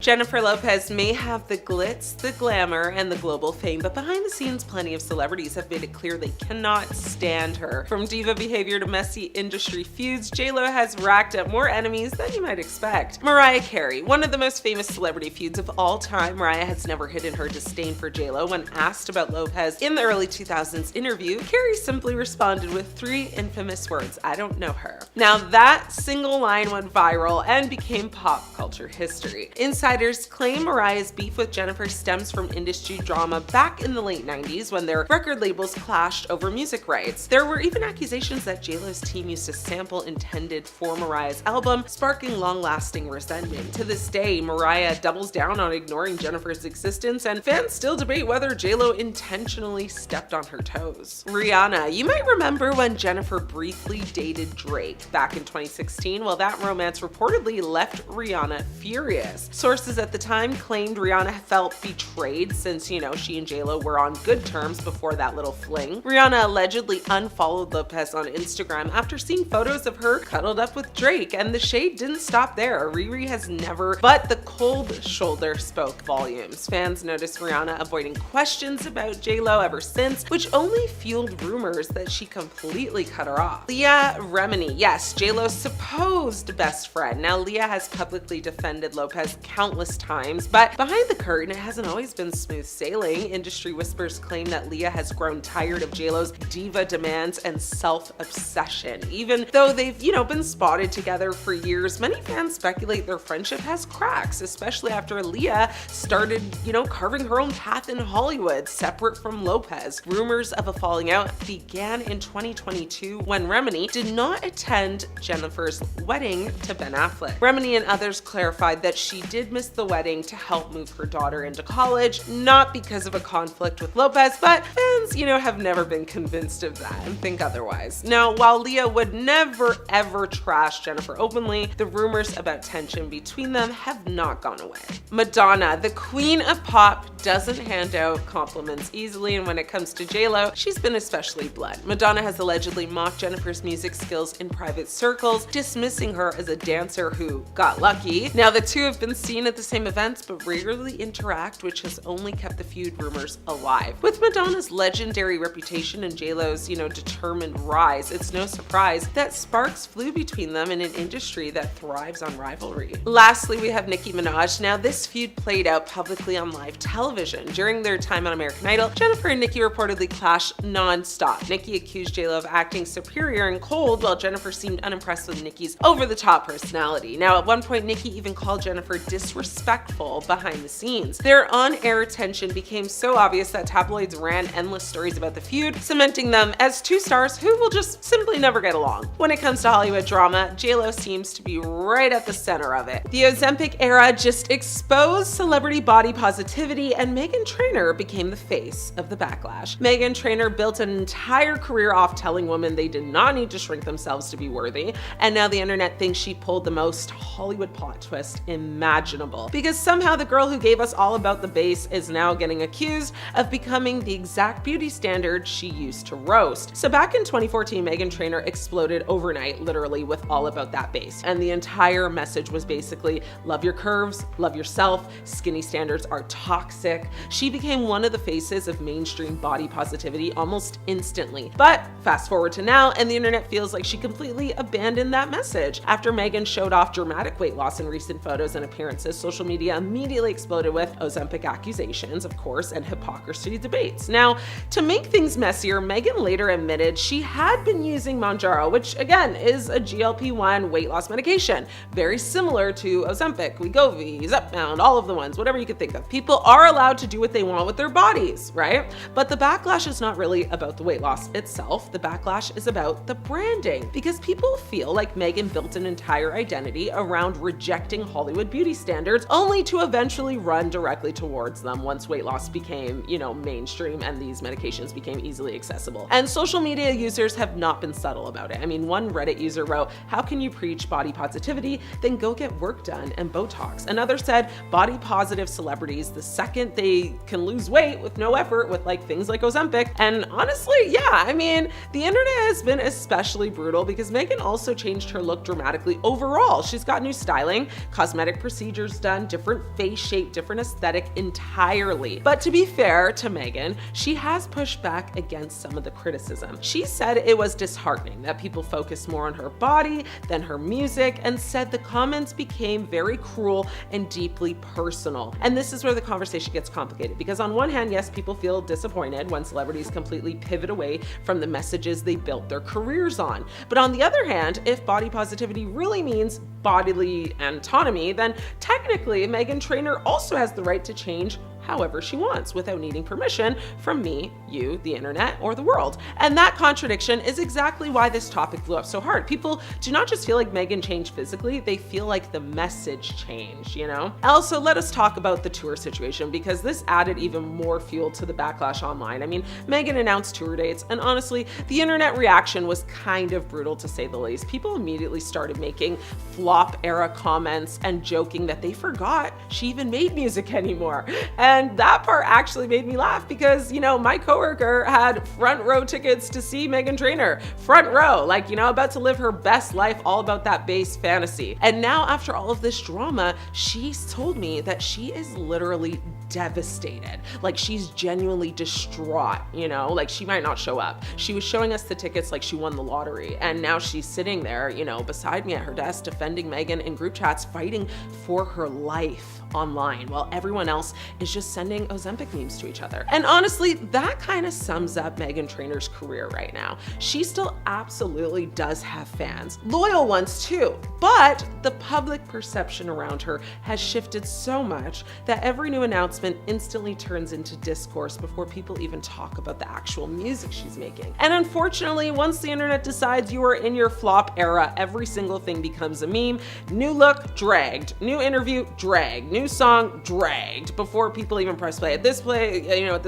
Jennifer Lopez may have the glitz, the glamour, and the global fame, but behind the scenes, plenty of celebrities have made it clear they cannot stand her. From diva behavior to messy industry feuds, J.Lo has racked up more enemies than you might expect. Mariah Carey, one of the most famous celebrity feuds of all time, Mariah has never hidden her disdain for J.Lo. When asked about Lopez in the early 2000s interview, Carey simply responded with 3 infamous words: "I don't know her." Now that single line went viral and became pop culture history. Insiders claim Mariah's beef with Jennifer stems from industry drama back in the late 90s when their record labels clashed over music rights. There were even accusations that J.Lo's team used a sample intended for Mariah's album, sparking long-lasting resentment. To this day, Mariah doubles down on ignoring Jennifer's existence, and fans still debate whether J.Lo intentionally stepped on her toes. Rihanna, you might remember when Jennifer briefly dated Drake back in 2016. Well, that romance reportedly left Rihanna furious. Sources at the time claimed Rihanna felt betrayed since, she and J.Lo were on good terms before that little fling. Rihanna allegedly unfollowed Lopez on Instagram after seeing photos of her cuddled up with Drake, and the shade didn't stop there. Riri has never, but the cold shoulder spoke volumes. Fans noticed Rihanna avoiding questions about J.Lo ever since, which only fueled rumors that she completely cut her off. Leah Remini, yes, J.Lo's supposed best friend. Now, Leah has publicly defended Lopez countless times, but behind the curtain, it hasn't always been smooth sailing. Industry whispers claim that Leah has grown tired of J.Lo's diva demands and self-obsession. Even though they've, been spotted together for years, many fans speculate their friendship has cracks, especially after Leah started, carving her own path in Hollywood, separate from Lopez. Rumors of a falling out began in 2022 when Remini did not attend Jennifer's wedding to Ben Affleck. Remini and others clarified that she did miss the wedding to help move her daughter into college, not because of a conflict with Lopez, but fans, have never been convinced of that and think otherwise. Now, while Leah would never ever trash Jennifer openly, the rumors about tension between them have not gone away. Madonna, the queen of pop, doesn't hand out compliments easily, and when it comes to J.Lo, she's been especially blunt. Madonna has allegedly mocked Jennifer's music skills in private circles, dismissing her as a dancer who got lucky. Now, the two have been seen at the same events but rarely interact, which has only kept the feud rumors alive. With Madonna's legendary reputation and J.Lo's, determined rise, it's no surprise that sparks flew between them in an industry that thrives on rivalry. Lastly, we have Nicki Minaj. Now, this feud played out publicly on live television. During their time on American Idol, Jennifer and Nicki reportedly clashed non-stop. Nicki accused J.Lo of acting superior and cold, while Jennifer seemed unimpressed with Nicki's over-the-top personality. Now, at one point, Nicki even called Jennifer disrespectful behind the scenes. Their on-air tension became so obvious that tabloids ran endless stories about the feud, cementing them as two stars who will just simply never get along. When it comes to Hollywood drama, J.Lo seems to be right at the center of it. The Ozempic era just exposed celebrity body positivity, and Meghan Trainor became the face of the backlash. Meghan Trainor built an entire career off telling women they did not need to shrink themselves to be worthy, and now the internet thinks she pulled the most Hollywood plot twist imaginable, because somehow the girl who gave us all about the base is now getting accused of becoming the exact beauty standard she used to roast. So back in 2014, Meghan Trainor exploded overnight, literally, with All About That Base, and the entire message was basically love your curves, love yourself, skinny standards are toxic. She became one of the faces of mainstream body positivity almost instantly. But fast forward to now, and the internet feels like she completely abandoned that message. After Meghan showed off dramatic weight loss in recent photos and appearances, social media immediately exploded with Ozempic accusations, of course, and hypocrisy debates. Now, to make things messier, Meghan later admitted she had been using Mounjaro, which again is a GLP-1 weight loss medication, very similar to Ozempic, Wegovy, Zepbound, all of the ones, whatever you could think of. People are allowed to do what they want with their bodies, right? But the backlash is not really about the weight loss itself. The backlash is about the branding, because people feel like Meghan built an entire identity around rejecting Hollywood beauty standards, only to eventually run directly towards them once weight loss became, mainstream and these medications became easily accessible. And social media users have not been subtle about it. I mean, one Reddit user wrote, "How can you preach body positivity, then go get work done and Botox?" Another said, "Body positive celebrities, the second confident they can lose weight with no effort with like things like Ozempic. And honestly, yeah, I mean, the internet has been especially brutal because Meghan also changed her look dramatically overall. She's got new styling, cosmetic procedures done, different face shape, different aesthetic entirely. But to be fair to Meghan, she has pushed back against some of the criticism. She said it was disheartening that people focused more on her body than her music, and said the comments became very cruel and deeply personal. And this is where the conversation gets complicated, because on one hand, yes, people feel disappointed when celebrities completely pivot away from the messages they built their careers on. But on the other hand, if body positivity really means bodily autonomy, then technically Meghan Trainor also has the right to change however she wants without needing permission from me, you, the internet, or the world. And that contradiction is exactly why this topic blew up so hard. People do not just feel like Meghan changed physically, they feel like the message changed, you know? Also, let us talk about the tour situation, because this added even more fuel to the backlash online. I mean, Meghan announced tour dates, and honestly, the internet reaction was kind of brutal to say the least. People immediately started making flop era comments and joking that they forgot she even made music anymore. And that part actually made me laugh because, you know, my coworker had front row tickets to see Meghan Trainor. Front row, like, you know, about to live her best life, all about that base fantasy. And now after all of this drama, she's told me that she is literally devastated. Like, she's genuinely distraught, you know, like she might not show up. She was showing us the tickets like she won the lottery. And now she's sitting there, you know, beside me at her desk, defending Meghan in group chats, fighting for her life online, while everyone else is just sending Ozempic memes to each other. And honestly, that kind of sums up Meghan Trainor's career right now. She still absolutely does have fans, loyal ones too, but the public perception around her has shifted so much that every new announcement instantly turns into discourse before people even talk about the actual music she's making. And unfortunately, once the internet decides you are in your flop era, every single thing becomes a meme. New look, dragged. New interview, dragged. New song, dragged, before people even press play. At this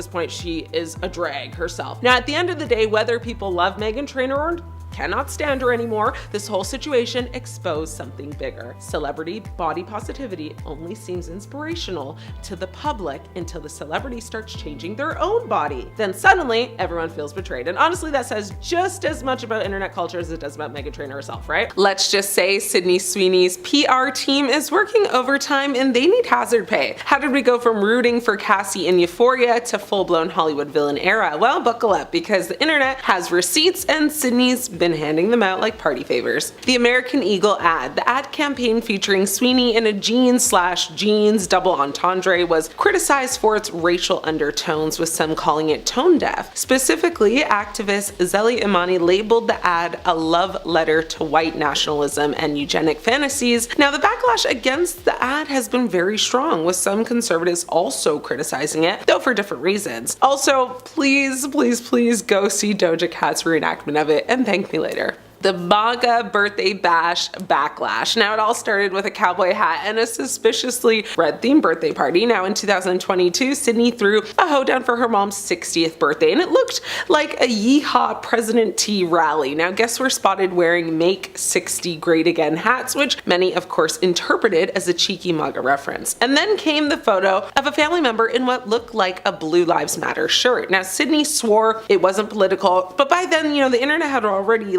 point, she is a drag herself. Now, at the end of the day, whether people love Meghan Trainor or cannot stand her anymore, this whole situation exposed something bigger. Celebrity body positivity only seems inspirational to the public until the celebrity starts changing their own body. Then suddenly, everyone feels betrayed. And honestly, that says just as much about internet culture as it does about Meghan Trainor herself, right? Let's just say Sydney Sweeney's PR team is working overtime and they need hazard pay. How did we go from rooting for Cassie in Euphoria to full-blown Hollywood villain era? Well, buckle up, because the internet has receipts and Sydney's been handing them out like party favors. The American Eagle ad. The ad campaign featuring Sweeney in a jeans double entendre was criticized for its racial undertones, with some calling it tone deaf. Specifically, activist Zeli Imani labeled the ad a love letter to white nationalism and eugenic fantasies. Now, the backlash against the ad has been very strong, with some conservatives also criticizing it, though for different reasons. Also, please go see Doja Cat's reenactment of it and thank me later. The MAGA birthday bash backlash. Now, it all started with a cowboy hat and a suspiciously red-themed birthday party. Now, in 2022, Sydney threw a hoedown for her mom's 60th birthday, and it looked like a yeehaw President T rally. Now, guests were spotted wearing Make 60 Great Again hats, which many, of course, interpreted as a cheeky MAGA reference. And then came the photo of a family member in what looked like a Blue Lives Matter shirt. Now, Sydney swore it wasn't political, but by then, you know, the internet had already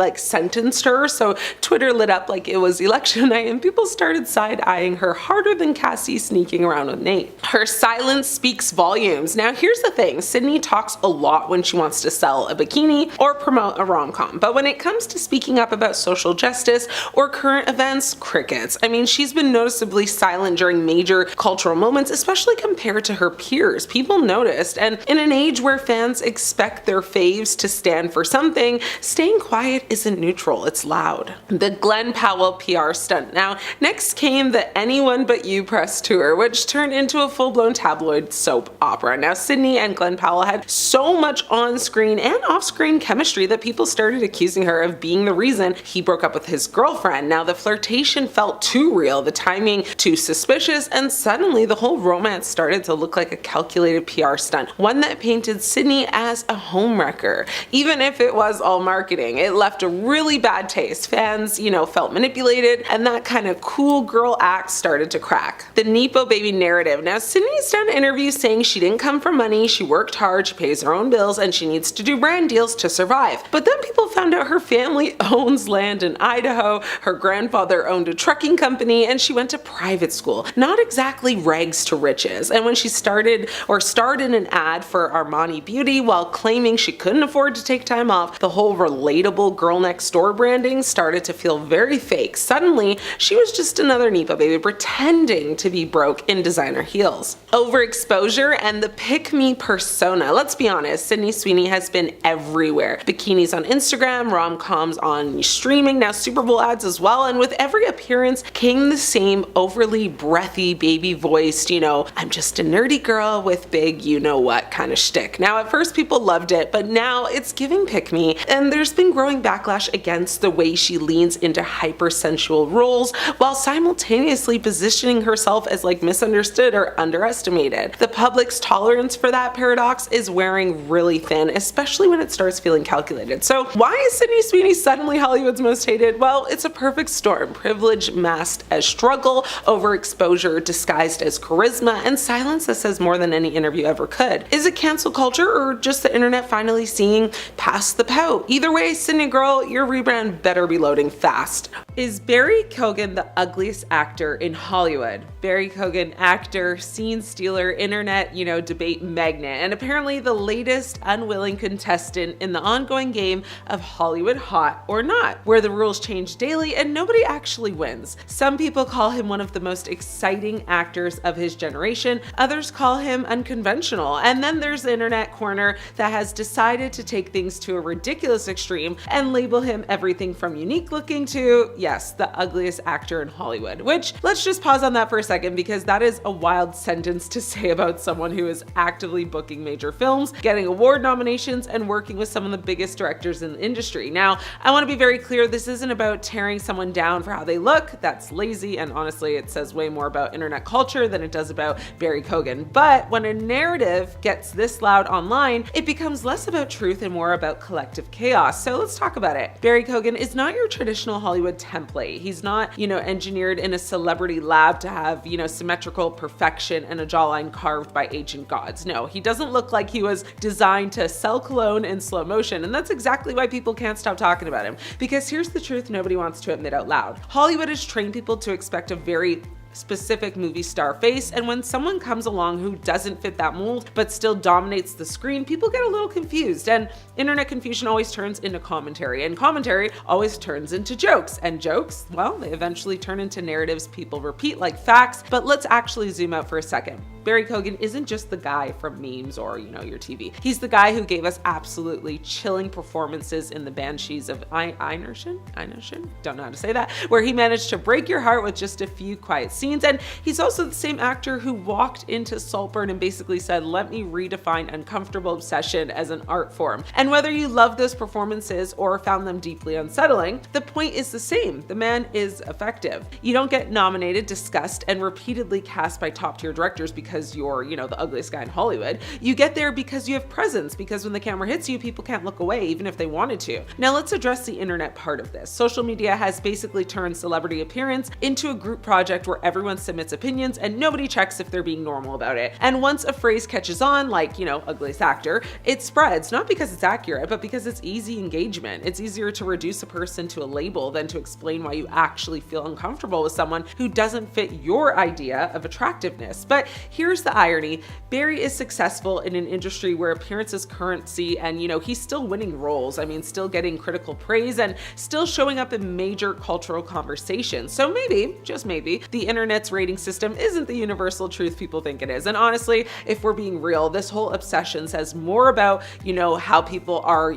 sentenced her, so Twitter lit up like it was election night and people started side-eyeing her harder than Cassie sneaking around with Nate. Her silence speaks volumes. Now, here's the thing, Sydney talks a lot when she wants to sell a bikini or promote a rom-com, but when it comes to speaking up about social justice or current events, crickets. I mean, she's been noticeably silent during major cultural moments, especially compared to her peers. People noticed, and in an age where fans expect their faves to stand for something, staying quiet isn't neutral. It's loud. The Glenn Powell PR stunt. Now, next came the Anyone But You press tour, which turned into a full-blown tabloid soap opera. Now, Sydney and Glenn Powell had so much on-screen and off-screen chemistry that people started accusing her of being the reason he broke up with his girlfriend. Now, the flirtation felt too real, the timing too suspicious, and suddenly the whole romance started to look like a calculated PR stunt, one that painted Sydney as a homewrecker. Even if it was all marketing, it left a really really bad taste. Fans, felt manipulated, and that kind of cool girl act started to crack. The Nepo baby narrative. Now, Sydney's done interviews saying she didn't come from money, she worked hard, she pays her own bills, and she needs to do brand deals to survive. But then people found out her family owns land in Idaho, her grandfather owned a trucking company, and she went to private school. Not exactly rags to riches. And when she starred in an ad for Armani Beauty while claiming she couldn't afford to take time off, the whole relatable girl next door branding started to feel very fake. Suddenly, she was just another Nepo baby pretending to be broke in designer heels. Overexposure and the pick-me persona. Let's be honest, Sydney Sweeney has been everywhere. Bikinis on Instagram, rom-coms on streaming, now Super Bowl ads as well, and with every appearance came the same overly breathy, baby-voiced, I'm just a nerdy girl with big you-know-what kind of shtick. Now, at first people loved it, but now it's giving pick-me, and there's been growing backlash against the way she leans into hypersensual roles while simultaneously positioning herself as misunderstood or underestimated. The public's tolerance for that paradox is wearing really thin, especially when it starts feeling calculated. So why is Sydney Sweeney suddenly Hollywood's most hated? Well, it's a perfect storm. Privilege masked as struggle, overexposure disguised as charisma, and silence that says more than any interview ever could. Is it cancel culture or just the internet finally seeing past the pout? Either way, Sydney girl, your rebrand better be loading fast. Is Barry Keoghan the ugliest actor in Hollywood? Barry Keoghan, actor, scene stealer, internet, debate magnet, and apparently the latest unwilling contestant in the ongoing game of Hollywood Hot or Not, where the rules change daily and nobody actually wins. Some people call him one of the most exciting actors of his generation, others call him unconventional, and then there's the internet corner that has decided to take things to a ridiculous extreme and label him everything from unique looking to, yes, the ugliest actor in Hollywood. Which, let's just pause on that for a second, because that is a wild sentence to say about someone who is actively booking major films, getting award nominations, and working with some of the biggest directors in the industry. Now, I want to be very clear, this isn't about tearing someone down for how they look. That's lazy, and honestly, it says way more about internet culture than it does about Barry Keoghan. But when a narrative gets this loud online, it becomes less about truth and more about collective chaos. So let's talk about it. Barry Keoghan is not your traditional Hollywood template. He's not, engineered in a celebrity lab to have, symmetrical perfection and a jawline carved by ancient gods. No, he doesn't look like he was designed to sell cologne in slow motion, and that's exactly why people can't stop talking about him. Because here's the truth nobody wants to admit out loud. Hollywood has trained people to expect a very specific movie star face, and when someone comes along who doesn't fit that mold but still dominates the screen, people get a little confused, and internet confusion always turns into commentary, and commentary always turns into jokes, and jokes, well, they eventually turn into narratives people repeat like facts. But let's actually zoom out for a second. Barry Keoghan isn't just the guy from memes or, your TV. He's the guy who gave us absolutely chilling performances in The Banshees of Inisherin? Don't know how to say that, where he managed to break your heart with just a few quiet scenes. And he's also the same actor who walked into Saltburn and basically said, let me redefine uncomfortable obsession as an art form. And whether you love those performances or found them deeply unsettling, the point is the same. The man is effective. You don't get nominated, discussed, and repeatedly cast by top-tier directors because you're, the ugliest guy in Hollywood. You get there because you have presence, because when the camera hits you, people can't look away even if they wanted to. Now let's address the internet part of this. Social media has basically turned celebrity appearance into a group project where everyone submits opinions and nobody checks if they're being normal about it. And once a phrase catches on, like, ugliest actor, it spreads, not because it's accurate, but because it's easy engagement. It's easier to reduce a person to a label than to explain why you actually feel uncomfortable with someone who doesn't fit your idea of attractiveness. But here's the irony. Barry is successful in an industry where appearance is currency, and he's still winning roles. Still getting critical praise and still showing up in major cultural conversations. So maybe, just maybe, the internet's rating system isn't the universal truth people think it is. And honestly, if we're being real, this whole obsession says more about, how people are,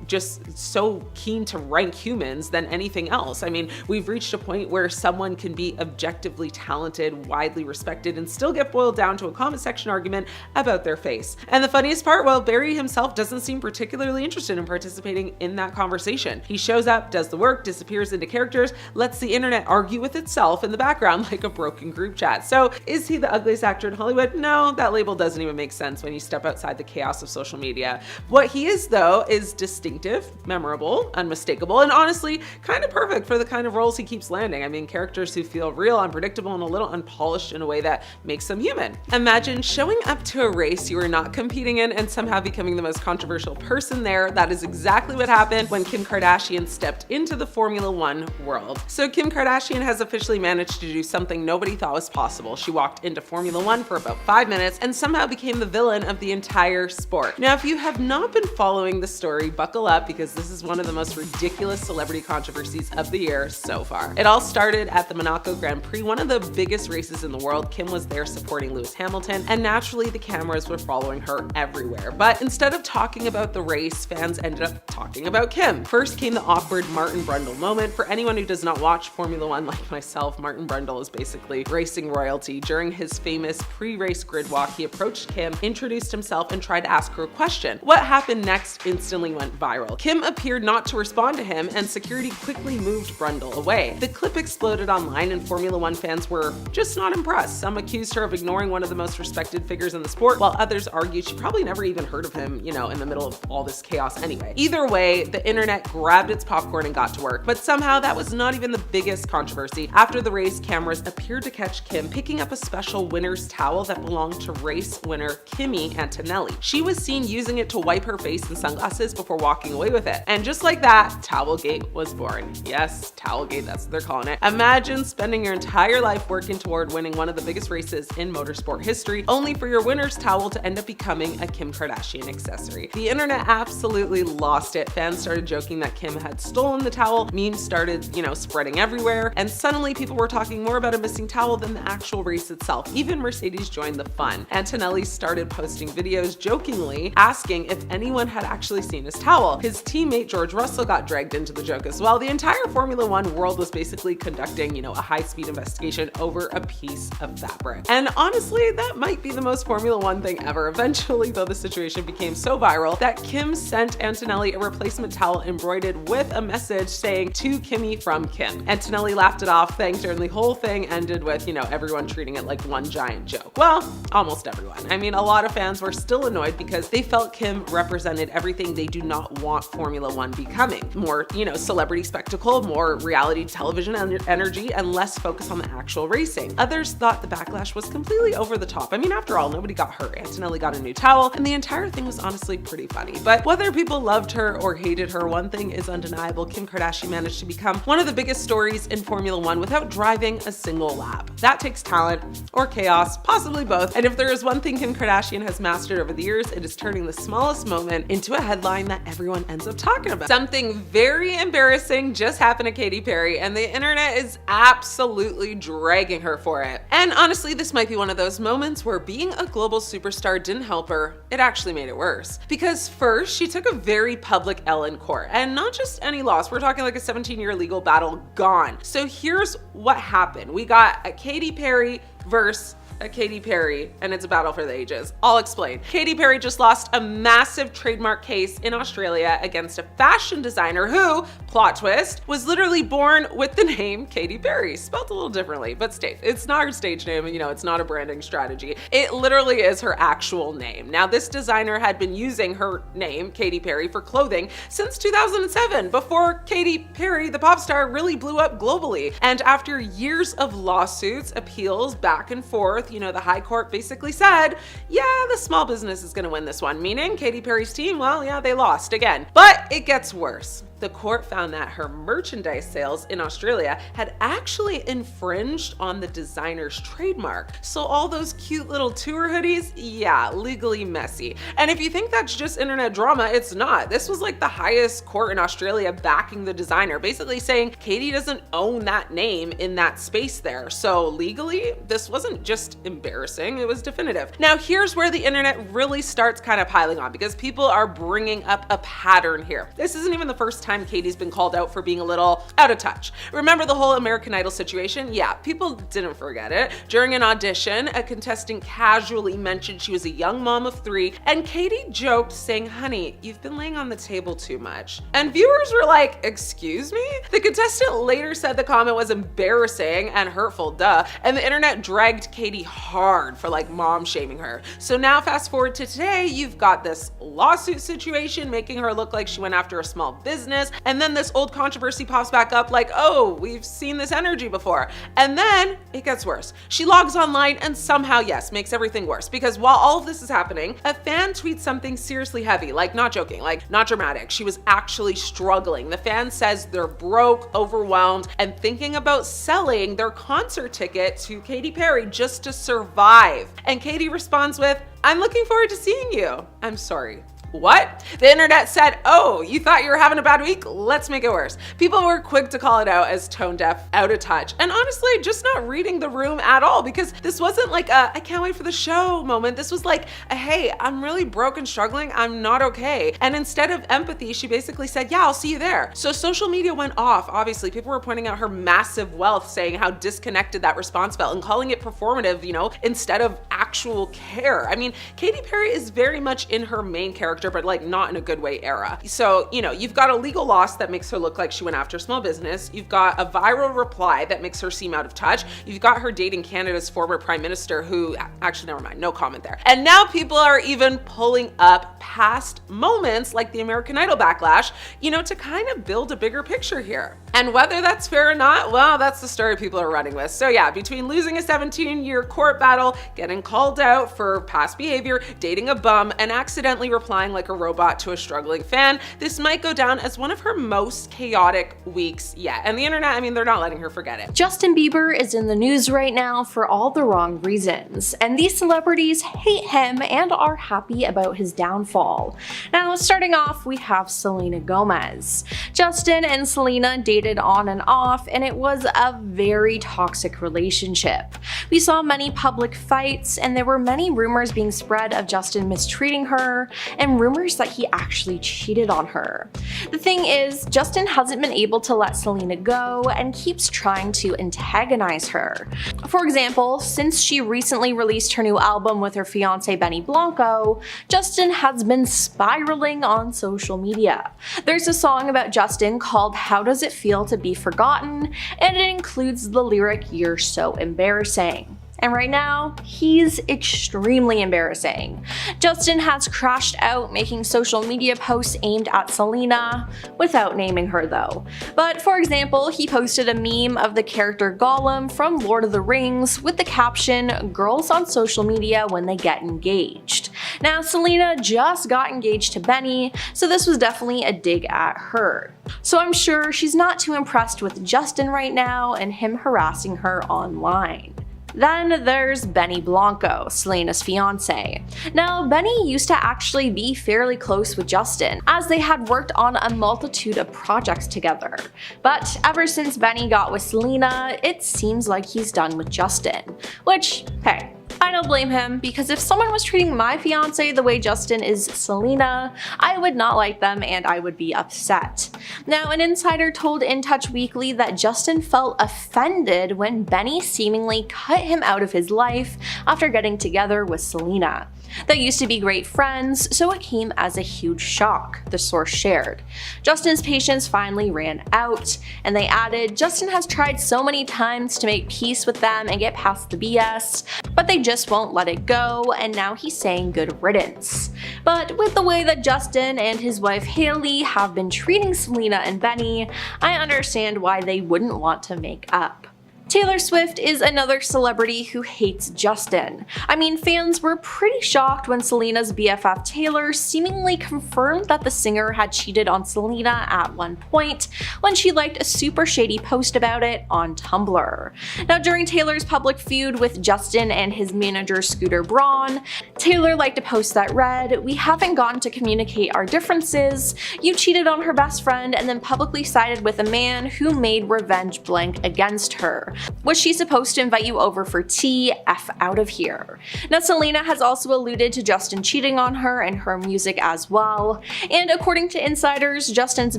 just so keen to rank humans than anything else. We've reached a point where someone can be objectively talented, widely respected, and still get boiled down to a comment section argument about their face. And the funniest part, well, Barry himself doesn't seem particularly interested in participating in that conversation. He shows up, does the work, disappears into characters, lets the internet argue with itself in the background like a a broken group chat. So is he the ugliest actor in Hollywood? No, that label doesn't even make sense when you step outside the chaos of social media. What he is though is distinctive, memorable, unmistakable, and honestly kind of perfect for the kind of roles he keeps landing. I mean, characters who feel real, unpredictable, and a little unpolished in a way that makes them human. Imagine showing up to a race you are not competing in and somehow becoming the most controversial person there. That is exactly what happened when Kim Kardashian stepped into the Formula One world. So Kim Kardashian has officially managed to do something nobody thought was possible. She walked into Formula One for about 5 minutes and somehow became the villain of the entire sport. Now, if you have not been following the story, buckle up because this is one of the most ridiculous celebrity controversies of the year so far. It all started at the Monaco Grand Prix, one of the biggest races in the world. Kim was there supporting Lewis Hamilton, and naturally the cameras were following her everywhere. But instead of talking about the race, fans ended up talking about Kim. First came the awkward Martin Brundle moment. For anyone who does not watch Formula One like myself, Martin Brundle is basically racing royalty. During his famous pre-race grid walk, he approached Kim, introduced himself, and tried to ask her a question. What happened next instantly went viral. Kim appeared not to respond to him, and security quickly moved Brundle away. The clip exploded online, and Formula One fans were just not impressed. Some accused her of ignoring one of the most respected figures in the sport, while others argued she probably never even heard of him, you know, in the middle of all this chaos anyway. Either way, the internet grabbed its popcorn and got to work, but somehow that was not even the biggest controversy. After the race, cameras appeared to catch Kim picking up a special winner's towel that belonged to race winner Kimi Antonelli. She was seen using it to wipe her face and sunglasses before walking away with it. And just like that, Towelgate was born. Yes, Towelgate, that's what they're calling it. Imagine spending your entire life working toward winning one of the biggest races in motorsport history, only for your winner's towel to end up becoming a Kim Kardashian accessory. The internet absolutely lost it. Fans started joking that Kim had stolen the towel. Memes started, you know, spreading everywhere. And suddenly people were talking more about a missing towel than the actual race itself. Even Mercedes joined the fun. Antonelli started posting videos jokingly asking if anyone had actually seen his towel. His teammate George Russell got dragged into the joke as well. The entire Formula One world was basically conducting, you know, a high-speed investigation over a piece of fabric. And honestly, that might be the most Formula One thing ever. Eventually, though, the situation became so viral that Kim sent Antonelli a replacement towel embroidered with a message saying, "To Kimmy from Kim." Antonelli laughed it off, thanked her, and the whole thing ended with, you know, everyone treating it like one giant joke. Well, almost everyone. I mean, a lot of fans were still annoyed because they felt Kim represented everything they do not want Formula One becoming. More, you know, celebrity spectacle, more reality television energy, and less focus on the actual racing. Others thought the backlash was completely over the top. I mean, after all, nobody got hurt. Antonelli got a new towel, and the entire thing was honestly pretty funny. But whether people loved her or hated her, one thing is undeniable. Kim Kardashian managed to become one of the biggest stories in Formula One without driving a single lap. That takes talent or chaos, possibly both. And if there is one thing Kim Kardashian has mastered over the years, it is turning the smallest moment into a headline that everyone ends up talking about. Something very embarrassing just happened to Katy Perry, and the internet is absolutely dragging her for it. And honestly, this might be one of those moments where being a global superstar didn't help her, it actually made it worse. Because first, she took a very public L in court, and not just any loss, we're talking like a 17-year legal battle gone. So here's what happened. We got a Katy Perry versus a Katy Perry, and it's a battle for the ages. I'll explain. Katy Perry just lost a massive trademark case in Australia against a fashion designer who, plot twist, was literally born with the name Katy Perry, spelled a little differently, but it's not her stage name, and you know, it's not a branding strategy. It literally is her actual name. Now, this designer had been using her name, Katy Perry, for clothing since 2007, before Katy Perry, the pop star, really blew up globally. And after years of lawsuits, appeals, back and forth, you know, the high court basically said, yeah, the small business is gonna win this one, meaning Katy Perry's team, well, yeah, they lost again. But it gets worse. The court found that her merchandise sales in Australia had actually infringed on the designer's trademark. So all those cute little tour hoodies, yeah, legally messy. And if you think that's just internet drama, it's not. This was like the highest court in Australia backing the designer, basically saying Katy doesn't own that name in that space there. So legally, this wasn't just embarrassing, it was definitive. Now here's where the internet really starts kind of piling on, because people are bringing up a pattern here. This isn't even the first time Katie's been called out for being a little out of touch. Remember the whole American Idol situation? Yeah, people didn't forget it. During an audition, a contestant casually mentioned she was a young mom of 3, and Katie joked saying, "Honey, you've been laying on the table too much." And viewers were like, "Excuse me?" The contestant later said the comment was embarrassing and hurtful, duh, and the internet dragged Katie hard for like mom shaming her. So now fast forward to today, you've got this lawsuit situation making her look like she went after a small business, and then this old controversy pops back up like, oh, we've seen this energy before. And then it gets worse. She logs online and somehow, yes, makes everything worse, because while all of this is happening, a fan tweets something seriously heavy, like not joking, like not dramatic. She was actually struggling. The fan says they're broke, overwhelmed, and thinking about selling their concert ticket to Katy Perry just to survive. And Katie responds with, "I'm looking forward to seeing you." I'm sorry. What? The internet said, "Oh, you thought you were having a bad week? Let's make it worse." People were quick to call it out as tone deaf, out of touch, and honestly, just not reading the room at all, because this wasn't like a "I can't wait for the show" moment. This was like a "Hey, I'm really broke and struggling. I'm not okay." And instead of empathy, she basically said, "Yeah, I'll see you there." So social media went off. Obviously, people were pointing out her massive wealth, saying how disconnected that response felt and calling it performative, instead of actual care. I mean, Katy Perry is very much in her main character, but like not in a good way era. So, you've got a legal loss that makes her look like she went after small business. You've got a viral reply that makes her seem out of touch. You've got her dating Canada's former prime minister who, actually, never mind, no comment there. And now people are even pulling up past moments like the American Idol backlash, to kind of build a bigger picture here. And whether that's fair or not, well, that's the story people are running with. So yeah, between losing a 17-year court battle, getting called out for past behavior, dating a bum, and accidentally replying like a robot to a struggling fan, this might go down as one of her most chaotic weeks yet. And the internet, they're not letting her forget it. Justin Bieber is in the news right now for all the wrong reasons, and these celebrities hate him and are happy about his downfall. Now, starting off, we have Selena Gomez. Justin and Selena dated on and off, and it was a very toxic relationship. We saw many public fights, and there were many rumors being spread of Justin mistreating her, and rumors that he actually cheated on her. The thing is, Justin hasn't been able to let Selena go and keeps trying to antagonize her. For example, since she recently released her new album with her fiance Benny Blanco, Justin has been spiraling on social media. There's a song about Justin called "How Does It Feel to Be Forgotten?" and it includes the lyric "You're so embarrassing." And right now, he's extremely embarrassing. Justin has crashed out, making social media posts aimed at Selena, without naming her though. But for example, he posted a meme of the character Gollum from Lord of the Rings with the caption, "Girls on social media when they get engaged." Now, Selena just got engaged to Benny, so this was definitely a dig at her. So I'm sure she's not too impressed with Justin right now and him harassing her online. Then there's Benny Blanco, Selena's fiance. Now, Benny used to actually be fairly close with Justin, as they had worked on a multitude of projects together. But ever since Benny got with Selena, it seems like he's done with Justin. Which, hey, I don't blame him, because if someone was treating my fiance the way Justin is Selena, I would not like them and I would be upset. Now, an insider told In Touch Weekly that Justin felt offended when Benny seemingly cut him out of his life after getting together with Selena. They used to be great friends, so it came as a huge shock, the source shared. Justin's patience finally ran out, and they added, Justin has tried so many times to make peace with them and get past the BS, but they just won't let it go, and now he's saying good riddance. But with the way that Justin and his wife Hailey have been treating Selena and Benny, I understand why they wouldn't want to make up. Taylor Swift is another celebrity who hates Justin. I mean, fans were pretty shocked when Selena's BFF Taylor seemingly confirmed that the singer had cheated on Selena at one point when she liked a super shady post about it on Tumblr. Now, during Taylor's public feud with Justin and his manager Scooter Braun, Taylor liked a post that read, "We haven't gotten to communicate our differences. You cheated on her best friend and then publicly sided with a man who made revenge blank against her. Was she supposed to invite you over for tea? F out of here. Now, Selena has also alluded to Justin cheating on her and her music as well. And according to insiders, Justin's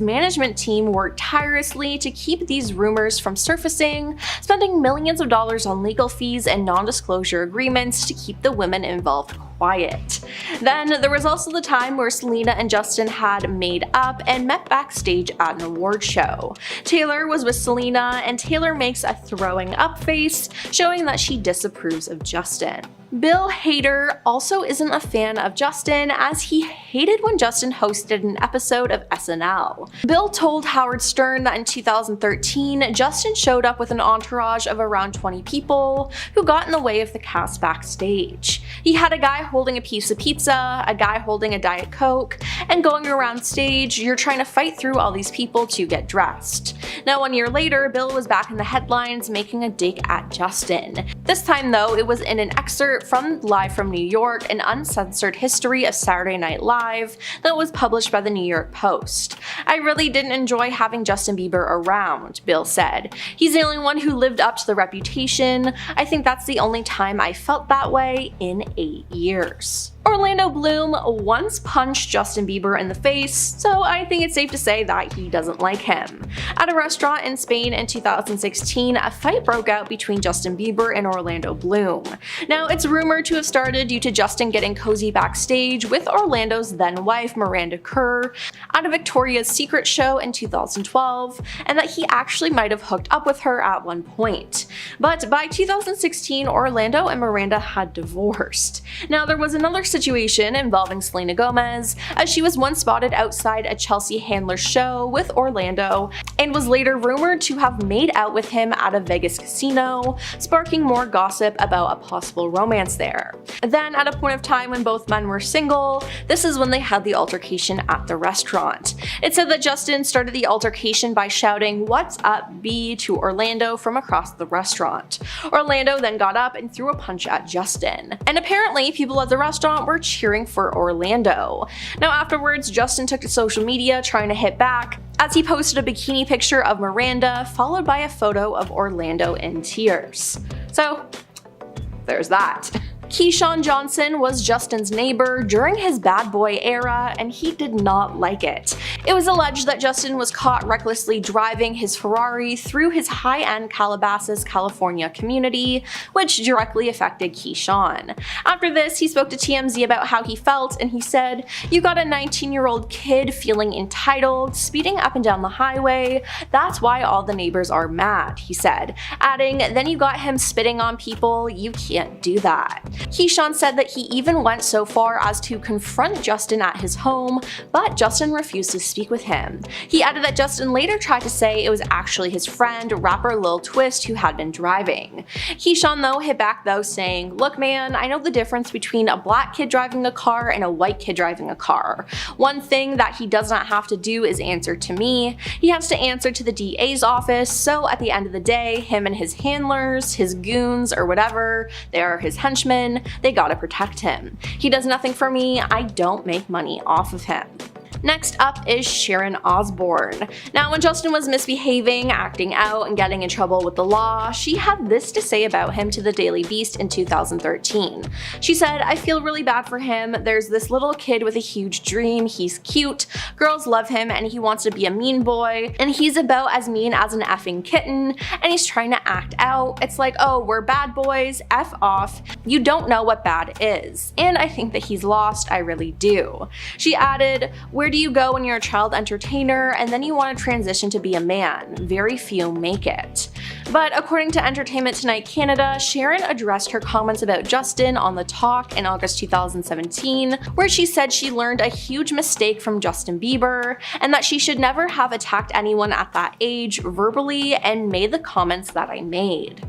management team worked tirelessly to keep these rumors from surfacing, spending millions of dollars on legal fees and non-disclosure agreements to keep the women involved quiet. Then there was also the time where Selena and Justin had made up and met backstage at an award show. Taylor was with Selena, and Taylor makes a throwing up face, showing that she disapproves of Justin. Bill Hader also isn't a fan of Justin, as he hated when Justin hosted an episode of SNL. Bill told Howard Stern that in 2013, Justin showed up with an entourage of around 20 people who got in the way of the cast backstage. He had a guy holding a piece of pizza, a guy holding a Diet Coke, and going around stage, you're trying to fight through all these people to get dressed. Now, 1 year later, Bill was back in the headlines making a dig at Justin. This time though, it was in an excerpt from Live from New York, an uncensored history of Saturday Night Live that was published by the New York Post. I really didn't enjoy having Justin Bieber around, Bill said. He's the only one who lived up to the reputation. I think that's the only time I felt that way in 8 years. Orlando Bloom once punched Justin Bieber in the face, so I think it's safe to say that he doesn't like him. At a restaurant in Spain in 2016, a fight broke out between Justin Bieber and Orlando Bloom. Now, it's rumored to have started due to Justin getting cozy backstage with Orlando's then-wife Miranda Kerr at a Victoria's Secret show in 2012, and that he actually might have hooked up with her at one point. But by 2016, Orlando and Miranda had divorced. Now, there was another situation involving Selena Gomez, as she was once spotted outside a Chelsea Handler show with Orlando and was later rumored to have made out with him at a Vegas casino, sparking more gossip about a possible romance there. Then, at a point of time when both men were single, this is when they had the altercation at the restaurant. It said that Justin started the altercation by shouting, "What's up, B?" to Orlando from across the restaurant. Orlando then got up and threw a punch at Justin. And apparently, people at the restaurant were cheering for Orlando. Now, afterwards, Justin took to social media trying to hit back, as he posted a bikini picture of Miranda followed by a photo of Orlando in tears. So, there's that. Keyshawn Johnson was Justin's neighbor during his bad boy era, and he did not like it. It was alleged that Justin was caught recklessly driving his Ferrari through his high-end Calabasas, California community, which directly affected Keyshawn. After this, he spoke to TMZ about how he felt, and he said, "You got a 19-year-old kid feeling entitled, speeding up and down the highway. That's why all the neighbors are mad," he said, adding, "Then you got him spitting on people. You can't do that." Keyshawn said that he even went so far as to confront Justin at his home, but Justin refused to speak with him. He added that Justin later tried to say it was actually his friend, rapper Lil Twist, who had been driving. Keyshawn though hit back though, saying, "Look man, I know the difference between a black kid driving a car and a white kid driving a car. One thing that he does not have to do is answer to me. He has to answer to the DA's office, so at the end of the day, him and his handlers, his goons, or whatever, they are his henchmen, they gotta protect him. He does nothing for me, I don't make money off of him." Next up is Sharon Osbourne. Now, when Justin was misbehaving, acting out, and getting in trouble with the law, she had this to say about him to the Daily Beast in 2013. She said, "I feel really bad for him. There's this little kid with a huge dream. He's cute, girls love him, and he wants to be a mean boy, and he's about as mean as an effing kitten, and he's trying to act out. It's like, oh, we're bad boys, F off. You don't know what bad is. And I think that he's lost, I really do." She added, "Where do you go when you're a child entertainer and then you want to transition to be a man? Very few make it." But according to Entertainment Tonight Canada, Sharon addressed her comments about Justin on The Talk in August 2017, where she said she learned a huge mistake from Justin Bieber and that she should never have attacked anyone at that age verbally and made the comments that I made.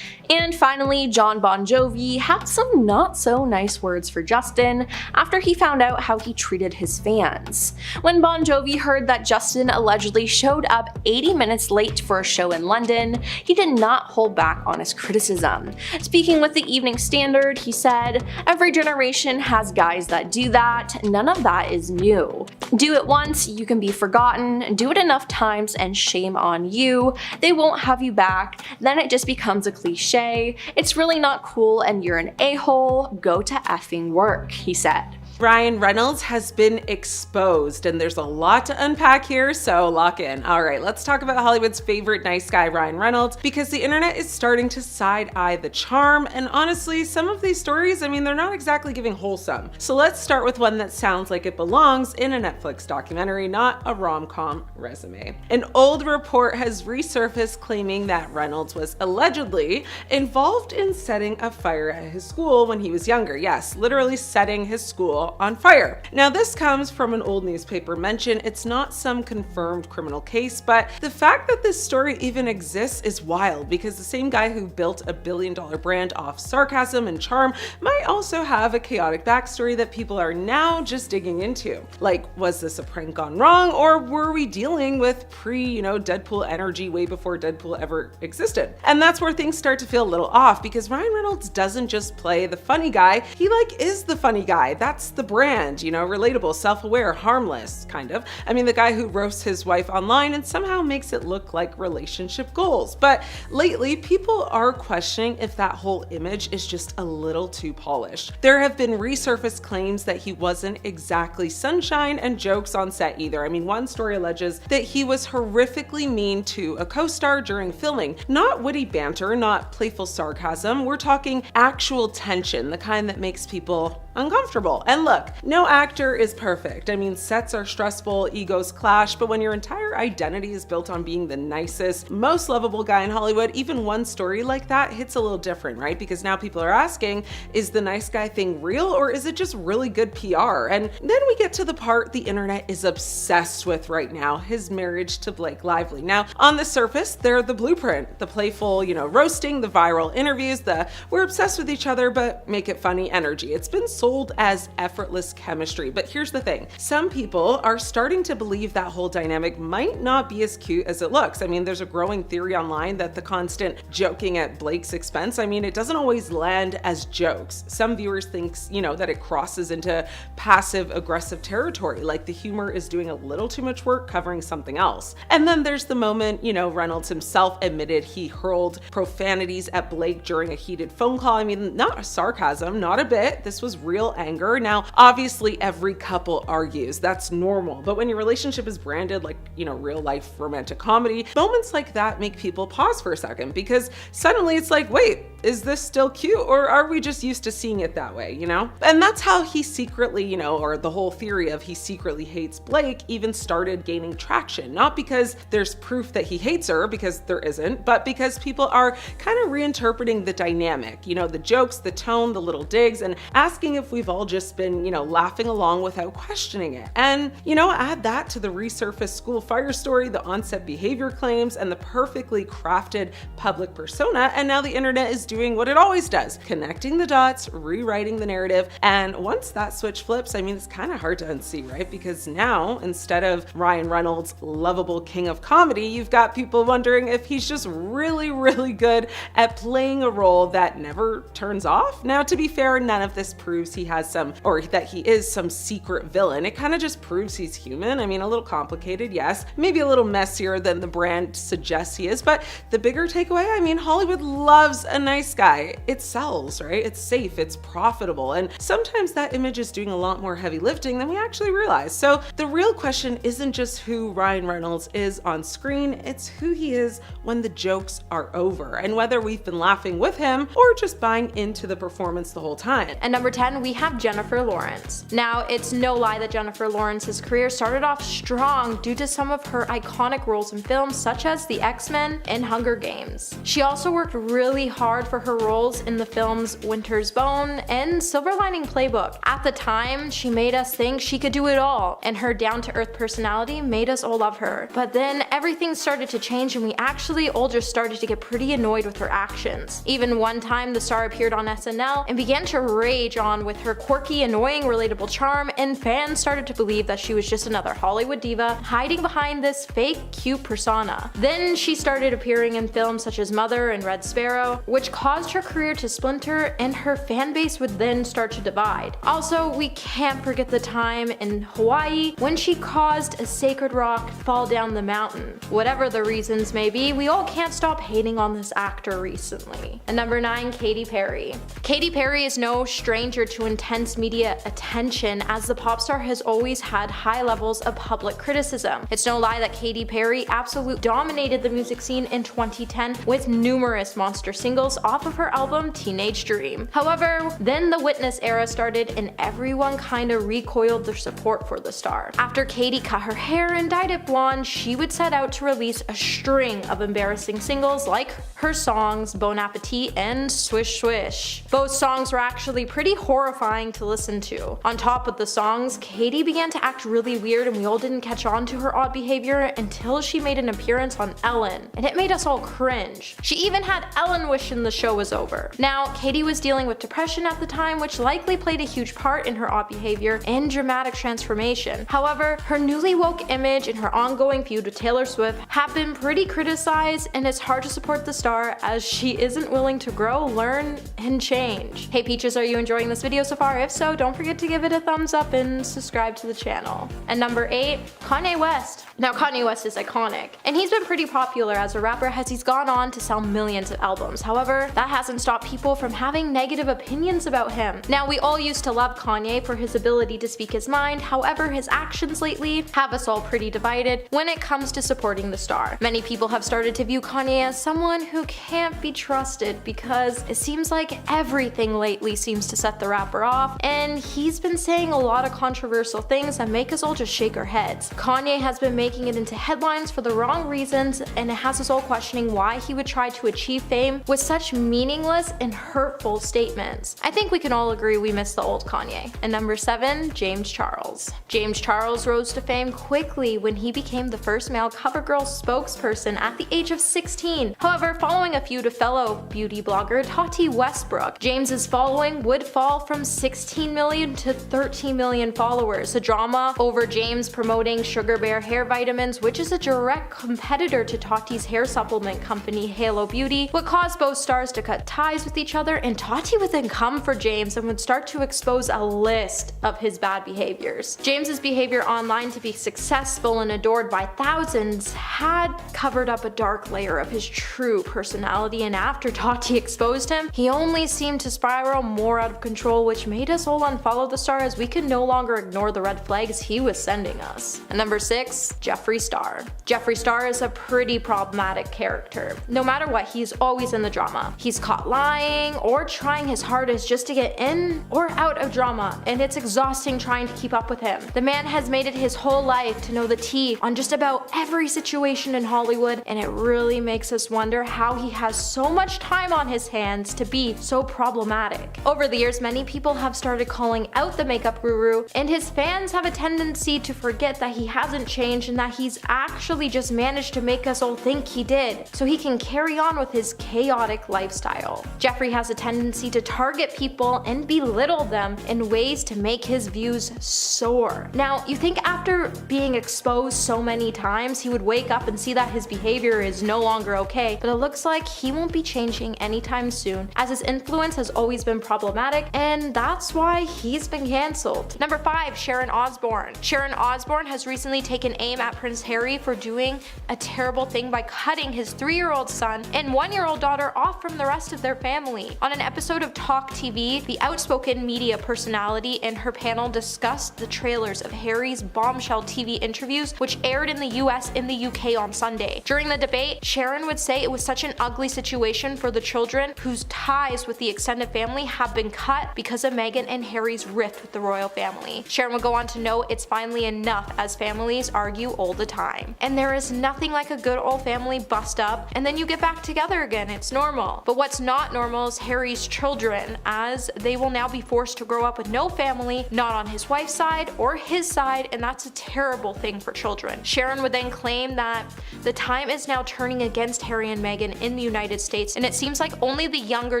And finally, Jon Bon Jovi had some not so nice words for Justin after he found out how he treated his fans. When Bon Jovi heard that Justin allegedly showed up 80 minutes late for a show in London, he did not hold back on his criticism. Speaking with the Evening Standard, he said, "Every generation has guys that do that. None of that is new. Do it once, you can be forgotten. Do it enough times and shame on you. They won't have you back. Then it just becomes a cliche. It's really not cool and you're an a-hole. Go to effing work," he said. Ryan Reynolds has been exposed, and there's a lot to unpack here, so lock in. All right, let's talk about Hollywood's favorite nice guy, Ryan Reynolds, because the internet is starting to side-eye the charm, and honestly, some of these stories, I mean, they're not exactly giving wholesome. So let's start with one that sounds like it belongs in a Netflix documentary, not a rom-com resume. An old report has resurfaced claiming that Reynolds was allegedly involved in setting a fire at his school when he was younger. Yes, literally setting his school on fire. Now, this comes from an old newspaper mention. It's not some confirmed criminal case, but the fact that this story even exists is wild, because the same guy who built a billion-dollar brand off sarcasm and charm might also have a chaotic backstory that people are now just digging into. Like, was this a prank gone wrong, or were we dealing with Deadpool energy way before Deadpool ever existed? And that's where things start to feel a little off, because Ryan Reynolds doesn't just play the funny guy, he is the funny guy. That's the brand, relatable, self-aware, harmless, kind of. I mean, the guy who roasts his wife online and somehow makes it look like relationship goals. But lately, people are questioning if that whole image is just a little too polished. There have been resurfaced claims that he wasn't exactly sunshine and jokes on set either. I mean, one story alleges that he was horrifically mean to a co-star during filming. Not witty banter, not playful sarcasm. We're talking actual tension, the kind that makes people uncomfortable. And look, no actor is perfect. I mean, sets are stressful, egos clash, but when your entire identity is built on being the nicest, most lovable guy in Hollywood, even one story like that hits a little different, right? Because now people are asking, is the nice guy thing real, or is it just really good PR? And then we get to the part the internet is obsessed with right now, his marriage to Blake Lively. Now, on the surface, they're the blueprint, the playful, roasting, the viral interviews, the we're obsessed with each other, but make it funny energy. It's been sold as effortless chemistry. But here's the thing. Some people are starting to believe that whole dynamic might not be as cute as it looks. I mean, there's a growing theory online that the constant joking at Blake's expense, it doesn't always land as jokes. Some viewers think, that it crosses into passive aggressive territory, like the humor is doing a little too much work covering something else. And then there's the moment, Reynolds himself admitted he hurled profanities at Blake during a heated phone call. I mean, not a sarcasm, not a bit. This was real anger. Now, obviously every couple argues, that's normal, but when your relationship is branded like, real life romantic comedy, moments like that make people pause for a second, because suddenly it's like, wait, is this still cute, or are we just used to seeing it that way, And that's how he secretly, or the whole theory of he secretly hates Blake even started gaining traction, not because there's proof that he hates her, because there isn't, but because people are kind of reinterpreting the dynamic, the jokes, the tone, the little digs, and asking if we've all just been, laughing along without questioning it. And, add that to the resurfaced school fire story, the on-set behavior claims, and the perfectly crafted public persona, and now the internet is doing what it always does, connecting the dots, rewriting the narrative. And once that switch flips, it's kind of hard to unsee, right? Because now, instead of Ryan Reynolds, lovable king of comedy, you've got people wondering if he's just really, really good at playing a role that never turns off. Now, to be fair, none of this proves he has some, or that he is some secret villain. It kind of just proves he's human. A little complicated, yes, maybe a little messier than the brand suggests he is, but the bigger takeaway, Hollywood loves a nice guy. It sells, right? It's safe, it's profitable, and sometimes that image is doing a lot more heavy lifting than we actually realize. So the real question isn't just who Ryan Reynolds is on screen, it's who he is when the jokes are over, and whether we've been laughing with him or just buying into the performance the whole time. And number 10, we have Jennifer Lawrence. Now, it's no lie that Jennifer Lawrence's career started off strong due to some of her iconic roles in films such as The X-Men and Hunger Games. She also worked really hard starred for her roles in the films Winter's Bone and Silver Lining Playbook. At the time, she made us think she could do it all, and her down-to-earth personality made us all love her. But then everything started to change and we actually all just started to get pretty annoyed with her actions. Even one time the star appeared on SNL and began to rage on with her quirky, annoying, relatable charm, and fans started to believe that she was just another Hollywood diva hiding behind this fake cute persona. Then she started appearing in films such as Mother and Red Sparrow, which caused her career to splinter and her fan base would then start to divide. Also, we can't forget the time in Hawaii when she caused a sacred rock fall down the mountain. Whatever the reasons may be, we all can't stop hating on this actor recently. And number 9, Katy Perry. Katy Perry is no stranger to intense media attention, as the pop star has always had high levels of public criticism. It's no lie that Katy Perry absolutely dominated the music scene in 2010 with numerous monster singles off of her album Teenage Dream. However, then the Witness era started and everyone kinda recoiled their support for the star. After Katy cut her hair and dyed it blonde, she would set out to release a string of embarrassing singles like her songs Bon Appetit and Swish Swish. Both songs were actually pretty horrifying to listen to. On top of the songs, Katy began to act really weird and we all didn't catch on to her odd behavior until she made an appearance on Ellen, and it made us all cringe. She even had Ellen wishing the show was over. Now, Katy was dealing with depression at the time, which likely played a huge part in her odd behavior and dramatic transformation. However, her newly woke image and her ongoing feud with Taylor Swift have been pretty criticized, and it's hard to support the star as she isn't willing to grow, learn, and change. Hey Peaches, are you enjoying this video so far? If so, don't forget to give it a thumbs up and subscribe to the channel. And number 8, Kanye West. Now, Kanye West is iconic, and he's been pretty popular as a rapper as he's gone on to sell millions of albums. However, that hasn't stopped people from having negative opinions about him. Now, we all used to love Kanye for his ability to speak his mind, however, his actions lately have us all pretty divided when it comes to supporting the star. Many people have started to view Kanye as someone who can't be trusted because it seems like everything lately seems to set the rapper off, and he's been saying a lot of controversial things that make us all just shake our heads. Kanye has been making it into headlines for the wrong reasons, and it has us all questioning why he would try to achieve fame with such meaningless and hurtful statements. I think we can all agree we miss the old Kanye. And number 7, James Charles. James Charles rose to fame quickly when he became the first male CoverGirl spokesperson at the age of 16. However, following a feud with fellow beauty blogger Tati Westbrook, James's following would fall from 16 million to 13 million followers. The drama over James promoting Sugar Bear hair vitamins, which is a direct competitor to Tati's hair supplement company Halo Beauty, would cause both stars to cut ties with each other, and Tati would then come for James and would start to expose a list of his bad behaviors. James's behavior online to be successful and adored by thousands had covered up a dark layer of his true personality, and after Tati exposed him, he only seemed to spiral more out of control, which made us all unfollow the star as we could no longer ignore the red flags he was sending us. And number 6, Jeffree Star. Jeffree Star is a pretty problematic character. No matter what, he's always in the drama. He's caught lying or trying his hardest just to get in or out of drama, and it's exhausting trying to keep up with him. The man has made it his whole life to know the tea on just about every situation in Hollywood, and it really makes us wonder how he has so much time on his hands to be so problematic. Over the years, many people have started calling out the makeup guru, and his fans have a tendency to forget that he hasn't changed and that he's actually just managed to make us all think he did, so he can carry on with his chaotic lifestyle. Jeffree has a tendency to target people and belittle them in ways to make his views soar. Now, you think after being exposed so many times, he would wake up and see that his behavior is no longer okay, but it looks like he won't be changing anytime soon, as his influence has always been problematic, and that's why he's been cancelled. Number 5, Sharon Osbourne. Sharon Osbourne has recently taken aim at Prince Harry for doing a terrible thing by cutting his 3-year-old son and 1-year-old daughter off from the rest of their family. On an episode of Talk TV, the outspoken media personality in her panel discussed the trailers of Harry's bombshell TV interviews, which aired in the US and the UK on Sunday. During the debate, Sharon would say it was such an ugly situation for the children whose ties with the extended family have been cut because of Meghan and Harry's rift with the royal family. Sharon would go on to note it's finally enough as families argue all the time, and there is nothing like a good old family bust up and then you get back together again. It's normal. normal. But what's not normal is Harry's children, as they will now be forced to grow up with no family, not on his wife's side or his side, and that's a terrible thing for children. Sharon would then claim that the time is now turning against Harry and Meghan in the United States, and it seems like only the younger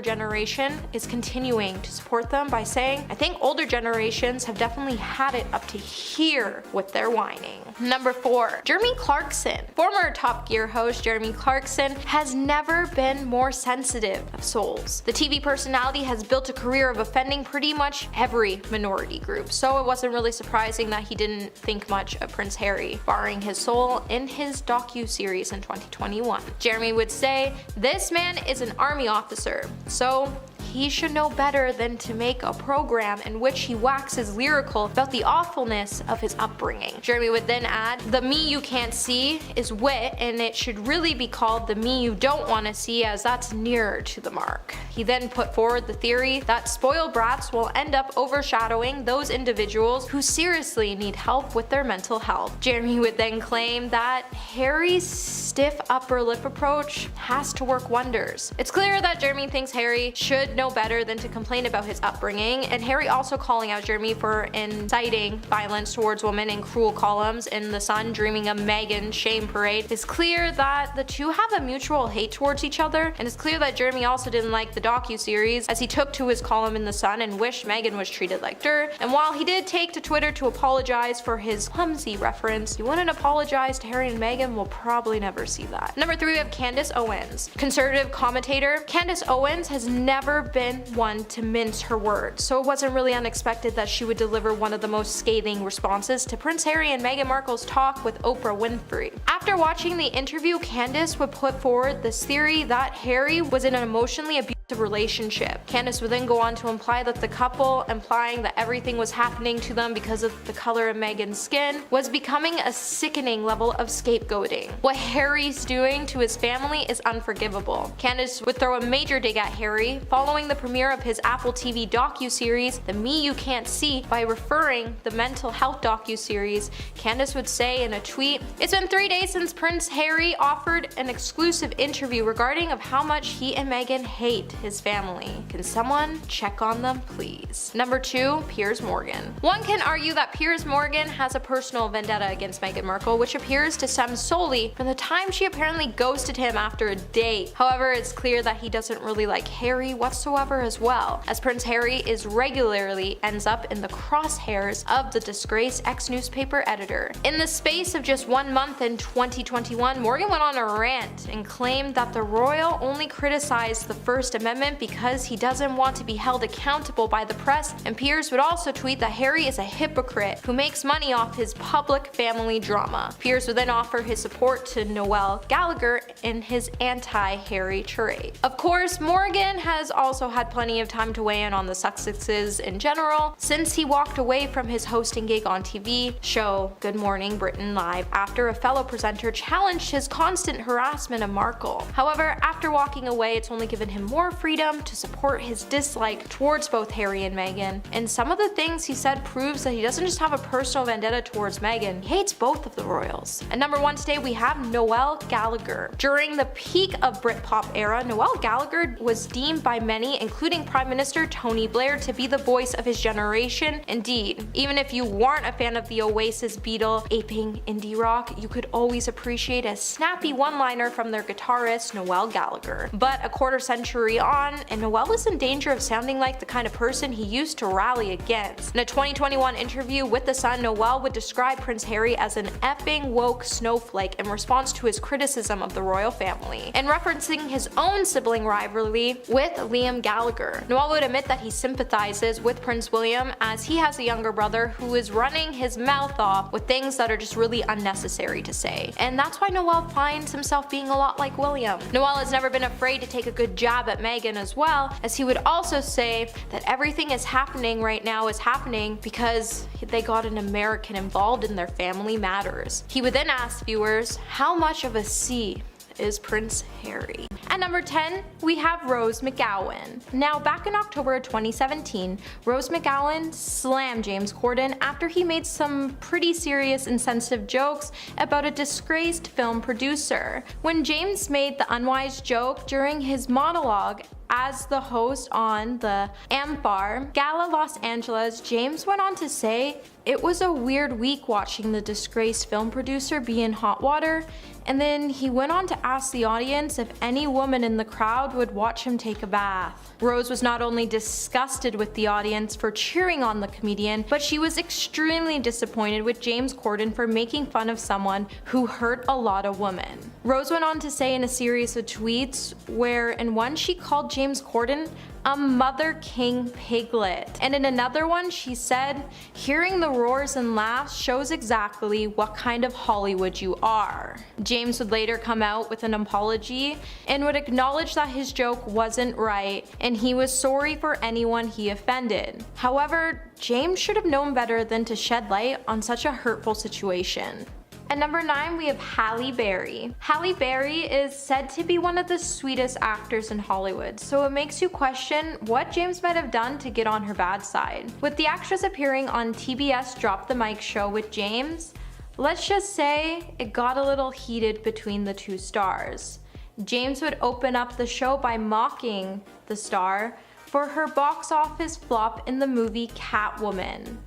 generation is continuing to support them by saying, I think older generations have definitely had it up to here with their whining. Number 4. Jeremy Clarkson. Former Top Gear host Jeremy Clarkson has never been more sensitive of souls. The TV personality has built a career of offending pretty much every minority group, so it wasn't really surprising that he didn't think much of Prince Harry, barring his soul in his docu-series in 2021. Jeremy would say, "This man is an army officer, so he should know better than to make a program in which he waxes lyrical about the awfulness of his upbringing." Jeremy would then add, "The me you can't see is wit, and it should really be called the me you don't want to see, as that's nearer to the mark." He then put forward the theory that spoiled brats will end up overshadowing those individuals who seriously need help with their mental health. Jeremy would then claim that Harry's stiff upper lip approach has to work wonders. It's clear that Jeremy thinks Harry should know better than to complain about his upbringing, and Harry also calling out Jeremy for inciting violence towards women in cruel columns in The Sun dreaming of Meghan's shame parade. It's clear that the two have a mutual hate towards each other, and it's clear that Jeremy also didn't like the docu-series, as he took to his column in The Sun and wished Meghan was treated like dirt. And while he did take to Twitter to apologize for his clumsy reference, he wouldn't apologize to Harry and Meghan. We'll probably never see that. Number 3, we have Candace Owens. Conservative commentator Candace Owens has never been one to mince her words, so it wasn't really unexpected that she would deliver one of the most scathing responses to Prince Harry and Meghan Markle's talk with Oprah Winfrey. After watching the interview, Candace would put forward this theory that Harry was in an emotionally abusive relationship. Candace would then go on to imply that the couple, implying that everything was happening to them because of the color of Meghan's skin, was becoming a sickening level of scapegoating. What Harry's doing to his family is unforgivable. Candace would throw a major dig at Harry following the premiere of his Apple TV docu-series The Me You Can't See by referring the mental health docu-series. Candace would say in a tweet, "It's been 3 days since Prince Harry offered an exclusive interview regarding of how much he and Meghan hate his family. Can someone check on them, please?" Number 2, Piers Morgan. One can argue that Piers Morgan has a personal vendetta against Meghan Markle, which appears to stem solely from the time she apparently ghosted him after a date. However, it's clear that he doesn't really like Harry whatsoever as well, as Prince Harry is regularly ends up in the crosshairs of the disgraced ex-newspaper editor. In the space of just 1 month in 2021, Morgan went on a rant and claimed that the royal only criticized the First Amendment because he doesn't want to be held accountable by the press, and Piers would also tweet that Harry is a hypocrite who makes money off his public family drama. Piers would then offer his support to Noel Gallagher in his anti-Harry tirade. Of course, Morgan has also had plenty of time to weigh in on the Sussexes in general, since he walked away from his hosting gig on TV show Good Morning Britain Live after a fellow presenter challenged his constant harassment of Markle. However, after walking away, it's only given him more freedom to support his dislike towards both Harry and Meghan, and some of the things he said proves that he doesn't just have a personal vendetta towards Meghan, he hates both of the royals. At number 1 today, we have Noel Gallagher. During the peak of Britpop era, Noel Gallagher was deemed by many, including Prime Minister Tony Blair, to be the voice of his generation. Indeed, even if you weren't a fan of the Oasis Beatle aping indie rock, you could always appreciate a snappy one-liner from their guitarist Noel Gallagher. But a quarter century on, and Noel is in danger of sounding like the kind of person he used to rally against. In a 2021 interview with The Sun, Noel would describe Prince Harry as an effing woke snowflake in response to his criticism of the royal family, and referencing his own sibling rivalry with Liam Gallagher. Noel would admit that he sympathizes with Prince William, as he has a younger brother who is running his mouth off with things that are just really unnecessary to say, and that's why Noel finds himself being a lot like William. Noel has never been afraid to take a good jab at Meghan as well, as he would also say that everything is happening right now is happening because they got an American involved in their family matters. He would then ask viewers, how much of a C is Prince Harry? At number 10, we have Rose McGowan. Now, back in October of 2017, Rose McGowan slammed James Corden after he made some pretty serious insensitive jokes about a disgraced film producer. When James made the unwise joke during his monologue as the host on the Ambar Gala Los Angeles, James went on to say, "It was a weird week watching the disgraced film producer be in hot water," and then he went on to ask the audience if any woman in the crowd would watch him take a bath. Rose was not only disgusted with the audience for cheering on the comedian, but she was extremely disappointed with James Corden for making fun of someone who hurt a lot of women. Rose went on to say in a series of tweets where in one she called James Corden a Mother King piglet, and in another one she said, "Hearing the roars and laughs shows exactly what kind of Hollywood you are." James would later come out with an apology and would acknowledge that his joke wasn't right and he was sorry for anyone he offended. However, James should have known better than to shed light on such a hurtful situation. At number 9, we have Halle Berry. Halle Berry is said to be one of the sweetest actors in Hollywood, so it makes you question what James might have done to get on her bad side. With the actress appearing on TBS Drop the Mic show with James, let's just say it got a little heated between the two stars. James would open up the show by mocking the star for her box office flop in the movie Catwoman.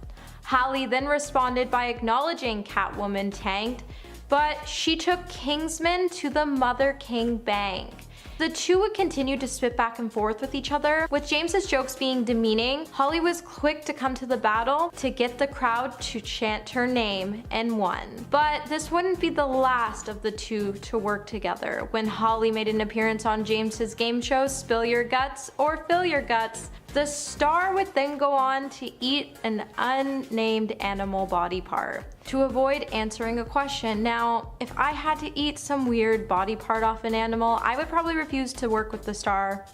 Halle then responded by acknowledging Catwoman tanked, but she took Kingsman to the Mother King bank. The two would continue to spit back and forth with each other, with James's jokes being demeaning. Halle was quick to come to the battle to get the crowd to chant her name and won. But this wouldn't be the last of the two to work together. When Halle made an appearance on James's game show Spill Your Guts or Fill Your Guts, the star would then go on to eat an unnamed animal body part to avoid answering a question. Now, if I had to eat some weird body part off an animal, I would probably refuse to work with the star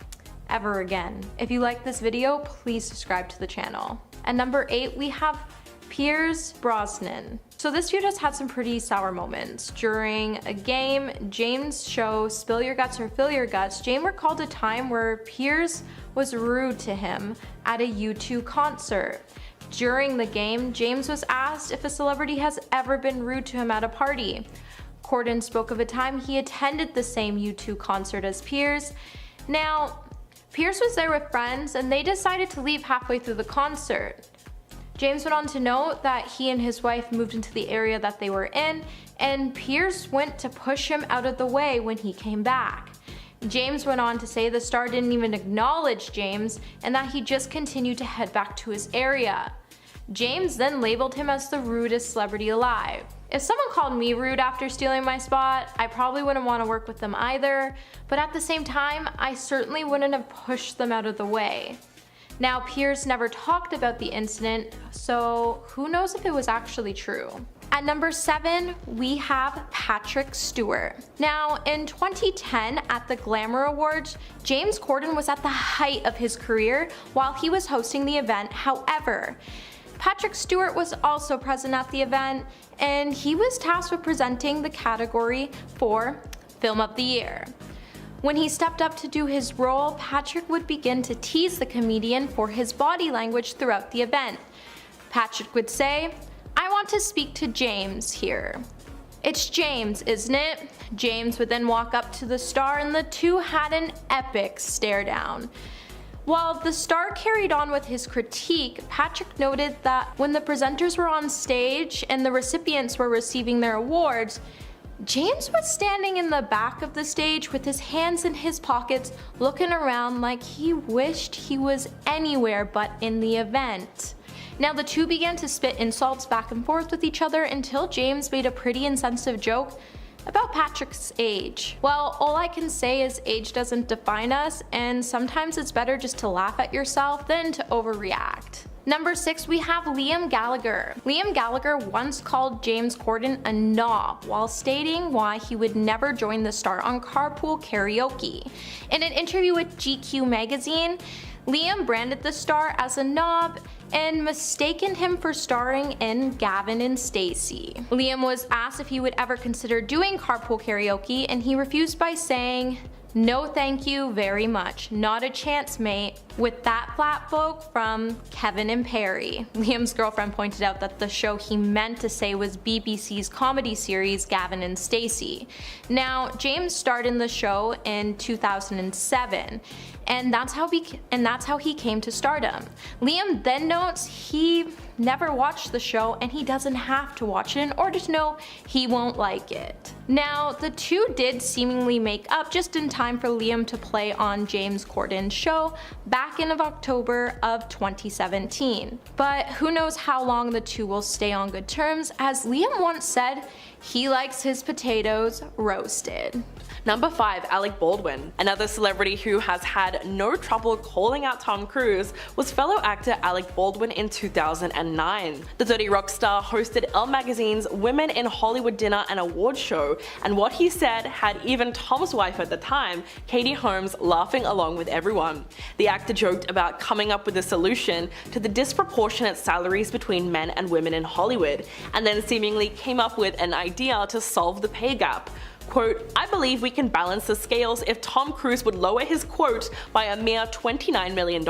ever again. If you like this video, please subscribe to the channel. At number 8, we have Pierce Brosnan. So this feud has had some pretty sour moments. During a game, James' show Spill Your Guts or Fill Your Guts, James recalled a time where Pierce was rude to him at a U2 concert. During the game, James was asked if a celebrity has ever been rude to him at a party. Corden spoke of a time he attended the same U2 concert as Pierce. Now, Pierce was there with friends and they decided to leave halfway through the concert. James went on to note that he and his wife moved into the area that they were in, and Pierce went to push him out of the way when he came back. James went on to say the star didn't even acknowledge James and that he just continued to head back to his area. James then labeled him as the rudest celebrity alive. If someone called me rude after stealing my spot, I probably wouldn't want to work with them either, but at the same time, I certainly wouldn't have pushed them out of the way. Now, Pierce never talked about the incident, so who knows if it was actually true. At number 7, we have Patrick Stewart. Now, in 2010 at the Glamour Awards, James Corden was at the height of his career while he was hosting the event. However, Patrick Stewart was also present at the event, and he was tasked with presenting the category for Film of the Year. When he stepped up to do his role, Patrick would begin to tease the comedian for his body language throughout the event. Patrick would say, "I want to speak to James here." "It's James, isn't it?" James would then walk up to the star and the two had an epic stare down. While the star carried on with his critique, Patrick noted that when the presenters were on stage and the recipients were receiving their awards, James was standing in the back of the stage with his hands in his pockets, looking around like he wished he was anywhere but in the event. Now the two began to spit insults back and forth with each other until James made a pretty insensitive joke about Patrick's age. Well, all I can say is age doesn't define us, and sometimes it's better just to laugh at yourself than to overreact. Number 6, we have Liam Gallagher. Liam Gallagher once called James Corden a knob while stating why he would never join the star on Carpool Karaoke. In an interview with GQ magazine, Liam branded the star as a knob and mistaken him for starring in Gavin and Stacey. Liam was asked if he would ever consider doing Carpool Karaoke, and he refused by saying, "No thank you very much, not a chance mate, with that flat folk from Kevin and Perry." Liam's girlfriend pointed out that the show he meant to say was BBC's comedy series Gavin and Stacey. Now, James starred in the show in 2007, and that's how he came to stardom. Liam then notes he never watched the show and he doesn't have to watch it in order to know he won't like it. Now, the two did seemingly make up just in time for Liam to play on James Corden's show back in October of 2017. But who knows how long the two will stay on good terms, as Liam once said he likes his potatoes roasted. Number 5, Alec Baldwin. Another celebrity who has had no trouble calling out Tom Cruise was fellow actor Alec Baldwin in 2009. The dirty rock star hosted Elle Magazine's Women in Hollywood dinner and award show, and what he said had even Tom's wife at the time, Katie Holmes, laughing along with everyone. The actor joked about coming up with a solution to the disproportionate salaries between men and women in Hollywood, and then seemingly came up with an idea to solve the pay gap. Quote, "I believe we can balance the scales if Tom Cruise would lower his quote by a mere $29 million.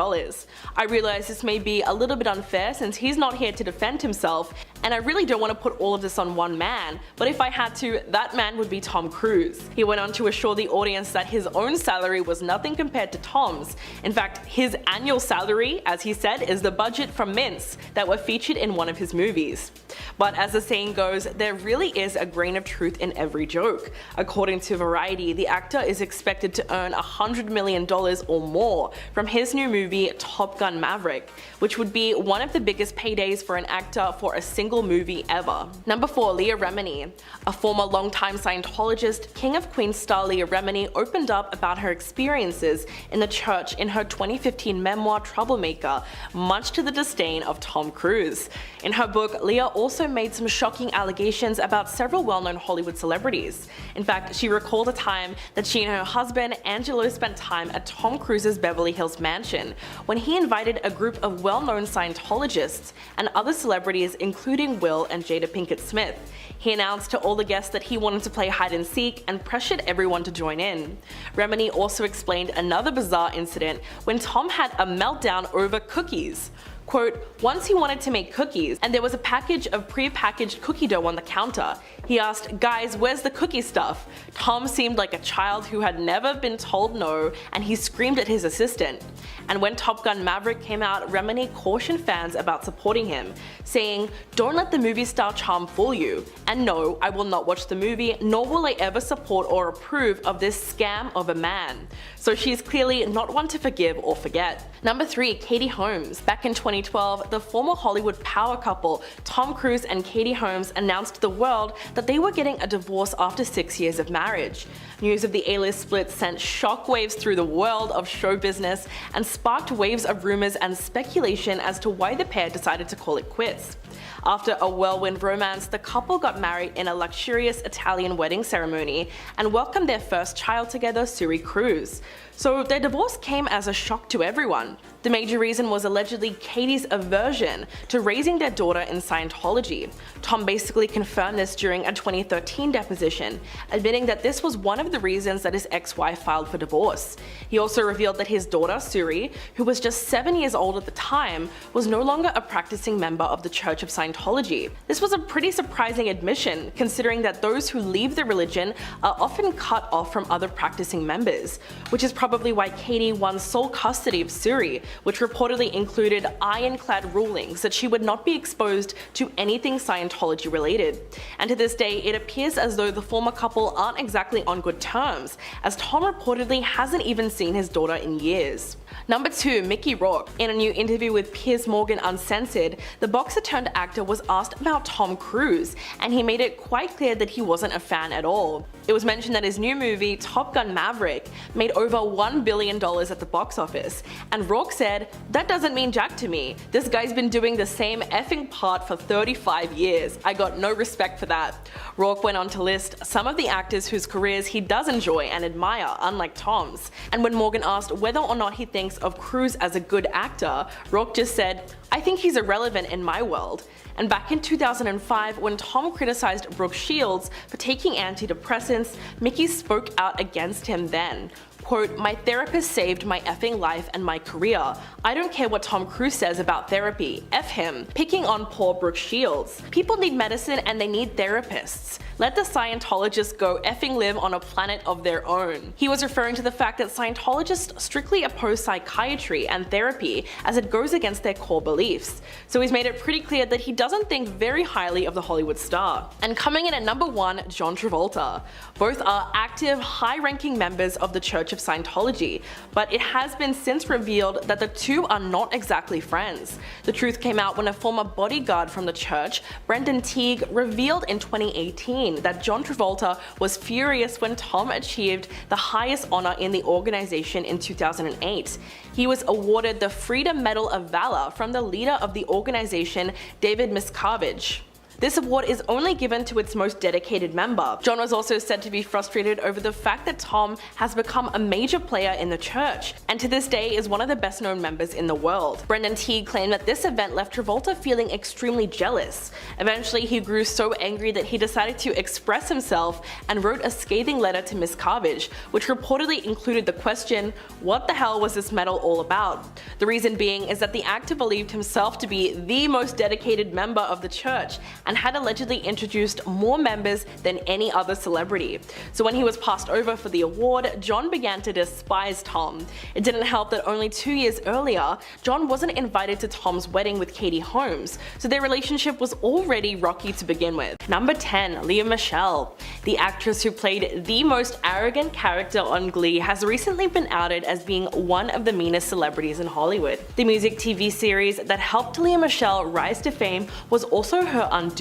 I realize this may be a little bit unfair since he's not here to defend himself, and I really don't want to put all of this on one man, but if I had to, that man would be Tom Cruise." He went on to assure the audience that his own salary was nothing compared to Tom's. In fact, his annual salary, as he said, is the budget from mints that were featured in one of his movies. But as the saying goes, there really is a grain of truth in every joke. According to Variety, the actor is expected to earn $100 million or more from his new movie Top Gun Maverick, which would be one of the biggest paydays for an actor for a single movie ever. Number 4, Leah Remini. A former longtime Scientologist, King of Queens star Leah Remini opened up about her experiences in the church in her 2015 memoir Troublemaker, much to the disdain of Tom Cruise. In her book, Leah also made some shocking allegations about several well-known Hollywood celebrities. In fact, she recalled a time that she and her husband, Angelo, spent time at Tom Cruise's Beverly Hills mansion when he invited a group of well-known Scientologists and other celebrities including Will and Jada Pinkett Smith. He announced to all the guests that he wanted to play hide and seek and pressured everyone to join in. Remini also explained another bizarre incident when Tom had a meltdown over cookies. Quote, "Once he wanted to make cookies, and there was a package of pre-packaged cookie dough on the counter. He asked, 'Guys, where's the cookie stuff?' Tom seemed like a child who had never been told no, and he screamed at his assistant." And when Top Gun Maverick came out, Remini cautioned fans about supporting him, saying, "Don't let the movie star charm fool you. And no, I will not watch the movie, nor will I ever support or approve of this scam of a man." So she is clearly not one to forgive or forget. Number 3, Katie Holmes. Back in 2012, the former Hollywood power couple Tom Cruise and Katie Holmes announced to the world that they were getting a divorce after 6 years of marriage. News of the A-list split sent shockwaves through the world of show business and sparked waves of rumors and speculation as to why the pair decided to call it quits. After a whirlwind romance, the couple got married in a luxurious Italian wedding ceremony and welcomed their first child together, Suri Cruz. So their divorce came as a shock to everyone. The major reason was allegedly Katie's aversion to raising their daughter in Scientology. Tom basically confirmed this during a 2013 deposition, admitting that this was one of the reasons that his ex-wife filed for divorce. He also revealed that his daughter, Suri, who was just 7 years old at the time, was no longer a practicing member of the Church of Scientology. This was a pretty surprising admission, considering that those who leave the religion are often cut off from other practicing members, which is probably why Katie won sole custody of Suri, which reportedly included ironclad rulings that she would not be exposed to anything Scientology related. And to this day, it appears as though the former couple aren't exactly on good terms, as Tom reportedly hasn't even seen his daughter in years. Number 2, Mickey Rourke. In a new interview with Piers Morgan Uncensored, the boxer turned actor was asked about Tom Cruise, and he made it quite clear that he wasn't a fan at all. It was mentioned that his new movie, Top Gun Maverick, made over $1 billion at the box office, and Rourke said, "That doesn't mean jack to me. This guy's been doing the same effing part for 35 years. I got no respect for that." Rourke went on to list some of the actors whose careers he does enjoy and admire, unlike Tom's. And when Morgan asked whether or not he thinks of Cruise as a good actor, Rourke just said, "I think he's irrelevant in my world." And back in 2005, when Tom criticized Brooke Shields for taking antidepressants, Mickey spoke out against him then. Quote, "My therapist saved my effing life and my career. I don't care what Tom Cruise says about therapy. F him." Picking on poor Brooke Shields. People need medicine and they need therapists. Let the Scientologists go effing live on a planet of their own. He was referring to the fact that Scientologists strictly oppose psychiatry and therapy as it goes against their core beliefs. So he's made it pretty clear that he doesn't think very highly of the Hollywood star. And coming in at number 1, John Travolta. Both are active, high-ranking members of the Church of Scientology, but it has been since revealed that the two are not exactly friends. The truth came out when a former bodyguard from the church, Brendan Teague, revealed in 2018 that John Travolta was furious when Tom achieved the highest honor in the organization in 2008. He was awarded the Freedom Medal of Valor from the leader of the organization, David Miscavige. This award is only given to its most dedicated member. John was also said to be frustrated over the fact that Tom has become a major player in the church, and to this day is one of the best known members in the world. Brendan Teague claimed that this event left Travolta feeling extremely jealous. Eventually he grew so angry that he decided to express himself and wrote a scathing letter to Miscavige, which reportedly included the question, "What the hell was this medal all about?" The reason being is that the actor believed himself to be the most dedicated member of the church, and had allegedly introduced more members than any other celebrity. So when he was passed over for the award, John began to despise Tom. It didn't help that only 2 years earlier, John wasn't invited to Tom's wedding with Katie Holmes, so their relationship was already rocky to begin with. Number 10, Lea Michele. The actress who played the most arrogant character on Glee has recently been outed as being one of the meanest celebrities in Hollywood. The music TV series that helped Lea Michele rise to fame was also her undoing,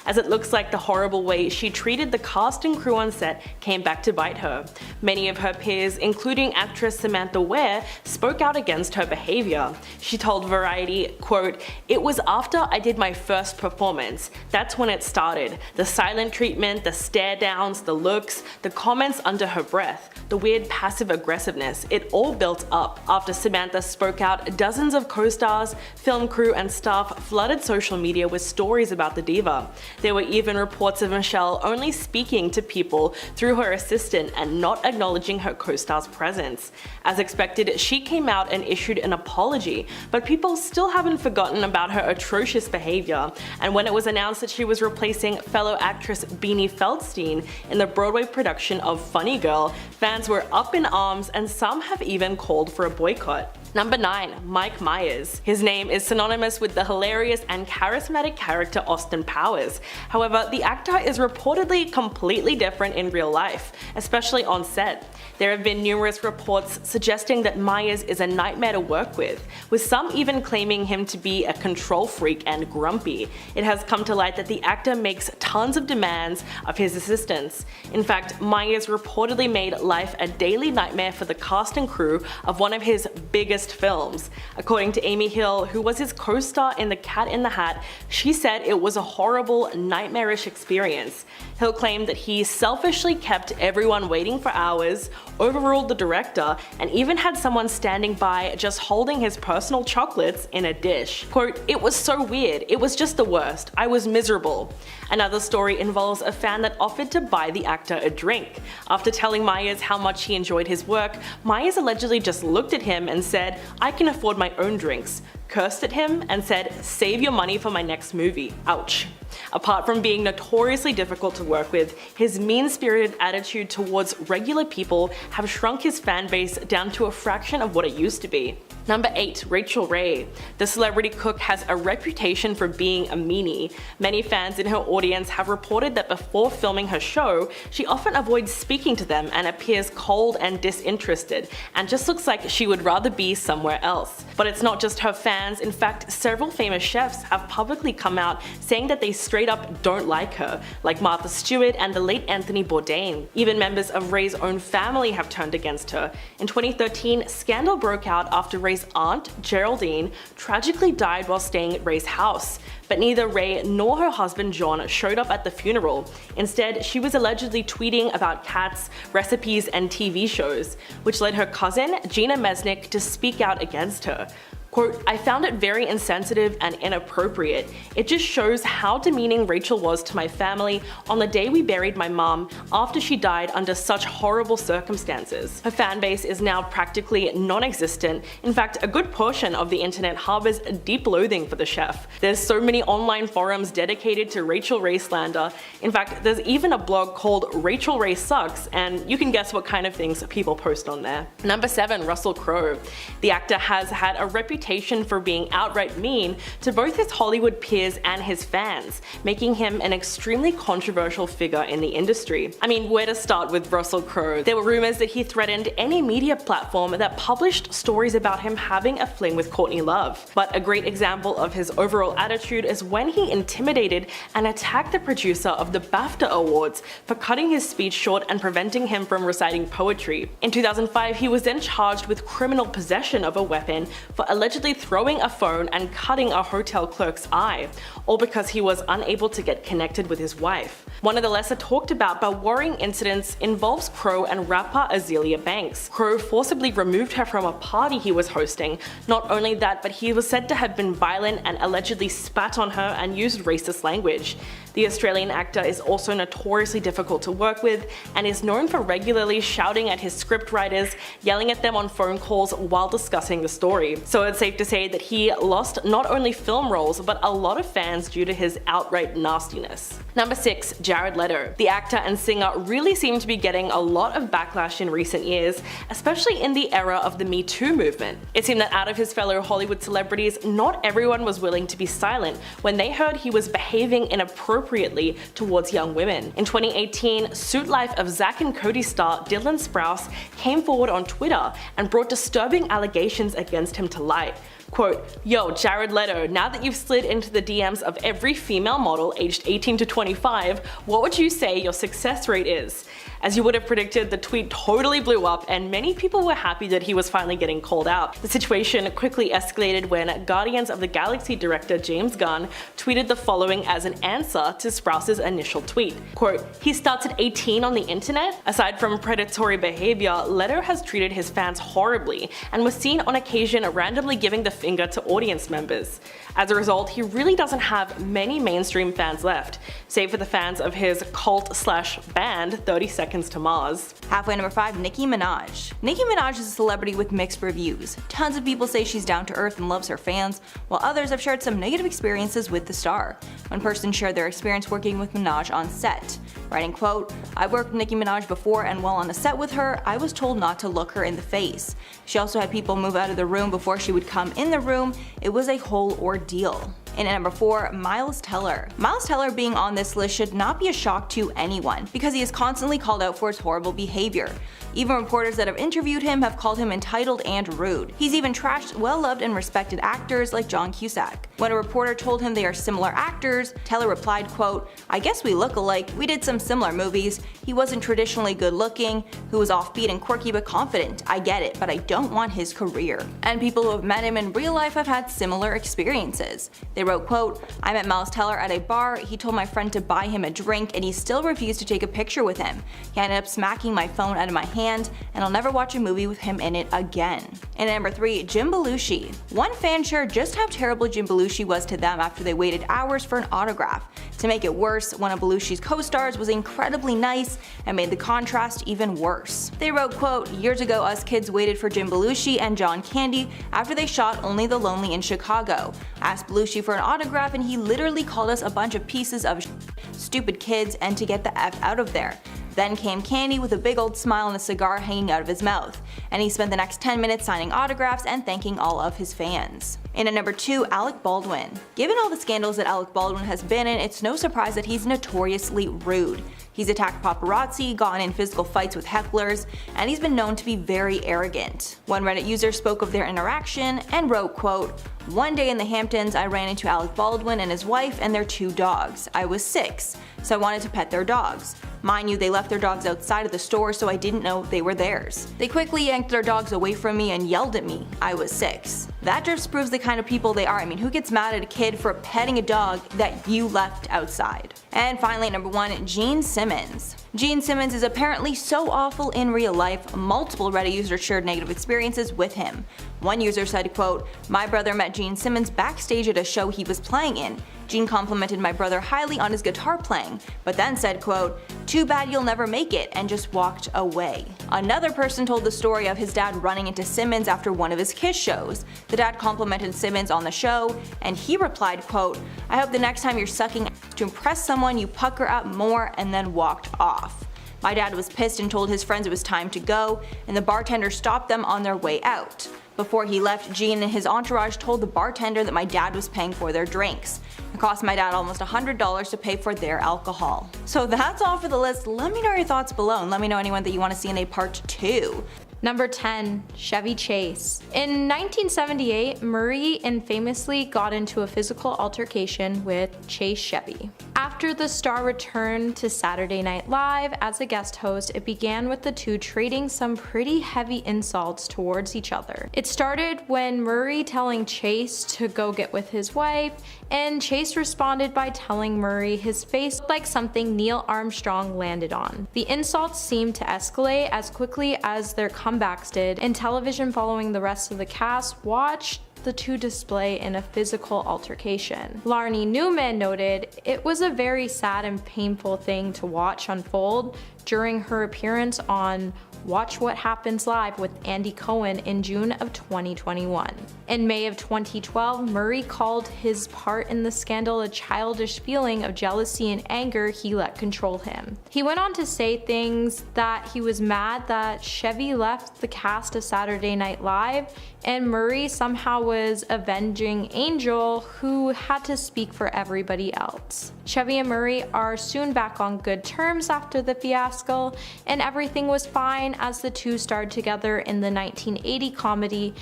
as it looks like the horrible way she treated the cast and crew on set came back to bite her. Many of her peers, including actress Samantha Ware, spoke out against her behavior. She told Variety, quote, "It was after I did my first performance. That's when it started. The silent treatment, the stare downs, the looks, the comments under her breath, the weird passive aggressiveness, it all built up." After Samantha spoke out, dozens of co-stars, film crew and staff flooded social media with stories about the diva. There were even reports of Michelle only speaking to people through her assistant and not acknowledging her co-star's presence. As expected, she came out and issued an apology, but people still haven't forgotten about her atrocious behavior, and when it was announced that she was replacing fellow actress Beanie Feldstein in the Broadway production of Funny Girl, fans were up in arms and some have even called for a boycott. Number 9, Mike Myers. His name is synonymous with the hilarious and charismatic character Austin Powers. However, the actor is reportedly completely different in real life, especially on set. There have been numerous reports suggesting that Myers is a nightmare to work with some even claiming him to be a control freak and grumpy. It has come to light that the actor makes tons of demands of his assistants. In fact, Myers reportedly made life a daily nightmare for the cast and crew of one of his biggest films. According to Amy Hill, who was his co-star in The Cat in the Hat, she said it was a horrible, nightmarish experience. Hill claimed that he selfishly kept everyone waiting for hours, overruled the director, and even had someone standing by just holding his personal chocolates in a dish. Quote, "It was so weird, it was just the worst, I was miserable." Another story involves a fan that offered to buy the actor a drink. After telling Myers how much he enjoyed his work, Myers allegedly just looked at him and said, "I can afford my own drinks," cursed at him, and said, "Save your money for my next movie." Ouch. Apart from being notoriously difficult to work with, his mean-spirited attitude towards regular people have shrunk his fan base down to a fraction of what it used to be. Number 8, Rachel Ray. The celebrity cook has a reputation for being a meanie. Many fans in her audience have reported that before filming her show, she often avoids speaking to them and appears cold and disinterested, and just looks like she would rather be somewhere else. But it's not just her fans, in fact, several famous chefs have publicly come out saying that they straight up don't like her, like Martha Stewart and the late Anthony Bourdain. Even members of Ray's own family have turned against her. In 2013, scandal broke out after Ray's aunt, Geraldine, tragically died while staying at Ray's house. But neither Ray nor her husband John showed up at the funeral. Instead, she was allegedly tweeting about cats, recipes, and TV shows, which led her cousin, Gina Mesnick, to speak out against her. Quote, "I found it very insensitive and inappropriate. It just shows how demeaning Rachel was to my family on the day we buried my mom after she died under such horrible circumstances. Her fan base is now practically non-existent. In fact, a good portion of the internet harbors a deep loathing for the chef. There's so many online forums dedicated to Rachel Ray slander. In fact, there's even a blog called Rachel Ray Sucks, and you can guess what kind of things people post on there." Number 7. Russell Crowe. The actor has had a reputation for being outright mean to both his Hollywood peers and his fans, making him an extremely controversial figure in the industry. I mean, where to start with Russell Crowe? There were rumors that he threatened any media platform that published stories about him having a fling with Courtney Love. But a great example of his overall attitude is when he intimidated and attacked the producer of the BAFTA Awards for cutting his speech short and preventing him from reciting poetry. In 2005, he was then charged with criminal possession of a weapon for allegedly throwing a phone and cutting a hotel clerk's eye, all because he was unable to get connected with his wife. One of the lesser talked about but worrying incidents involves Crowe and rapper Azealia Banks. Crowe forcibly removed her from a party he was hosting. Not only that, but he was said to have been violent and allegedly spat on her and used racist language. The Australian actor is also notoriously difficult to work with and is known for regularly shouting at his scriptwriters, yelling at them on phone calls while discussing the story. So it's safe to say that he lost not only film roles but a lot of fans due to his outright nastiness. Number 6. Jared Leto. The actor and singer really seemed to be getting a lot of backlash in recent years, especially in the era of the Me Too movement. It seemed that out of his fellow Hollywood celebrities, not everyone was willing to be silent when they heard he was behaving inappropriately towards young women. In 2018, Suit Life of Zack and Cody star Dylan Sprouse came forward on Twitter and brought disturbing allegations against him to light. Quote, "Yo, Jared Leto, now that you've slid into the DMs of every female model aged 18 to 25, what would you say your success rate is?" As you would have predicted, the tweet totally blew up and many people were happy that he was finally getting called out. The situation quickly escalated when Guardians of the Galaxy director James Gunn tweeted the following as an answer to Sprouse's initial tweet. Quote, "He starts at 18 on the internet? Aside from predatory behavior, Leto has treated his fans horribly and was seen on occasion randomly giving the finger to audience members. As a result, he really doesn't have many mainstream fans left, save for the fans of his cult/band 30 Seconds to Mars." Halfway number 5, Nicki Minaj. Nicki Minaj is a celebrity with mixed reviews. Tons of people say she's down to earth and loves her fans, while others have shared some negative experiences with the star. One person shared their experience working with Minaj on set, writing, quote, "I've worked with Nicki Minaj before and while on a set with her, I was told not to look her in the face. She also had people move out of the room before she would come in the room. It was a whole ordeal." And at number 4, Miles Teller. Miles Teller being on this list should not be a shock to anyone, because he is constantly called out for his horrible behavior. Even reporters that have interviewed him have called him entitled and rude. He's even trashed well-loved and respected actors like John Cusack. When a reporter told him they are similar actors, Teller replied, quote, "I guess we look alike, we did some similar movies. He wasn't traditionally good looking, who was offbeat and quirky but confident. I get it, but I don't want his career." And people who have met him in real life have had similar experiences. They wrote, quote, "I met Miles Teller at a bar, he told my friend to buy him a drink and he still refused to take a picture with him. He ended up smacking my phone out of my hand and I'll never watch a movie with him in it again." And at number 3, Jim Belushi. One fan shared just how terrible Jim Belushi was to them after they waited hours for an autograph. To make it worse, one of Belushi's co-stars was incredibly nice and made the contrast even worse. They wrote, quote, "Years ago us kids waited for Jim Belushi and John Candy after they shot Only the Lonely in Chicago. Asked Belushi for an autograph and he literally called us a bunch of pieces of stupid kids and to get the F out of there. Then came Candy with a big old smile and a cigar hanging out of his mouth, and he spent the next 10 minutes signing autographs and thanking all of his fans." And at number 2, Alec Baldwin. Given all the scandals that Alec Baldwin has been in, it's no surprise that he's notoriously rude. He's attacked paparazzi, gotten in physical fights with hecklers, and he's been known to be very arrogant. One Reddit user spoke of their interaction and wrote, quote, "One day in the Hamptons, I ran into Alec Baldwin and his wife and their 2 dogs. I was 6, so I wanted to pet their dogs. Mind you, they left their dogs outside of the store, so I didn't know they were theirs. They quickly yanked their dogs away from me and yelled at me. I was 6. That just proves the kind of people they are. I mean, who gets mad at a kid for petting a dog that you left outside? And finally, number 1, Gene Simmons. Gene Simmons is apparently so awful in real life, multiple Reddit users shared negative experiences with him. One user said, quote, "My brother met Gene Simmons backstage at a show he was playing in. Gene complimented my brother highly on his guitar playing, but then said, quote, 'Too bad you'll never make it,' and just walked away." Another person told the story of his dad running into Simmons after one of his Kiss shows. The dad complimented Simmons on the show, and he replied, quote, "I hope the next time you're sucking to impress someone you pucker up more," and then walked off. My dad was pissed and told his friends it was time to go, and the bartender stopped them on their way out. Before he left, Gene and his entourage told the bartender that my dad was paying for their drinks. It cost my dad almost $100 to pay for their alcohol. So that's all for the list. Let me know your thoughts below and let me know anyone that you want to see in a part 2. Number 10, Chevy Chase. In 1978, Murray infamously got into a physical altercation with Chase Chevy. After the star returned to Saturday Night Live as a guest host, it began with the two trading some pretty heavy insults towards each other. It started when Murray telling Chase to go get with his wife, and Chase responded by telling Murray his face looked like something Neil Armstrong landed on. The insults seemed to escalate as quickly as their comebacks did, and television following the rest of the cast watched the two display in a physical altercation. Larnie Newman noted, "It was a very sad and painful thing to watch unfold during her appearance on Watch What Happens Live with Andy Cohen in June of 2021. In May of 2012, Murray called his part in the scandal a childish feeling of jealousy and anger he let control him. He went on to say things that he was mad that Chevy left the cast of Saturday Night Live and Murray somehow was avenging Angel, who had to speak for everybody else. Chevy and Murray are soon back on good terms after the fiasco, and everything was fine as the two starred together in the 1980 comedy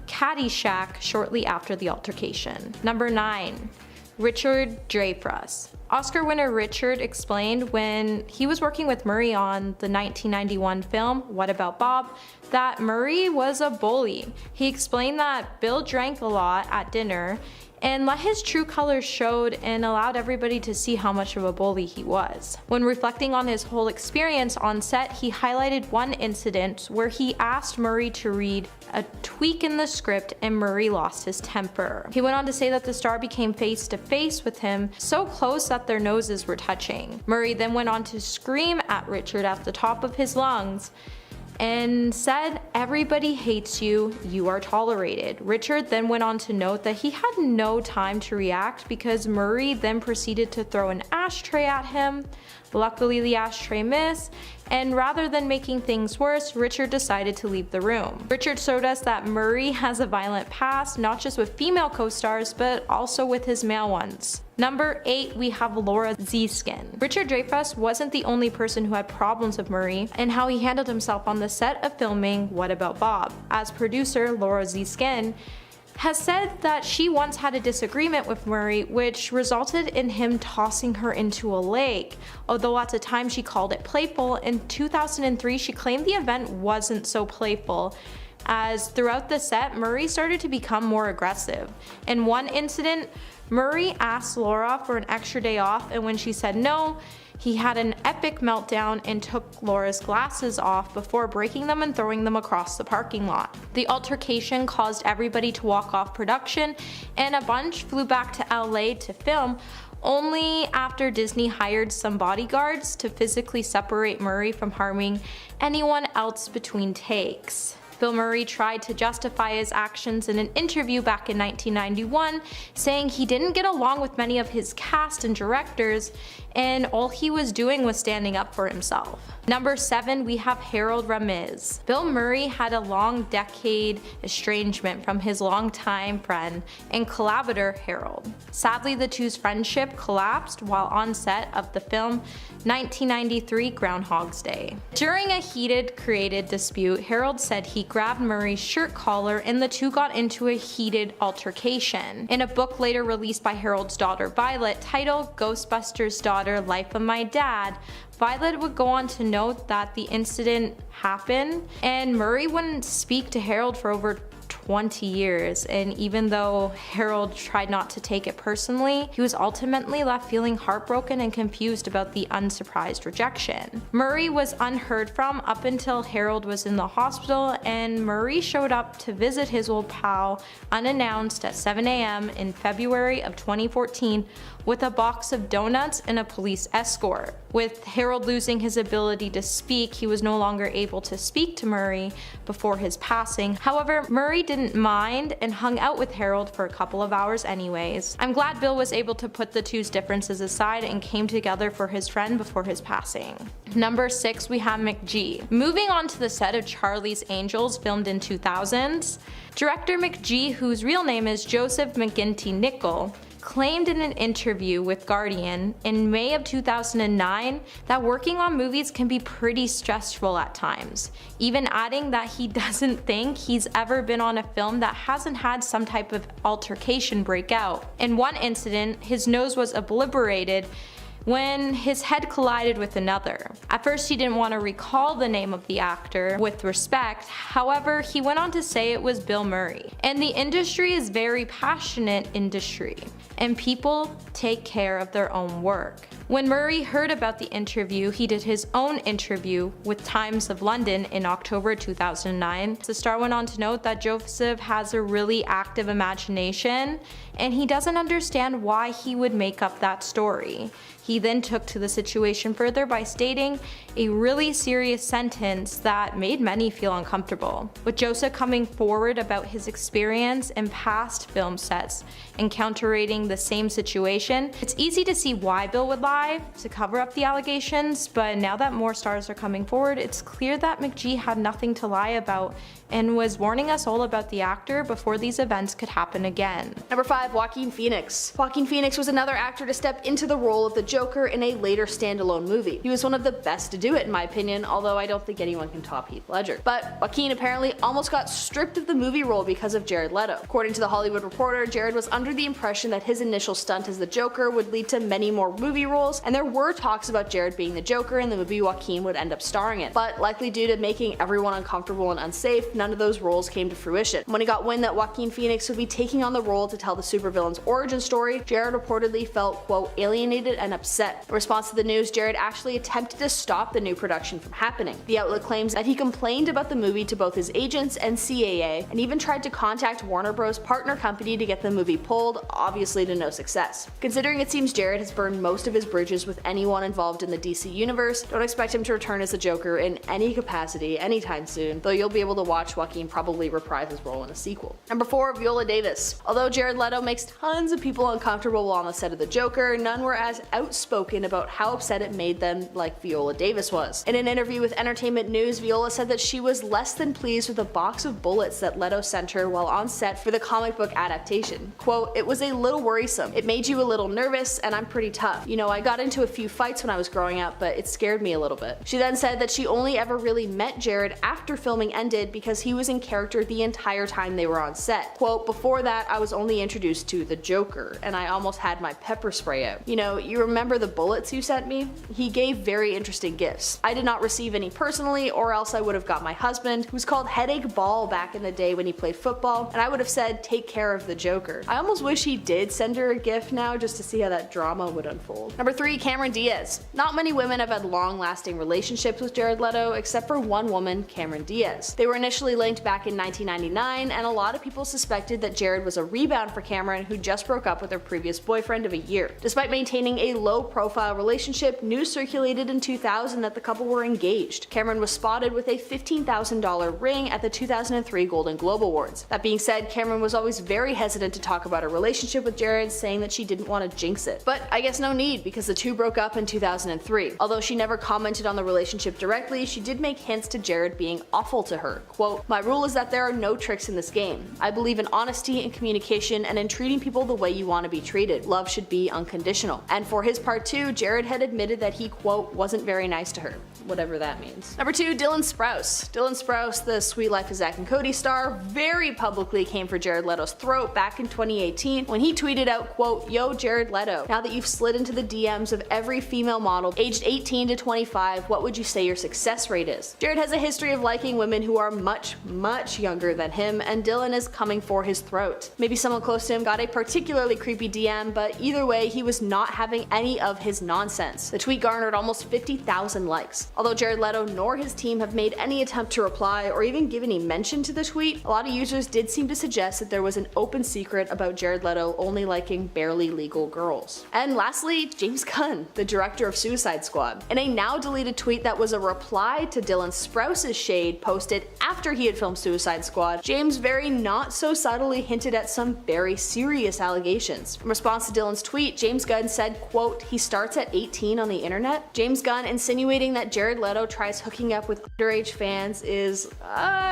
Caddyshack shortly after the altercation. Number 9. Richard Dreyfuss. Oscar winner Richard explained when he was working with Murray on the 1991 film What About Bob that Murray was a bully. He explained that Bill drank a lot at dinner and let his true colors showed and allowed everybody to see how much of a bully he was. When reflecting on his whole experience on set, he highlighted one incident where he asked Murray to read a tweak in the script and Murray lost his temper. He went on to say that the star became face to face with him, so close that their noses were touching. Murray then went on to scream at Richard at the top of his lungs and said, "Everybody hates you, you are tolerated." Richard then went on to note that he had no time to react because Murray then proceeded to throw an ashtray at him. Luckily the ashtray missed, and rather than making things worse, Richard decided to leave the room. Richard showed us that Murray has a violent past, not just with female co-stars, but also with his male ones. Number 8, we have Laura Ziskin. Richard Dreyfuss wasn't the only person who had problems with Murray and how he handled himself on the set of filming What About Bob. As producer, Laura Ziskin has said that she once had a disagreement with Murray which resulted in him tossing her into a lake. Although at the time she called it playful, in 2003 she claimed the event wasn't so playful, as throughout the set Murray started to become more aggressive. In one incident, Murray asked Laura for an extra day off, and when she said no, he had an epic meltdown and took Laura's glasses off before breaking them and throwing them across the parking lot. The altercation caused everybody to walk off production, and a bunch flew back to LA to film, only after Disney hired some bodyguards to physically separate Murray from harming anyone else between takes. Bill Murray tried to justify his actions in an interview back in 1991, saying he didn't get along with many of his cast and directors, and all he was doing was standing up for himself. Number 7, we have Harold Ramis. Bill Murray had a long decade estrangement from his longtime friend and collaborator Harold. Sadly, the two's friendship collapsed while on set of the film 1993 Groundhog's Day. During a heated creative dispute, Harold said he grabbed Murray's shirt collar and the two got into a heated altercation. In a book later released by Harold's daughter Violet titled Ghostbusters' Daughter: Life of My Dad, Violet would go on to note that the incident happened and Murray wouldn't speak to Harold for over 20 years, and even though Harold tried not to take it personally, he was ultimately left feeling heartbroken and confused about the unsurprised rejection. Murray was unheard from up until Harold was in the hospital, and Murray showed up to visit his old pal unannounced at 7 a.m. in February of 2014 with a box of donuts and a police escort. With Harold losing his ability to speak, he was no longer able to speak to Murray before his passing. However, Murray didn't mind and hung out with Harold for a couple of hours anyways. I'm glad Bill was able to put the two's differences aside and came together for his friend before his passing. Number 6, we have McG. Moving on to the set of Charlie's Angels, filmed in 2000s, director McG, whose real name is Joseph McGinty Nicol, claimed in an interview with Guardian in May of 2009 that working on movies can be pretty stressful at times, even adding that he doesn't think he's ever been on a film that hasn't had some type of altercation break out. In one incident, his nose was obliterated when his head collided with another. At first he didn't want to recall the name of the actor with respect, however he went on to say it was Bill Murray. And the industry is very passionate industry, and people take care of their own work. When Murray heard about the interview, he did his own interview with Times of London in October 2009. The star went on to note that Joseph has a really active imagination and he doesn't understand why he would make up that story. He then took to the situation further by stating a really serious sentence that made many feel uncomfortable. With Joseph coming forward about his experience in past film sets encountering the same situation, it's easy to see why Bill would lie to cover up the allegations, but now that more stars are coming forward, it's clear that McG had nothing to lie about and was warning us all about the actor before these events could happen again. Number 5, Joaquin Phoenix. Joaquin Phoenix was another actor to step into the role of the Joker in a later standalone movie. He was one of the best to do it in my opinion, although I don't think anyone can top Heath Ledger. But Joaquin apparently almost got stripped of the movie role because of Jared Leto. According to The Hollywood Reporter, Jared was under the impression that his initial stunt as the Joker would lead to many more movie roles, and there were talks about Jared being the Joker and the movie Joaquin would end up starring in. But likely due to making everyone uncomfortable and unsafe, none of those roles came to fruition. When he got wind that Joaquin Phoenix would be taking on the role to tell the supervillain's origin story, Jared reportedly felt, quote, alienated and upset. In response to the news, Jared actually attempted to stop the new production from happening. The outlet claims that he complained about the movie to both his agents and CAA, and even tried to contact Warner Bros. Partner company to get the movie pulled, obviously to no success. Considering it seems Jared has burned most of his bridges with anyone involved in the DC universe, don't expect him to return as the Joker in any capacity anytime soon, though you'll be able to watch Joaquin probably reprise his role in a sequel. Number 4, Viola Davis. Although Jared Leto makes tons of people uncomfortable while on the set of the Joker, none were as outspoken about how upset it made them like Viola Davis was. In an interview with Entertainment News, Viola said that she was less than pleased with a box of bullets that Leto sent her while on set for the comic book adaptation. Quote, it was a little worrisome. It made you a little nervous, and I'm pretty tough. You know, I got into a few fights when I was growing up, but it scared me a little bit. She then said that she only ever really met Jared after filming ended because he was in character the entire time they were on set. Quote, before that, I was only introduced to the Joker, and I almost had my pepper spray out. You know, you remember the bullets you sent me? He gave very interesting gifts. I did not receive any personally, or else I would have got my husband, who was called Headache Ball back in the day when he played football, and I would have said, take care of the Joker. I almost wish he did send her a gift now just to see how that drama would unfold. Number 3, Cameron Diaz. Not many women have had long-lasting relationships with Jared Leto, except for one woman, Cameron Diaz. They were initially linked back in 1999, and a lot of people suspected that Jared was a rebound for Cameron, who just broke up with her previous boyfriend of a year. Despite maintaining a low-profile relationship, news circulated in 2000 that the couple were engaged. Cameron was spotted with a $15,000 ring at the 2003 Golden Globe Awards. That being said, Cameron was always very hesitant to talk about her relationship with Jared, saying that she didn't want to jinx it. But I guess no need, because the two broke up in 2003. Although she never commented on the relationship directly, she did make hints to Jared being awful to her. Quote, my rule is that there are no tricks in this game. I believe in honesty and communication and in treating people the way you want to be treated. Love should be unconditional. And for his Boys Part 2, Jared had admitted that he, quote, wasn't very nice to her. Whatever that means. Number 2, Dylan Sprouse. Dylan Sprouse, the Sweet Life of Zack and Cody star, very publicly came for Jared Leto's throat back in 2018 when he tweeted out, quote, "Yo, Jared Leto, now that you've slid into the DMs of every female model aged 18 to 25, what would you say your success rate is?" Jared has a history of liking women who are much, much younger than him, and Dylan is coming for his throat. Maybe someone close to him got a particularly creepy DM, but either way, he was not having any of his nonsense. The tweet garnered almost 50,000 likes. Although Jared Leto nor his team have made any attempt to reply or even give any mention to the tweet, a lot of users did seem to suggest that there was an open secret about Jared Leto only liking barely legal girls. And lastly, James Gunn, the director of Suicide Squad. In a now deleted tweet that was a reply to Dylan Sprouse's shade posted after he had filmed Suicide Squad, James very not so subtly hinted at some very serious allegations. In response to Dylan's tweet, James Gunn said, quote, "He starts at 18 on the internet." James Gunn insinuating that Jared Leto tries hooking up with underage fans is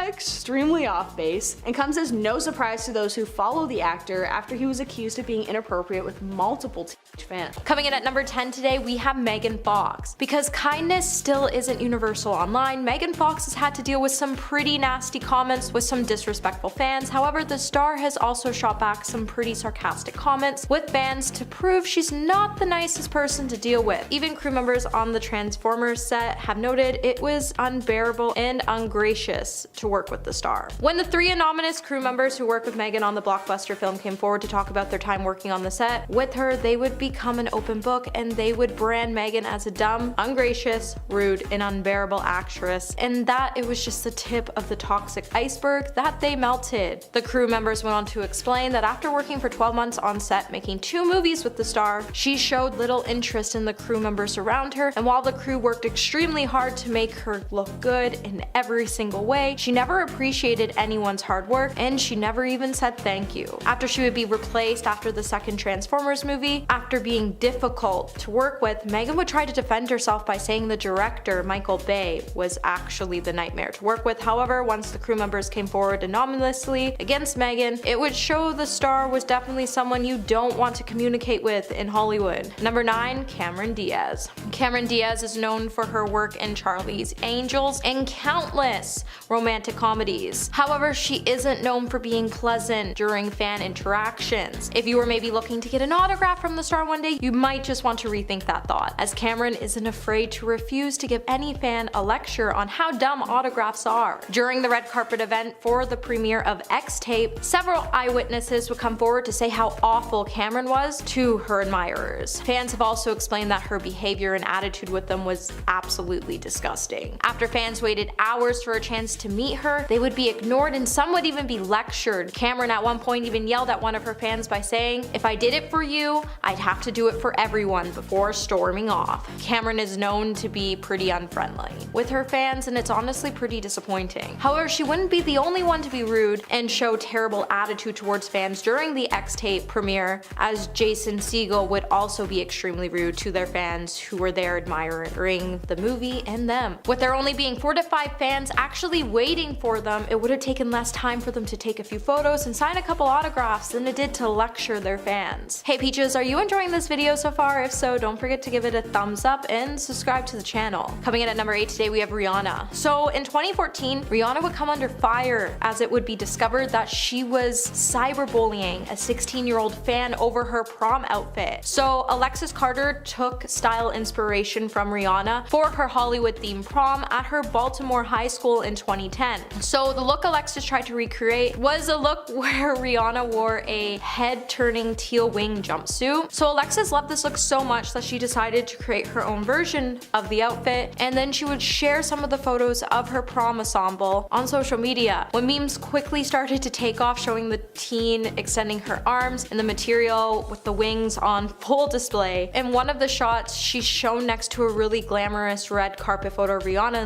extremely off base, and comes as no surprise to those who follow the actor after he was accused of being inappropriate with multiple teenage fans. Coming in at number 10 today, we have Megan Fox. Because kindness still isn't universal online, Megan Fox has had to deal with some pretty nasty comments with some disrespectful fans. However, the star has also shot back some pretty sarcastic comments with fans to prove she's not the nicest person to deal with. Even crew members on the Transformers set have noted it was unbearable and ungracious to work with the star. When the 3 anonymous crew members who work with Megan on the blockbuster film came forward to talk about their time working on the set with her, they would become an open book and they would brand Megan as a dumb, ungracious, rude, and unbearable actress, and that it was just the tip of the toxic iceberg that they melted. The crew members went on to explain that after working for 12 months on set making 2 movies with the star, she showed little interest in the crew members around her, and while the crew worked extremely hard to make her look good in every single way, she never appreciated anyone's hard work, and she never even said thank you. After she would be replaced after the second Transformers movie, after being difficult to work with, Megan would try to defend herself by saying the director, Michael Bay, was actually the nightmare to work with. However, once the crew members came forward anonymously against Megan, it would show the star was definitely someone you don't want to communicate with in Hollywood. Number 9, Cameron Diaz. Cameron Diaz is known for her work in Charlie's Angels and countless romantic comedies. However, she isn't known for being pleasant during fan interactions. If you were maybe looking to get an autograph from the star one day, you might just want to rethink that thought, as Cameron isn't afraid to refuse to give any fan a lecture on how dumb autographs are. During the red carpet event for the premiere of X-Tape, several eyewitnesses would come forward to say how awful Cameron was to her admirers. Fans have also explained that her behavior and attitude with them was absolutely disgusting. After fans waited hours for a chance to meet her, they would be ignored and some would even be lectured. Cameron at one point even yelled at one of her fans by saying, "If I did it for you, I'd have to do it for everyone," before storming off. Cameron is known to be pretty unfriendly with her fans, and it's honestly pretty disappointing. However, she wouldn't be the only one to be rude and show terrible attitude towards fans during the X-Tape premiere, as Jason Segel would also be extremely rude to their fans who were there admiring the movie and them. With there only being 4 to 5 fans actually waiting for them, it would have taken less time for them to take a few photos and sign a couple autographs than it did to lecture their fans. Hey Peaches, are you enjoying this video so far? If so, don't forget to give it a thumbs up and subscribe to the channel. Coming in at number 8 today, we have Rihanna. So in 2014, Rihanna would come under fire as it would be discovered that she was cyberbullying a 16-year-old fan over her prom outfit. So Alexis Carter took style inspiration from Rihanna for her Hollywood-themed prom at her Baltimore high school in 2010. So the look Alexis tried to recreate was a look where Rihanna wore a head-turning teal wing jumpsuit. So Alexis loved this look so much that she decided to create her own version of the outfit, and then she would share some of the photos of her prom ensemble on social media. When memes quickly started to take off showing the teen extending her arms and the material with the wings on full display. In one of the shots, she's shown next to a really glamorous red carpet photo of Rihanna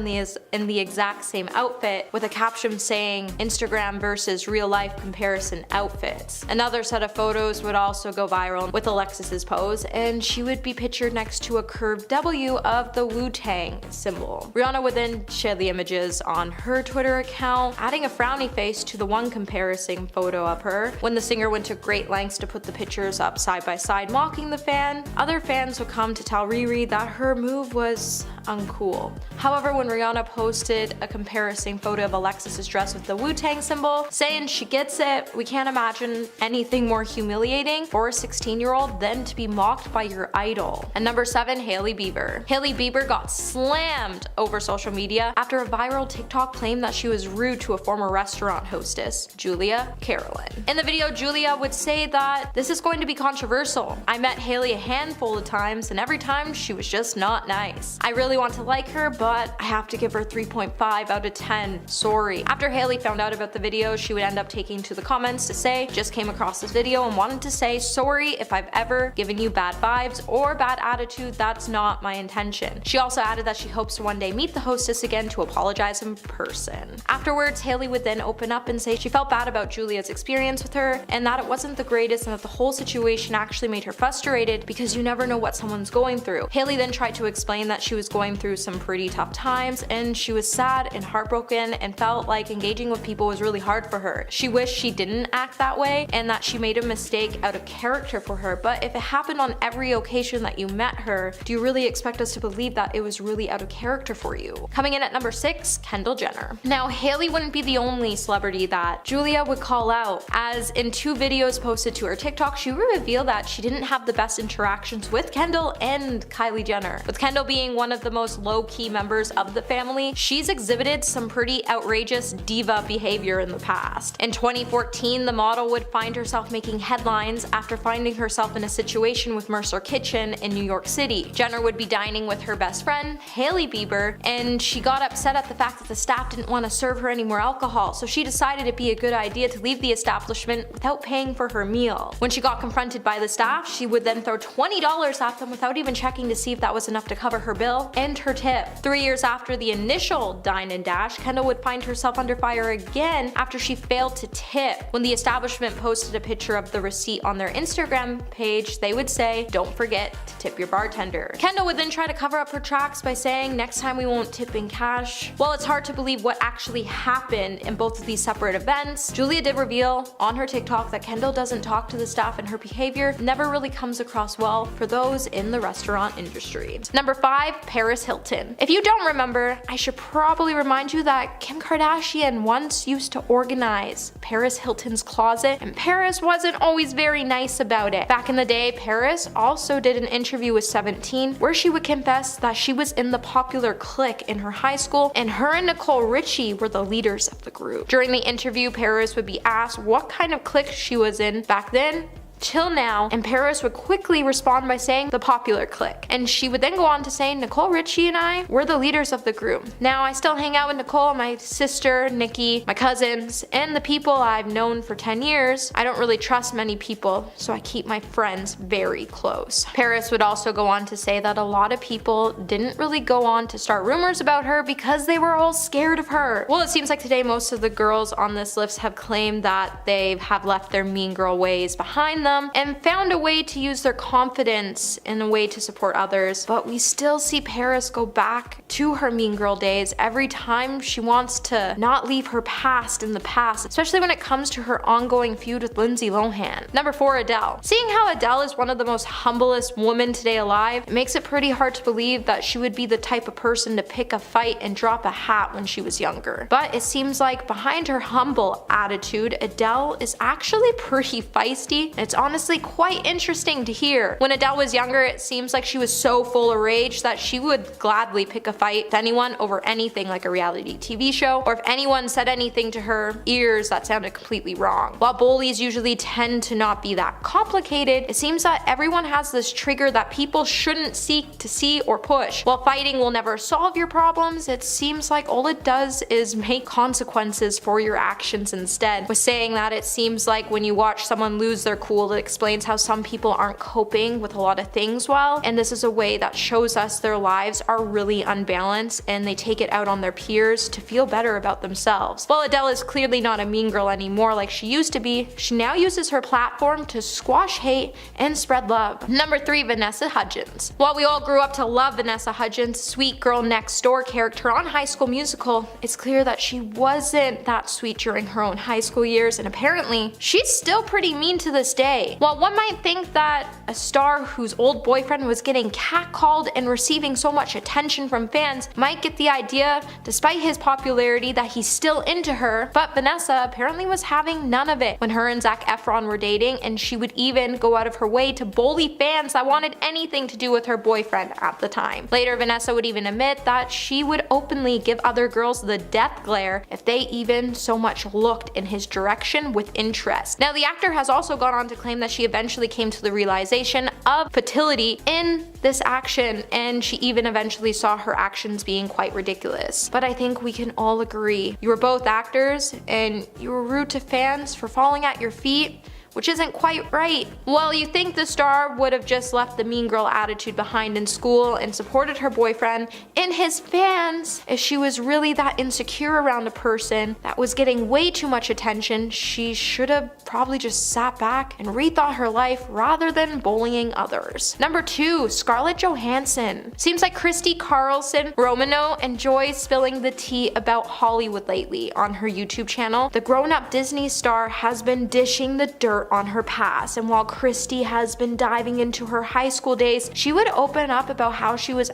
in the exact same outfit, with a caption saying Instagram versus real life comparison outfits. Another set of photos would also go viral with Alexis's pose, and she would be pictured next to a curved W of the Wu-Tang symbol. Rihanna would then share the images on her Twitter account, adding a frowny face to the one comparison photo of her. When the singer went to great lengths to put the pictures up side by side mocking the fan, Other fans would come to tell Riri that her move was uncool. However, when Rihanna posted a comparison photo of Alexis's dress with the Wu-Tang symbol, saying she gets it, we can't imagine anything more humiliating for a 16-year-old than to be mocked by your idol. And number 7, Hailey Bieber. Hailey Bieber got slammed over social media after a viral TikTok claimed that she was rude to a former restaurant hostess, Julia Carolyn. In the video, Julia would say that this is going to be controversial. I met Hailey a handful of times and every time she was just not nice. I really want to like her, but I have to give her 3.5 out of 10. Sorry. After Hailey found out about the video, she would end up taking to the comments to say, just came across this video and wanted to say sorry if I've ever given you bad vibes or bad attitude, that's not my intention. She also added that she hopes to one day meet the hostess again to apologize in person. Afterwards, Hailey would then open up and say she felt bad about Julia's experience with her and that it wasn't the greatest and that the whole situation actually made her frustrated because you never know what someone's going through. Hailey then tried to explain that she was going through some pretty tough times and she was sad and heartbroken and felt like engaging with people was really hard for her. She wished she didn't act that way and that she made a mistake out of character for her, but if it happened on every occasion that you met her, do you really expect us to believe that it was really out of character for you? Coming in at number 6, Kendall Jenner. Now, Hailey wouldn't be the only celebrity that Julia would call out, as in 2 videos posted to her TikTok, she would reveal that she didn't have the best interactions with Kendall and Kylie Jenner. With Kendall being one of the most low-key members of the family, she's exhibited some pretty outrageous diva behavior in the past. In 2014, the model would find herself making headlines after finding herself in a situation with Mercer Kitchen in New York City. Jenner would be dining with her best friend, Hailey Bieber, and she got upset at the fact that the staff didn't want to serve her any more alcohol, so she decided it'd be a good idea to leave the establishment without paying for her meal. When she got confronted by the staff, she would then throw $20 at them without even checking to see if that was enough to cover her bill and her tip. 3 years after the initial dine and dash, Kendall would find herself under fire again after she failed to tip. When the establishment posted a picture of the receipt on their Instagram page, they would say, "Don't forget to tip your bartender." Kendall would then try to cover up her tracks by saying, "Next time we won't tip in cash." While it's hard to believe what actually happened in both of these separate events, Julia did reveal on her TikTok that Kendall doesn't talk to the staff and her behavior never really comes across well for those in the restaurant industry. Number 5, Paris Hilton. If you don't remember, I should probably remind you that Kim Kardashian once used to organize Paris Hilton's closet, and Paris wasn't always very nice about it. Back in the day, Paris also did an interview with 17 where she would confess that she was in the popular clique in her high school and her and Nicole Richie were the leaders of the group. During the interview, Paris would be asked what kind of clique she was in back then till now, and Paris would quickly respond by saying the popular clique. And she would then go on to say, Nicole Richie and I were the leaders of the group. Now I still hang out with Nicole, my sister, Nikki, my cousins, and the people I've known for 10 years. I don't really trust many people, so I keep my friends very close. Paris would also go on to say that a lot of people didn't really go on to start rumors about her because they were all scared of her. Well, it seems like today most of the girls on this list have claimed that they have left their mean girl ways behind them and found a way to use their confidence in a way to support others, but we still see Paris go back to her mean girl days every time she wants to not leave her past in the past, especially when it comes to her ongoing feud with Lindsay Lohan. Number 4, Adele. Seeing how Adele is one of the most humblest women today alive, it makes it pretty hard to believe that she would be the type of person to pick a fight and drop a hat when she was younger. But it seems like behind her humble attitude, Adele is actually pretty feisty. It's honestly quite interesting to hear. When Adele was younger, it seems like she was so full of rage that she would gladly pick a fight with anyone over anything like a reality TV show, or if anyone said anything to her ears that sounded completely wrong. While bullies usually tend to not be that complicated, it seems that everyone has this trigger that people shouldn't seek to see or push. While fighting will never solve your problems, it seems like all it does is make consequences for your actions instead. With saying that, it seems like when you watch someone lose their cool, it explains how some people aren't coping with a lot of things well, and this is a way that shows us their lives are really unbalanced and they take it out on their peers to feel better about themselves. While Adele is clearly not a mean girl anymore like she used to be, she now uses her platform to squash hate and spread love. Number 3, Vanessa Hudgens. While we all grew up to love Vanessa Hudgens' sweet girl next door character on High School Musical, it's clear that she wasn't that sweet during her own high school years, and apparently she's still pretty mean to this day. way. While one might think that a star whose old boyfriend was getting catcalled and receiving so much attention from fans might get the idea, despite his popularity, that he's still into her, but Vanessa apparently was having none of it when her and Zac Efron were dating, and she would even go out of her way to bully fans that wanted anything to do with her boyfriend at the time. Later, Vanessa would even admit that she would openly give other girls the death glare if they even so much looked in his direction with interest. Now, the actor has also gone on to claim that she eventually came to the realization of futility in this action, and she even eventually saw her actions being quite ridiculous. But I think we can all agree, you were both actors, and you were rude to fans for falling at your feet, which isn't quite right. Well, you think the star would have just left the mean girl attitude behind in school and supported her boyfriend and his fans. If she was really that insecure around a person that was getting way too much attention, she should have probably just sat back and rethought her life rather than bullying others. Number 2, Scarlett Johansson. Seems like Christy Carlson Romano enjoys spilling the tea about Hollywood lately on her YouTube channel. The grown-up Disney star has been dishing the dirt on her past, and while Christy has been diving into her high school days, she would open up about how she was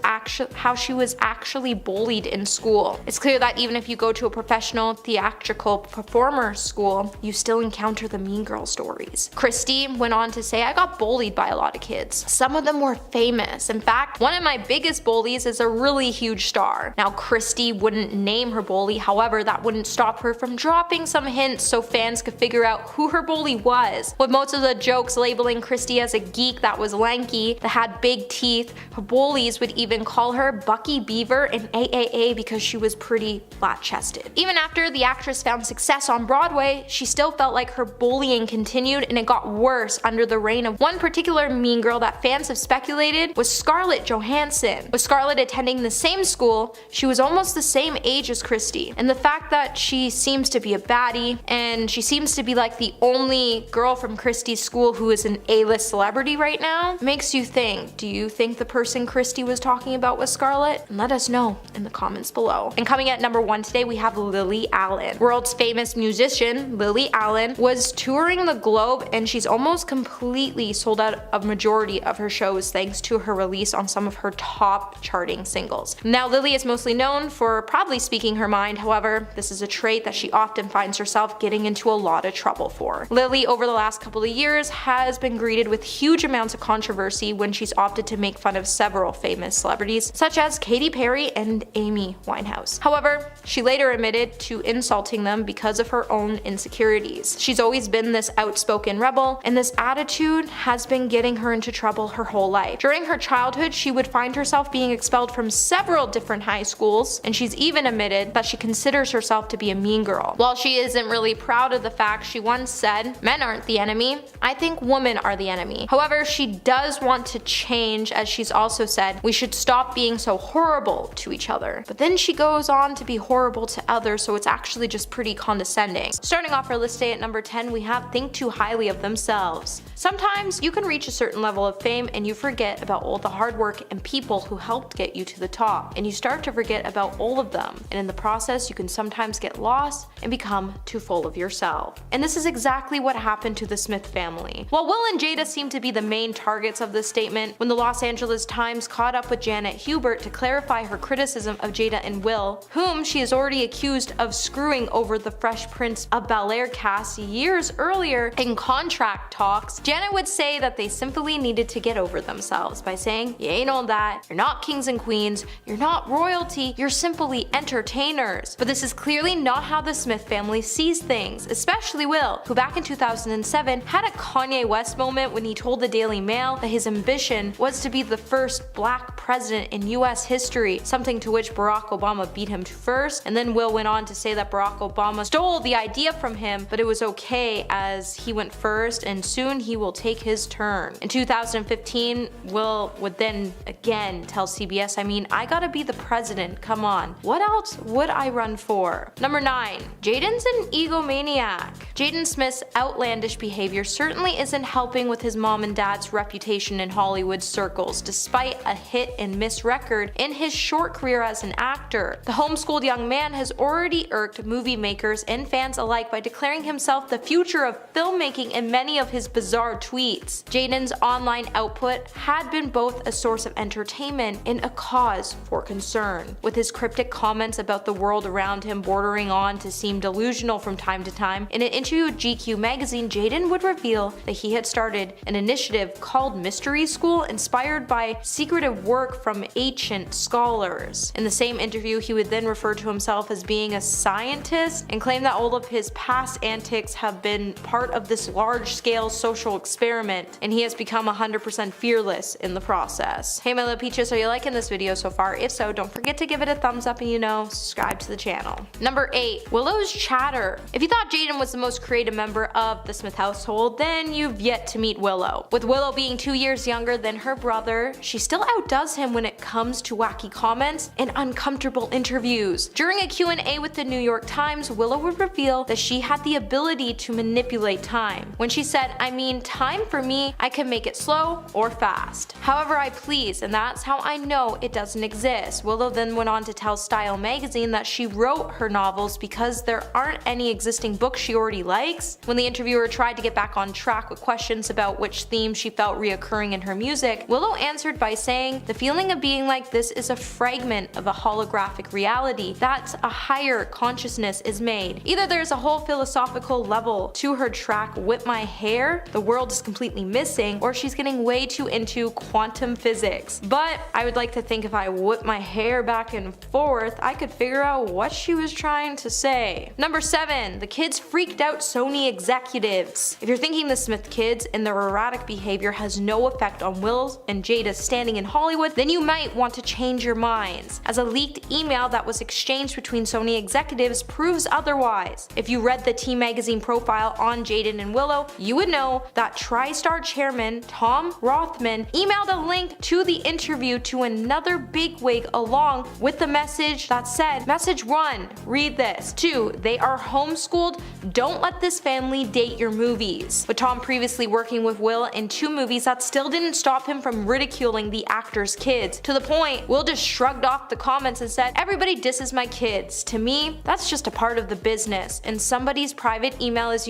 actually bullied in school. It's clear that even if you go to a professional theatrical performer school, you still encounter the mean girl stories. Christy went on to say, "I got bullied by a lot of kids. Some of them were famous. In fact, one of my biggest bullies is a really huge star." Now, Christy wouldn't name her bully, however, that wouldn't stop her from dropping some hints so fans could figure out who her bully was. With most of the jokes labeling Christy as a geek that was lanky, that had big teeth, her bullies would even call her Bucky Beaver in AAA because she was pretty flat-chested. Even after the actress found success on Broadway, she still felt like her bullying continued, and it got worse under the reign of one particular mean girl that fans have speculated was Scarlett Johansson. With Scarlett attending the same school, she was almost the same age as Christy, and the fact that she seems to be a baddie, and she seems to be like the only girl from Christy's school who is an A-list celebrity right now, makes you think, do you think the person Christy was talking about was Scarlett? And let us know in the comments below. And coming at number 1 today, we have Lily Allen. World's famous musician, Lily Allen, was touring the globe, and she's almost completely sold out a majority of her shows thanks to her release on some of her top charting singles. Now, Lily is mostly known for proudly speaking her mind, however, this is a trait that she often finds herself getting into a lot of trouble for. Lily, over the last couple of years, has been greeted with huge amounts of controversy when she's opted to make fun of several famous celebrities, such as Katy Perry and Amy Winehouse. However, she later admitted to insulting them because of her own insecurities. She's always been this outspoken rebel, and this attitude has been getting her into trouble her whole life. During her childhood, she would find herself being expelled from several different high schools, and she's even admitted that she considers herself to be a mean girl. While she isn't really proud of the fact, she once said, "Men aren't the enemy, I think women are the enemy." However, she does want to change, as she's also said, we should stop being so horrible to each other. But then she goes on to be horrible to others, so it's actually just pretty condescending. Starting off our list today at number 10, we have think too highly of themselves. Sometimes you can reach a certain level of fame and you forget about all the hard work and people who helped get you to the top, and you start to forget about all of them, and in the process you can sometimes get lost and become too full of yourself. And this is exactly what happened to the Smith family. While Will and Jada seem to be the main targets of this statement, when the Los Angeles Times caught up with Janet Hubert to clarify her criticism of Jada and Will, whom she is already accused of screwing over the Fresh Prince of Bel-Air cast years earlier in contract talks, Janet would say that they simply needed to get over themselves by saying, "You ain't all that, you're not kings and queens, you're not royalty, you're simply entertainers." But this is clearly not how the Smith family sees things, especially Will, who back in 2007 had a Kanye West moment when he told the Daily Mail that his ambition was to be the first black president in US history, something to which Barack Obama beat him to first, and then Will went on to say that Barack Obama stole the idea from him, but it was okay as he went first and soon he will take his turn. In 2015, Will would then again tell CBS, I gotta be the president, come on. What else would I run for? Number 9. Jaden's an egomaniac. Jaden Smith's outlandish outlandish behavior certainly isn't helping with his mom and dad's reputation in Hollywood circles, despite a hit and miss record in his short career as an actor. The homeschooled young man has already irked movie makers and fans alike by declaring himself the future of filmmaking in many of his bizarre tweets. Jaden's online output had been both a source of entertainment and a cause for concern, with his cryptic comments about the world around him bordering on to seem delusional from time to time. In an interview with GQ magazine, Jaden would reveal that he had started an initiative called Mystery School, inspired by secretive work from ancient scholars. In the same interview, he would then refer to himself as being a scientist and claim that all of his past antics have been part of this large-scale social experiment, and he has become 100% fearless in the process. Hey my little peaches, are you liking this video so far? If so, don't forget to give it a thumbs up and subscribe to the channel. Number 8. Willow's chatter. If you thought Jaden was the most creative member of the Smith household, then you've yet to meet Willow. With Willow being 2 years younger than her brother, she still outdoes him when it comes to wacky comments and uncomfortable interviews. During a Q&A with the New York Times, Willow would reveal that she had the ability to manipulate time. When she said, "I mean, time for me, I can make it slow or fast. However I please, and that's how I know it doesn't exist." Willow then went on to tell Style magazine that she wrote her novels because there aren't any existing books she already likes. When the interviewer tried to get back on track with questions about which themes she felt reoccurring in her music, Willow answered by saying, "The feeling of being like this is a fragment of a holographic reality. That's a higher consciousness is made." Either there's a whole philosophical level to her track Whip My Hair, the world is completely missing, or she's getting way too into quantum physics. But I would like to think if I whip my hair back and forth, I could figure out what she was trying to say. Number 7. The kids freaked out Sony executives. If you're thinking the Smith kids and their erratic behavior has no effect on Will's and Jada's standing in Hollywood, then you might want to change your minds, as a leaked email that was exchanged between Sony executives proves otherwise. If you read the T magazine profile on Jaden and Willow, you would know that TriStar chairman Tom Rothman emailed a link to the interview to another bigwig along with the message that said, "Message 1, read this. 2, they are homeschooled. Don't let this family date your movies." With Tom previously working with Will in 2 movies, that still didn't stop him from ridiculing the actor's kids. To the point, Will just shrugged off the comments and said, "Everybody disses my kids. To me, that's just a part of the business, and somebody's private email is,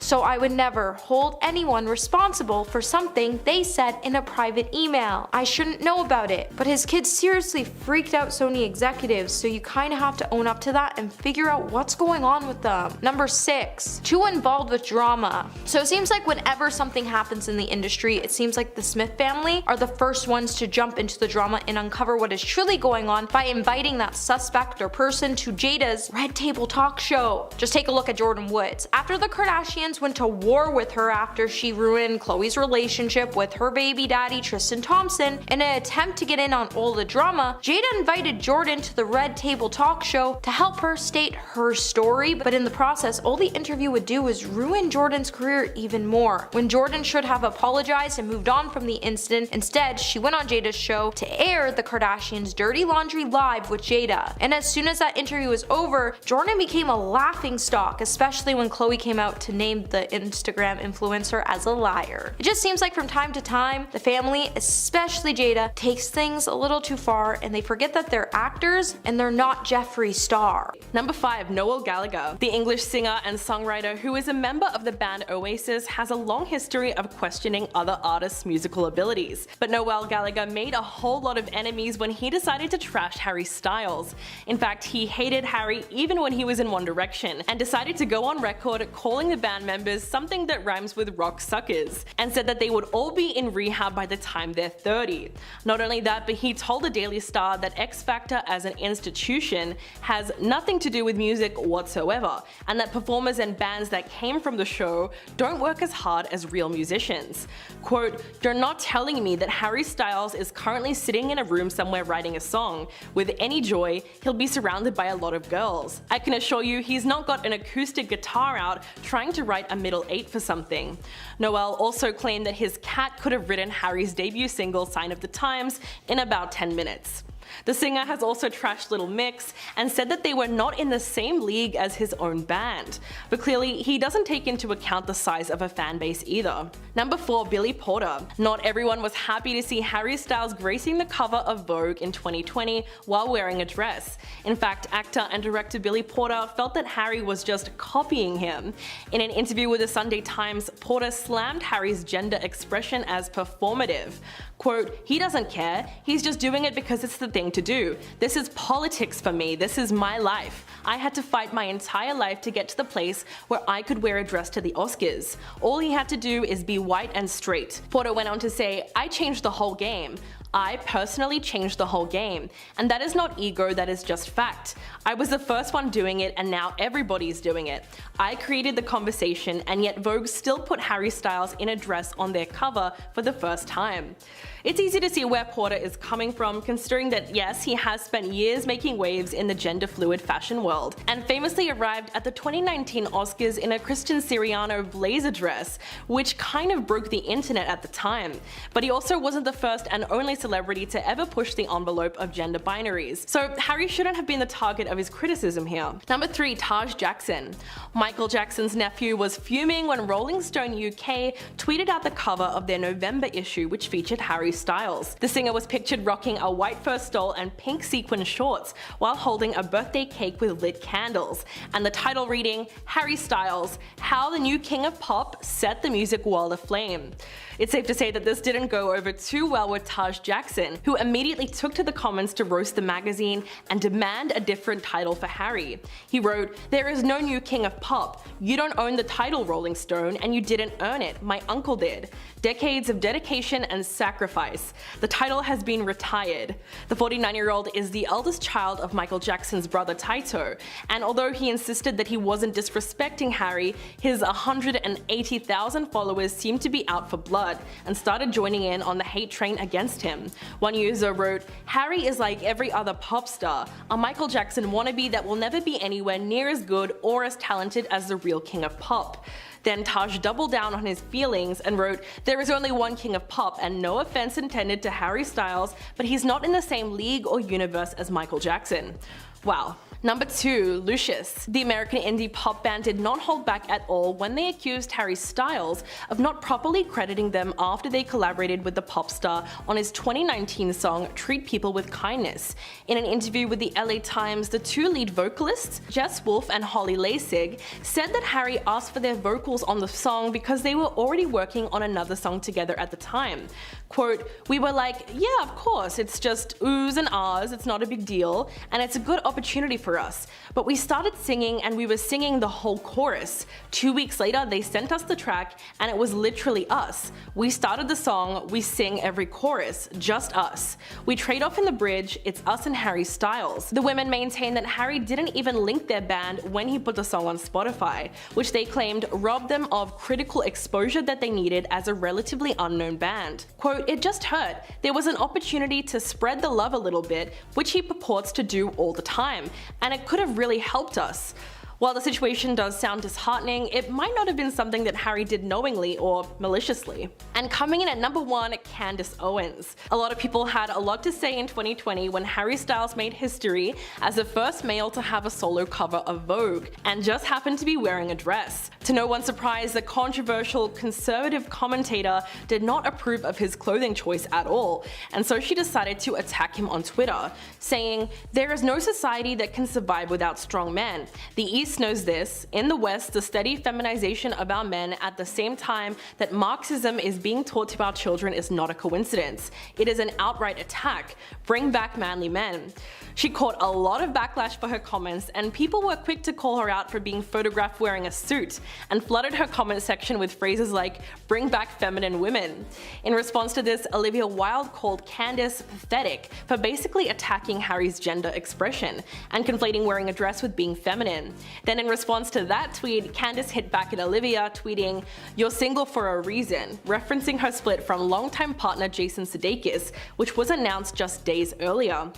so I would never hold anyone responsible for something they said in a private email. I shouldn't know about it." But his kids seriously freaked out Sony executives, so you kinda have to own up to that and figure out what's going on with them. Number 6. Too involved with drama. So it seems like whenever something happens in the industry, it seems like the Smith family are the first ones to jump into the drama and uncover what is truly going on by inviting that suspect or person to Jada's Red Table Talk show. Just take a look at Jordyn Woods. After the Kardashians went to war with her after she ruined Khloe's relationship with her baby daddy Tristan Thompson, in an attempt to get in on all the drama, Jada invited Jordyn to the Red Table Talk show to help her state her story, but in the process, all the interview would do was ruin Jordyn's career even more. When Jordyn should have apologized and moved on from the incident, instead she went on Jada's show to air the Kardashians' dirty laundry live with Jada. And as soon as that interview was over, Jordyn became a laughingstock, especially when Khloe came out to name the Instagram influencer as a liar. It just seems like from time to time, the family, especially Jada, takes things a little too far and they forget that they're actors and they're not Jeffree Star. Number 5. Noel Gallagher. The English singer and songwriter who is a member of the band Oasis has a long history of questioning other artists' musical abilities. But Noel Gallagher made a whole lot of enemies when he decided to trash Harry Styles. In fact, he hated Harry even when he was in One Direction and decided to go on record calling the band members something that rhymes with rock suckers, and said that they would all be in rehab by the time they're 30. Not only that, but he told the Daily Star that X Factor as an institution has nothing to do with music whatsoever, and that performers and bands that came from the show don't work as hard as real musicians. Quote, "You're not telling me that Harry Styles is currently sitting in a room somewhere writing a song. With any joy, he'll be surrounded by a lot of girls. I can assure you he's not got an acoustic guitar out trying to write a middle 8 for something." Noel also claimed that his cat could have written Harry's debut single Sign of the Times in about 10 minutes. The singer has also trashed Little Mix and said that they were not in the same league as his own band, but clearly he doesn't take into account the size of a fan base either. Number 4, Billy Porter. Not everyone was happy to see Harry Styles gracing the cover of Vogue in 2020 while wearing a dress. In fact, actor and director Billy Porter felt that Harry was just copying him. In an interview with the Sunday Times, Porter slammed Harry's gender expression as performative. Quote, "He doesn't care, he's just doing it because it's the thing to do. This is politics for me, this is my life. I had to fight my entire life to get to the place where I could wear a dress to the Oscars. All he had to do is be white and straight." Porter went on to say, "I changed the whole game. I personally changed the whole game. And that is not ego, that is just fact. I was the first one doing it and now everybody's doing it. I created the conversation and yet Vogue still put Harry Styles in a dress on their cover for the first time." It's easy to see where Porter is coming from, considering that yes, he has spent years making waves in the gender-fluid fashion world, and famously arrived at the 2019 Oscars in a Christian Siriano blazer dress, which kind of broke the internet at the time. But he also wasn't the first and only celebrity to ever push the envelope of gender binaries, so Harry shouldn't have been the target of his criticism here. Number 3, Taj Jackson. Michael Jackson's nephew was fuming when Rolling Stone UK tweeted out the cover of their November issue, which featured Harry Styles. The singer was pictured rocking a white fur stole and pink sequin shorts while holding a birthday cake with lit candles, and the title reading, "Harry Styles, How the New King of Pop Set the Music World Aflame." It's safe to say that this didn't go over too well with Taj Jackson, who immediately took to the comments to roast the magazine and demand a different title for Harry. He wrote, "There is no new king of pop. You don't own the title, Rolling Stone, and you didn't earn it. My uncle did. Decades of dedication and sacrifice. The title has been retired." The 49-year-old is the eldest child of Michael Jackson's brother Taito, and although he insisted that he wasn't disrespecting Harry, his 180,000 followers seemed to be out for blood and started joining in on the hate train against him. One user wrote, "Harry is like every other pop star, a Michael Jackson wannabe that will never be anywhere near as good or as talented as the real king of pop." Then Taj doubled down on his feelings and wrote, "There is only one king of pop, and no offense intended to Harry Styles, but he's not in the same league or universe as Michael Jackson." Wow. Number 2, Lucius. The American indie pop band did not hold back at all when they accused Harry Styles of not properly crediting them after they collaborated with the pop star on his 2019 song Treat People with Kindness. In an interview with the LA Times, the two lead vocalists, Jess Wolfe and Holly Lasig, said that Harry asked for their vocals on the song because they were already working on another song together at the time. Quote, "We were like, yeah, of course, it's just oohs and ahs, it's not a big deal, and it's a good opportunity for us. But we started singing and we were singing the whole chorus. 2 weeks later, they sent us the track and it was literally us. We started the song, we sing every chorus, just us. We trade off in the bridge, it's us and Harry Styles." The women maintain that Harry didn't even link their band when he put the song on Spotify, which they claimed robbed them of critical exposure that they needed as a relatively unknown band. Quote, "It just hurt. There was an opportunity to spread the love a little bit, which he purports to do all the time, and it could have really helped us." While the situation does sound disheartening, it might not have been something that Harry did knowingly or maliciously. And coming in at number 1, Candace Owens. A lot of people had a lot to say in 2020 when Harry Styles made history as the first male to have a solo cover of Vogue, and just happened to be wearing a dress. To no one's surprise, the controversial conservative commentator did not approve of his clothing choice at all, and so she decided to attack him on Twitter, saying, "There is no society that can survive without strong men. The East knows this. In the West, the steady feminization of our men at the same time that Marxism is being taught to our children is not a coincidence. It is an outright attack. Bring back manly men." She caught a lot of backlash for her comments, and people were quick to call her out for being photographed wearing a suit, and flooded her comment section with phrases like, "Bring back feminine women." In response to this, Olivia Wilde called Candace pathetic for basically attacking Harry's gender expression, and conflating wearing a dress with being feminine. Then in response to that tweet, Candace hit back at Olivia, tweeting, "You're single for a reason," referencing her split from longtime partner Jason Sudeikis, which was announced just days earlier.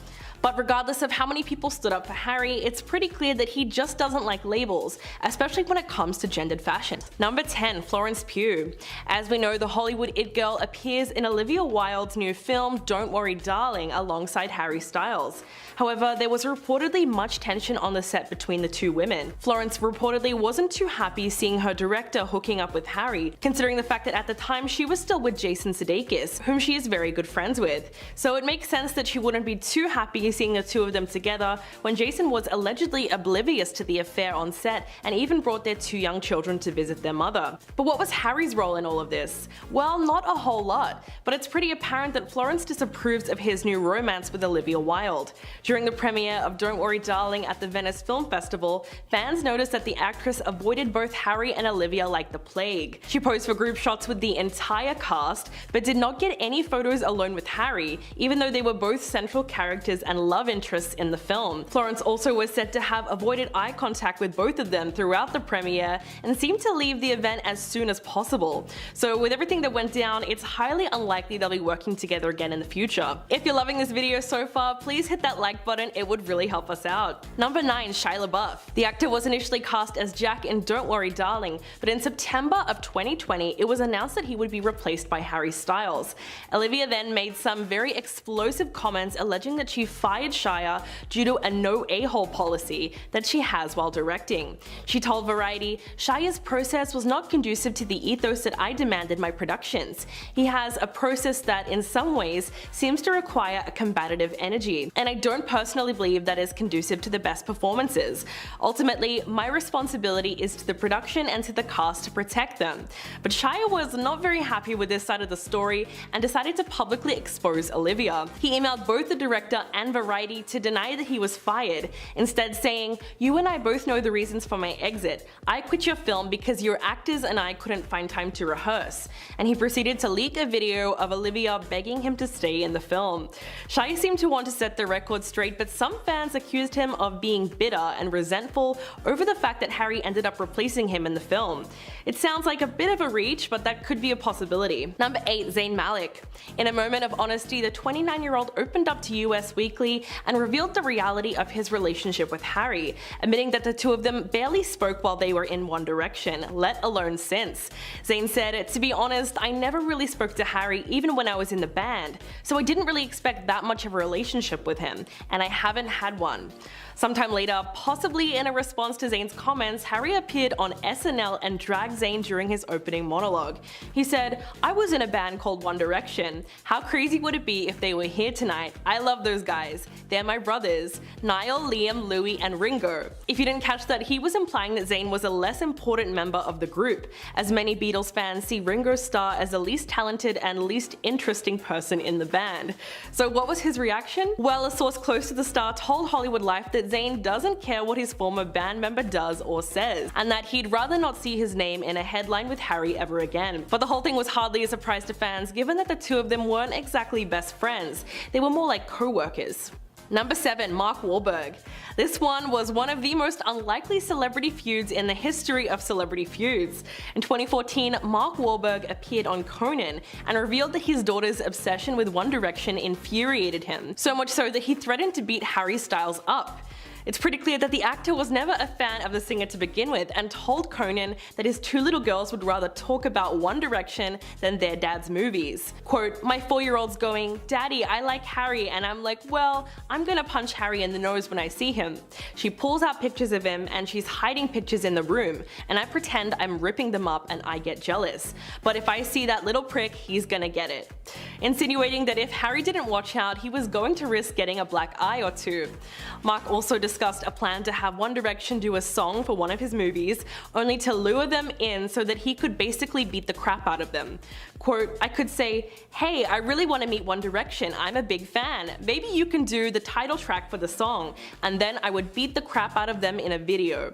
But regardless of how many people stood up for Harry, it's pretty clear that he just doesn't like labels, especially when it comes to gendered fashion. Number 10. Florence Pugh. As we know, the Hollywood it girl appears in Olivia Wilde's new film Don't Worry Darling alongside Harry Styles. However, there was reportedly much tension on the set between the two women. Florence reportedly wasn't too happy seeing her director hooking up with Harry, considering the fact that at the time she was still with Jason Sudeikis, whom she is very good friends with. So it makes sense that she wouldn't be too happy seeing the two of them together when Jason was allegedly oblivious to the affair on set and even brought their two young children to visit their mother. But what was Harry's role in all of this? Well, not a whole lot, but it's pretty apparent that Florence disapproves of his new romance with Olivia Wilde. During the premiere of Don't Worry Darling at the Venice Film Festival, fans noticed that the actress avoided both Harry and Olivia like the plague. She posed for group shots with the entire cast, but did not get any photos alone with Harry, even though they were both central characters and love interests in the film. Florence also was said to have avoided eye contact with both of them throughout the premiere and seemed to leave the event as soon as possible. So with everything that went down, it's highly unlikely they'll be working together again in the future. If you're loving this video so far, please hit that like button, it would really help us out. Number 9. Shia LaBeouf. The actor was initially cast as Jack in Don't Worry Darling, but in September of 2020, it was announced that he would be replaced by Harry Styles. Olivia then made some very explosive comments alleging that she fired Shia due to a no a-hole policy that she has while directing. She told Variety, "Shia's process was not conducive to the ethos that I demand in my productions. He has a process that in some ways seems to require a combative energy, and I don't personally believe that is conducive to the best performances. Ultimately, my responsibility is to the production and to the cast to protect them." But Shia was not very happy with this side of the story and decided to publicly expose Olivia. He emailed both the director and Variety to deny that he was fired, instead saying, "You and I both know the reasons for my exit. I quit your film because your actors and I couldn't find time to rehearse." And he proceeded to leak a video of Olivia begging him to stay in the film. Shia seemed to want to set the record straight, but some fans accused him of being bitter and resentful over the fact that Harry ended up replacing him in the film. It sounds like a bit of a reach, but that could be a possibility. Number 8. Zayn Malik. In a moment of honesty, the 29-year-old opened up to US Weekly and revealed the reality of his relationship with Harry, admitting that the two of them barely spoke while they were in One Direction, let alone since. Zayn said, "To be honest, I never really spoke to Harry even when I was in the band, so I didn't really expect that much of a relationship with him, and I haven't had one." Sometime later, possibly in a response to Zayn's comments, Harry appeared on SNL and dragged Zayn during his opening monologue. He said, "I was in a band called One Direction. How crazy would it be if they were here tonight? I love those guys. They're my brothers, Niall, Liam, Louis, and Ringo." If you didn't catch that, he was implying that Zayn was a less important member of the group, as many Beatles fans see Ringo Starr as the least talented and least interesting person in the band. So what was his reaction? Well, a source close to the star told Hollywood Life that Zayn doesn't care what his former band member does or says, and that he'd rather not see his name in a headline with Harry ever again. But the whole thing was hardly a surprise to fans, given that the two of them weren't exactly best friends. They were more like co-workers. Number 7. Mark Wahlberg. This one was one of the most unlikely celebrity feuds in the history of celebrity feuds. In 2014, Mark Wahlberg appeared on Conan and revealed that his daughter's obsession with One Direction infuriated him, so much so that he threatened to beat Harry Styles up. It's pretty clear that the actor was never a fan of the singer to begin with and told Conan that his two little girls would rather talk about One Direction than their dad's movies. Quote, "My 4-year-old's going, 'Daddy, I like Harry,' and I'm like, well, I'm gonna punch Harry in the nose when I see him. She pulls out pictures of him and she's hiding pictures in the room, and I pretend I'm ripping them up and I get jealous. But if I see that little prick, he's gonna get it." Insinuating that if Harry didn't watch out, he was going to risk getting a black eye or two. Mark also discussed a plan to have One Direction do a song for one of his movies, only to lure them in so that he could basically beat the crap out of them. Quote, "I could say, 'Hey, I really want to meet One Direction, I'm a big fan, maybe you can do the title track for the song,' and then I would beat the crap out of them in a video."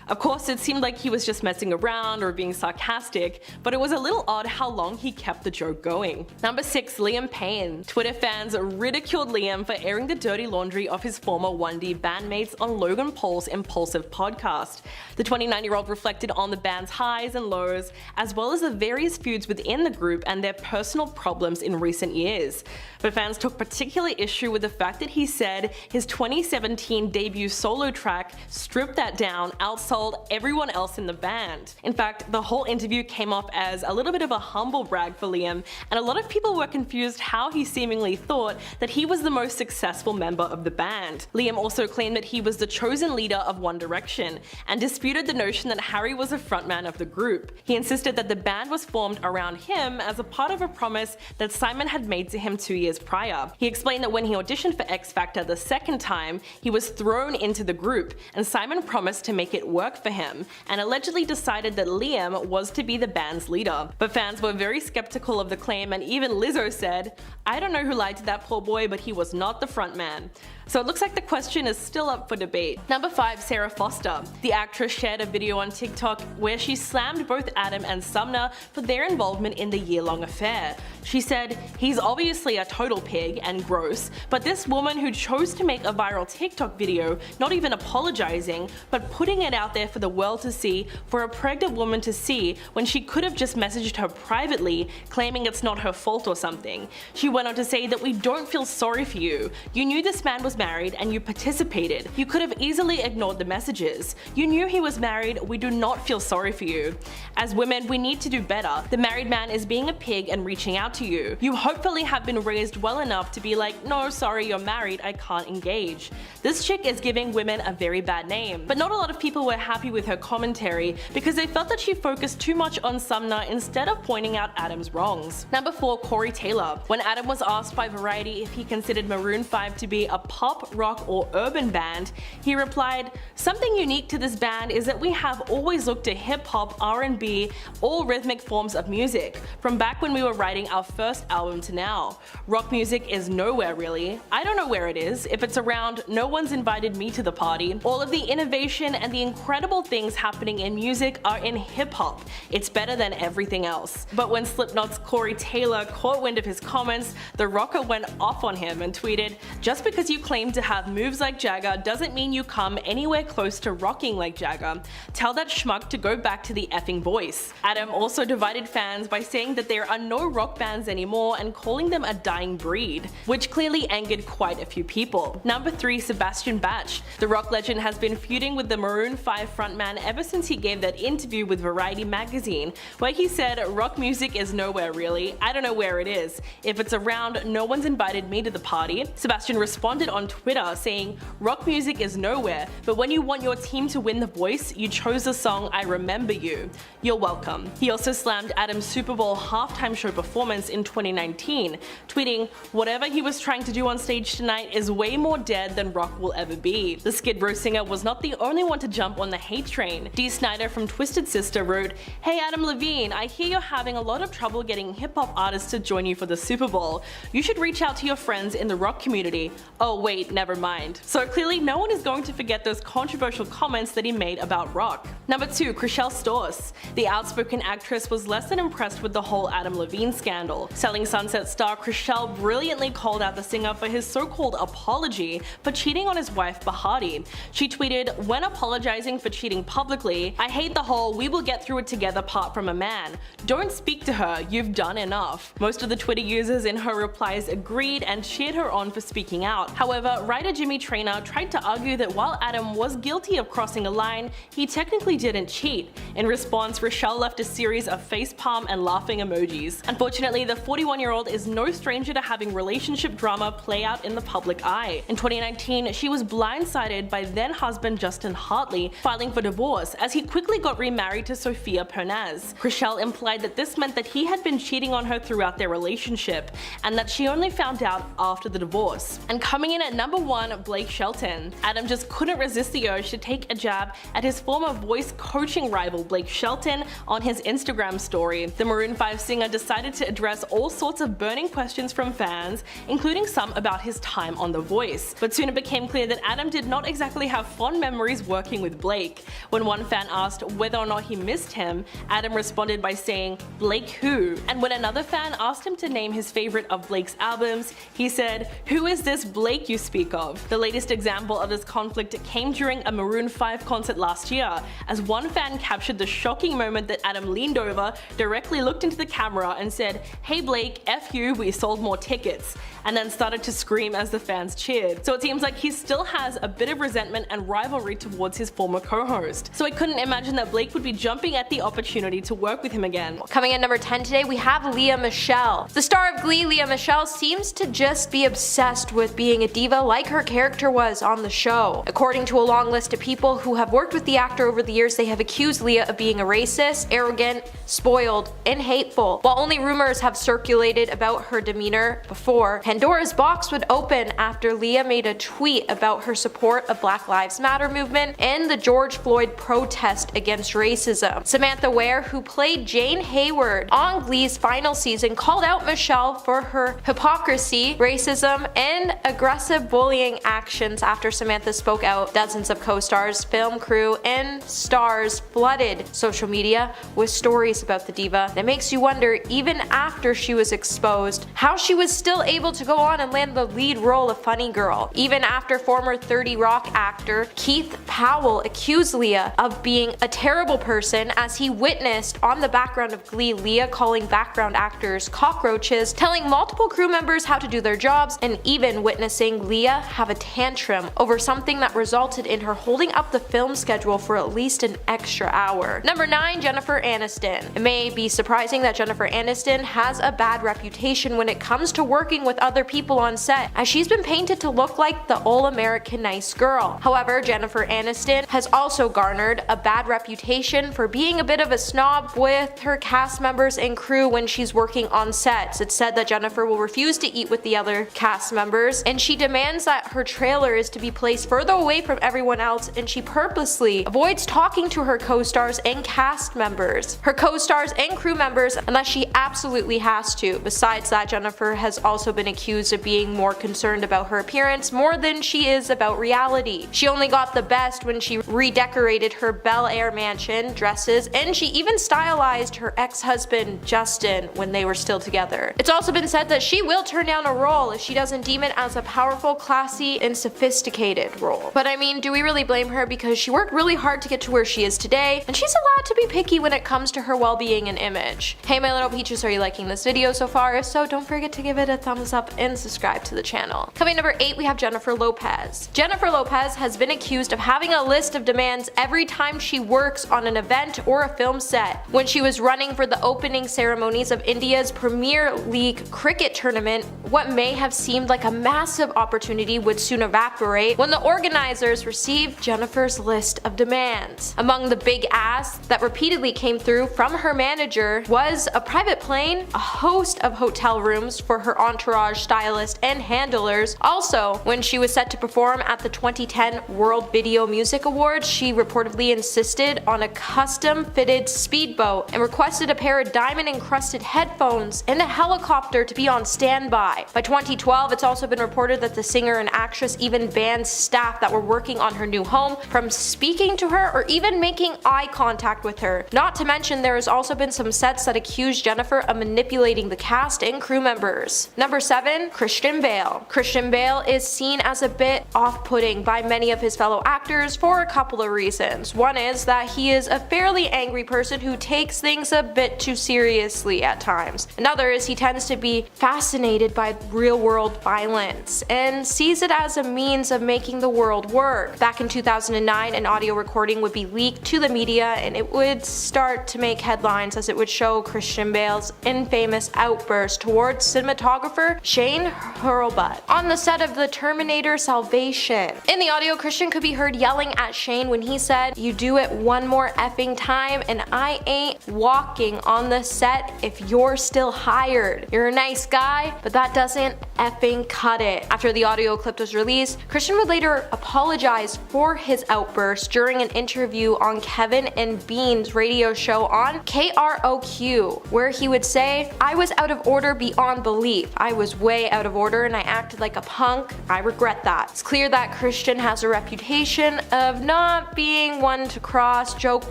Of course, it seemed like he was just messing around or being sarcastic, but it was a little odd how long he kept the joke going. Number 6. Liam Payne. Twitter fans ridiculed Liam for airing the dirty laundry of his former 1D bandmates on Logan Paul's Impulsive podcast. The 29-year-old reflected on the band's highs and lows, as well as the various feuds within the group and their personal problems in recent years. But fans took particular issue with the fact that he said his 2017 debut solo track, Strip That Down, outsold everyone else in the band. In fact, the whole interview came off as a little bit of a humble brag for Liam, and a lot of people were confused how he seemingly thought that he was the most successful member of the band. Liam also claimed that he was the chosen leader of One Direction, and disputed the notion that Harry was a frontman of the group. He insisted that the band was formed around him as a part of a promise that Simon had made to him 2 years prior. He explained that when he auditioned for X Factor the second time, he was thrown into the group, and Simon promised to make it work for him, and allegedly decided that Liam was to be the band's leader. But fans were very skeptical of the claim, and even Lizzo said, "I don't know who lied to that poor boy, but he was not the frontman." So it looks like the question is still up for debate. Number 5. Sarah Foster. The actress shared a video on TikTok where she slammed both Adam and Sumner for their involvement in the year-long affair. She said, "He's obviously a total pig and gross, but this woman who chose to make a viral TikTok video, not even apologizing, but putting it out there for the world to see, for a pregnant woman to see, when she could have just messaged her privately, claiming it's not her fault or something." She went on to say that we don't feel sorry for you. You knew this man was married and you participated. You could have easily ignored the messages. You knew he was married. We do not feel sorry for you. As women, we need to do better. The married man is being a pig and reaching out to you. You hopefully have been raised well enough to be like, "No, sorry, you're married, I can't engage." This chick is giving women a very bad name. But not a lot of people were happy with her commentary because they felt that she focused too much on Sumner instead of pointing out Adam's wrongs. Number 4. Corey Taylor. When Adam was asked by Variety if he considered Maroon 5 to be a pop, rock, or urban band, he replied, "Something unique to this band is that we have always looked to hip-hop, R&B, all rhythmic forms of music, from back when we were writing our first album to now. Rock music is nowhere really. I don't know where it is. If it's around, no one's invited me to the party. All of the innovation and the incredible things happening in music are in hip-hop. It's better than everything else." But when Slipknot's Corey Taylor caught wind of his comments, the rocker went off on him and tweeted, "Just because you claim to have moves like Jagger doesn't mean you come anywhere close to rocking like Jagger. Tell that schmuck to go back to the effing voice." Adam also divided fans by saying that there are no rock bands anymore and calling them a dying breed, which clearly angered quite a few people. Number 3. Sebastian Bach. The rock legend has been feuding with the Maroon 5 frontman ever since he gave that interview with Variety magazine, where he said, "Rock music is nowhere really. I don't know where it is. If it's around, no one's invited me to the party." Sebastian responded on Twitter saying, "Rock music is nowhere, but when you want your team to win the voice, you chose the song I Remember You. You're welcome." He also slammed Adam's Super Bowl halftime show performance in 2019, tweeting, "Whatever he was trying to do on stage tonight is way more dead than rock will ever be." The Skid Row singer was not the only one to jump on the hate train. Dee Snider from Twisted Sister wrote, "Hey Adam Levine, I hear you're having a lot of trouble getting hip-hop artists to join you for the Super Bowl. You should reach out to your friends in the rock community." Oh wait, never mind. So clearly no one is going to forget those controversial comments that he made about rock. Number 2. Chrishell Stause. The outspoken actress was less than impressed with the whole Adam Levine scandal. Selling Sunset star Chrishell brilliantly called out the singer for his so-called apology for cheating on his wife Bahati. She tweeted, "When apologizing for cheating publicly, I hate the whole 'we will get through it together' part from a man. Don't speak to her, you've done enough." Most of the Twitter users in her replies agreed and cheered her on for speaking out. However, writer Jimmy Traynor tried to argue that while Adam was guilty of crossing a line, he technically didn't cheat. In response, Rochelle left a series of facepalm and laughing emojis. Unfortunately, the 41-year-old is no stranger to having relationship drama play out in the public eye. In 2019, she was blindsided by then-husband Justin Hartley filing for divorce as he quickly got remarried to Sophia Pernaz. Rochelle implied that this meant that he had been cheating on her throughout their relationship, and that she only found out after the divorce. And coming in at number 1, Blake Shelton. Adam just couldn't resist the urge to take a jab at his former voice coaching rival Blake Shelton on his Instagram story. The Maroon 5 singer decided to address all sorts of burning questions from fans, including some about his time on The Voice. But soon it became clear that Adam did not exactly have fond memories working with Blake. Blake. When one fan asked whether or not he missed him, Adam responded by saying, "Blake who?" And when another fan asked him to name his favorite of Blake's albums, he said, "Who is this Blake you speak of?" The latest example of this conflict came during a Maroon 5 concert last year, as one fan captured the shocking moment that Adam leaned over, directly looked into the camera and said, "Hey Blake, F you, we sold more tickets," and then started to scream as the fans cheered. So it seems like he still has a bit of resentment and rivalry towards his former co-host. So I couldn't imagine that Blake would be jumping at the opportunity to work with him again. Coming in number 10 today, we have Lea Michele. The star of Glee, Lea Michele, seems to just be obsessed with being a diva like her character was on the show. According to a long list of people who have worked with the actor over the years, they have accused Lea of being a racist, arrogant, spoiled, and hateful. While only rumors have circulated about her demeanor before, Pandora's box would open after Lea made a tweet about her support of Black Lives Matter movement and the George Floyd protest against racism. Samantha Ware, who played Jane Hayward on Glee's final season, called out Michele for her hypocrisy, racism, and aggressive bullying actions after Samantha spoke out. Dozens of co-stars, film crew, and stars flooded social media with stories about the diva that makes you wonder, even after she was exposed, how she was still able to go on and land the lead role of Funny Girl. Even after former 30 Rock actor Keith Powell accused Lea of being a terrible person, as he witnessed on the background of Glee Lea calling background actors cockroaches, telling multiple crew members how to do their jobs, and even witnessing Lea have a tantrum over something that resulted in her holding up the film schedule for at least an extra hour. Number 9, Jennifer Aniston. It may be surprising that Jennifer Aniston has a bad reputation when it comes to working with other people on set, as she's been painted to look like the all-American nice girl. However, Jennifer Aniston has also garnered a bad reputation for being a bit of a snob with her cast members and crew when she's working on sets. It's said that Jennifer will refuse to eat with the other cast members, and she demands that her trailer is to be placed further away from everyone else, and she purposely avoids talking to her co-stars and cast members, her co-stars and crew members, unless she absolutely has to. Besides that, Jennifer has also been accused of being more concerned about her appearance more than she is about reality. She only got the best when she redecorated her Bel Air mansion, dresses, and she even stylized her ex-husband Justin when they were still together. It's also been said that she will turn down a role if she doesn't deem it as a powerful, classy, and sophisticated role. But I mean, do we really blame her, because she worked really hard to get to where she is today, and she's allowed to be picky when it comes to her well-being and image. Hey my little peaches, are you liking this video so far? If so, don't forget to give it a thumbs up and subscribe to the channel. Coming number 8, we have Jennifer Lopez. Jennifer Lopez has been accused of having a list of demands every time she works on an event or a film set. When she was running for the opening ceremonies of India's Premier League cricket tournament, what may have seemed like a massive opportunity would soon evaporate when the organizers received Jennifer's list of demands. Among the big asks that repeatedly came through from her manager was a private plane, a host of hotel rooms for her entourage, stylist, and handlers. Also, when she was set to perform at the 2010 World Video Music Awards, she reportedly insisted on a custom-fitted speedboat and requested a pair of diamond-encrusted headphones and a helicopter to be on standby. By 2012, it's also been reported that the singer and actress even banned staff that were working on her new home from speaking to her or even making eye contact with her. Not to mention, there has also been some sets that accused Jennifer of manipulating the cast and crew members. Number 7, Christian Bale. Christian Bale is seen as a bit off-putting by many of his fellow actors for a couple of reasons. One is that he is a fairly angry person who takes things a bit too seriously at times. Another is he tends to be fascinated by real-world violence and sees it as a means of making the world work. Back in 2009, an audio recording would be leaked to the media, and it would start to make headlines as it would show Christian Bale's infamous outburst towards cinematographer Shane Hurlbut on the set of the Terminator Salvation. In the audio, Christian could be heard yelling at Shane when he said, "You do it one more effing time and I ain't walking on the set if you're still hired. You're a nice guy, but that doesn't effing cut it. After the audio clip was released, Christian would later apologize for his outburst during an interview on Kevin and Bean's radio show on KROQ, where he would say, "I was out of order beyond belief. I was way out of order and I acted like a punk. I regret that." It's clear that Christian has a reputation of not being one to cross, joke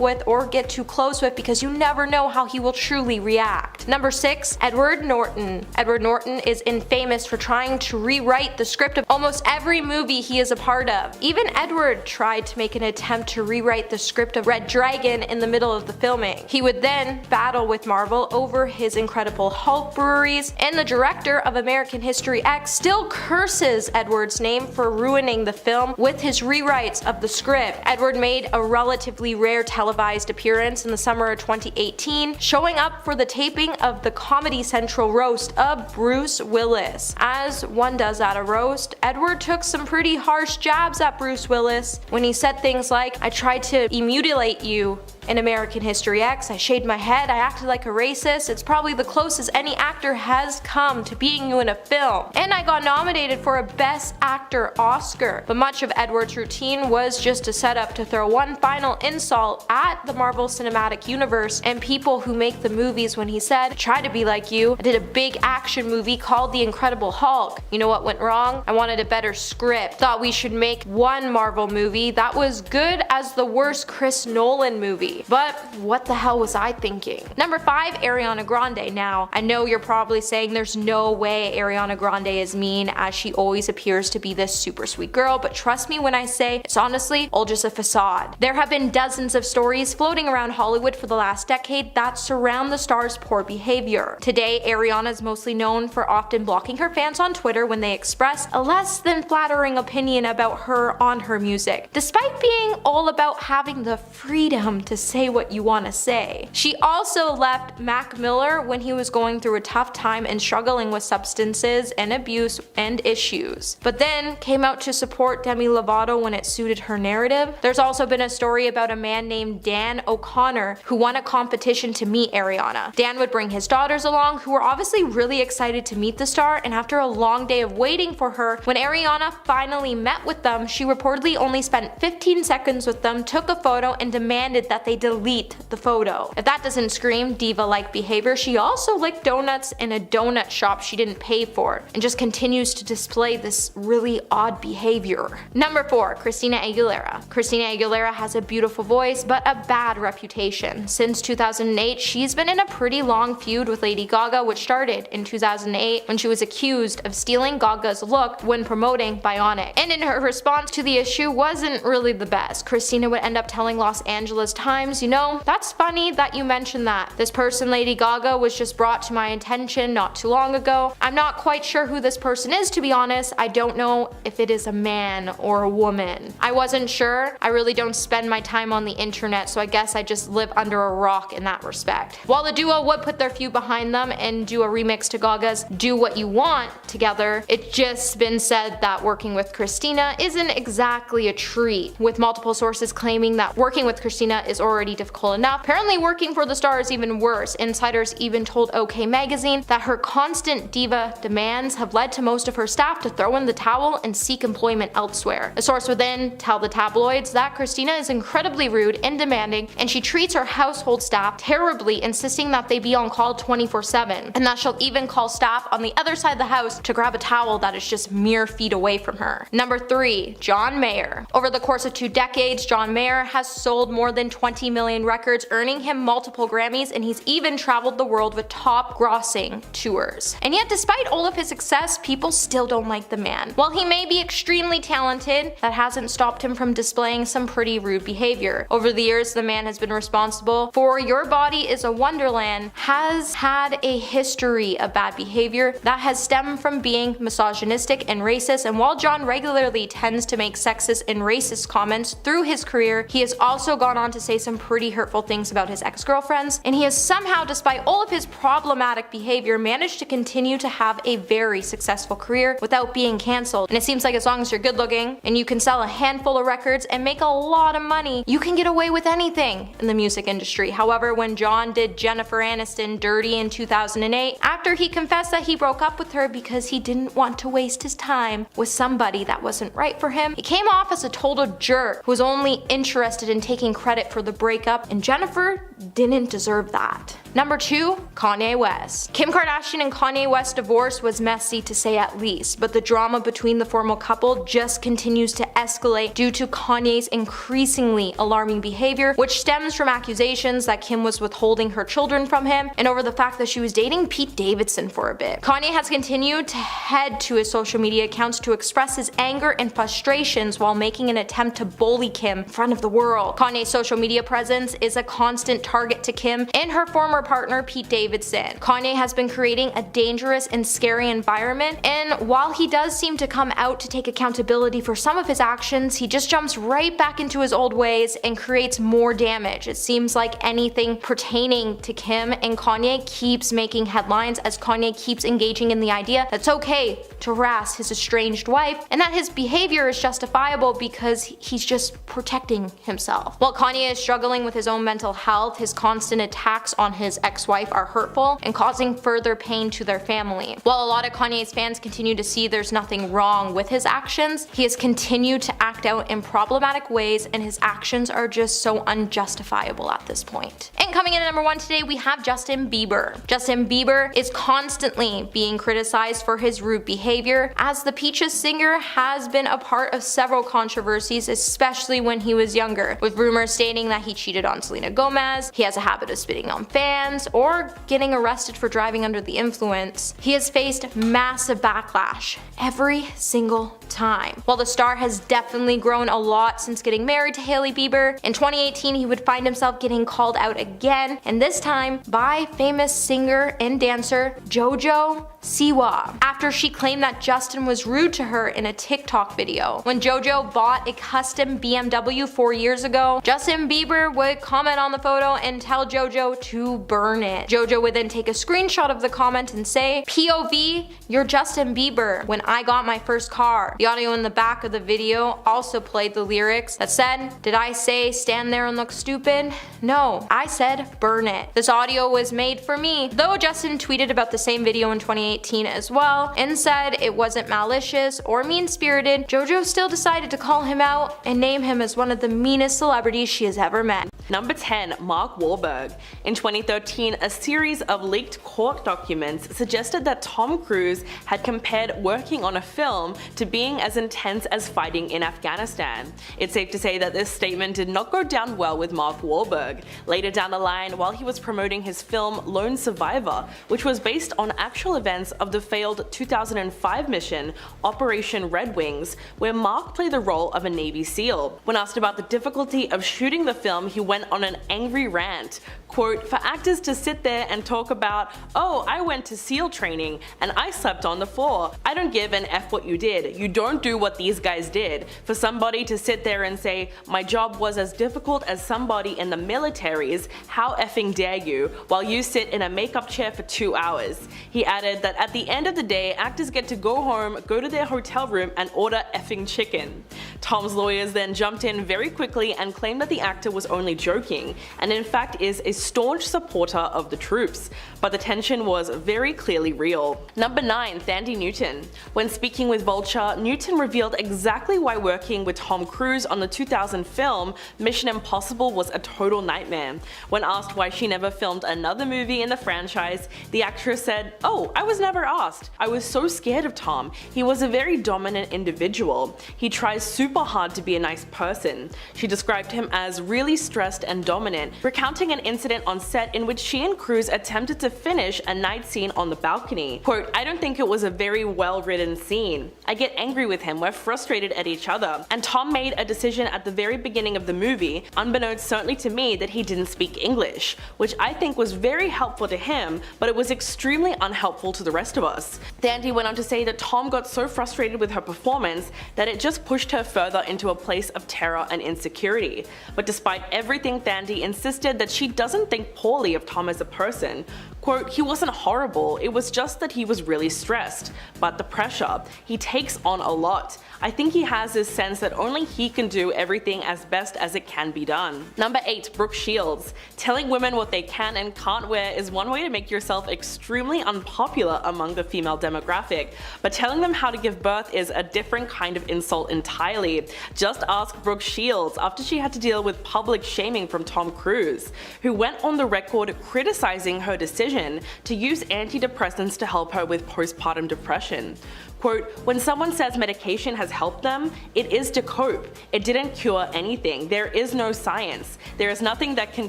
with, or get too close with because you never know how he will truly react. Number 6, Edward Norton. Edward Norton is infamous for trying to rewrite the script of almost every movie he is a part of. Even Edward tried to make an attempt to rewrite the script of Red Dragon in the middle of the filming. He would then battle with Marvel over his Incredible Hulk breweries, and the director of American History X still curses Edward's name for ruining the film with his rewrites of the script. Edward made a relatively rare televised appearance in the summer of 2018, showing up for the taping of the Comedy Central roast of Bruce Willis. As one does at a roast, Edward took some pretty harsh jabs at Bruce Willis when he said things like, "I tried to mutilate you in American History X, I shaved my head, I acted like a racist, it's probably the closest any actor has come to being you in a film, and I got nominated for a Best Actor Oscar." But much of Edward's routine was just a setup to throw one final insult at the Marvel Cinematic Universe and people who make the movies when he said, "I tried to be like you, I did a big action movie called The Incredible Hulk. You know what went wrong? I wanted a better script. Thought we should make one Marvel movie that was good as the worst Chris Nolan movie. But what the hell was I thinking?" Number 5, Ariana Grande. Now, I know you're probably saying there's no way Ariana Grande is mean, as she always appears to be this super sweet girl, but trust me when I say it's honestly all just a facade. There have been dozens of stories floating around Hollywood for the last decade that surround the star's poor behavior. Today, Ariana is mostly known for often blocking her fans on Twitter when they express a less than flattering opinion about her on her music, despite being all about having the freedom to say what you want to say. She also left Mac Miller when he was going through a tough time and struggling with substances and abuse and issues, but then came out to support Demi Lovato when it suited her narrative. There's also been a story about a man named Dan O'Connor who won a competition to meet Ariana. Dan would bring his daughters along, who were obviously really excited to meet the star, and after a long day of waiting for her, when Ariana finally met with them, she reportedly only spent 15 seconds with them, took a photo, and demanded that they delete the photo. If that doesn't scream diva-like behavior, she also licked donuts in a donut shop she didn't pay for, and just continues to display this really odd behavior. Number 4, Christina Aguilera. Christina Aguilera has a beautiful voice, but a bad reputation. Since 2008, she's been in a pretty long feud with Lady Gaga, which started in 2008 when she was accused of stealing Gaga's look when promoting Bionic. And in her response to the issue wasn't really the best. Christina would end up telling Los Angeles Times, "You know, that's funny that you mentioned that. This person, Lady Gaga, was just brought to my attention not too long ago. I'm not quite sure who this person is, to be honest. I don't know if it is a man or a woman. I wasn't sure. I really don't spend my time on the internet, so I guess I just live under a rock in that respect." While the duo would put their feud behind them and do a remix to Gaga's Do What You Want together, it's just been said that working with Christina isn't exactly a treat, with multiple sources claiming that working with Christina is already difficult enough. Apparently working for the star is even worse. Insiders even told OK Magazine that her constant diva demands have led to most of her staff to throw in the towel and seek employment elsewhere. A source would then tell the tabloids that Christina is incredibly rude and demanding, and she treats her household staff terribly, insisting that they be on call 24/7, and that she'll even call staff on the other side of the house to grab a towel that is just mere feet away from her. Number 3, John Mayer. Over the course of 2 decades, John Mayer has sold more than 20 million records, earning him multiple Grammys, and he's even traveled the world with top grossing tours. And yet, despite all of his success, people still don't like the man. While he may be extremely talented, that hasn't stopped him from displaying some pretty rude behavior. Over the years, the man has been responsible for Your Body is a Wonderland, has had a history of bad behavior that has stemmed from being misogynistic and racist, and while John regularly tends to make sexist and racist comments through his career, he has also gone on to say some some pretty hurtful things about his ex-girlfriends, and he has somehow, despite all of his problematic behavior, managed to continue to have a very successful career without being cancelled. And it seems like as long as you're good looking and you can sell a handful of records and make a lot of money, you can get away with anything in the music industry. However, when John did Jennifer Aniston dirty in 2008, after he confessed that he broke up with her because he didn't want to waste his time with somebody that wasn't right for him, he came off as a total jerk who was only interested in taking credit for the breakup, and Jennifer didn't deserve that. Number 2, Kanye West. Kim Kardashian and Kanye West's divorce was messy to say at least, but the drama between the former couple just continues to escalate due to Kanye's increasingly alarming behavior, which stems from accusations that Kim was withholding her children from him and over the fact that she was dating Pete Davidson for a bit. Kanye has continued to head to his social media accounts to express his anger and frustrations while making an attempt to bully Kim in front of the world. Kanye's social media presence is a constant target to Kim and her former partner Pete Davidson. Kanye has been creating a dangerous and scary environment, and while he does seem to come out to take accountability for some of his actions, he just jumps right back into his old ways and creates more damage. It seems like anything pertaining to Kim and Kanye keeps making headlines as Kanye keeps engaging in the idea that it's okay to harass his estranged wife and that his behavior is justifiable because he's just protecting himself. While Kanye is struggling with his own mental health, his constant attacks on his ex-wife are hurtful and causing further pain to their family. While a lot of Kanye's fans continue to see there's nothing wrong with his actions, he has continued to act out in problematic ways, and his actions are just so unjustifiable at this point. And coming in at number 1 today, we have Justin Bieber. Justin Bieber is constantly being criticized for his rude behavior, as the Peaches singer has been a part of several controversies, especially when he was younger, with rumors stating that he cheated on Selena Gomez, he has a habit of spitting on fans, or getting arrested for driving under the influence. He has faced massive backlash every single time. While the star has definitely grown a lot since getting married to Hailey Bieber, in 2018 he would find himself getting called out again, and this time by famous singer and dancer JoJo Siwa, after she claimed that Justin was rude to her in a TikTok video. When JoJo bought a custom BMW 4 years ago, Justin Bieber would comment on the photo and tell JoJo to burn it. JoJo would then take a screenshot of the comment and say, "POV, you're Justin Bieber when I got my first car." The audio in the back of the video also played the lyrics that said, "Did I say stand there and look stupid? No, I said burn it." This audio was made for me. Though Justin tweeted about the same video in 2018 as well and said it wasn't malicious or mean-spirited, JoJo still decided to call him out and name him as one of the meanest celebrities she has ever met. Number 10, Mark Wahlberg. In 2013, a series of leaked court documents suggested that Tom Cruise had compared working on a film to being as intense as fighting in Afghanistan. It's safe to say that this statement did not go down well with Mark Wahlberg. Later down the line, while he was promoting his film Lone Survivor, which was based on actual events of the failed 2005 mission Operation Red Wings, where Mark played the role of a Navy SEAL. When asked about the difficulty of shooting the film, he went on an angry rant. Quote, "For actors to sit there and talk about, oh, I went to SEAL training and I slept on the floor. I don't give an F what you did. You don't do what these guys did. For somebody to sit there and say, my job was as difficult as somebody in the military's, how effing dare you, while you sit in a makeup chair for 2 hours. He added that at the end of the day, actors get to go home, go to their hotel room and order effing chicken. Tom's lawyers then jumped in very quickly and claimed that the actor was only joking, and in fact is a staunch supporter of the troops, but the tension was very clearly real. Number 9, Thandie Newton. When speaking with Vulture, Newton revealed exactly why working with Tom Cruise on the 2000 film Mission Impossible was a total nightmare. When asked why she never filmed another movie in the franchise, the actress said, "Oh, I was never asked. I was so scared of Tom. He was a very dominant individual. He tries super hard to be a nice person." She described him as really stressed and dominant, recounting an incident on set in which she and Cruise attempted to finish a night scene on the balcony. Quote, "I don't think it was a very well written scene. I get angry with him, we're frustrated at each other, and Tom made a decision at the very beginning of the movie, unbeknownst certainly to me, that he didn't speak English, which I think was very helpful to him, but it was extremely unhelpful to the rest of us." Thandie went on to say that Tom got so frustrated with her performance that it just pushed her further into a place of terror and insecurity. But despite everything everything Thandie insisted that she doesn't think poorly of Tom as a person. Quote, he wasn't horrible, it was just that he was really stressed. But the pressure, he takes on a lot. I think he has this sense that only he can do everything as best as it can be done. Number 8, Brooke Shields. Telling women what they can and can't wear is one way to make yourself extremely unpopular among the female demographic, but telling them how to give birth is a different kind of insult entirely. Just ask Brooke Shields after she had to deal with public shaming from Tom Cruise, who went on the record criticizing her decision to use antidepressants to help her with postpartum depression. Quote, when someone says medication has helped them, it is to cope. It didn't cure anything. There is no science. There is nothing that can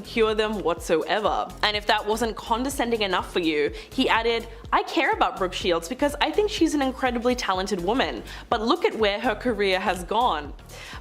cure them whatsoever. And if that wasn't condescending enough for you, he added, I care about Brooke Shields because I think she's an incredibly talented woman, but look at where her career has gone.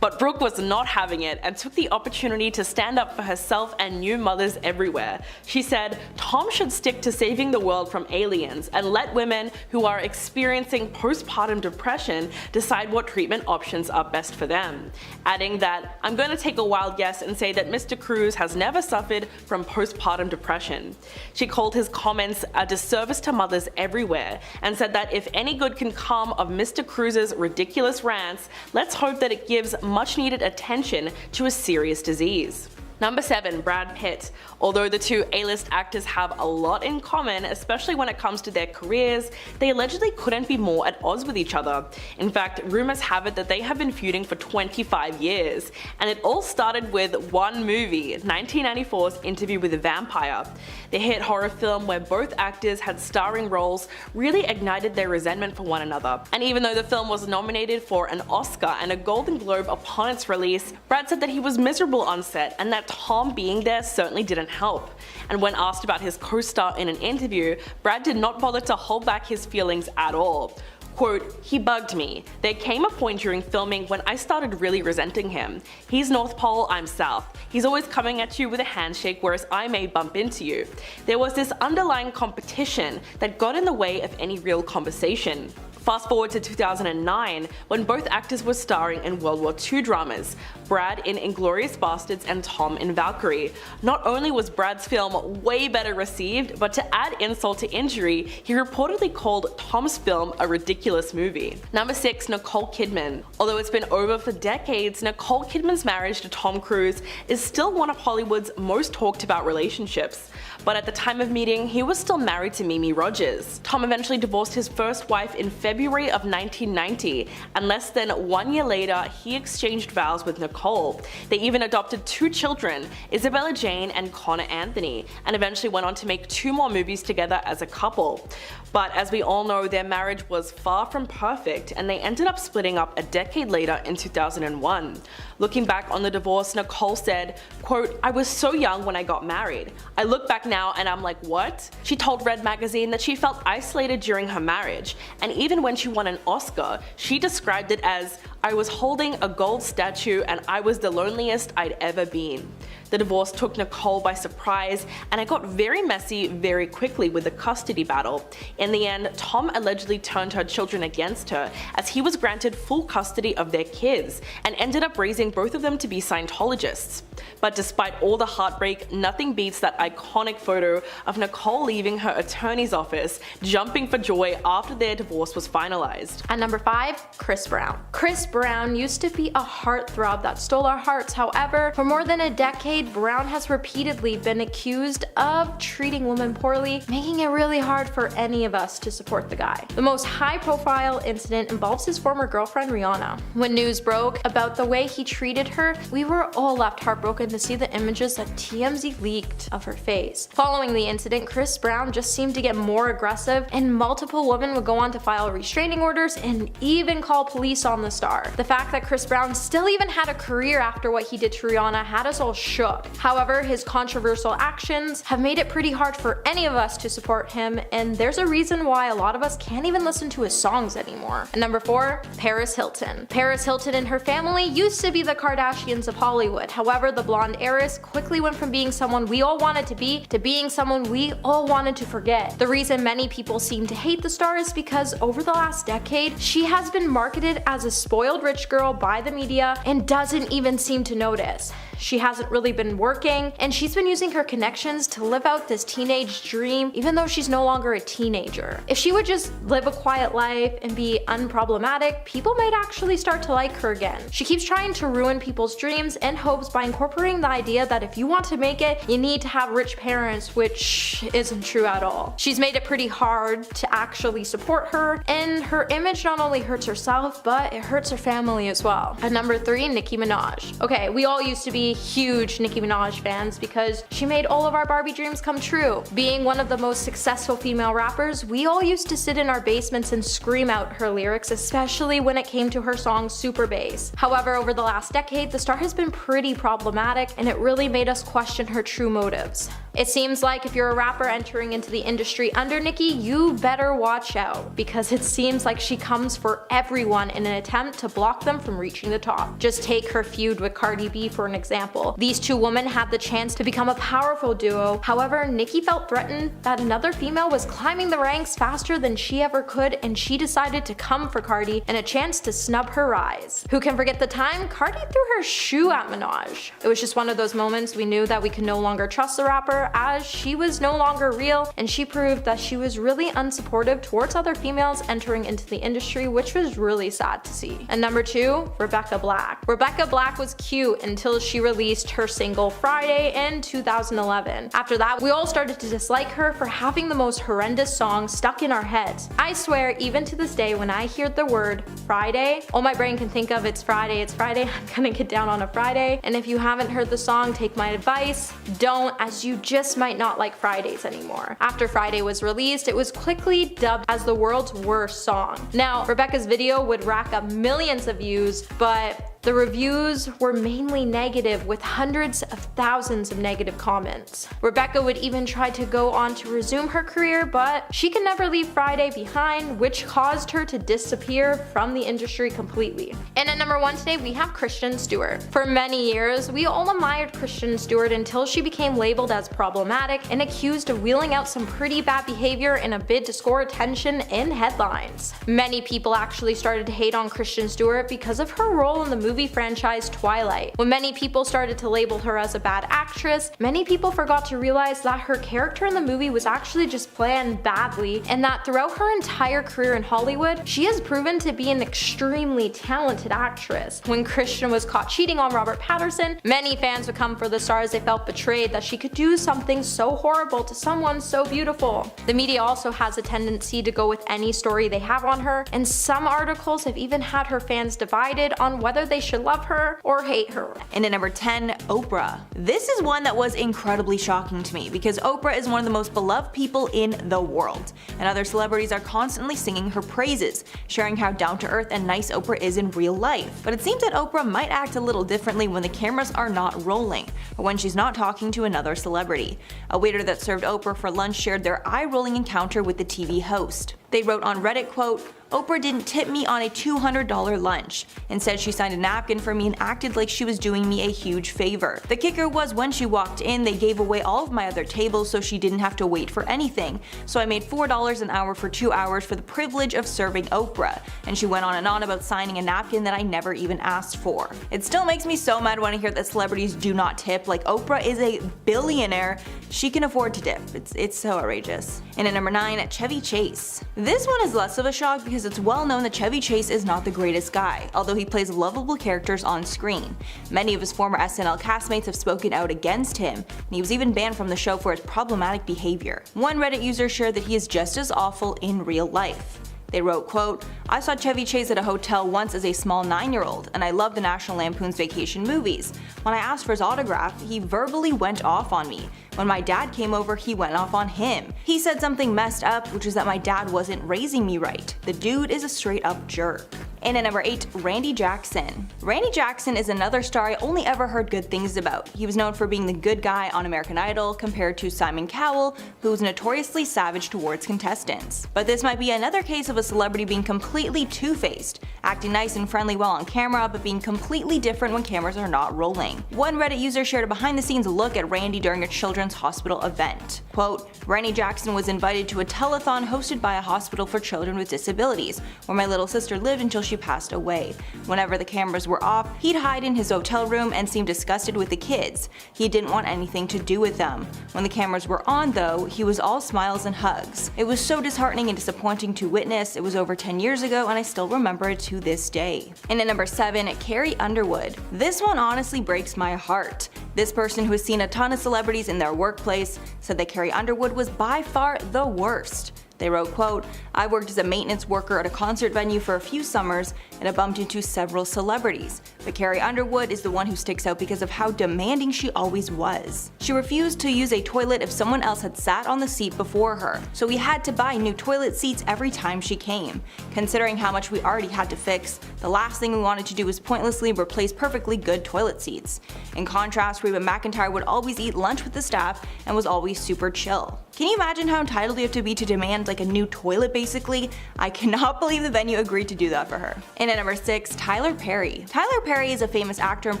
But Brooke was not having it and took the opportunity to stand up for herself and new mothers everywhere. She said, Tom should stick to saving the world from aliens and let women who are experiencing postpartum depression decide what treatment options are best for them. Adding that, I'm going to take a wild guess and say that Mr. Cruise has never suffered from postpartum depression. She called his comments a disservice to mothers everywhere and said that if any good can come of Mr. Cruise's ridiculous rants, let's hope that it gives much needed attention to a serious disease. Number 7, Brad Pitt. Although the two A-list actors have a lot in common, especially when it comes to their careers, they allegedly couldn't be more at odds with each other. In fact, rumors have it that they have been feuding for 25 years, and it all started with one movie, 1994's Interview with a Vampire. The hit horror film where both actors had starring roles really ignited their resentment for one another. And even though the film was nominated for an Oscar and a Golden Globe upon its release, Brad said that he was miserable on set and that Tom being there certainly didn't help. And when asked about his co-star in an interview, Brad did not bother to hold back his feelings at all. Quote, he bugged me. There came a point during filming when I started really resenting him. He's North Pole, I'm South. He's always coming at you with a handshake whereas I may bump into you. There was this underlying competition that got in the way of any real conversation. Fast forward to 2009, when both actors were starring in World War II dramas, Brad in Inglourious Basterds and Tom in Valkyrie. Not only was Brad's film way better received, but to add insult to injury, he reportedly called Tom's film a ridiculous movie. Number 6, Nicole Kidman. Although it's been over for decades, Nicole Kidman's marriage to Tom Cruise is still one of Hollywood's most talked about relationships. But at the time of meeting, he was still married to Mimi Rogers. Tom eventually divorced his first wife in February of 1990, and less than 1 year later, he exchanged vows with Nicole. They even adopted 2 children, Isabella Jane and Connor Anthony, and eventually went on to make 2 more movies together as a couple. But as we all know, their marriage was far from perfect, and they ended up splitting up a decade later in 2001. Looking back on the divorce, Nicole said, quote, I was so young when I got married. I look back now and I'm like, what? She told Red Magazine that she felt isolated during her marriage, and even when she won an Oscar, she described it as, I was holding a gold statue and I was the loneliest I'd ever been. The divorce took Nicole by surprise, and it got very messy very quickly with the custody battle. In the end, Tom allegedly turned her children against her, as he was granted full custody of their kids, and ended up raising both of them to be Scientologists. But despite all the heartbreak, nothing beats that iconic photo of Nicole leaving her attorney's office, jumping for joy after their divorce was finalized. At number 5, Chris Brown. Chris Brown used to be a heartthrob that stole our hearts. However, for more than a decade, Brown has repeatedly been accused of treating women poorly, making it really hard for any of us to support the guy. The most high-profile incident involves his former girlfriend Rihanna. When news broke about the way he treated her, we were all left heartbroken to see the images that TMZ leaked of her face. Following the incident, Chris Brown just seemed to get more aggressive, and multiple women would go on to file restraining orders and even call police on the star. The fact that Chris Brown still even had a career after what he did to Rihanna had us all shook. However, his controversial actions have made it pretty hard for any of us to support him, and there's a reason why a lot of us can't even listen to his songs anymore. And number 4, Paris Hilton. Paris Hilton and her family used to be the Kardashians of Hollywood. However, the blonde heiress quickly went from being someone we all wanted to be being someone we all wanted to forget. The reason many people seem to hate the star is because over the last decade, she has been marketed as a spoiled rich girl by the media and doesn't even seem to notice. She hasn't really been working, and she's been using her connections to live out this teenage dream even though she's no longer a teenager. If she would just live a quiet life and be unproblematic, people might actually start to like her again. She keeps trying to ruin people's dreams and hopes by incorporating the idea that if you want to make it, you need to have rich parents, which isn't true at all. She's made it pretty hard to actually support her, and her image not only hurts herself, but it hurts her family as well. At number 3, Nicki Minaj. Okay, we all used to be huge Nicki Minaj fans because she made all of our Barbie dreams come true. Being one of the most successful female rappers, we all used to sit in our basements and scream out her lyrics, especially when it came to her song Super Bass. However, over the last decade, the star has been pretty problematic, and it really made us question her true motives. It seems like if you're a rapper entering into the industry under Nicki, you better watch out, because it seems like she comes for everyone in an attempt to block them from reaching the top. Just take her feud with Cardi B for an example. These two women had the chance to become a powerful duo. However, Nicki felt threatened that another female was climbing the ranks faster than she ever could, and she decided to come for Cardi in a chance to snub her rise. Who can forget the time Cardi threw her shoe at Minaj? It was just one of those moments we knew that we could no longer trust the rapper, as she was no longer real, and she proved that she was really unsupportive towards other females entering into the industry, which was really sad to see. And number 2, Rebecca Black. Rebecca Black was cute until she released her single Friday in 2011. After that, we all started to dislike her for having the most horrendous song stuck in our heads. I swear, even to this day, when I hear the word Friday, all my brain can think of it's Friday, I'm gonna get down on a Friday. And if you haven't heard the song, take my advice, don't, as you just might not like Fridays anymore. After Friday was released, it was quickly dubbed as the world's worst song. Now, Rebecca's video would rack up millions of views, but the reviews were mainly negative, with hundreds of thousands of negative comments. Rebecca would even try to go on to resume her career, but she could never leave Friday behind, which caused her to disappear from the industry completely. And at number 1 today, we have Kristen Stewart. For many years, we all admired Kristen Stewart until she became labeled as problematic and accused of wheeling out some pretty bad behavior in a bid to score attention in headlines. Many people actually started to hate on Kristen Stewart because of her role in the movie franchise Twilight. When many people started to label her as a bad actress, many people forgot to realize that her character in the movie was actually just planned badly, and that throughout her entire career in Hollywood, she has proven to be an extremely talented actress. When Kristen was caught cheating on Robert Pattinson, many fans would come for the star as they felt betrayed that she could do something so horrible to someone so beautiful. The media also has a tendency to go with any story they have on her, and some articles have even had her fans divided on whether they should love her or hate her. And at number 10, Oprah. This is one that was incredibly shocking to me because Oprah is one of the most beloved people in the world, and other celebrities are constantly singing her praises, sharing how down-to-earth and nice Oprah is in real life. But it seems that Oprah might act a little differently when the cameras are not rolling, or when she's not talking to another celebrity. A waiter that served Oprah for lunch shared their eye-rolling encounter with the TV host. They wrote on Reddit, quote, "Oprah didn't tip me on a $200 lunch. Instead, she signed a napkin for me and acted like she was doing me a huge favor. The kicker was when she walked in, they gave away all of my other tables so she didn't have to wait for anything. So I made $4 an hour for 2 hours for the privilege of serving Oprah." And she went on and on about signing a napkin that I never even asked for. It still makes me so mad when I hear that celebrities do not tip. Like, Oprah is a billionaire. She can afford to tip. It's so outrageous. And at number 9, Chevy Chase. This one is less of a shock because it's well known that Chevy Chase is not the greatest guy, although he plays lovable characters on screen. Many of his former SNL castmates have spoken out against him, and he was even banned from the show for his problematic behavior. One Reddit user shared that he is just as awful in real life. They wrote, quote, "I saw Chevy Chase at a hotel once as a small 9-year-old, and I loved the National Lampoon's Vacation movies. When I asked for his autograph, he verbally went off on me. When my dad came over, he went off on him. He said something messed up, which is that my dad wasn't raising me right. The dude is a straight up jerk." And at number 8, Randy Jackson. Randy Jackson is another star I only ever heard good things about. He was known for being the good guy on American Idol compared to Simon Cowell, who was notoriously savage towards contestants. But this might be another case of a celebrity being completely two-faced, acting nice and friendly while on camera, but being completely different when cameras are not rolling. One Reddit user shared a behind-the-scenes look at Randy during a children's hospital event. Quote, Randy Jackson was invited to a telethon hosted by a hospital for children with disabilities, where my little sister lived until she passed away. Whenever the cameras were off, he'd hide in his hotel room and seem disgusted with the kids. He didn't want anything to do with them. When the cameras were on though, he was all smiles and hugs. It was so disheartening and disappointing to witness. It was over 10 years ago and I still remember it to this day. And at number 7, Carrie Underwood. This one honestly breaks my heart. This person, who has seen a ton of celebrities in their workplace, said that Carrie Underwood was by far the worst. They wrote, quote, I worked as a maintenance worker at a concert venue for a few summers and I bumped into several celebrities, but Carrie Underwood is the one who sticks out because of how demanding she always was. She refused to use a toilet if someone else had sat on the seat before her, so we had to buy new toilet seats every time she came. Considering how much we already had to fix, the last thing we wanted to do was pointlessly replace perfectly good toilet seats. In contrast, Reba McEntire would always eat lunch with the staff and was always super chill. Can you imagine how entitled you have to be to demand like a new toilet basically? I cannot believe the venue agreed to do that for her. And at number 6, Tyler Perry. Tyler Perry is a famous actor and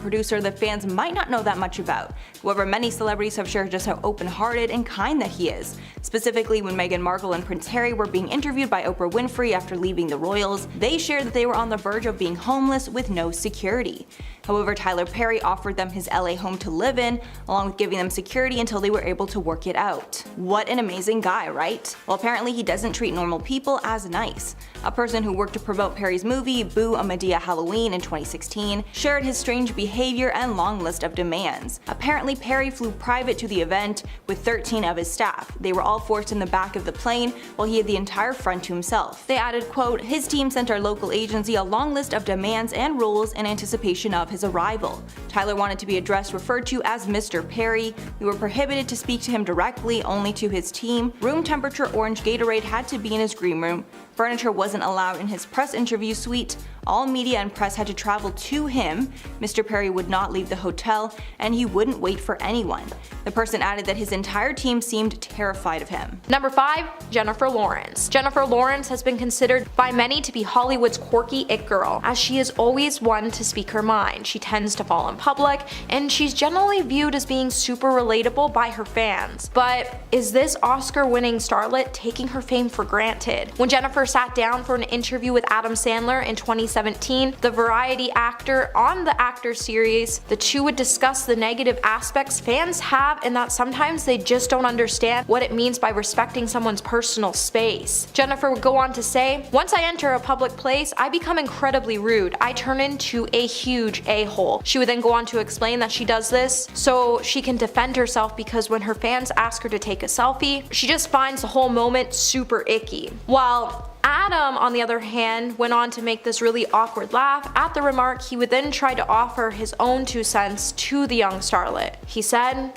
producer that fans might not know that much about. However, many celebrities have shared just how open-hearted and kind that he is. Specifically, when Meghan Markle and Prince Harry were being interviewed by Oprah Winfrey after leaving the royals, they shared that they were on the verge of being homeless with no security. However, Tyler Perry offered them his LA home to live in, along with giving them security until they were able to work it out. What an amazing guy, right? Well, apparently he doesn't treat normal people as nice. A person who worked to promote Perry's movie, Boo! A Madea Halloween in 2016, shared his strange behavior and long list of demands. Apparently, Perry flew private to the event with 13 of his staff. They were all forced in the back of the plane, while he had the entire front to himself. They added, quote, his team sent our local agency a long list of demands and rules in anticipation of his arrival. Tyler wanted to be addressed referred to as Mr. Perry. We were prohibited to speak to him directly, only to his team. Room temperature orange Gatorade had to be in his green room. Furniture wasn't allowed in his press interview suite. All media and press had to travel to him. Mr. Perry would not leave the hotel, and he wouldn't wait for anyone. The person added that his entire team seemed terrified of him. Number 5, Jennifer Lawrence. Jennifer Lawrence has been considered by many to be Hollywood's quirky it girl, as she is always one to speak her mind. She tends to fall in public, and she's generally viewed as being super relatable by her fans. But is this Oscar-winning starlet taking her fame for granted? When Jennifer sat down for an interview with Adam Sandler in 2017, the variety actor on the Actor series, the two would discuss the negative aspects fans have and that sometimes they just don't understand what it means by respecting someone's personal space. Jennifer would go on to say, once I enter a public place, I become incredibly rude. I turn into a huge a-hole. She would then go on to explain that she does this so she can defend herself because when her fans ask her to take a selfie, she just finds the whole moment super icky. While Adam, on the other hand, went on to make this really awkward laugh at the remark. He would then try to offer his own 2 cents to the young starlet. He said,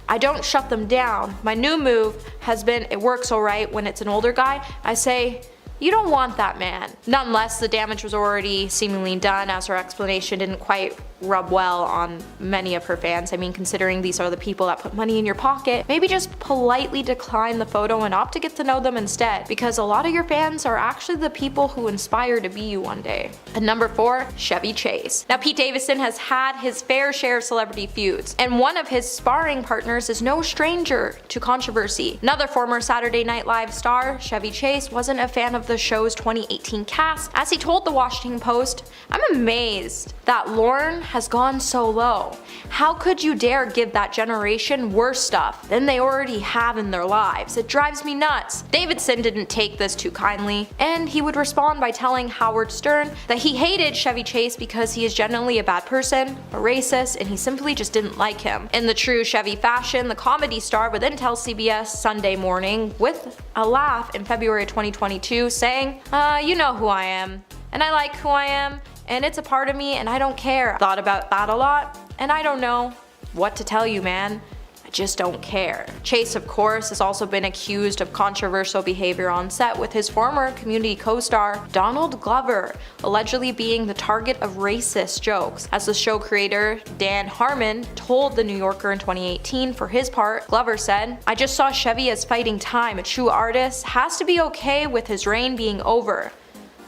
I don't shut them down. My new move has been, it works alright when it's an older guy. I say, you don't want that man. Nonetheless, the damage was already seemingly done as her explanation didn't quite rub well on many of her fans. I mean, considering these are the people that put money in your pocket, maybe just politely decline the photo and opt to get to know them instead, because a lot of your fans are actually the people who inspire to be you one day. And number 4, Chevy Chase. Now, Pete Davidson has had his fair share of celebrity feuds, and one of his sparring partners is no stranger to controversy. Another former Saturday Night Live star, Chevy Chase, wasn't a fan of the show's 2018 cast. As he told the Washington Post, I'm amazed that Lauren has gone so low. How could you dare give that generation worse stuff than they already have in their lives? It drives me nuts. Davidson didn't take this too kindly, and he would respond by telling Howard Stern that he hated Chevy Chase because he is generally a bad person, a racist, and he simply just didn't like him. In the true Chevy fashion, the comedy star would then tell CBS Sunday Morning with a laugh in February 2022 saying, you know who I am, and I like who I am, and it's a part of me and I don't care. Thought about that a lot, and I don't know what to tell you, man. I I just don't care. Chase, of course, has also been accused of controversial behavior on set with his former Community co-star Donald Glover, allegedly being the target of racist jokes. As the show creator Dan Harmon told The New Yorker in 2018, for his part, Glover said, "I just saw Chevy as fighting time. A true artist has to be okay with his reign being over.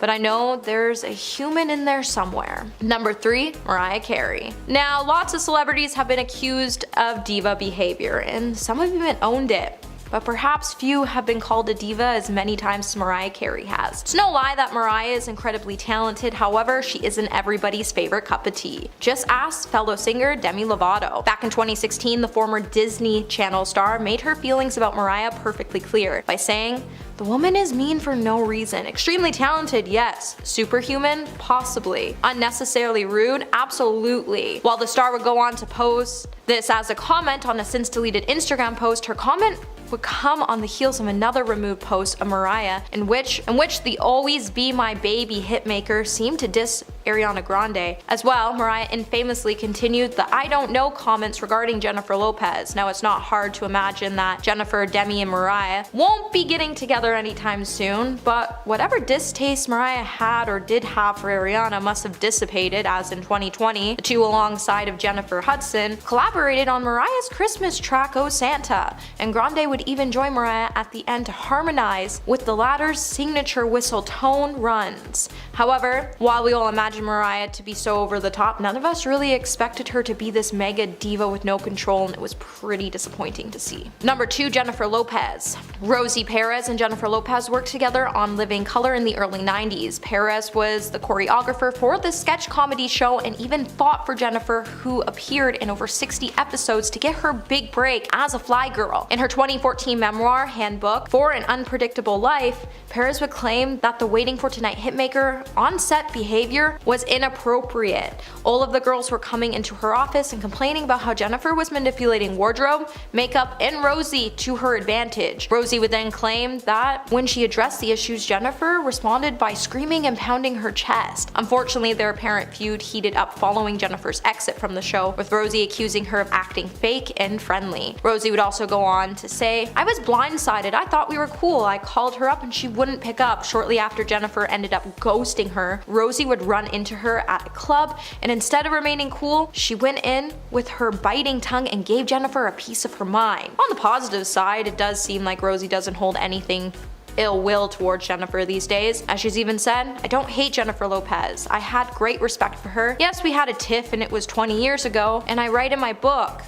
But I know there's a human in there somewhere." Number 3, Mariah Carey. Now, lots of celebrities have been accused of diva behavior, and some have even owned it. But perhaps few have been called a diva as many times as Mariah Carey has. It's no lie that Mariah is incredibly talented, however, she isn't everybody's favorite cup of tea. Just ask fellow singer Demi Lovato. Back in 2016, the former Disney Channel star made her feelings about Mariah perfectly clear by saying, "The woman is mean for no reason. Extremely talented, yes. Superhuman? Possibly. Unnecessarily rude? Absolutely." While the star would go on to post this as a comment on a since deleted Instagram post, her comment would come on the heels of another removed post of Mariah in which the "always be my baby" hitmaker seemed to diss Ariana Grande. As well, Mariah infamously continued the "I don't know" comments regarding Jennifer Lopez. Now, it's not hard to imagine that Jennifer, Demi, and Mariah won't be getting together anytime soon, but whatever distaste Mariah had or did have for Ariana must have dissipated, as in 2020, the two alongside of Jennifer Hudson collaborated on Mariah's Christmas track "Oh Santa," and Grande would even join Mariah at the end to harmonize with the latter's signature whistle tone runs. However, while we all imagine Mariah to be so over the top, none of us really expected her to be this mega diva with no control, and it was pretty disappointing to see. Number 2, Jennifer Lopez. Rosie Perez and Jennifer Lopez worked together on Living Color in the early 90s. Perez was the choreographer for the sketch comedy show and even fought for Jennifer, who appeared in over 60 episodes to get her big break as a fly girl. In her 2014 memoir, Handbook for an Unpredictable Life, Perez would claim that the Waiting for Tonight hitmaker on-set behavior was inappropriate. All of the girls were coming into her office and complaining about how Jennifer was manipulating wardrobe, makeup, and Rosie to her advantage. Rosie would then claim that when she addressed the issues, Jennifer responded by screaming and pounding her chest. Unfortunately, their apparent feud heated up following Jennifer's exit from the show, with Rosie accusing her of acting fake and friendly. Rosie would also go on to say, "I was blindsided. I thought we were cool. I called her up and she wouldn't pick up." Shortly after Jennifer ended up ghosting her, Rosie would run into her at a club, and instead of remaining cool, she went in with her biting tongue and gave Jennifer a piece of her mind. On the positive side, it does seem like Rosie doesn't hold anything ill will towards Jennifer these days. As she's even said, "I don't hate Jennifer Lopez. I had great respect for her. Yes, we had a tiff and it was 20 years ago, and I write in my book,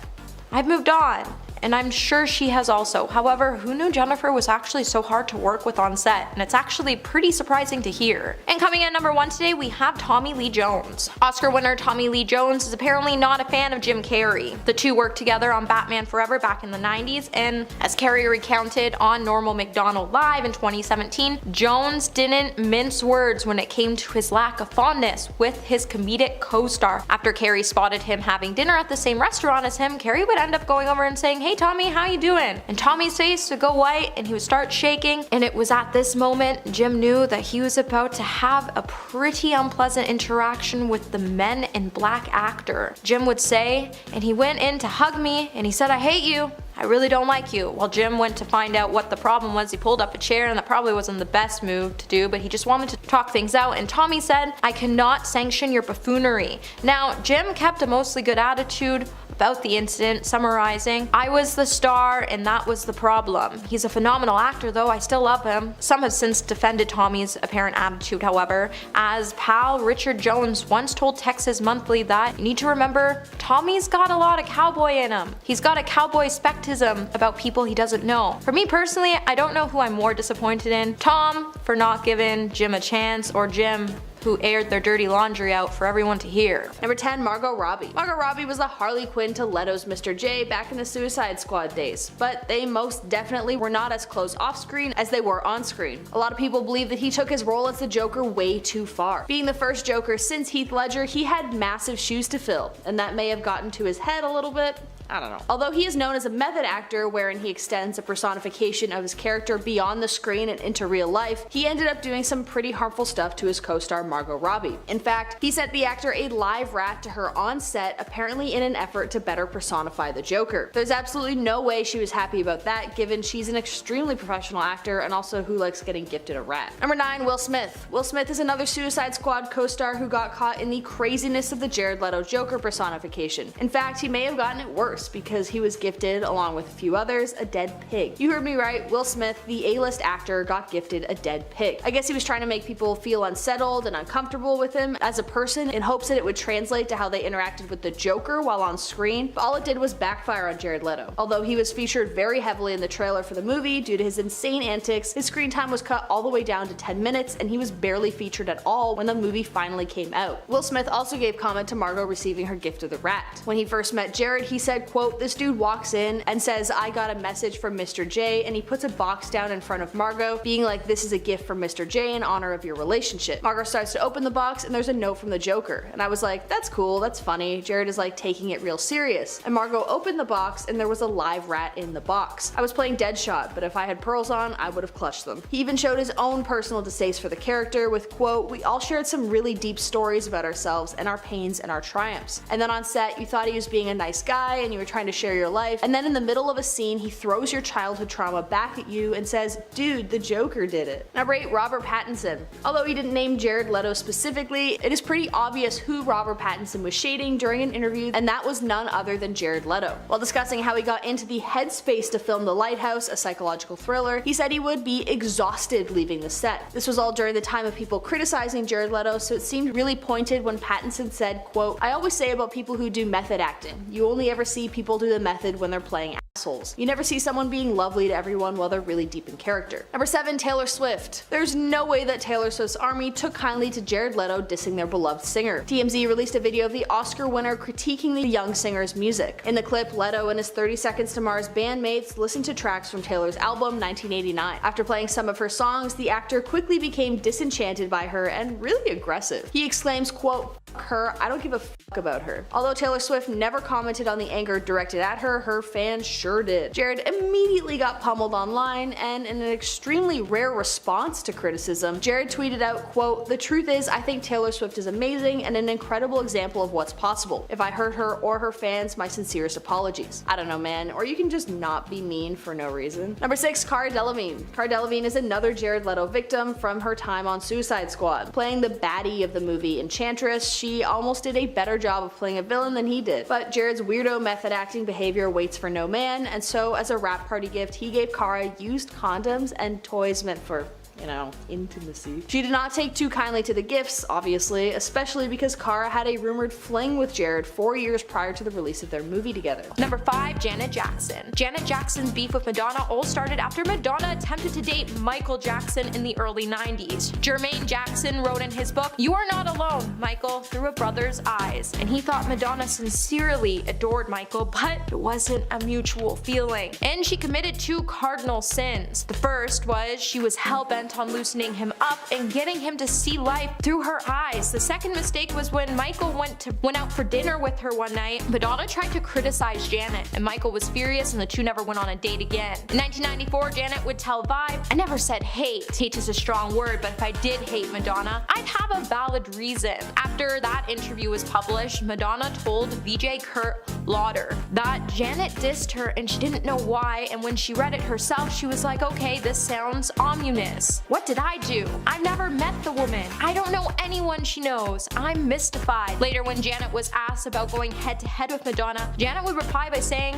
I've moved on. And I'm sure she has also. However, who knew Jennifer was actually so hard to work with on set? And it's actually pretty surprising to hear." And coming in at number 1 today, we have Tommy Lee Jones. Oscar winner Tommy Lee Jones is apparently not a fan of Jim Carrey. The two worked together on Batman Forever back in the 90s, and as Carrey recounted on Normal McDonald Live in 2017, Jones didn't mince words when it came to his lack of fondness with his comedic co-star. After Carrey spotted him having dinner at the same restaurant as him, Carrey would end up going over and saying, "Hey Tommy, how you doing?" And Tommy's face would go white and he would start shaking, and it was at this moment Jim knew that he was about to have a pretty unpleasant interaction with the Men in Black actor. Jim would say, "And he went in to hug me and he said, 'I hate you. I really don't like you.'" While Jim went to find out what the problem was, he pulled up a chair, and that probably wasn't the best move to do, but he just wanted to talk things out, and Tommy said, "I cannot sanction your buffoonery." Now, Jim kept a mostly good attitude about the incident, summarizing, "I was the star and that was the problem. He's a phenomenal actor though, I still love him." Some have since defended Tommy's apparent attitude, however, as pal Richard Jones once told Texas Monthly that, "You need to remember, Tommy's got a lot of cowboy in him. He's got a cowboy spectism about people he doesn't know." For me personally, I don't know who I'm more disappointed in, Tom for not giving Jim a chance, or Jim who aired their dirty laundry out for everyone to hear. Number 10, Margot Robbie. Margot Robbie was the Harley Quinn to Leto's Mr. J back in the Suicide Squad days, but they most definitely were not as close off screen as they were on screen. A lot of people believe that he took his role as the Joker way too far. Being the first Joker since Heath Ledger, he had massive shoes to fill, and that may have gotten to his head a little bit. I don't know. Although he is known as a method actor, wherein he extends a personification of his character beyond the screen and into real life, he ended up doing some pretty harmful stuff to his co-star Margot Robbie. In fact, he sent the actor a live rat to her on set, apparently in an effort to better personify the Joker. There's absolutely no way she was happy about that, given she's an extremely professional actor and also who likes getting gifted a rat. Number 9. Will Smith. Will Smith is another Suicide Squad co-star who got caught in the craziness of the Jared Leto Joker personification. In fact, he may have gotten it worse because he was gifted, along with a few others, a dead pig. You heard me right, Will Smith, the A-list actor, got gifted a dead pig. I guess he was trying to make people feel unsettled and uncomfortable with him as a person in hopes that it would translate to how they interacted with the Joker while on screen, but all it did was backfire on Jared Leto. Although he was featured very heavily in the trailer for the movie due to his insane antics, his screen time was cut all the way down to 10 minutes and he was barely featured at all when the movie finally came out. Will Smith also gave comment to Margot receiving her gift of the rat. When he first met Jared, he said, quote, "This dude walks in and says, 'I got a message from Mr. J,' and he puts a box down in front of Margot, being like, 'This is a gift from Mr. J in honor of your relationship.' Margot starts to open the box and there's a note from the Joker. And I was like, that's cool, that's funny. Jared is like taking it real serious. And Margot opened the box and there was a live rat in the box. I was playing Deadshot, but if I had pearls on, I would have clutched them." He even showed his own personal distaste for the character with, quote, "We all shared some really deep stories about ourselves and our pains and our triumphs. And then on set, you thought he was being a nice guy and you were trying to share your life. And then in the middle of a scene, he throws your childhood trauma back at you and says, 'Dude, the Joker did it.'" Number 8. Robert Pattinson. Although he didn't name Jared Leto specifically, it is pretty obvious who Robert Pattinson was shading during an interview, and that was none other than Jared Leto. While discussing how he got into the headspace to film The Lighthouse, a psychological thriller, he said he would be exhausted leaving the set. This was all during the time of people criticizing Jared Leto, so it seemed really pointed when Pattinson said, quote, "I always say about people who do method acting, you only ever see people do the method when they're playing assholes. You never see someone being lovely to everyone while they're really deep in character." Number 7. Taylor Swift. There's no way that Taylor Swift's army took kindly to Jared Leto dissing their beloved singer. TMZ released a video of the Oscar winner critiquing the young singer's music. In the clip, Leto and his 30 Seconds to Mars bandmates listened to tracks from Taylor's album 1989. After playing some of her songs, the actor quickly became disenchanted by her and really aggressive. He exclaims, quote, "F her, I don't give a fuck about her." Although Taylor Swift never commented on the anger directed at her, her fans sure did. Jared immediately got pummeled online, and in an extremely rare response to criticism, Jared tweeted out, quote, "The truth is, I think Taylor Swift is amazing and an incredible example of what's possible. If I hurt her or her fans, my sincerest apologies." I don't know, man, or you can just not be mean for no reason. Number 6. Cara Delevingne. Cara Delevingne is another Jared Leto victim from her time on Suicide Squad. Playing the baddie of the movie Enchantress, she almost did a better job of playing a villain than he did. But Jared's weirdo method acting behavior waits for no man, and so as a wrap party gift, he gave Cara used condoms and toys meant for, you know, intimacy. She did not take too kindly to the gifts, obviously, especially because Cara had a rumored fling with Jared 4 years prior to the release of their movie together. Number 5. Janet Jackson. Janet Jackson's beef with Madonna all started after Madonna attempted to date Michael Jackson in the early 90s. Jermaine Jackson wrote in his book, "You are not alone, Michael, through a brother's eyes." And he thought Madonna sincerely adored Michael, but it wasn't a mutual feeling. And she committed 2 cardinal sins. The first was she was hell-bent on loosening him up and getting him to see life through her eyes. The second mistake was when Michael went out for dinner with her one night. Madonna tried to criticize Janet, and Michael was furious and the two never went on a date again. In 1994, Janet would tell Vibe, "I never said hate. Hate is a strong word, but if I did hate Madonna, I'd have a valid reason." After that interview was published, Madonna told VJ Kurt Lauder that Janet dissed her and she didn't know why, and when she read it herself, she was like, "Okay, this sounds ominous. What did I do? I've never met the woman. I don't know anyone she knows. I'm mystified." Later, when Janet was asked about going head to head with Madonna, Janet would reply by saying,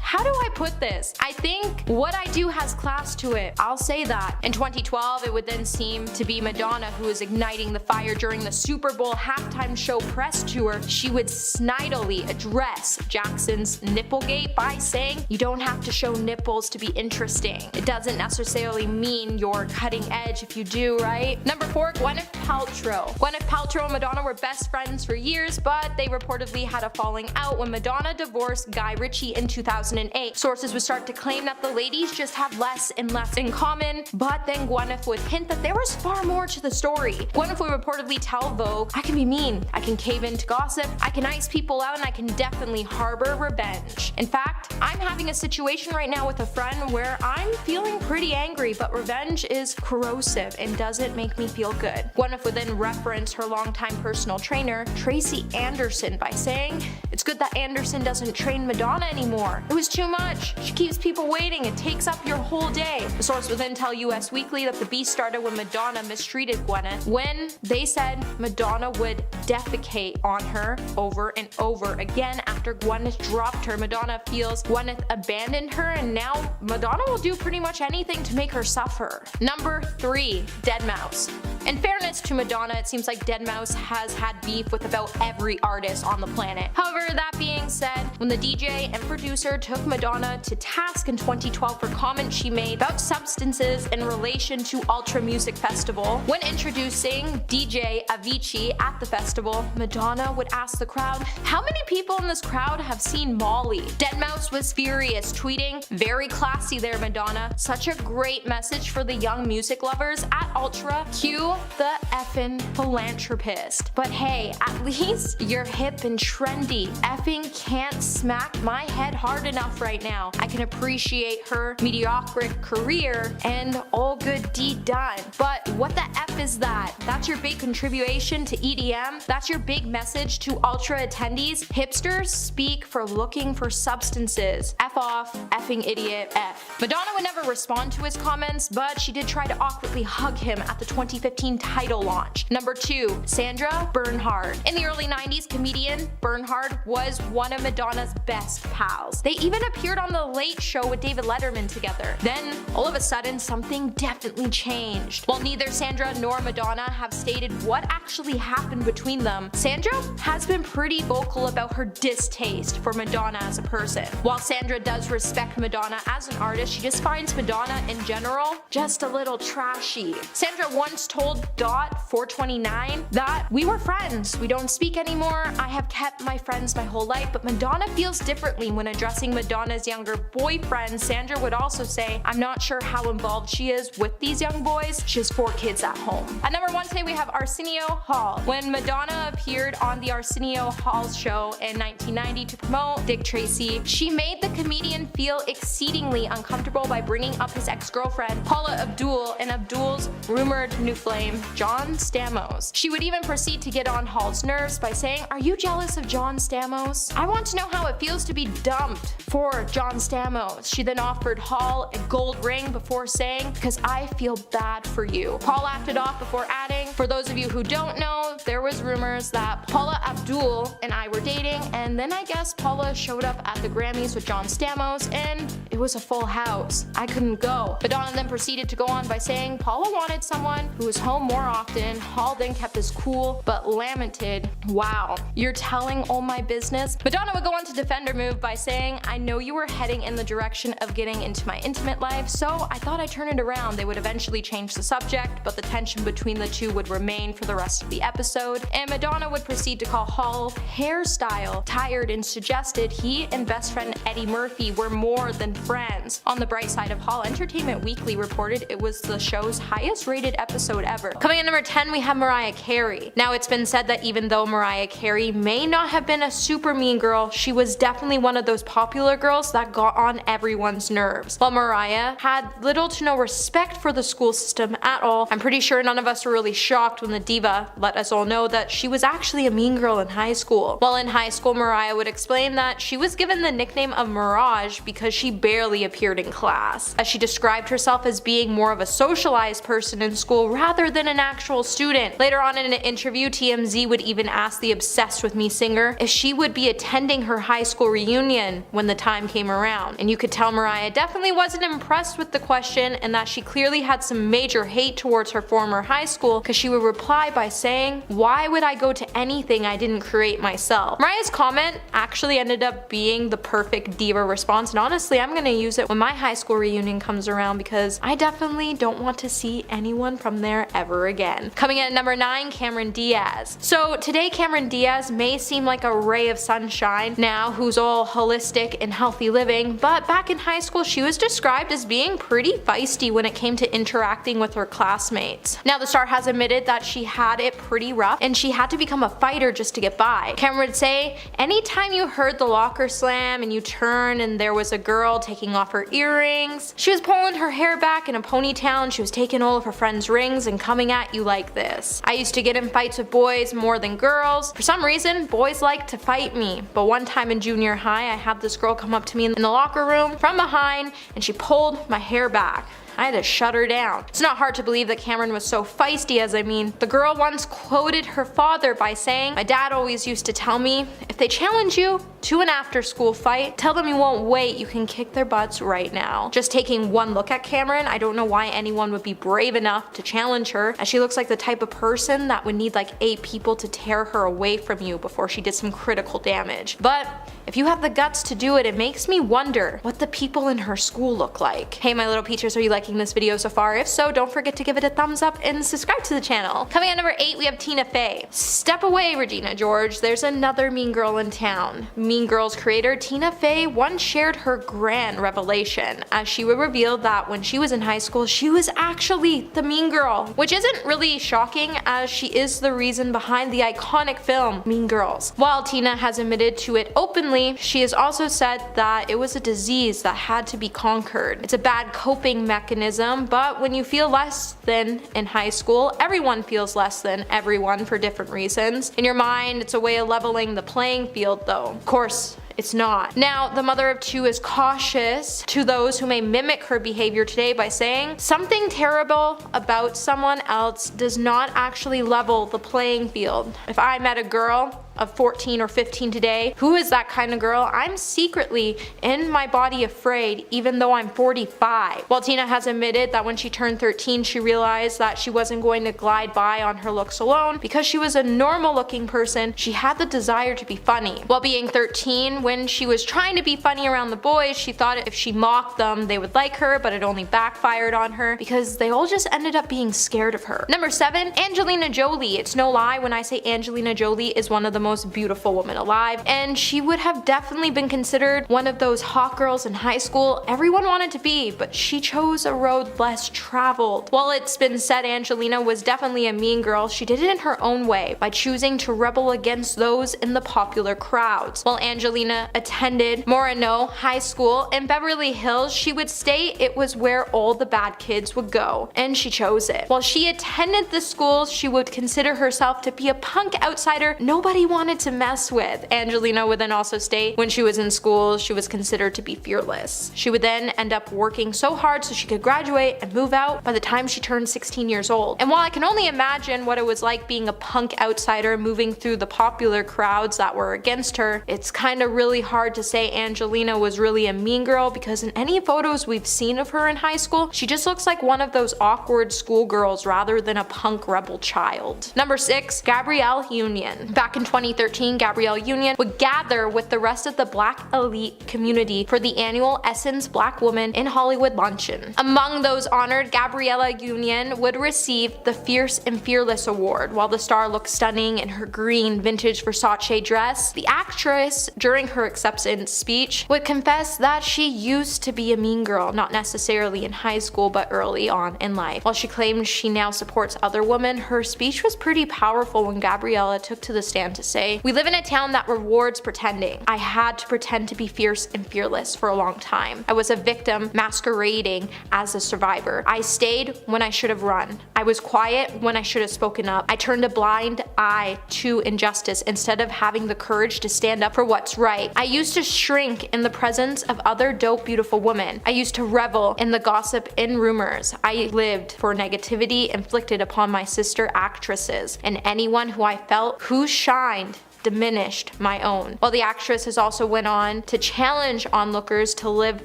how do I put this? I think what I do has class to it. I'll say that. In 2012, it would then seem to be Madonna who was igniting the fire during the Super Bowl halftime show press tour. She would snidely address Jackson's nipplegate by saying, "You don't have to show nipples to be interesting. It doesn't necessarily mean you're cutting edge if you do, right?" Number 4. Gwyneth Paltrow. Gwyneth Paltrow and Madonna were best friends for years, but they reportedly had a falling out when Madonna divorced Guy Ritchie in 2008. Sources would start to claim that the ladies just have less and less in common, but then Gwyneth would hint that there was far more to the story. Gwyneth would reportedly tell Vogue, "I can be mean, I can cave into gossip, I can ice people out, and I can definitely definitely harbor revenge. In fact, I'm having a situation right now with a friend where I'm feeling pretty angry, but revenge is corrosive and doesn't make me feel good. Gwyneth would then reference her longtime personal trainer, Tracy Anderson, by saying, "It's good that Anderson doesn't train Madonna anymore. It was too much. She keeps people waiting. It takes up your whole day." The source would then tell US Weekly that the beef started when Madonna mistreated Gwyneth, when they said Madonna would defecate on her over and over again after Gwyneth dropped her. Madonna feels Gwyneth abandoned her, and now Madonna will do pretty much anything to make her suffer. Number 3, deadmau5. In fairness to Madonna, it seems like deadmau5 has had beef with about every artist on the planet. However, that being said, when the DJ and producer took Madonna to task in 2012 for comments she made about substances in relation to Ultra Music Festival, when introducing DJ Avicii at the festival, Madonna would ask the crowd, "How many people in this crowd have seen Molly?" deadmau5 was furious, tweeting, "Very classy there, Madonna. Such a great message for the young music lovers at Ultra. Cue the effing philanthropist. But hey, at least you're hip and trendy. Effing can't smack my head hard enough right now. I can appreciate her mediocre career and all good deed done. But what the F is that? That's your big contribution to EDM? That's your big message to Ultra attendees? Hipsters speak for looking for substances. F off, effing idiot, F." Madonna would never respond to his comments, but she did try to awkwardly hug him at the 2015 title launch. Number 2, Sandra Bernhard. In the early 90s, comedian Bernhard was one of Madonna's best pals. They even appeared on The Late Show with David Letterman together. Then, all of a sudden, something definitely changed. While neither Sandra nor Madonna have stated what actually happened between them, Sandra has been pretty vocal about her distaste for Madonna as a person. While Sandra does respect Madonna as an artist, she just finds Madonna in general just a little trashy. Sandra once told Dot429 that, "We were friends. We don't speak anymore. I have kept my friends my whole life, but Madonna feels differently." When addressing Madonna's younger boyfriend, Sandra would also say, "I'm not sure how involved she is with these young boys. She has 4 kids at home." At number 1 today we have Arsenio Hall. When Madonna appeared on the Arsenio Hall show in 1990 to promote Dick Tracy, she made the comedian feel exceedingly uncomfortable by bringing up his ex-girlfriend Paula Abdul and Abdul's rumored new flame, John Stamos. She would even proceed to get on Hall's nerves by saying, "Are you jealous of John Stamos? I want to know how it feels to be dumped for John Stamos." She then offered Hall a gold ring before saying, "Because I feel bad for you." Paul laughed it off before adding, "For those of you who don't know, there was rumors that Paula Abdul and I were dating, and then I guess Paula showed up at the Grammys with John Stamos, and it was a full house. I couldn't go." Madonna then proceeded to go on by saying Paula wanted someone who was home more often. Hall then kept his cool, but lamented, "Wow, you're telling all my business?" Madonna would go on to defend her move by saying, "I know you were heading in the direction of getting into my intimate life, so I thought I'd turn it around." They would eventually change the subject, but the tension between the two would remain for the rest of the episode, and Madonna would proceed to call Hall's hairstyle tired and suggested he and best friend Eddie Murphy were more than friends. On the bright side of Hall, Entertainment Weekly reported it was the show's highest rated episode ever. Coming in number 10, we have Mariah Carey. Now, it's been said that even though Mariah Carey may not have been a super mean girl, she was definitely one of those popular girls that got on everyone's nerves. While Mariah had little to no respect for the school system at all, I'm pretty sure none of us were really shocked when the diva let us all know that she was actually a mean girl in high school. While in high school, Mariah would explain that she was given the nickname of Mirage because she barely appeared in class, as she described herself as being more of a socialized person in school rather than an actual student. Later on in an interview, TMZ would even ask the Obsessed With Me singer if she would be attending her high school reunion when the time came around, and you could tell Mariah definitely wasn't impressed with the question and that she clearly had some major hate towards her former high school, because she would reply by saying, "Why would I go to anything I didn't create myself?" Mariah's comment actually ended up being the perfect diva response, and honestly I'm gonna use it when my high school reunion comes around because I definitely don't want to see anyone from there ever again. Coming in at number 9, Cameron Diaz. So today Cameron Diaz may seem like a ray of sunshine now, who's all holistic and healthy living, but back in high school she was described as being pretty feisty when it came to interacting with her classmates. Now the star has admitted that she had it pretty rough and she had to become a fighter just to get by. Cameron would say, anytime you heard the locker slam and you turn and there was a girl taking off her earrings, she was pulling her hair back in a ponytail and she was taking all of her friends' rings and coming at you like this. I used to get in fights with boys more than girls. For some reason, boys like to fight me, but one time in junior high I had this girl come up to me in the locker room from behind and she pulled my hair back. I had to shut her down. It's not hard to believe that Cameron was so feisty, as I mean, the girl once quoted her father by saying, my dad always used to tell me, if they challenge you to an after-school fight, tell them you won't wait, you can kick their butts right now. Just taking one look at Cameron, I don't know why anyone would be brave enough to challenge her, as she looks like the type of person that would need like 8 people to tear her away from you before she did some critical damage. But if you have the guts to do it, it makes me wonder what the people in her school look like. Hey my little peaches, are you liking this video so far? If so, don't forget to give it a thumbs up and subscribe to the channel. Coming at number 8, we have Tina Fey. Step away, Regina George, there's another mean girl in town. Mean Girls creator Tina Fey once shared her grand revelation, as she would reveal that when she was in high school she was actually the mean girl, which isn't really shocking as she is the reason behind the iconic film Mean Girls. While Tina has admitted to it openly, she has also said that it was a disease that had to be conquered. It's a bad coping mechanism, but when you feel less than in high school, everyone feels less than everyone for different reasons. In your mind, it's a way of leveling the playing field though. Of course, it's not. Now, the mother of 2 is cautious to those who may mimic her behavior today by saying, something terrible about someone else does not actually level the playing field. If I met a girl of 14 or 15 today, who is that kind of girl? I'm secretly in my body afraid even though I'm 45. While Tina has admitted that when she turned 13 she realized that she wasn't going to glide by on her looks alone because she was a normal looking person, she had the desire to be funny. While being 13, when she was trying to be funny around the boys, she thought if she mocked them they would like her, but it only backfired on her because they all just ended up being scared of her. Number 7, Angelina Jolie. It's no lie when I say Angelina Jolie is one of the most beautiful women alive, and she would have definitely been considered one of those hot girls in high school everyone wanted to be, but she chose a road less traveled. While it's been said Angelina was definitely a mean girl, she did it in her own way by choosing to rebel against those in the popular crowds. While Angelina attended Moreno High School in Beverly Hills, she would state it was where all the bad kids would go, and she chose it. While she attended the school she would consider herself to be a punk outsider nobody wanted to mess with. Angelina would then also state when she was in school she was considered to be fearless. She would then end up working so hard so she could graduate and move out by the time she turned 16 years old. And while I can only imagine what it was like being a punk outsider moving through the popular crowds that were against her, it's kinda really hard to say Angelina was really a mean girl because in any photos we've seen of her in high school, she just looks like one of those awkward schoolgirls rather than a punk rebel child. Number 6, Gabrielle Union. Back in 2013, Gabrielle Union would gather with the rest of the Black elite community for the annual Essence Black Woman in Hollywood luncheon. Among those honored, Gabriella Union would receive the Fierce and Fearless Award. While the star looked stunning in her green vintage Versace dress, the actress, during her acceptance speech, would confess that she used to be a mean girl, not necessarily in high school but early on in life. While she claims she now supports other women, her speech was pretty powerful when Gabriella took to the stand to say, "We live in a town that rewards pretending. I had to pretend to be fierce and fearless for a long time. I was a victim masquerading as a survivor. I stayed when I should have run. I was quiet when I should have spoken up. I turned a blind eye to injustice instead of having the courage to stand up for what's right. I used to shrink in the presence of other dope beautiful women. I used to revel in the gossip and rumors. I lived for negativity inflicted upon my sister actresses and anyone who I felt who shined diminished my own." While the actress has also went on to challenge onlookers to live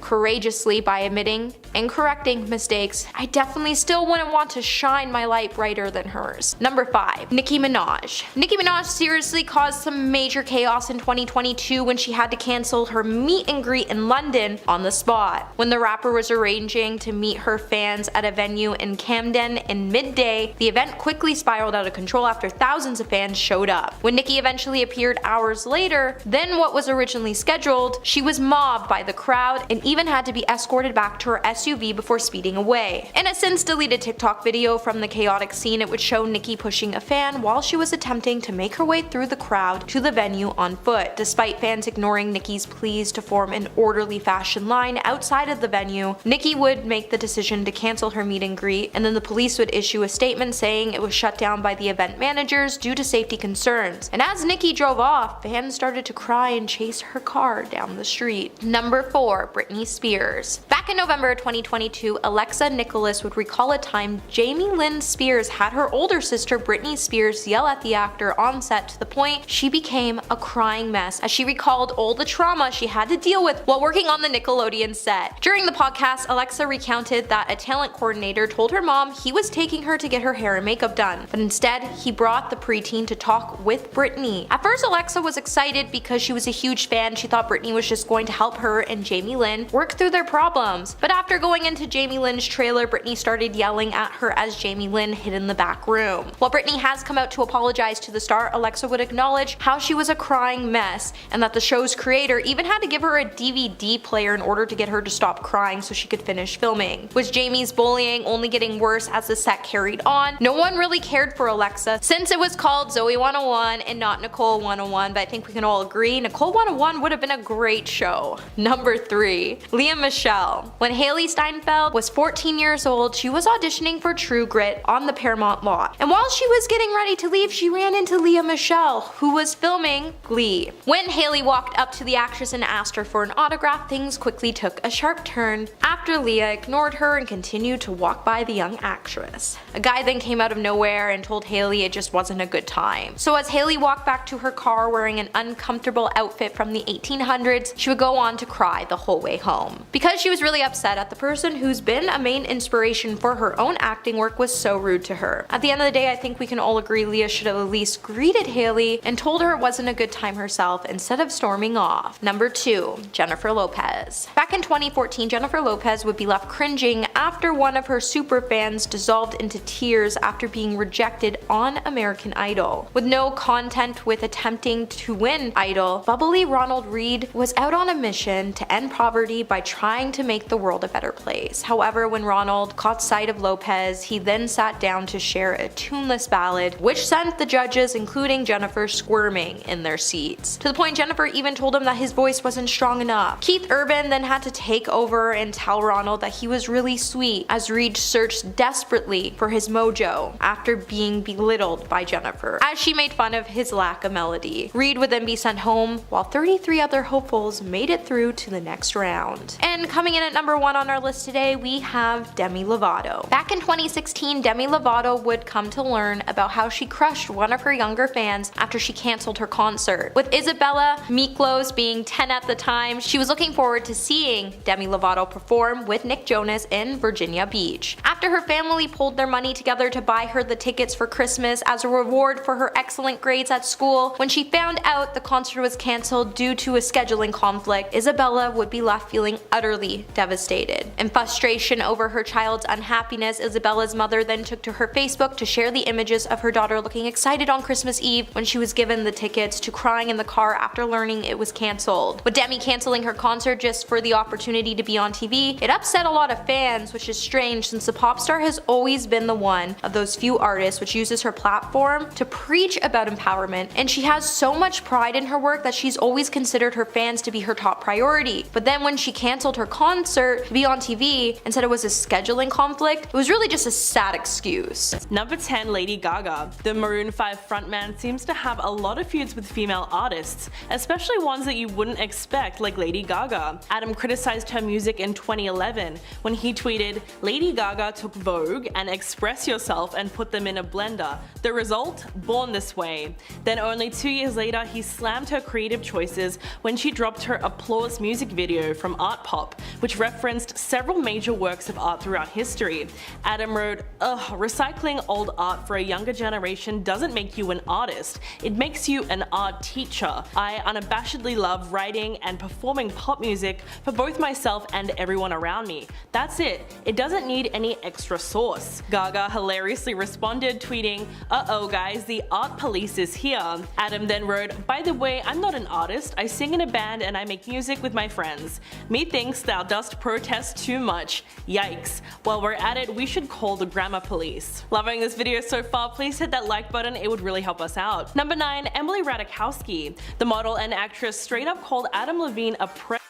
courageously by admitting and correcting mistakes, I definitely still wouldn't want to shine my light brighter than hers. Number 5, Nicki Minaj. Nicki Minaj seriously caused some major chaos in 2022 when she had to cancel her meet and greet in London on the spot. When the rapper was arranging to meet her fans at a venue in Camden in midday, the event quickly spiraled out of control after thousands of fans showed up. When Nicki eventually reappeared hours later than what was originally scheduled, she was mobbed by the crowd and even had to be escorted back to her SUV before speeding away. In a since deleted TikTok video from the chaotic scene, it would show Nicki pushing a fan while she was attempting to make her way through the crowd to the venue on foot. Despite fans ignoring Nicki's pleas to form an orderly fashion line outside of the venue, Nicki would make the decision to cancel her meet and greet, and then the police would issue a statement saying it was shut down by the event managers due to safety concerns. And as Nicki drove off, fans started to cry and chase her car down the street. Number 4. Britney Spears. Back in November 2022, Alexa Nicholas would recall a time Jamie Lynn Spears had her older sister Britney Spears yell at the actor on set to the point she became a crying mess as she recalled all the trauma she had to deal with while working on the Nickelodeon set. During the podcast, Alexa recounted that a talent coordinator told her mom he was taking her to get her hair and makeup done, but instead he brought the preteen to talk with Britney. At first, Alexa was excited because she was a huge fan. She thought Britney was just going to help her and Jamie Lynn work through their problems. But after going into Jamie Lynn's trailer, Britney started yelling at her as Jamie Lynn hid in the back room. While Britney has come out to apologize to the star, Alexa would acknowledge how she was a crying mess and that the show's creator even had to give her a DVD player in order to get her to stop crying so she could finish filming. Was Jamie's bullying only getting worse as the set carried on? No one really cared for Alexa since it was called Zoe 101 and not Nicole 101, but I think we can all agree Nicole 101 would have been a great show. Number 3. Lea Michele. When Haley Steinfeld was 14 years old, she was auditioning for True Grit on the Paramount lot. And while she was getting ready to leave, she ran into Lea Michele, who was filming Glee. When Haley walked up to the actress and asked her for an autograph, things quickly took a sharp turn after Lea ignored her and continued to walk by the young actress. A guy then came out of nowhere and told Haley it just wasn't a good time. So as Haley walked back to her car wearing an uncomfortable outfit from the 1800s, she would go on to cry the whole way home. Because she was really upset at the person who's been a main inspiration for her own acting work was so rude to her. At the end of the day, I think we can all agree Lea should have at least greeted Haley and told her it wasn't a good time herself instead of storming off. Number 2. Jennifer Lopez. Back in 2014, Jennifer Lopez would be left cringing after one of her superfans dissolved into tears after being rejected on American Idol. With no content with attempting to win Idol, bubbly Ronald Reed was out on a mission to end poverty by trying to make the world a better place. However, when Ronald caught sight of Lopez, he then sat down to share a tuneless ballad, which sent the judges, including Jennifer, squirming in their seats. To the point Jennifer even told him that his voice wasn't strong enough. Keith Urban then had to take over and tell Ronald that he was really sweet, as Reed searched desperately for his mojo after being belittled by Jennifer, as she made fun of his lack of melody. Reed would then be sent home, while 33 other hopefuls made it through to the next round. And coming in at number 1 on our list today, we have Demi Lovato. Back in 2016, Demi Lovato would come to learn about how she crushed one of her younger fans after she canceled her concert. With Isabella Miklos being 10 at the time, she was looking forward to seeing Demi Lovato perform with Nick Jonas in Virginia Beach. After her family pulled their money together to buy her the tickets for Christmas as a reward for her excellent grades at school, when she found out the concert was cancelled due to a scheduling conflict, Isabella would be left feeling utterly devastated. In frustration over her child's unhappiness, Isabella's mother then took to her Facebook to share the images of her daughter looking excited on Christmas Eve when she was given the tickets, to crying in the car after learning it was cancelled. With Demi cancelling her concert just for the opportunity to be on TV, it upset a lot of fans, which is strange since the pop star has always been the one of those few artists which uses her platform to preach about empowerment, and she has so much pride in her work that she's always considered her fans to be her top priority. But then when she canceled her concert to be on TV and said it was a scheduling conflict, it was really just a sad excuse. Number 10. Lady Gaga. The Maroon 5 frontman seems to have a lot of feuds with female artists, especially ones that you wouldn't expect, like Lady Gaga. Adam criticized her music in 2011 when he tweeted, "Lady Gaga took Vogue and Express Yourself and put them in a blender. The result? Born This Way." Then only 2 years later, he slammed her creative choices when she dropped her Applause music video from Art Pop, which referenced several major works of art throughout history. Adam wrote, "Ugh, recycling old art for a younger generation doesn't make you an artist, it makes you an art teacher. I unabashedly love writing and performing pop music for both myself and everyone around me. That's it. It doesn't need any extra sauce. Gaga hilariously responded, tweeting, "Uh-oh guys, the art police is here." Adam then wrote, "By the way, I'm not an artist, I sing in a band and I make music with my friends. Methinks thou dost protest too much. Yikes. While we're at it, we should call the grammar police." Loving this video so far, please hit that like button, it would really help us out. Number 9, Emily Ratajkowski. The model and actress straight up called Adam Levine a prick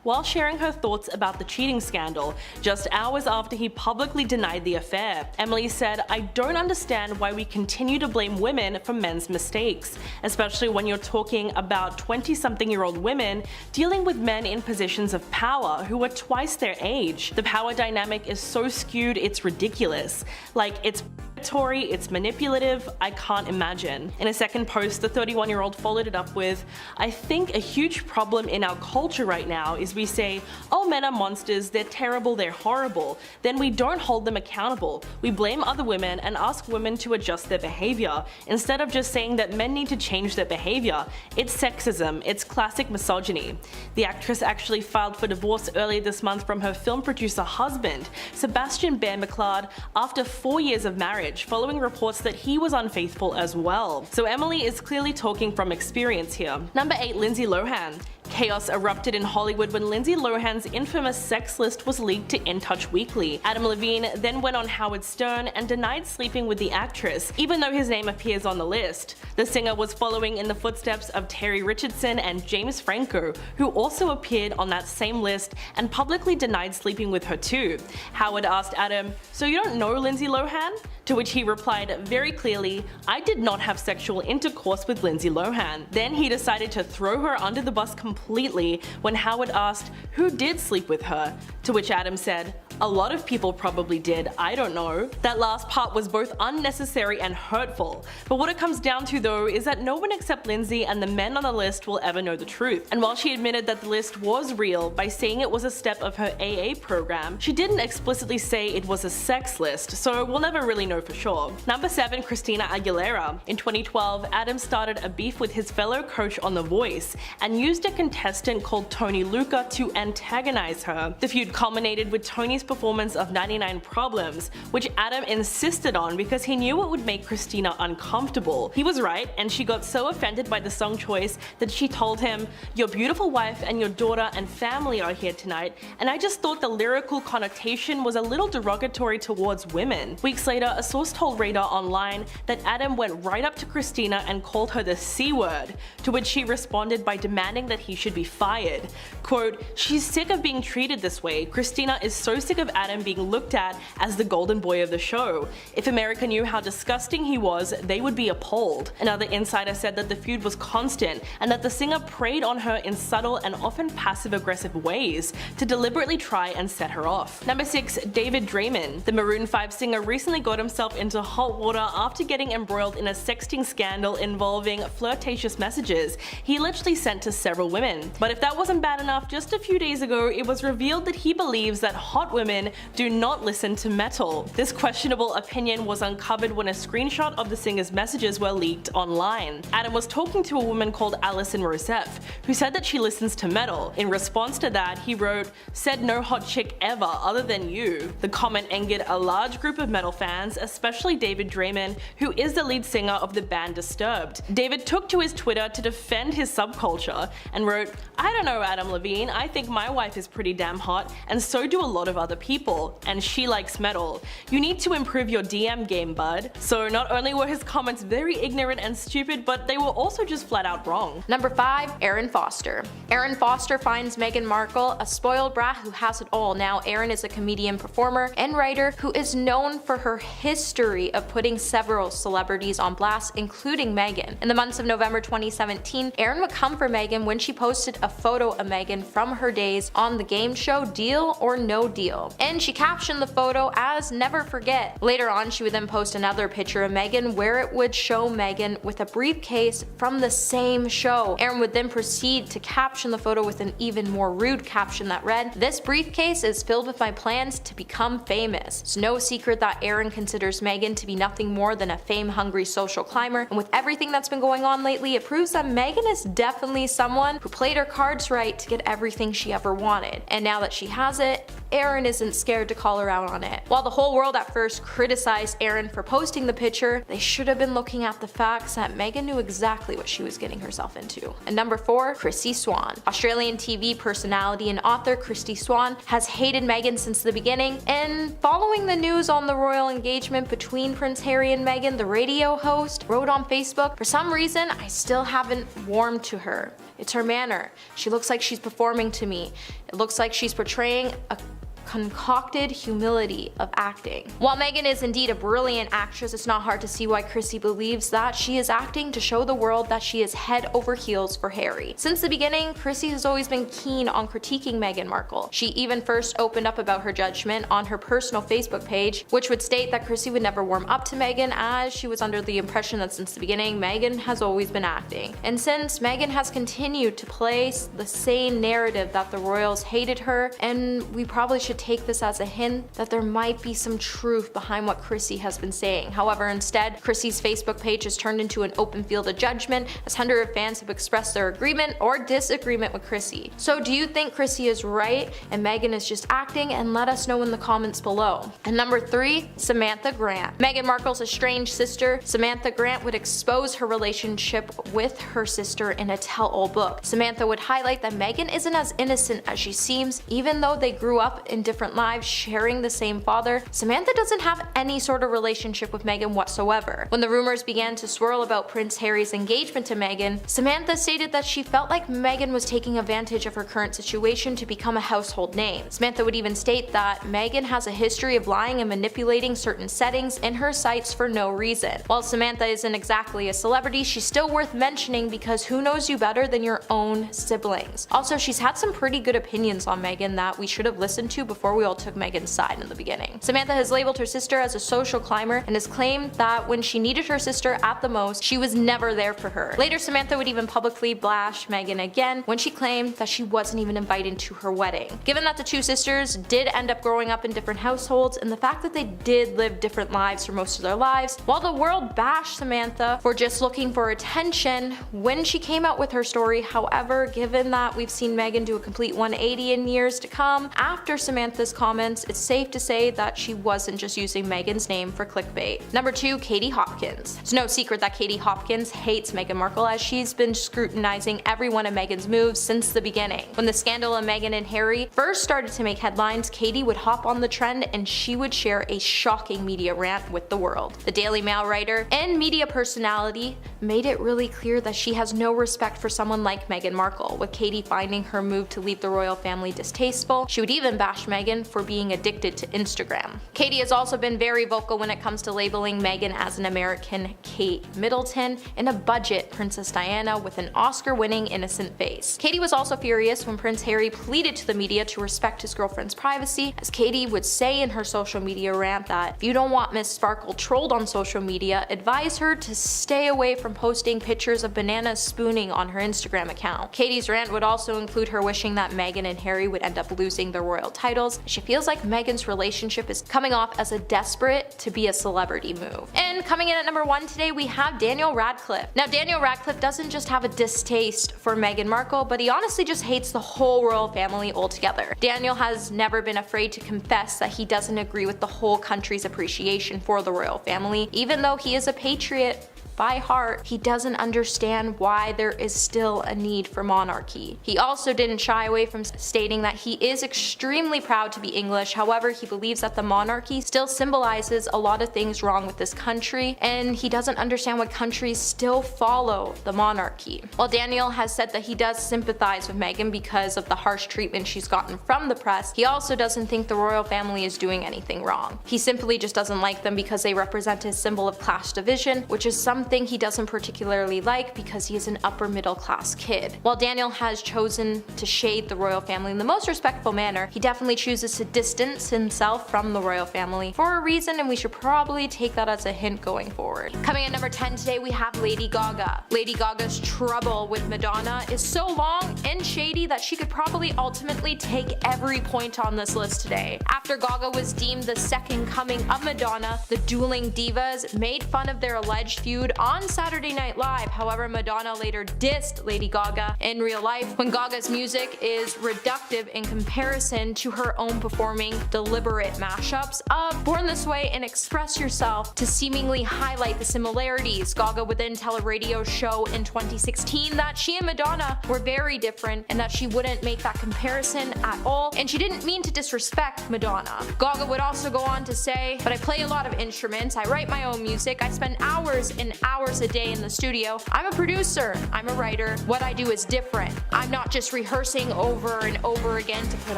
while sharing her thoughts about the cheating scandal, just hours after he publicly denied the affair. Emily said, "I don't understand why we continue to blame women for men's mistakes, especially when you're talking about 20-something-year-old women dealing with men in positions of power who are twice their age. The power dynamic is so skewed, it's ridiculous. Like, it's it's manipulative, I can't imagine." In a second post, the 31-year-old followed it up with, "I think a huge problem in our culture right now is we say, oh, men are monsters, they're terrible, they're horrible. Then we don't hold them accountable. We blame other women and ask women to adjust their behavior, instead of just saying that men need to change their behavior. It's sexism, it's classic misogyny." The actress actually filed for divorce earlier this month from her film producer husband, Sebastian Bear-McLeod, after 4 years of marriage, following reports that he was unfaithful as well. So Emily is clearly talking from experience here. Number 8, Lindsay Lohan. Chaos erupted in Hollywood when Lindsay Lohan's infamous sex list was leaked to In Touch Weekly. Adam Levine then went on Howard Stern and denied sleeping with the actress, even though his name appears on the list. The singer was following in the footsteps of Terry Richardson and James Franco, who also appeared on that same list and publicly denied sleeping with her too. Howard asked Adam, "So you don't know Lindsay Lohan?" To which he replied very clearly, "I did not have sexual intercourse with Lindsay Lohan." Then he decided to throw her under the bus completely when Howard asked who did sleep with her, to which Adam said, "A lot of people probably did, I don't know." That last part was both unnecessary and hurtful, but what it comes down to though is that no one except Lindsay and the men on the list will ever know the truth. And while she admitted that the list was real by saying it was a step of her AA program, she didn't explicitly say it was a sex list, so we'll never really know for sure. Number 7, Christina Aguilera. In 2012, Adam started a beef with his fellow coach on The Voice and used a contestant called Tony Luca to antagonize her. The feud culminated with Tony's performance of 99 Problems, which Adam insisted on because he knew it would make Christina uncomfortable. He was right, and she got so offended by the song choice that she told him, "Your beautiful wife and your daughter and family are here tonight, and I just thought the lyrical connotation was a little derogatory towards women." Weeks later, a source told Radar Online that Adam went right up to Christina and called her the C word, to which she responded by demanding that he should be fired. Quote, "She's sick of being treated this way. Christina is so sick of Adam being looked at as the golden boy of the show. If America knew how disgusting he was, they would be appalled." Another insider said that the feud was constant and that the singer preyed on her in subtle and often passive-aggressive ways to deliberately try and set her off. Number 6, David Draymond. The Maroon 5 singer recently got himself into hot water after getting embroiled in a sexting scandal involving flirtatious messages he allegedly sent to several women. But if that wasn't bad enough, just a few days ago it was revealed that he believes that hot women do not listen to metal. This questionable opinion was uncovered when a screenshot of the singer's messages were leaked online. Adam was talking to a woman called Alison Rousseff, who said that she listens to metal. In response to that, he wrote, "Said no hot chick ever other than you." The comment angered a large group of metal fans, especially David Draymond, who is the lead singer of the band Disturbed. David took to his Twitter to defend his subculture and wrote, "I don't know, Adam Levine, I think my wife is pretty damn hot, and so do a lot of other people, and she likes metal. You need to improve your DM game, bud." So not only were his comments very ignorant and stupid, but they were also just flat out wrong. Number 5, Erin Foster. Erin Foster finds Meghan Markle a spoiled brat who has it all. Now, Erin is a comedian, performer, and writer who is known for her history of putting several celebrities on blast, including Meghan. In the months of November 2017, Erin would come for Meghan when she posted a photo of Meghan from her days on the game show Deal or No Deal, and she captioned the photo as "Never Forget." Later on, she would then post another picture of Meghan where it would show Meghan with a briefcase from the same show. Erin would then proceed proceed to caption the photo with an even more rude caption that read, "This briefcase is filled with my plans to become famous." It's no secret that Aaron considers Meghan to be nothing more than a fame-hungry social climber, and with everything that's been going on lately, it proves that Meghan is definitely someone who played her cards right to get everything she ever wanted. And now that she has it, Aaron isn't scared to call her out on it. While the whole world at first criticized Aaron for posting the picture, they should have been looking at the facts that Meghan knew exactly what she was getting herself into. And number 4, Christy Swan. Australian TV personality and author Christy Swan has hated Meghan since the beginning, and following the news on the royal engagement between Prince Harry and Meghan, the radio host wrote on Facebook, "For some reason, I still haven't warmed to her. It's her manner. She looks like she's performing to me. It looks like she's portraying a concocted humility of acting." While Meghan is indeed a brilliant actress, it's not hard to see why Chrissy believes that she is acting to show the world that she is head over heels for Harry. Since the beginning, Chrissy has always been keen on critiquing Meghan Markle. She even first opened up about her judgment on her personal Facebook page, which would state that Chrissy would never warm up to Meghan, as she was under the impression that since the beginning, Meghan has always been acting. And since Meghan has continued to play the same narrative that the royals hated her, and we probably should take this as a hint that there might be some truth behind what Chrissy has been saying. However, instead, Chrissy's Facebook page has turned into an open field of judgment, as hundreds of fans have expressed their agreement or disagreement with Chrissy. So do you think Chrissy is right and Meghan is just acting? And let us know in the comments below. And number 3, Samantha Grant. Meghan Markle's estranged sister, Samantha Grant, would expose her relationship with her sister in a tell-all book. Samantha would highlight that Meghan isn't as innocent as she seems, even though they grew up in different lives sharing the same father. Samantha doesn't have any sort of relationship with Meghan whatsoever. When the rumors began to swirl about Prince Harry's engagement to Meghan, Samantha stated that she felt like Meghan was taking advantage of her current situation to become a household name. Samantha would even state that Meghan has a history of lying and manipulating certain settings in her sites for no reason. While Samantha isn't exactly a celebrity, she's still worth mentioning because who knows you better than your own siblings. Also, she's had some pretty good opinions on Meghan that we should have listened to before we all took Meghan's side in the beginning. Samantha has labeled her sister as a social climber and has claimed that when she needed her sister at the most, she was never there for her. Later, Samantha would even publicly bash Meghan again when she claimed that she wasn't even invited to her wedding. Given that the two sisters did end up growing up in different households and the fact that they did live different lives for most of their lives, while the world bashed Samantha for just looking for attention when she came out with her story, however, given that we've seen Meghan do a complete 180 in years to come after Samantha's comments, it's safe to say that she wasn't just using Meghan's name for clickbait. Number 2, Katie Hopkins. It's no secret that Katie Hopkins hates Meghan Markle, as she's been scrutinizing every one of Meghan's moves since the beginning. When the scandal of Meghan and Harry first started to make headlines, Katie would hop on the trend and she would share a shocking media rant with the world. The Daily Mail writer and media personality made it really clear that she has no respect for someone like Meghan Markle, with Katie finding her move to leave the royal family distasteful. She would even bash Meghan for being addicted to Instagram. Katie has also been very vocal when it comes to labeling Meghan as an American Kate Middleton and a budget Princess Diana with an Oscar-winning innocent face. Katie was also furious when Prince Harry pleaded to the media to respect his girlfriend's privacy, as Katie would say in her social media rant that if you don't want Miss Sparkle trolled on social media, advise her to stay away from posting pictures of bananas spooning on her Instagram account. Katie's rant would also include her wishing that Meghan and Harry would end up losing their royal titles. She feels like Meghan's relationship is coming off as a desperate to be a celebrity move. And coming in at number 1 today, we have Daniel Radcliffe. Now, Daniel Radcliffe doesn't just have a distaste for Meghan Markle, but he honestly just hates the whole royal family altogether. Daniel has never been afraid to confess that he doesn't agree with the whole country's appreciation for the royal family. Even though he is a patriot by heart, he doesn't understand why there is still a need for monarchy. He also didn't shy away from stating that he is extremely proud to be English. However, he believes that the monarchy still symbolizes a lot of things wrong with this country, and he doesn't understand why countries still follow the monarchy. While Daniel has said that he does sympathize with Meghan because of the harsh treatment she's gotten from the press, he also doesn't think the royal family is doing anything wrong. He simply just doesn't like them because they represent a symbol of class division, which is something something he doesn't particularly like because he is an upper middle class kid. While Daniel has chosen to shade the royal family in the most respectful manner, he definitely chooses to distance himself from the royal family for a reason, and we should probably take that as a hint going forward. Coming at number 10 today, we have Lady Gaga. Lady Gaga's trouble with Madonna is so long and shady that she could probably ultimately take every point on this list today. After Gaga was deemed the second coming of Madonna, the dueling divas made fun of their alleged feud on Saturday Night Live. However, Madonna later dissed Lady Gaga in real life when Gaga's music is reductive in comparison to her own performing deliberate mashups of Born This Way and Express Yourself to seemingly highlight the similarities. Gaga would then tell a radio show in 2016 that she and Madonna were very different and that she wouldn't make that comparison at all, and she didn't mean to disrespect Madonna. Gaga would also go on to say, "But I play a lot of instruments, I write my own music, I spend hours and hours a day in the studio. I'm a producer, I'm a writer. What I do is different. I'm not just rehearsing over and over again to put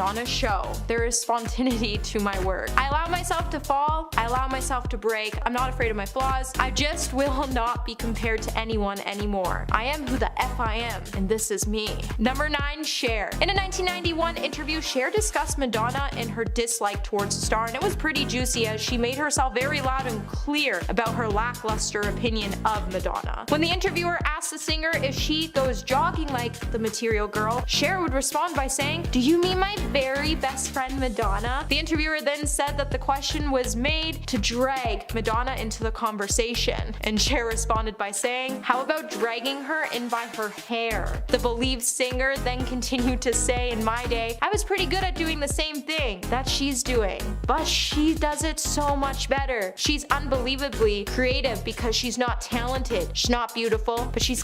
on a show. There is spontaneity to my work. I allow myself to fall, I allow myself to break. I'm not afraid of my flaws. I just will not be compared to anyone anymore. I am who the F I am, and this is me." Number 9, Cher. In a 1991 interview, Cher discussed Madonna and her dislike towards the star, and it was pretty juicy as she made herself very loud and clear about her lackluster opinion of Madonna. When the interviewer asked the singer if she goes jogging like the Material Girl, Cher would respond by saying, "Do you mean my very best friend Madonna?" The interviewer then said that the question was made to drag Madonna into the conversation, and Cher responded by saying, "How about dragging her in by her hair?" The believed singer then continued to say, "In my day, I was pretty good at doing the same thing that she's doing, but she does it so much better. She's unbelievably creative because she's not talented, she's not beautiful, but she's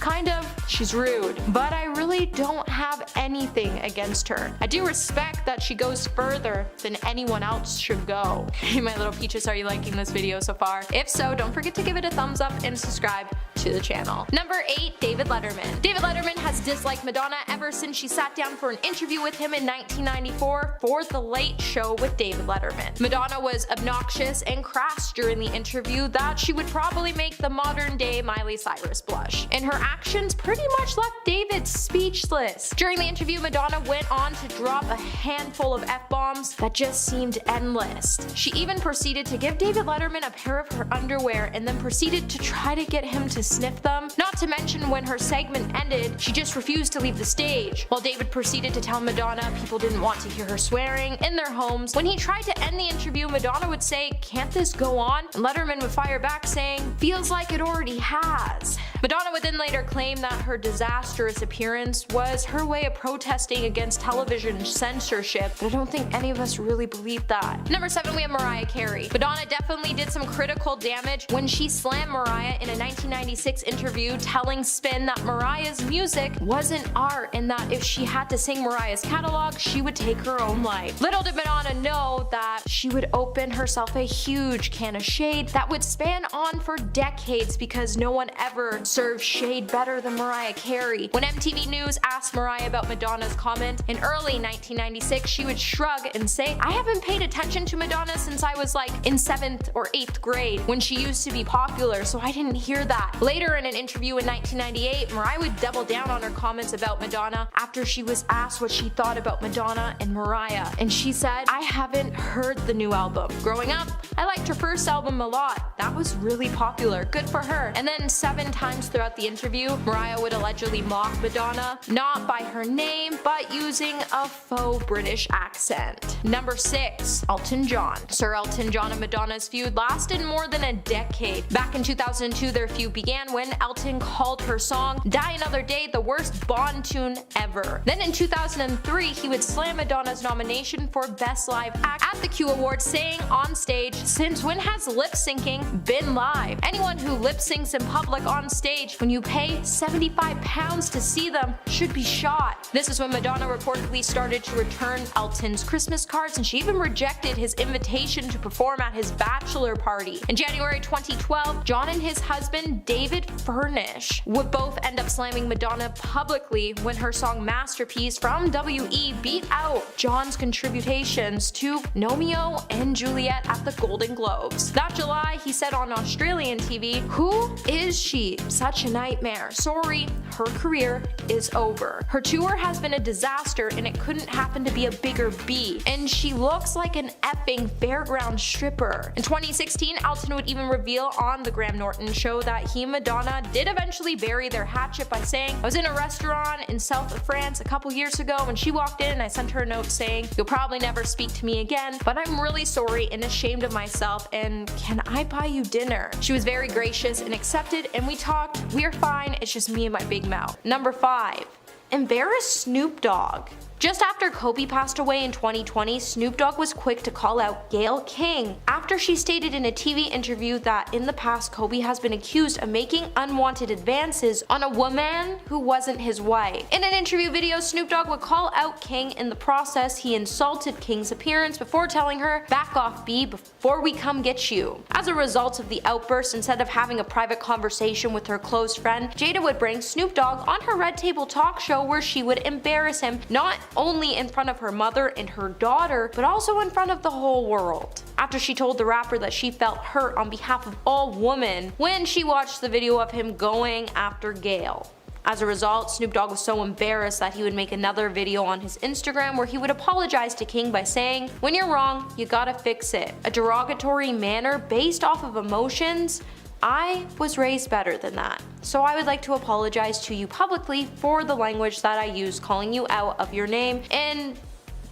rude. But I really don't have anything against her. I do respect that she goes further than anyone else should go." Hey my little peaches, are you liking this video so far? If so, don't forget to give it a thumbs up and subscribe to the channel. Number 8, David Letterman. David Letterman has disliked Madonna ever since she sat down for an interview with him in 1994 for The Late Show with David Letterman. Madonna was obnoxious and crass during the interview that she would probably make the modern day Miley Cyrus blush, and her actions pretty much left David speechless. During the interview, Madonna went on to drop a handful of F-bombs that just seemed endless. She even proceeded to give David Letterman a pair of her underwear and then proceeded to try to get him to sniff them. Not to mention, when her segment ended, she just refused to leave the stage, while David proceeded to tell Madonna people didn't want to hear her swearing in their homes. When he tried to end the interview, Madonna would say, "Can't this go on?" and Letterman would fire back saying, "Feels like it already has." Madonna would then later claim that her disastrous appearance was her way of protesting against television censorship, but I don't think any of us really believe that. Number 7, we have Mariah Carey. Madonna definitely did some critical damage when she slammed Mariah in a 1996 interview, telling Spin that Mariah's music wasn't art and that if she had to sing Mariah's catalog, she would take her own life. Little did Madonna know that she would open herself a huge can of shade that would span on for decades because no one ever served shade better than Mariah Carey. When MTV News asked Mariah about Madonna's comment in early 1996, she would shrug and say, "I haven't paid attention to Madonna since I was like in 7th or 8th grade when she used to be popular, so I didn't hear that." Later in an interview in 1998, Mariah would double down on her comments about Madonna after she was asked what she thought about Madonna and Mariah, and she said, "I haven't heard the new album. Growing up, I liked her first album a lot. That was really popular. Good for her." And then 7 times throughout the interview, Mariah would allegedly mock Madonna, not by her name, but using a faux British accent. Number 6, Elton John. Sir Elton John and Madonna's feud lasted more than a decade. Back in 2002, their feud began when Elton called her song Die Another Day the worst Bond tune ever. Then in 2003, he would slam Madonna's nomination for Best Live Act at the Q Awards, saying on stage, "Since when has lip syncing been live? Anyone who lip syncs in public on stage when you pay £75 to see them should be shot." This is when Madonna reportedly started to return Elton's Christmas cards, and she even rejected his invitation to perform at his bachelor party. In January 2012, John and his husband David Furnish would both end up slamming Madonna publicly when her song Masterpiece from WE beat out John's contributions to Romeo and Juliet at the Golden Globes. That July, he said on Australian TV, "Who is she? Such a nightmare. Sorry, her career is over. Her tour has been a disaster and it couldn't happen to be a bigger B. And she looks like an effing fairground stripper." In 2016, Elton would even reveal on the Graham Norton show that he and Madonna did eventually bury their hatchet by saying, "I was in a restaurant in south of France a couple years ago when she walked in and I sent her a note saying, 'You'll probably never speak to me again, but I'm really sorry and ashamed of myself, and can I buy you dinner?' She was very gracious and accepted, and we talked. We're fine, it's just me and my big mouth." Number 5. Embarrass Snoop Dogg. Just after Kobe passed away in 2020, Snoop Dogg was quick to call out Gayle King after she stated in a TV interview that in the past Kobe has been accused of making unwanted advances on a woman who wasn't his wife. In an interview video, Snoop Dogg would call out King. In the process, he insulted King's appearance before telling her, "Back off, B, before we come get you." As a result of the outburst, instead of having a private conversation with her close friend, Jada would bring Snoop Dogg on her Red Table Talk show where she would embarrass him, not only in front of her mother and her daughter, but also in front of the whole world. After she told the rapper that she felt hurt on behalf of all women when she watched the video of him going after Gayle. As a result, Snoop Dogg was so embarrassed that he would make another video on his Instagram where he would apologize to King by saying, "When you're wrong, you gotta fix it." A derogatory manner based off of emotions? I was raised better than that, so I would like to apologize to you publicly for the language that I used, calling you out of your name and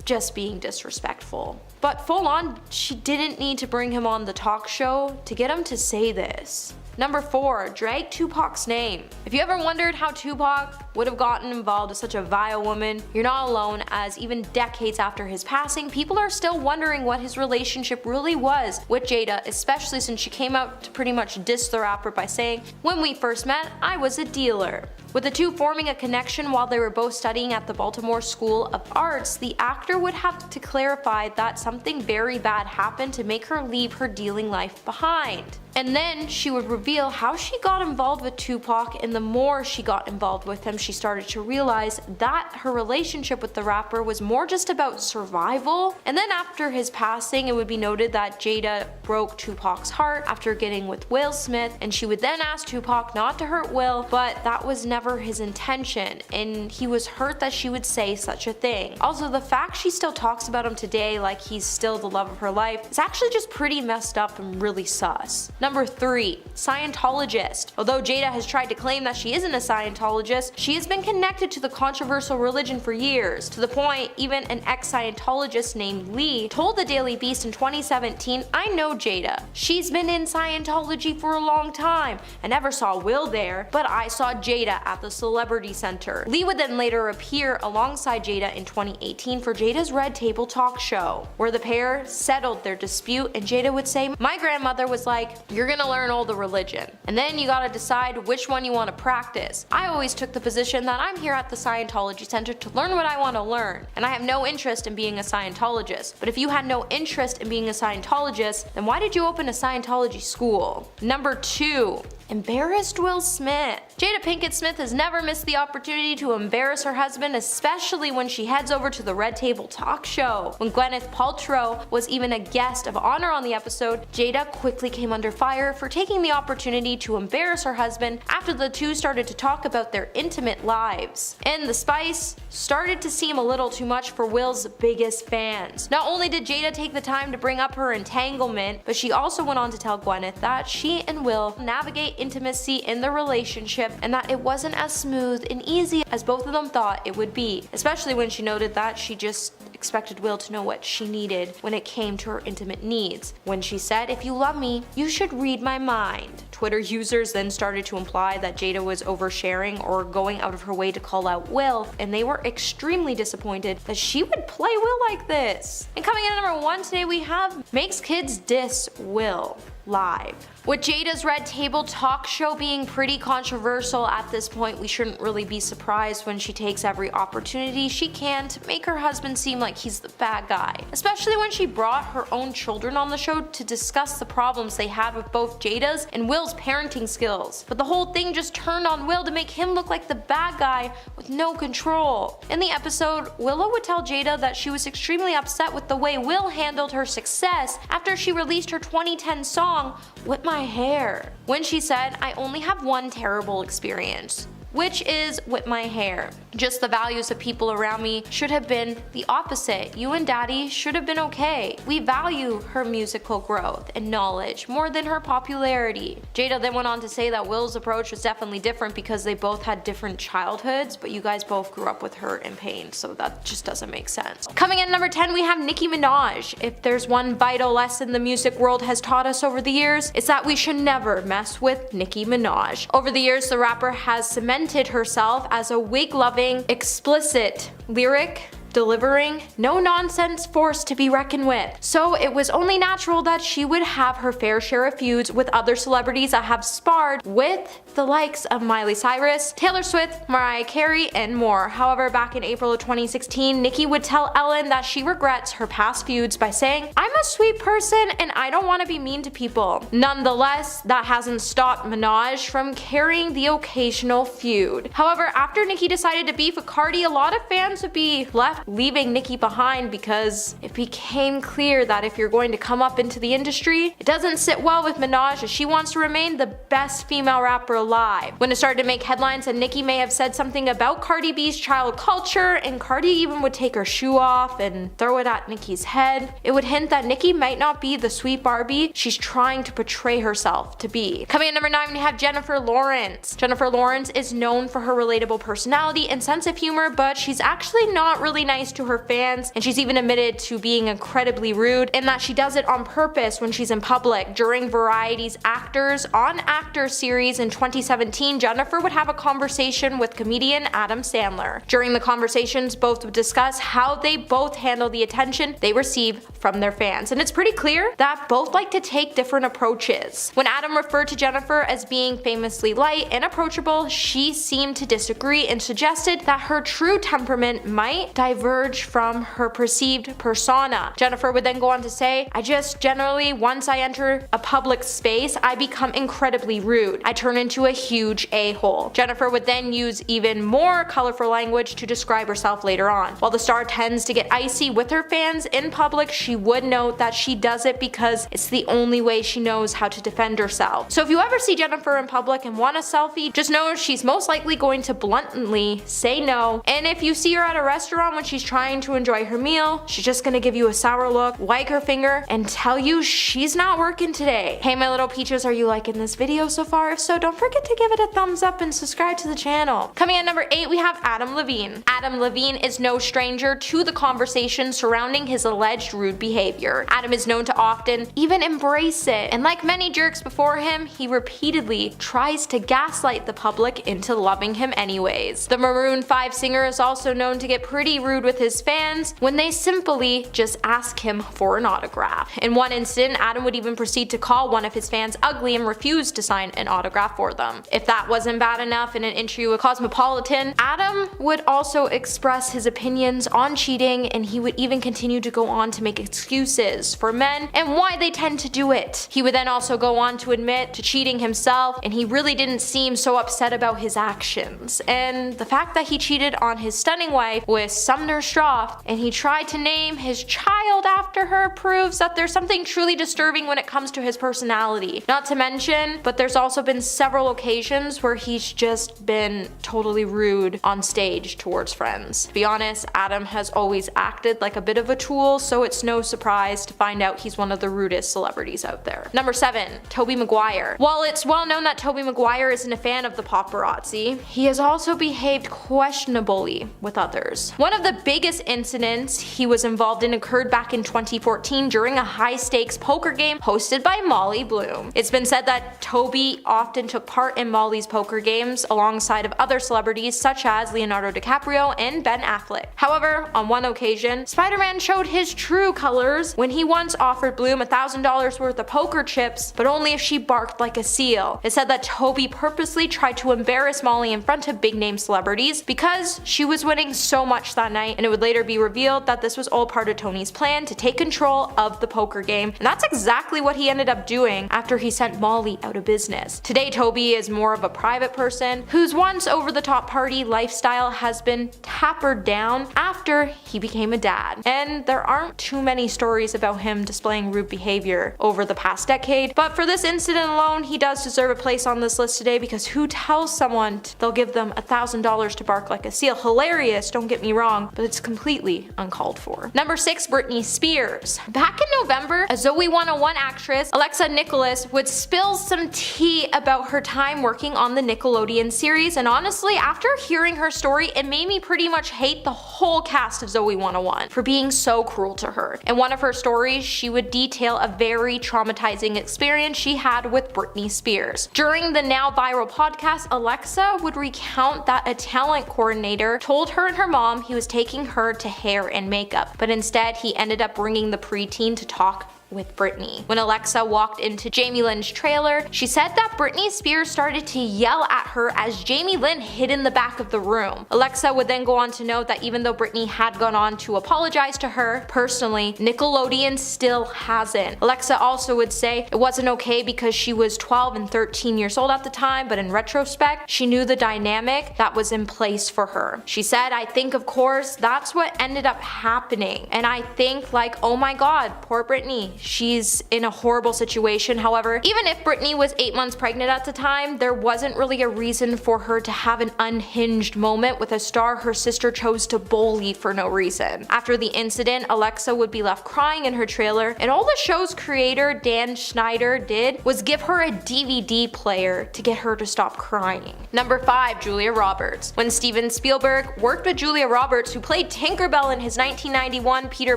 just being disrespectful. But full on, she didn't need to bring him on the talk show to get him to say this. Number 4. Drag Tupac's name. If you ever wondered how Tupac would have gotten involved with such a vile woman, you're not alone, as even decades after his passing, people are still wondering what his relationship really was with Jada, especially since she came out to pretty much diss the rapper by saying, "When we first met, I was a dealer." With the two forming a connection while they were both studying at the Baltimore School of Arts, the actor would have to clarify that something very bad happened to make her leave her dealing life behind. And then she would reveal how she got involved with Tupac, and the more she got involved with him, she started to realize that her relationship with the rapper was more just about survival. And then after his passing, it would be noted that Jada broke Tupac's heart after getting with Will Smith, and she would then ask Tupac not to hurt Will, but that was never his intention, and he was hurt that she would say such a thing. Also, the fact she still talks about him today like he's still the love of her life is actually just pretty messed up and really sus. Number 3. Scientologist. Although Jada has tried to claim that she isn't a Scientologist, she has been connected to the controversial religion for years, to the point even an ex-Scientologist named Lee told the Daily Beast in 2017, "I know Jada. She's been in Scientology for a long time. I never saw Will there, but I saw Jada at the Celebrity Center." Lee would then later appear alongside Jada in 2018 for Jada's Red Table Talk show, where the pair settled their dispute, and Jada would say, "My grandmother was like, you're gonna learn all the religion, and then you gotta decide which one you want to practice. I always took the position that I'm here at the Scientology Center to learn what I want to learn, and I have no interest in being a Scientologist. But if you had no interest in being a Scientologist, then why did you open a Scientology school?" Number 2. Embarrassed Will Smith. Jada Pinkett Smith has never missed the opportunity to embarrass her husband, especially when she heads over to the Red Table Talk show. When Gwyneth Paltrow was even a guest of honor on the episode, Jada quickly came under fire for taking the opportunity to embarrass her husband after the two started to talk about their intimate lives. And the spice started to seem a little too much for Will's biggest fans. Not only did Jada take the time to bring up her entanglement, but she also went on to tell Gwyneth that she and Will navigate intimacy in the relationship and that it wasn't as smooth and easy as both of them thought it would be, especially when she noted that she just expected Will to know what she needed when it came to her intimate needs. When she said, "If you love me, you should read my mind." Twitter users then started to imply that Jada was oversharing or going out of her way to call out Will, and they were extremely disappointed that she would play Will like this. And coming in at number 1 today, we have Makes Kids Diss Will. live. With Jada's Red Table Talk show being pretty controversial at this point, we shouldn't really be surprised when she takes every opportunity she can to make her husband seem like he's the bad guy. Especially when she brought her own children on the show to discuss the problems they had with both Jada's and Will's parenting skills. But the whole thing just turned on Will to make him look like the bad guy with no control. In the episode, Willow would tell Jada that she was extremely upset with the way Will handled her success after she released her 2010 song, Whip My Hair, when she said, "I only have one terrible experience, which is whip my hair. Just the values of people around me should have been the opposite. You and Daddy should have been okay. We value her musical growth and knowledge more than her popularity." Jada then went on to say that Will's approach was definitely different because they both had different childhoods, but you guys both grew up with her in pain, so that just doesn't make sense. Coming in number 10, we have Nicki Minaj. If there's one vital lesson the music world has taught us over the years, it's that we should never mess with Nicki Minaj. Over the years, the rapper has cemented herself as a wig-loving, explicit lyric delivering, no-nonsense force to be reckoned with. So it was only natural that she would have her fair share of feuds with other celebrities that have sparred with the likes of Miley Cyrus, Taylor Swift, Mariah Carey, and more. However, back in April of 2016, Nicki would tell Ellen that she regrets her past feuds by saying, "I'm a sweet person and I don't want to be mean to people." Nonetheless, that hasn't stopped Minaj from carrying the occasional feud. However, after Nicki decided to beef with Cardi, a lot of fans would be left leaving Nicki behind because it became clear that if you're going to come up into the industry, it doesn't sit well with Minaj as she wants to remain the best female rapper alive. When it started to make headlines and Nicki may have said something about Cardi B's child culture, and Cardi even would take her shoe off and throw it at Nicki's head, it would hint that Nicki might not be the sweet Barbie she's trying to portray herself to be. Coming in number 9, we have Jennifer Lawrence. Jennifer Lawrence is known for her relatable personality and sense of humor, but she's actually not really nice to her fans, and she's even admitted to being incredibly rude, and that she does it on purpose when she's in public. During Variety's Actors on Actors series in 2017, Jennifer would have a conversation with comedian Adam Sandler. During the conversations, both would discuss how they both handle the attention they receive from their fans, and it's pretty clear that both like to take different approaches. When Adam referred to Jennifer as being famously light and approachable, she seemed to disagree and suggested that her true temperament might diverge from her perceived persona. Jennifer would then go on to say, "I just generally, once I enter a public space, I become incredibly rude. I turn into a huge a-hole." Jennifer would then use even more colorful language to describe herself later on. While the star tends to get icy with her fans in public, she would note that she does it because it's the only way she knows how to defend herself. So if you ever see Jennifer in public and want a selfie, just know she's most likely going to bluntly say no, and if you see her at a restaurant when she's trying to enjoy her meal, she's just gonna give you a sour look, wag her finger, and tell you she's not working today. Hey my little peaches, are you liking this video so far? If so, don't forget to give it a thumbs up and subscribe to the channel. Coming at number 8, we have Adam Levine. Adam Levine is no stranger to the conversation surrounding his alleged rude behavior. Adam is known to often even embrace it, and like many jerks before him, he repeatedly tries to gaslight the public into loving him anyways. The Maroon 5 singer is also known to get pretty rude with his fans when they simply just ask him for an autograph. In one instant, Adam would even proceed to call one of his fans ugly and refuse to sign an autograph for them. If that wasn't bad enough, in an interview with Cosmopolitan, Adam would also express his opinions on cheating, and he would even continue to go on to make excuses for men and why they tend to do it. He would then also go on to admit to cheating himself, and he really didn't seem so upset about his actions. And the fact that he cheated on his stunning wife with Sumner Stroff and he tried to name his child after her proves that there's something truly disturbing when it comes to his personality. Not to mention, but there's also been several occasions where he's just been totally rude on stage towards friends. To be honest, Adam has always acted like a bit of a tool, so it's no surprise to find out he's one of the rudest celebrities out there. Number 7, Tobey Maguire. While it's well known that Tobey Maguire isn't a fan of the paparazzi, he has also behaved questionably with others. One of the biggest incidents he was involved in occurred back in 2014 during a high-stakes poker game hosted by Molly Bloom. It's been said that Tobey often took part in Molly's poker games alongside of other celebrities such as Leonardo DiCaprio and Ben Affleck. However, on one occasion, Spider-Man showed his true colors when he once offered Bloom $1,000 worth of poker chips, but only if she barked like a seal. It said that Toby purposely tried to embarrass Molly in front of big name celebrities because she was winning so much that night, and it would later be revealed that this was all part of Tony's plan to take control of the poker game, and that's exactly what he ended up doing after he sent Molly out of business. Today Toby is more of a private person whose once over-the-top party lifestyle has been tapered down after he became a dad. And there aren't too many stories about him displaying rude behavior over the past decade, but for this incident alone, he does deserve a place on this list today, because who tells someone they'll give them $1,000 to bark like a seal? Hilarious, don't get me wrong, but it's completely uncalled for. Number 6, Britney Spears. Back in November, a Zoe 101 actress, Alexa Nicholas, would spill some tea about her time working on the Nickelodeon series, and honestly, after hearing her story, it made me pretty much hate the whole cast of Zoe 101 for being so cruel to her. In one of her stories, she would detail a very traumatizing experience she had with Britney Spears. During the now viral podcast, Alexa would recount that a talent coordinator told her and her mom he was taking her to hair and makeup, but instead he ended up bringing the preteen to talk with Britney. When Alexa walked into Jamie Lynn's trailer, she said that Britney Spears started to yell at her as Jamie Lynn hid in the back of the room. Alexa would then go on to note that even though Britney had gone on to apologize to her personally, Nickelodeon still hasn't. Alexa also would say it wasn't okay because she was 12 and 13 years old at the time, but in retrospect, she knew the dynamic that was in place for her. She said, I think of course that's what ended up happening, and I think like, oh my god, poor Britney. She's in a horrible situation. However, even if Britney was 8 months pregnant at the time, there wasn't really a reason for her to have an unhinged moment with a star her sister chose to bully for no reason. After the incident, Alexa would be left crying in her trailer, and all the show's creator, Dan Schneider, did was give her a DVD player to get her to stop crying. Number 5, Julia Roberts. When Steven Spielberg worked with Julia Roberts, who played Tinkerbell in his 1991 Peter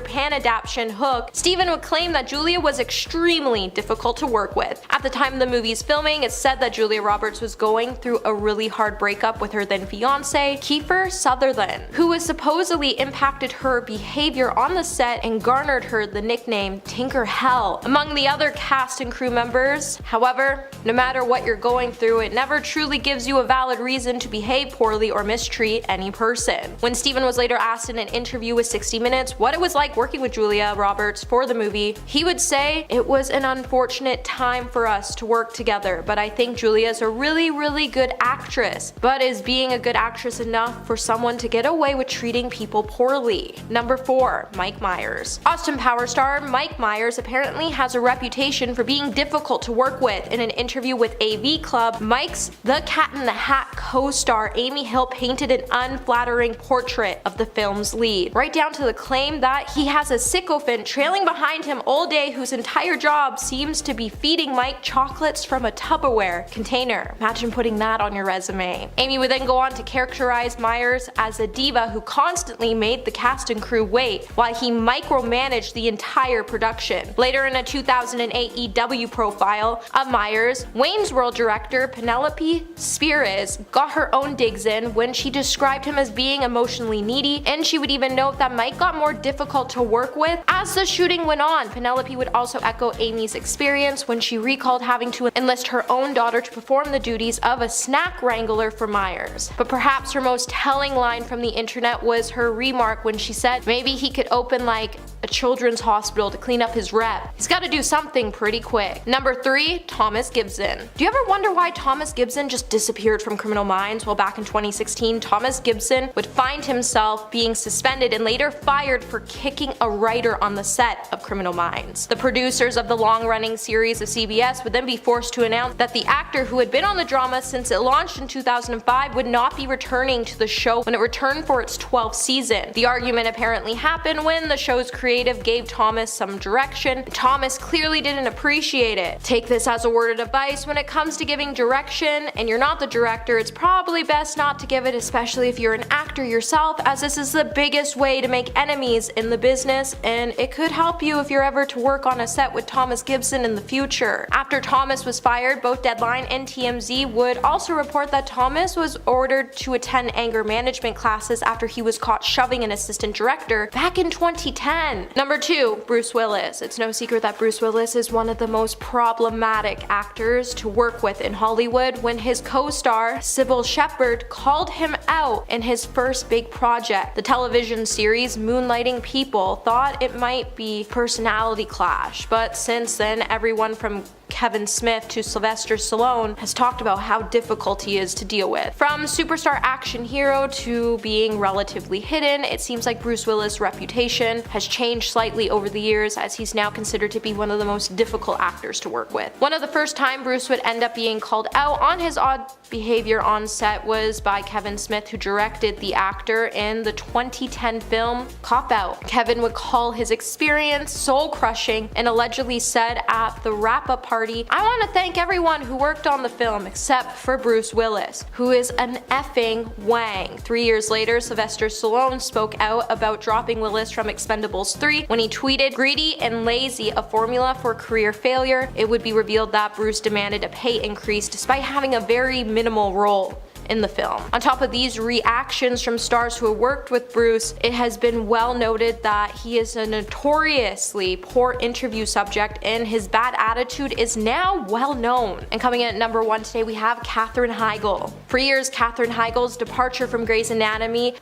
Pan adaptation Hook, Steven would claim that Julia was extremely difficult to work with. At the time of the movie's filming, it's said that Julia Roberts was going through a really hard breakup with her then fiance, Kiefer Sutherland, who was supposedly impacted her behavior on the set and garnered her the nickname Tinker Hell among the other cast and crew members. However, no matter what you're going through, it never truly gives you a valid reason to behave poorly or mistreat any person. When Steven was later asked in an interview with 60 Minutes what it was like working with Julia Roberts for the movie, he would say, it was an unfortunate time for us to work together, but I think Julia's a really good actress. But is being a good actress enough for someone to get away with treating people poorly? Number 4, Mike Myers. Austin Power star Mike Myers apparently has a reputation for being difficult to work with. In an interview with AV Club, Mike's The Cat in the Hat co-star Amy Hill painted an unflattering portrait of the film's lead, right down to the claim that he has a sycophant trailing behind him all day whose entire job seems to be feeding Mike chocolates from a Tupperware container. Imagine putting that on your resume. Amy would then go on to characterize Myers as a diva who constantly made the cast and crew wait while he micromanaged the entire production. Later in a 2008 EW profile of Myers, Wayne's World director Penelope Spheres got her own digs in when she described him as being emotionally needy, and she would even note that Mike got more difficult to work with as the shooting went on. Penelope would also echo Amy's experience when she recalled having to enlist her own daughter to perform the duties of a snack wrangler for Myers. But perhaps her most telling line from the internet was her remark when she said maybe he could open like a children's hospital to clean up his rep. He's gotta do something pretty quick. Number 3, Thomas Gibson. Do you ever wonder why Thomas Gibson just disappeared from Criminal Minds? Well, back in 2016, Thomas Gibson would find himself being suspended and later fired for kicking a writer on the set of Criminal Minds. The producers of the long-running series of CBS would then be forced to announce that the actor who had been on the drama since it launched in 2005 would not be returning to the show when it returned for its 12th season. The argument apparently happened when the show's creative gave Thomas some direction. Thomas clearly didn't appreciate it. Take this as a word of advice: when it comes to giving direction and you're not the director, it's probably best not to give it, especially if you're an actor yourself, as this is the biggest way to make enemies in the business, and it could help you if you're ever to to work on a set with Thomas Gibson in the future. After Thomas was fired, both Deadline and TMZ would also report that Thomas was ordered to attend anger management classes after he was caught shoving an assistant director back in 2010. Number 2, Bruce Willis. It's no secret that Bruce Willis is one of the most problematic actors to work with in Hollywood when his co-star Sybil Shepherd called him out in his first big project. The television series Moonlighting People thought it might be personality clash, but since then everyone from Kevin Smith to Sylvester Stallone has talked about how difficult he is to deal with. From superstar action hero to being relatively hidden, it seems like Bruce Willis' reputation has changed slightly over the years as he's now considered to be one of the most difficult actors to work with. One of the first time Bruce would end up being called out on his odd behavior on set was by Kevin Smith, who directed the actor in the 2010 film Cop Out. Kevin would call his experience soul-crushing and allegedly said at the wrap-up party, "I want to thank everyone who worked on the film except for Bruce Willis, who is an effing wang." 3 years later, Sylvester Stallone spoke out about dropping Willis from Expendables 3 when he tweeted, "Greedy and lazy, a formula for career failure." It would be revealed that Bruce demanded a pay increase despite having a very minimal role in the film. On top of these reactions from stars who have worked with Bruce, it has been well noted that he is a notoriously poor interview subject and his bad attitude is now well known. And coming in at number 1 today, we have Katherine Heigl. For years, Katherine Heigl's departure from Grey's Anatomy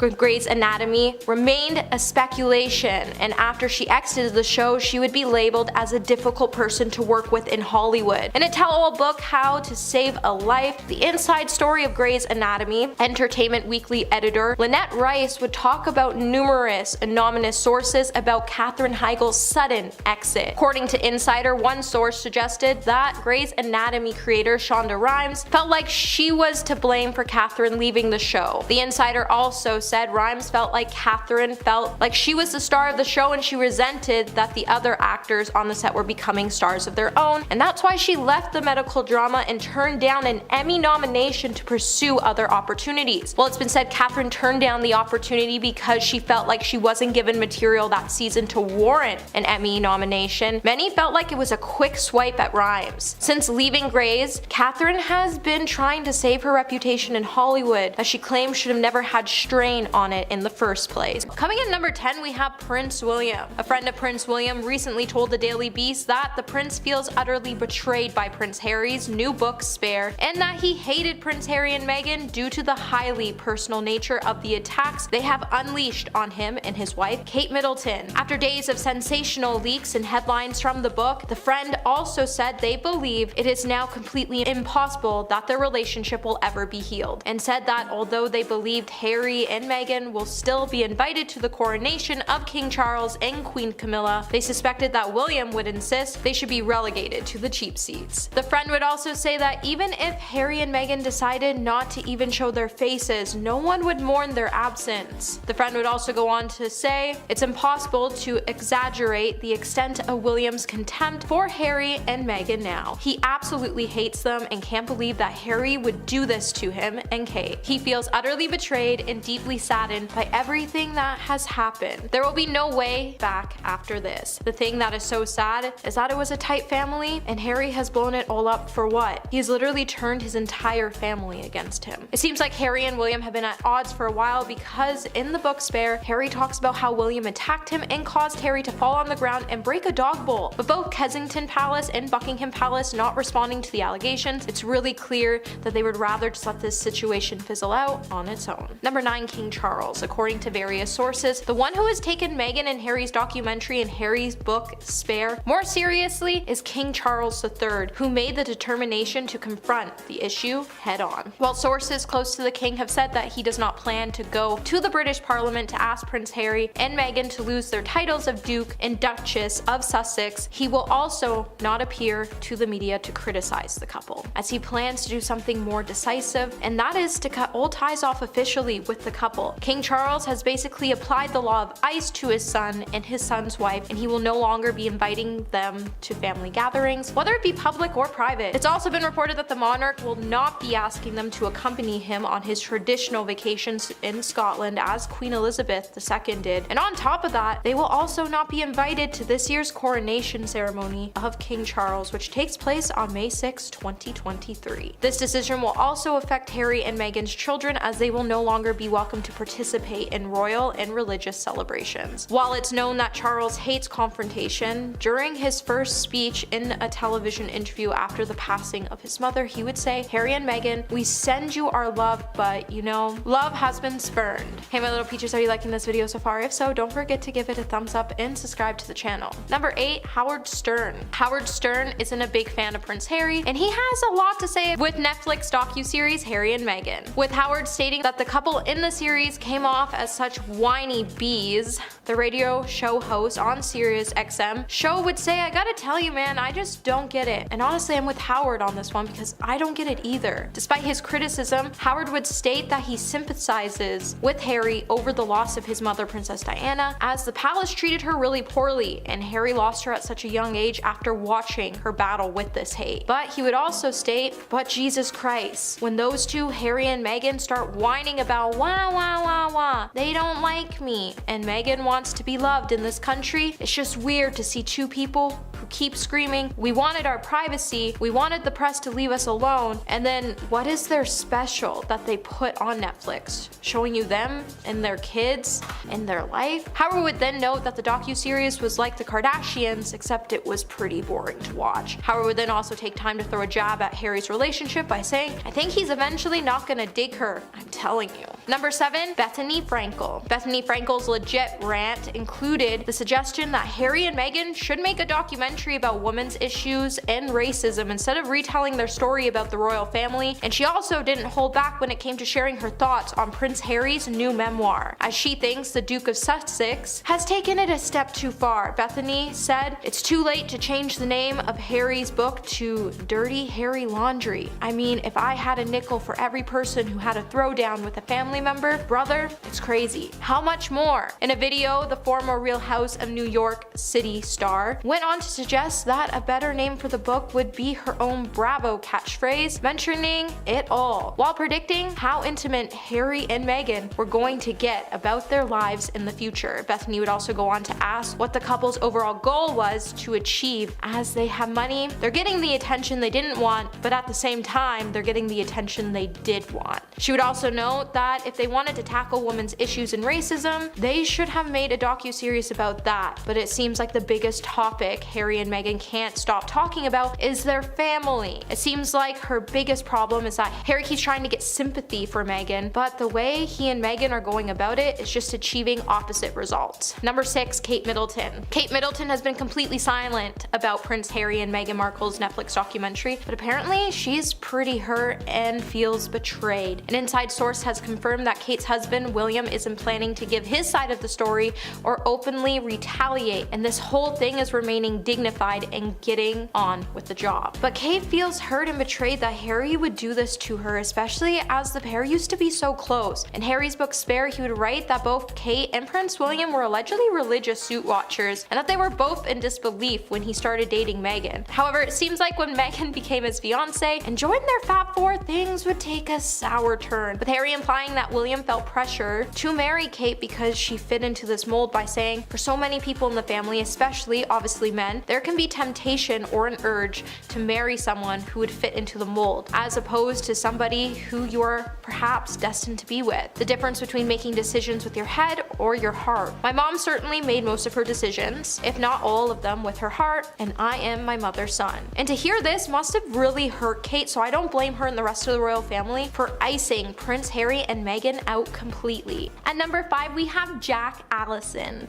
remained a speculation, and after she exited the show, she would be labeled as a difficult person to work with in Hollywood. In a tell-all book, How to Save a Life, the inside story of Grey's Anatomy, Entertainment Weekly editor Lynette Rice would talk about numerous anonymous sources about Katherine Heigl's sudden exit. According to Insider, one source suggested that Grey's Anatomy creator Shonda Rhimes felt like she was to blame for Katherine leaving the show. The Insider also said Rhimes felt like Katherine felt like she was the star of the show and she resented that the other actors on the set were becoming stars of their own, and that's why she left the medical drama and turned down an Emmy nomination to pursue other opportunities. Well, it's been said Katherine turned down the opportunity because she felt like she wasn't given material that season to warrant an Emmy nomination. Many felt like it was a quick swipe at Rhimes. Since leaving Grey's, Katherine has been trying to save her reputation in Hollywood, as she claims should have never had strain on it in the first place. Coming in number 10, we have Prince William. A friend of Prince William recently told the Daily Beast that the prince feels utterly betrayed by Prince Harry's new book Spare, and that he hated Prince Harry and Meghan due to the highly personal nature of the attacks they have unleashed on him and his wife, Kate Middleton. After days of sensational leaks and headlines from the book, the friend also said they believe it is now completely impossible that their relationship will ever be healed, and said that although they believed Harry and Meghan will still be invited to the coronation of King Charles and Queen Camilla, they suspected that William would insist they should be relegated to the cheap seats. The friend would also say that even if Harry and Meghan decided not to even show their faces, no one would mourn their absence. The friend would also go on to say, it's impossible to exaggerate the extent of William's contempt for Harry and Meghan now. He absolutely hates them and can't believe that Harry would do this to him and Kate. He feels utterly betrayed and deeply saddened by everything that has happened. There will be no way back after this. The thing that is so sad is that it was a tight family and Harry has blown it all up for what? He's literally turned his entire family against him. It seems like Harry and William have been at odds for a while because in the book Spare, Harry talks about how William attacked him and caused Harry to fall on the ground and break a dog bowl. But both Kensington Palace and Buckingham Palace not responding to the allegations, it's really clear that they would rather just let this situation fizzle out on its own. Number 9, King Charles. According to various sources, the one who has taken Meghan and Harry's documentary and Harry's book Spare more seriously is King Charles III, who made the determination to confront the issue head on. While sources close to the king have said that he does not plan to go to the British Parliament to ask Prince Harry and Meghan to lose their titles of Duke and Duchess of Sussex, he will also not appear to the media to criticize the couple, as he plans to do something more decisive, and that is to cut all ties off officially with the couple. King Charles has basically applied the law of ice to his son and his son's wife, and he will no longer be inviting them to family gatherings, whether it be public or private. It's also been reported that the monarch will not be asking them to accompany accompany him on his traditional vacations in Scotland as Queen Elizabeth II did. And on top of that, they will also not be invited to this year's coronation ceremony of King Charles, which takes place on May 6, 2023. This decision will also affect Harry and Meghan's children, as they will no longer be welcome to participate in royal and religious celebrations. While it's known that Charles hates confrontation, during his first speech in a television interview after the passing of his mother, he would say, "Harry and Meghan, we send you our love, but you know, love has been spurned." Hey my little peaches, are you liking this video so far? If so, don't forget to give it a thumbs up and subscribe to the channel. Number 8, Howard Stern. Howard Stern isn't a big fan of Prince Harry, and he has a lot to say with Netflix docuseries Harry and Meghan, with Howard stating that the couple in the series came off as such whiny bees. The radio show host on Sirius XM show would say, "I gotta tell you man, I just don't get it." And honestly, I'm with Howard on this one because I don't get it either. Despite his criticism, Howard would state that he sympathizes with Harry over the loss of his mother, Princess Diana, as the palace treated her really poorly, and Harry lost her at such a young age after watching her battle with this hate. But he would also state, "But Jesus Christ, when those two, Harry and Meghan, start whining about wah wah wah wah, they don't like me, and Meghan wants to be loved in this country, it's just weird to see two people who keep screaming, we wanted our privacy, we wanted the press to leave us alone, and then what is their special that they put on Netflix, showing you them and their kids and their life?" Howard would then note that the docuseries was like the Kardashians, except it was pretty boring to watch. Howard would then also take time to throw a jab at Harry's relationship by saying, "I think he's eventually not gonna dig her, I'm telling you." Number 7, Bethany Frankel. Bethany Frankel's legit rant included the suggestion that Harry and Meghan should make a documentary about women's issues and racism instead of retelling their story about the royal family, and she also didn't hold back when it came to sharing her thoughts on Prince Harry's new memoir, as she thinks the Duke of Sussex has taken it a step too far. Bethany said, "It's too late to change the name of Harry's book to Dirty Harry Laundry. I mean, if I had a nickel for every person who had a throwdown with a family member, brother, it's crazy. How much more?" In a video, the former Real House of New York City star went on to suggest that a better name for the book would be her own Bravo catchphrase, mentioning it all, while predicting how intimate Harry and Meghan were going to get about their lives in the future. Bethany would also go on to ask what the couple's overall goal was to achieve, as they have money, they're getting the attention they didn't want, but at the same time, they're getting the attention they did want. She would also note that if they wanted to tackle women's issues and racism, they should have made a docuseries about that, but it seems like the biggest topic Harry and Meghan can't stop talking about is their family. It seems like her biggest problem is that Harry keeps trying to get sympathy for Meghan, but the way he and Meghan are going about it is just achieving opposite results. Number 6, Kate Middleton. Kate Middleton has been completely silent about Prince Harry and Meghan Markle's Netflix documentary, but apparently she's pretty hurt and feels betrayed. An inside source has confirmed that Kate's husband, William, isn't planning to give his side of the story or openly retaliate, and this whole thing is remaining dignified and getting on with the job. But Kate feels hurt and betrayed that Harry would do this to her, especially as the pair used to be so close. In Harry's book Spare, he would write that both Kate and Prince William were allegedly religious suit watchers, and that they were both in disbelief when he started dating Meghan. However, it seems like when Meghan became his fiance and joined their Fab Four, things would take a sour turn, with Harry implying that William felt pressure to marry Kate because she fit into this mold by saying, "For so many people in the family, especially obviously men, there can be temptation or an urge to marry someone who would fit into the mold, as opposed to somebody who you're perhaps destined to be with. The difference between making decisions with your head or your heart. My mom certainly made most of her decisions, if not all of them, with her heart, and I am my mother's son." And to hear this must have really hurt Kate, so I don't blame her and the rest of the royal family for icing Prince Harry and Meghan out completely. At number 5, we have Jack Allison.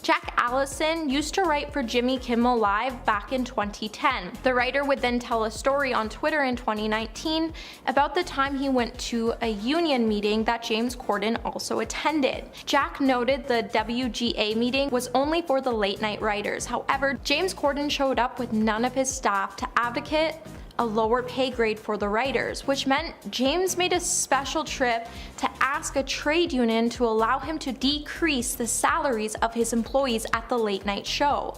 Jack Allison used to write for Jimmy Kimmel Live back in 2010. The writer would then tell a story on Twitter in 2019 about the time he went to a union meeting that James Corden also attended. Jack noted the WGA meeting was only for the late night writers. However, James Corden showed up with none of his staff to advocate a lower pay grade for the writers, which meant James made a special trip to ask a trade union to allow him to decrease the salaries of his employees at the late night show.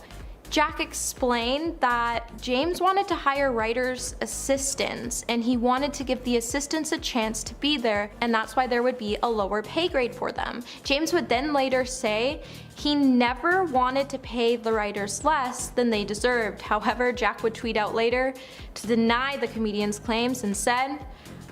Jack explained that James wanted to hire writers' assistants and he wanted to give the assistants a chance to be there, and that's why there would be a lower pay grade for them. James would then later say he never wanted to pay the writers less than they deserved. However, Jack would tweet out later to deny the comedian's claims and said,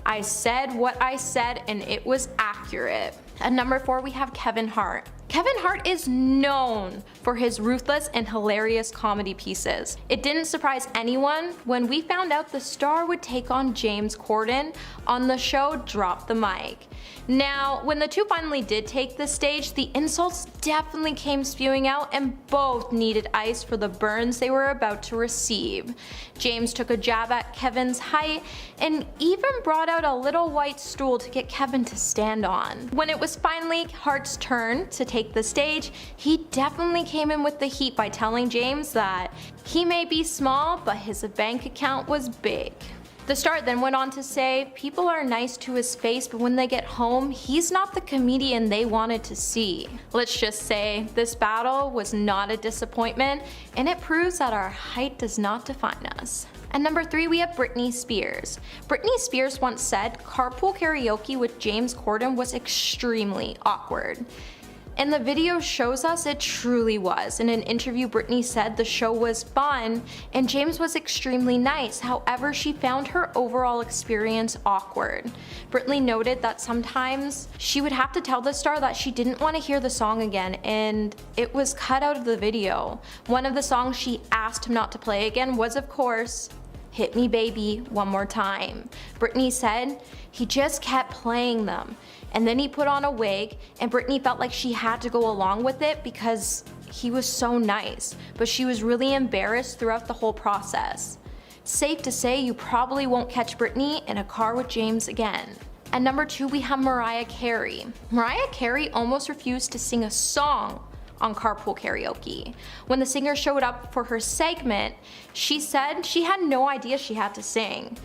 "I said what I said and it was accurate." At number 4, we have Kevin Hart. Kevin Hart is known for his ruthless and hilarious comedy pieces. It didn't surprise anyone when we found out the star would take on James Corden on the show Drop the Mic. Now, when the two finally did take the stage, the insults definitely came spewing out and both needed ice for the burns they were about to receive. James took a jab at Kevin's height and even brought out a little white stool to get Kevin to stand on. When it was finally Hart's turn to take the stage, he definitely came in with the heat by telling James that he may be small, but his bank account was big. The star then went on to say, people are nice to his face, but when they get home, he's not the comedian they wanted to see. Let's just say this battle was not a disappointment, and it proves that our height does not define us. At number 3, we have Britney Spears. Britney Spears once said carpool karaoke with James Corden was extremely awkward. And the video shows us it truly was. In an interview, Britney said the show was fun and James was extremely nice. However, she found her overall experience awkward. Britney noted that sometimes she would have to tell the star that she didn't want to hear the song again, and it was cut out of the video. One of the songs she asked him not to play again was, of course, Hit Me Baby One More Time. Britney said he just kept playing them. And then he put on a wig, and Britney felt like she had to go along with it because he was so nice, but she was really embarrassed throughout the whole process. Safe to say you probably won't catch Britney in a car with James again. At number 2, we have Mariah Carey. Mariah Carey almost refused to sing a song on Carpool Karaoke. When the singer showed up for her segment, she said she had no idea she had to sing.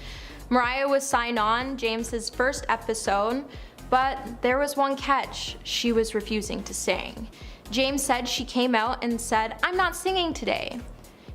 Mariah was signed on James's first episode, but there was one catch: she was refusing to sing. James said she came out and said, "I'm not singing today."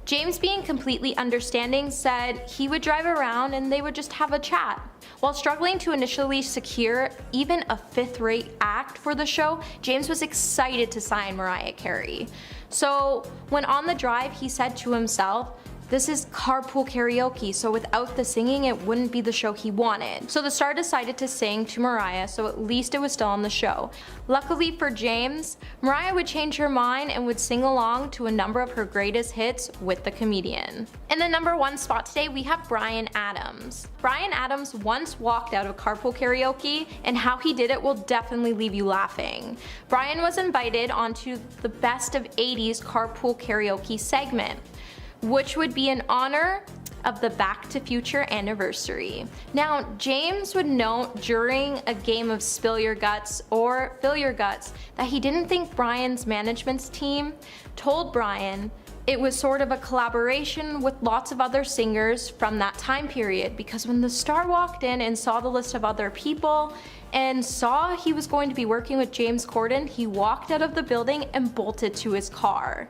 James, being completely understanding, said he would drive around and they would just have a chat. While struggling to initially secure even a fifth-rate act for the show, James was excited to sign Mariah Carey. So when on the drive, he said to himself, this is carpool karaoke, so without the singing, it wouldn't be the show he wanted. So the star decided to sing to Mariah, so at least it was still on the show. Luckily for James, Mariah would change her mind and would sing along to a number of her greatest hits with the comedian. In the number 1 spot today, we have Bryan Adams. Bryan Adams once walked out of carpool karaoke, and how he did it will definitely leave you laughing. Bryan was invited onto the Best of 80s carpool karaoke segment, which would be in honor of the Back to Future anniversary. Now, James would note during a game of Spill Your Guts or Fill Your Guts that he didn't think Bryan's management's team told Bryan it was sort of a collaboration with lots of other singers from that time period, because when the star walked in and saw the list of other people and saw he was going to be working with James Corden, he walked out of the building and bolted to his car.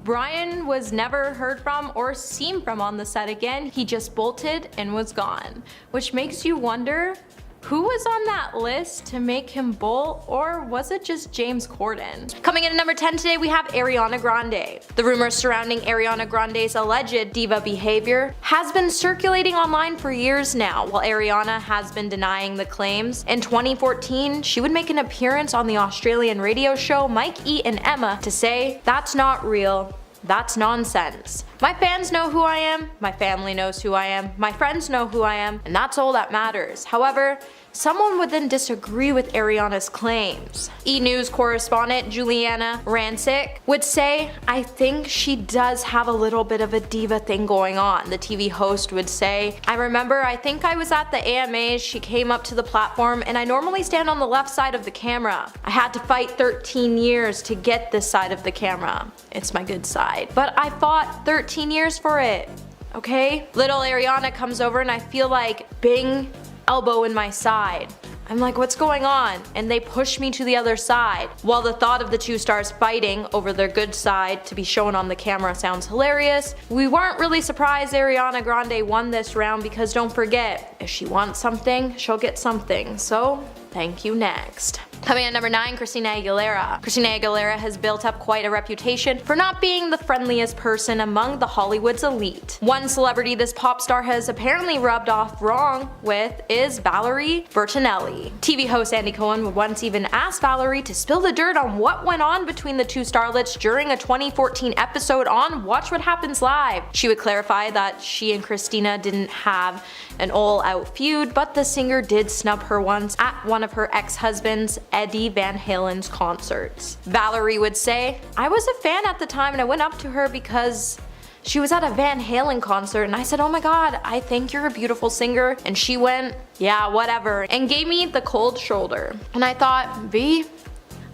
Bryan was never heard from or seen from on the set again. He just bolted and was gone, which makes you wonder who was on that list to make him bolt, or was it just James Corden? Coming in at number 10 today, we have Ariana Grande. The rumors surrounding Ariana Grande's alleged diva behavior has been circulating online for years now, while Ariana has been denying the claims. In 2014, she would make an appearance on the Australian radio show Mike, E and Emma to say, "That's not real. That's nonsense. My fans know who I am, my family knows who I am, my friends know who I am, and that's all that matters." However, someone would then disagree with Ariana's claims. E! News correspondent Juliana Rancic would say, "I think she does have a little bit of a diva thing going on." The TV host would say, I think I was at the AMAs, she came up to the platform, and I normally stand on the left side of the camera. I had to fight 13 years to get this side of the camera. It's my good side. But I fought 13 years for it, okay? Little Ariana comes over and I feel like, bing, elbow in my side. I'm like, what's going on? And they push me to the other side. While the thought of the two stars fighting over their good side to be shown on the camera sounds hilarious, we weren't really surprised Ariana Grande won this round because don't forget, if she wants something, she'll get something. So, thank you next. Coming at number 9, Christina Aguilera. Christina Aguilera has built up quite a reputation for not being the friendliest person among the Hollywood's elite. One celebrity this pop star has apparently rubbed off wrong with is Valerie Bertinelli. TV host Andy Cohen would once even ask Valerie to spill the dirt on what went on between the two starlets during a 2014 episode on Watch What Happens Live. She would clarify that she and Christina didn't have an all-out feud, but the singer did snub her once at one of her ex-husband's, Eddie Van Halen's concerts. Valerie would say, "I was a fan at the time and I went up to her because she was at a Van Halen concert and I said, oh my god, I think you're a beautiful singer." And she went, "Yeah, whatever," and gave me the cold shoulder. And I thought, V,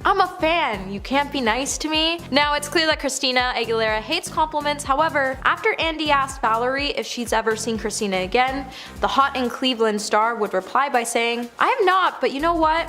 I'm a fan, you can't be nice to me? Now it's clear that Christina Aguilera hates compliments. However, after Andy asked Valerie if she's ever seen Christina again, the hot in Cleveland star would reply by saying, "I have not, but you know what?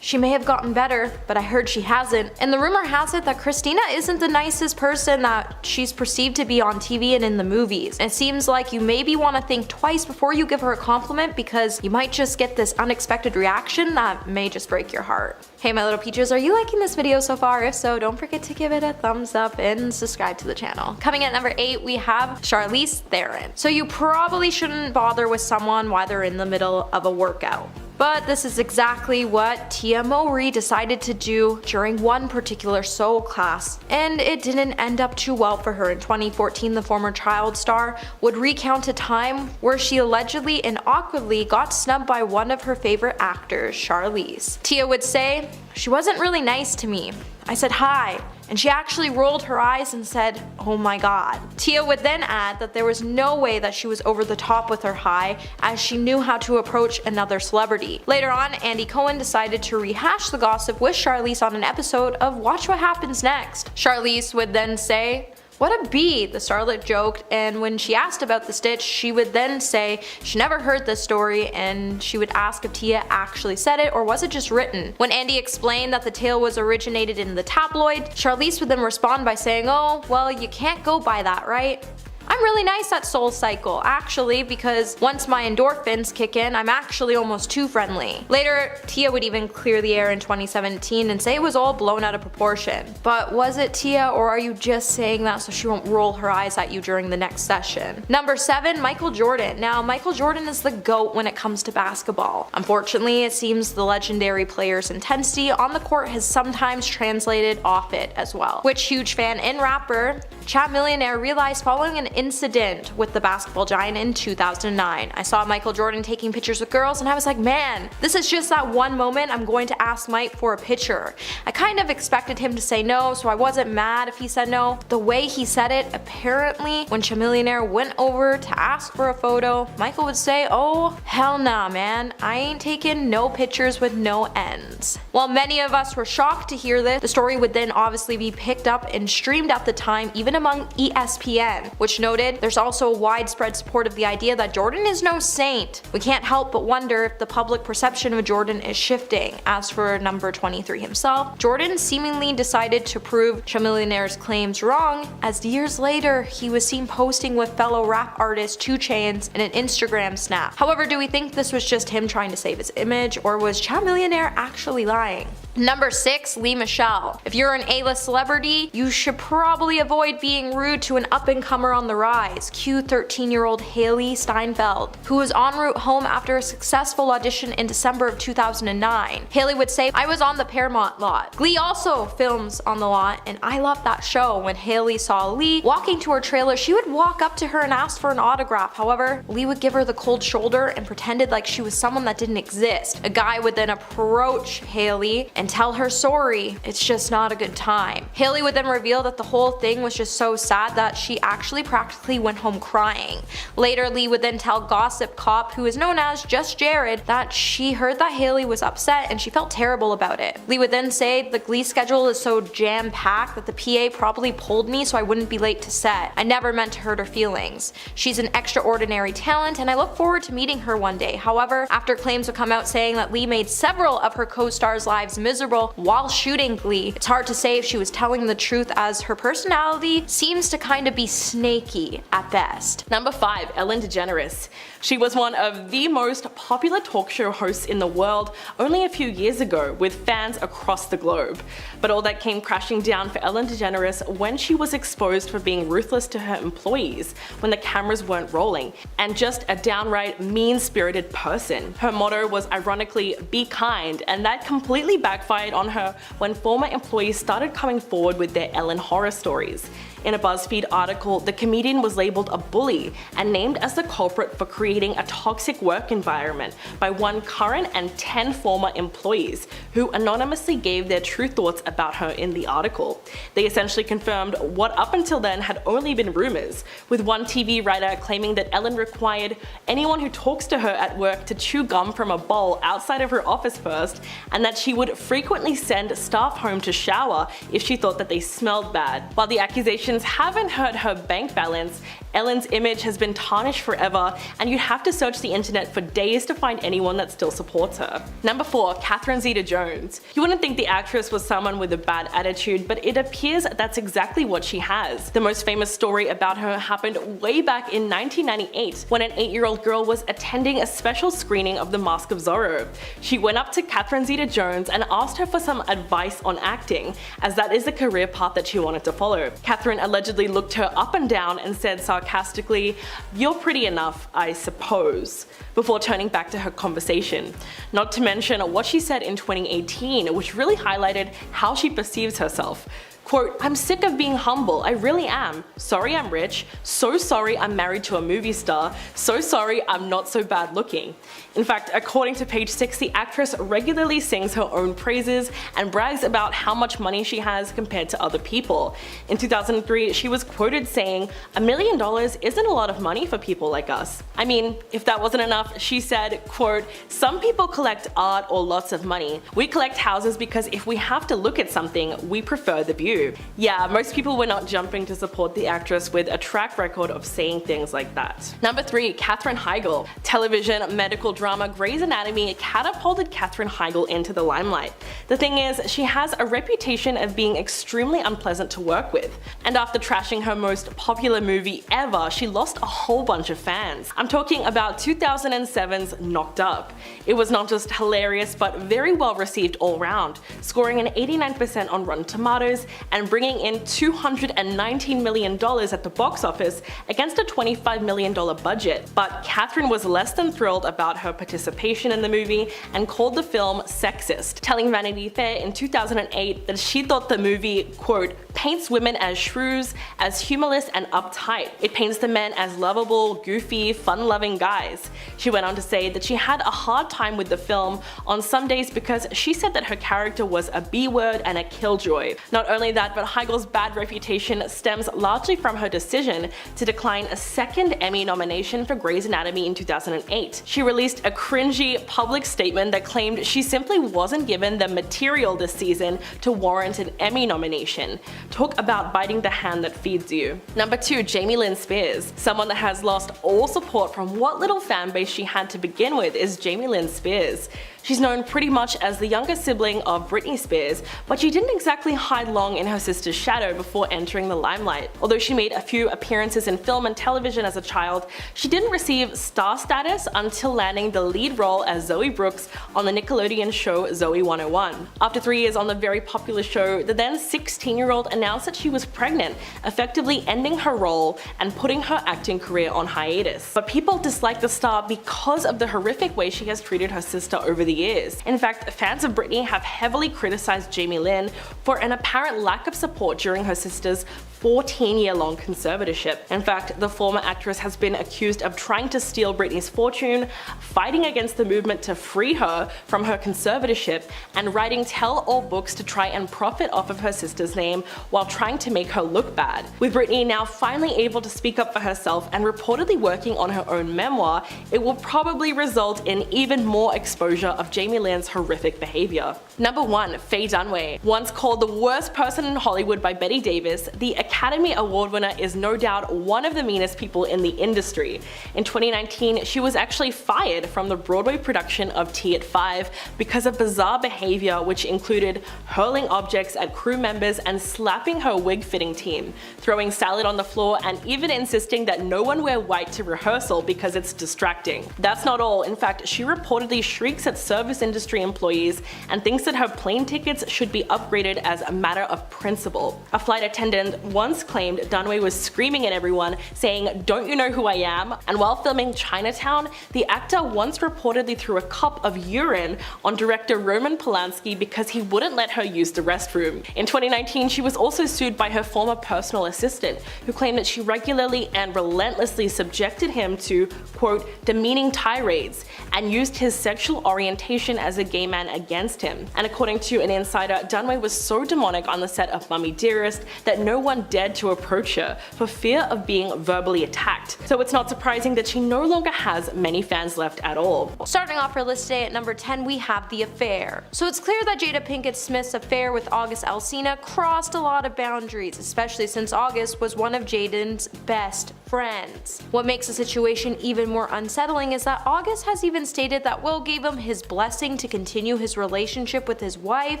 She may have gotten better, but I heard she hasn't." And the rumor has it that Christina isn't the nicest person that she's perceived to be on TV and in the movies. And it seems like you maybe want to think twice before you give her a compliment because you might just get this unexpected reaction that may just break your heart. Hey my little peaches, are you liking this video so far? If so, don't forget to give it a thumbs up and subscribe to the channel. Coming at number 8, we have Charlize Theron. So you probably shouldn't bother with someone while they're in the middle of a workout. But this is exactly what Tia Mowry decided to do during one particular soul class, and it didn't end up too well for her. In 2014, the former child star would recount a time where she allegedly and awkwardly got snubbed by one of her favorite actors, Charlize. Tia would say, "She wasn't really nice to me. I said hi, and she actually rolled her eyes and said, 'Oh my god.'" Tia would then add that there was no way that she was over the top with her hi, as she knew how to approach another celebrity. Later on, Andy Cohen decided to rehash the gossip with Charlize on an episode of Watch What Happens Next. Charlize would then say, "What a B," the starlet joked, and when she asked about the stitch, she would then say she never heard this story, and she would ask if Tia actually said it or was it just written. When Andy explained that the tale was originated in the tabloid, Charlize would then respond by saying, "Oh, well, you can't go by that, right? I'm really nice at Soul Cycle, actually, because once my endorphins kick in, I'm actually almost too friendly." Later, Tia would even clear the air in 2017 and say it was all blown out of proportion. But was it Tia, or are you just saying that so she won't roll her eyes at you during the next session? Number 7, Michael Jordan. Now, Michael Jordan is the GOAT when it comes to basketball. Unfortunately, it seems the legendary player's intensity on the court has sometimes translated off it as well, which huge fan and rapper Chat Millionaire realized following an incident with the basketball giant in 2009. "I saw Michael Jordan taking pictures with girls and I was like, man, this is just that one moment I'm going to ask Mike for a picture. I kind of expected him to say no, so I wasn't mad if he said no. The way he said it, apparently when Chat Millionaire went over to ask for a photo, Michael would say, 'Oh, hell nah, man, I ain't taking no pictures with no ends.'" While many of us were shocked to hear this, the story would then obviously be picked up and streamed at the time, even among ESPN, which noted there's also widespread support of the idea that Jordan is no saint. We can't help but wonder if the public perception of Jordan is shifting. As for number 23 himself, Jordan seemingly decided to prove Chat Millionaire's claims wrong, as years later he was seen posting with fellow rap artist 2 Chainz in an Instagram snap. However, do we think this was just him trying to save his image, or was Chat Millionaire actually lying? Number 6, Lea Michele. If you're an A-list celebrity, you should probably avoid being rude to an up-and-comer on the rise. Cue 13-year-old Haley Steinfeld, who was en route home after a successful audition in December of 2009. Haley would say, "I was on the Paramount lot. Glee also films on the lot, and I love that show." When Haley saw Lea walking to her trailer, she would walk up to her and ask for an autograph. However, Lea would give her the cold shoulder and pretended like she was someone that didn't exist. A guy would then approach Haley and tell her sorry, it's just not a good time. Haley would then reveal that the whole thing was just so sad that she actually practically went home crying. Later, Lee would then tell Gossip Cop, who is known as Just Jared, that she heard that Haley was upset and she felt terrible about it. Lee would then say, the Glee schedule is so jam-packed that the PA probably pulled me so I wouldn't be late to set. I never meant to hurt her feelings. She's an extraordinary talent and I look forward to meeting her one day. However, after claims would come out saying that Lee made several of her co-stars' lives miserable while shooting Glee, it's hard to say if she was telling the truth, as her personality seems to kind of be snaky at best. Number 5. Ellen DeGeneres. She was one of the most popular talk show hosts in the world only a few years ago, with fans across the globe. But all that came crashing down for Ellen DeGeneres when she was exposed for being ruthless to her employees when the cameras weren't rolling, and just a downright mean-spirited person. Her motto was ironically, "be kind," and that completely backfired on her when former employees started coming forward with their Ellen horror stories. In a BuzzFeed article, the comedian was labeled a bully and named as the culprit for creating a toxic work environment by one current and 10 former employees, who anonymously gave their true thoughts about her in the article. They essentially confirmed what up until then had only been rumors, with one TV writer claiming that Ellen required anyone who talks to her at work to chew gum from a bowl outside of her office first, and that she would frequently send staff home to shower if she thought that they smelled bad. While the accusations haven't hurt her bank balance, Ellen's image has been tarnished forever, and you'd have to search the internet for days to find anyone that still supports her. Number 4. Catherine Zeta-Jones. You wouldn't think the actress was someone with a bad attitude, but it appears that's exactly what she has. The most famous story about her happened way back in 1998, when an 8-year-old girl was attending a special screening of The Mask of Zorro. She went up to Catherine Zeta-Jones and asked her for some advice on acting, as that is the career path that she wanted to follow. Catherine allegedly looked her up and down and said sarcastically, "You're pretty enough, I suppose," before turning back to her conversation. Not to mention what she said in 2018, which really highlighted how she perceives herself. Quote, "I'm sick of being humble, I really am. Sorry I'm rich, so sorry I'm married to a movie star, so sorry I'm not so bad looking." In fact, according to Page 6, the actress regularly sings her own praises and brags about how much money she has compared to other people. In 2003, she was quoted saying, "$1 million isn't a lot of money for people like us." I mean, if that wasn't enough, she said, quote, "Some people collect art or lots of money. We collect houses because if we have to look at something, we prefer the view." Yeah, most people were not jumping to support the actress with a track record of saying things like that. Number 3. Katherine Heigl. Television, medical drama Grey's Anatomy catapulted Katherine Heigl into the limelight. The thing is, she has a reputation of being extremely unpleasant to work with, and after trashing her most popular movie ever, she lost a whole bunch of fans. I'm talking about 2007's Knocked Up. It was not just hilarious, but very well received all round, scoring an 89% on Rotten Tomatoes and bringing in $219 million at the box office against a $25 million budget. But Katherine was less than thrilled about her participation in the movie and called the film sexist, telling Vanity Fair in 2008 that she thought the movie, quote, "paints women as shrews, as humorless and uptight. It paints the men as lovable, goofy, fun-loving guys." She went on to say that she had a hard time with the film on some days because she said that her character was a B-word and a killjoy. Not only that, but Heigl's bad reputation stems largely from her decision to decline a second Emmy nomination for Grey's Anatomy in 2008. She released a cringy public statement that claimed she simply wasn't given the material this season to warrant an Emmy nomination. Talk about biting the hand that feeds you. Number 2. Jamie Lynn Spears. Someone that has lost all support from what little fanbase she had to begin with is Jamie Lynn Spears. She's known pretty much as the younger sibling of Britney Spears, but she didn't exactly hide long in her sister's shadow before entering the limelight. Although she made a few appearances in film and television as a child, she didn't receive star status until landing the lead role as Zoe Brooks on the Nickelodeon show Zoe 101. After 3 years on the very popular show, the then 16-year-old announced that she was pregnant, effectively ending her role and putting her acting career on hiatus. But people dislike the star because of the horrific way she has treated her sister over the years. In fact, fans of Britney have heavily criticized Jamie Lynn for an apparent lack of support during her sister's 14-year-long conservatorship. In fact, the former actress has been accused of trying to steal Britney's fortune, fighting against the movement to free her from her conservatorship, and writing tell-all books to try and profit off of her sister's name while trying to make her look bad. With Britney now finally able to speak up for herself and reportedly working on her own memoir, it will probably result in even more exposure of Jamie Lynn's horrific behavior. Number 1. Faye Dunaway. Once called the worst person in Hollywood by Bette Davis, the Academy Award winner is no doubt one of the meanest people in the industry. In 2019, she was actually fired from the Broadway production of Tea at 5 because of bizarre behavior which included hurling objects at crew members and slapping her wig fitting team, throwing salad on the floor, and even insisting that no one wear white to rehearsal because it's distracting. That's not all. In fact, she reportedly shrieks at service industry employees and thinks that her plane tickets should be upgraded as a matter of principle. A flight attendant once claimed Dunaway was screaming at everyone, saying, "Don't you know who I am?" And while filming Chinatown, the actor once reportedly threw a cup of urine on director Roman Polanski because he wouldn't let her use the restroom. In 2019, she was also sued by her former personal assistant, who claimed that she regularly and relentlessly subjected him to, quote, demeaning tirades, and used his sexual orientation as a gay man against him. And according to an insider, Dunaway was so demonic on the set of Mummy Dearest that no one dared to approach her for fear of being verbally attacked. So it's not surprising that she no longer has many fans left at all. Starting off our list today at number 10, we have The Affair. So it's clear that Jada Pinkett Smith's affair with August Alsina crossed a lot of boundaries, especially since August was one of Jaden's best friends. What makes the situation even more unsettling is that August has even stated that Will gave him his blessing to continue his relationship with his wife.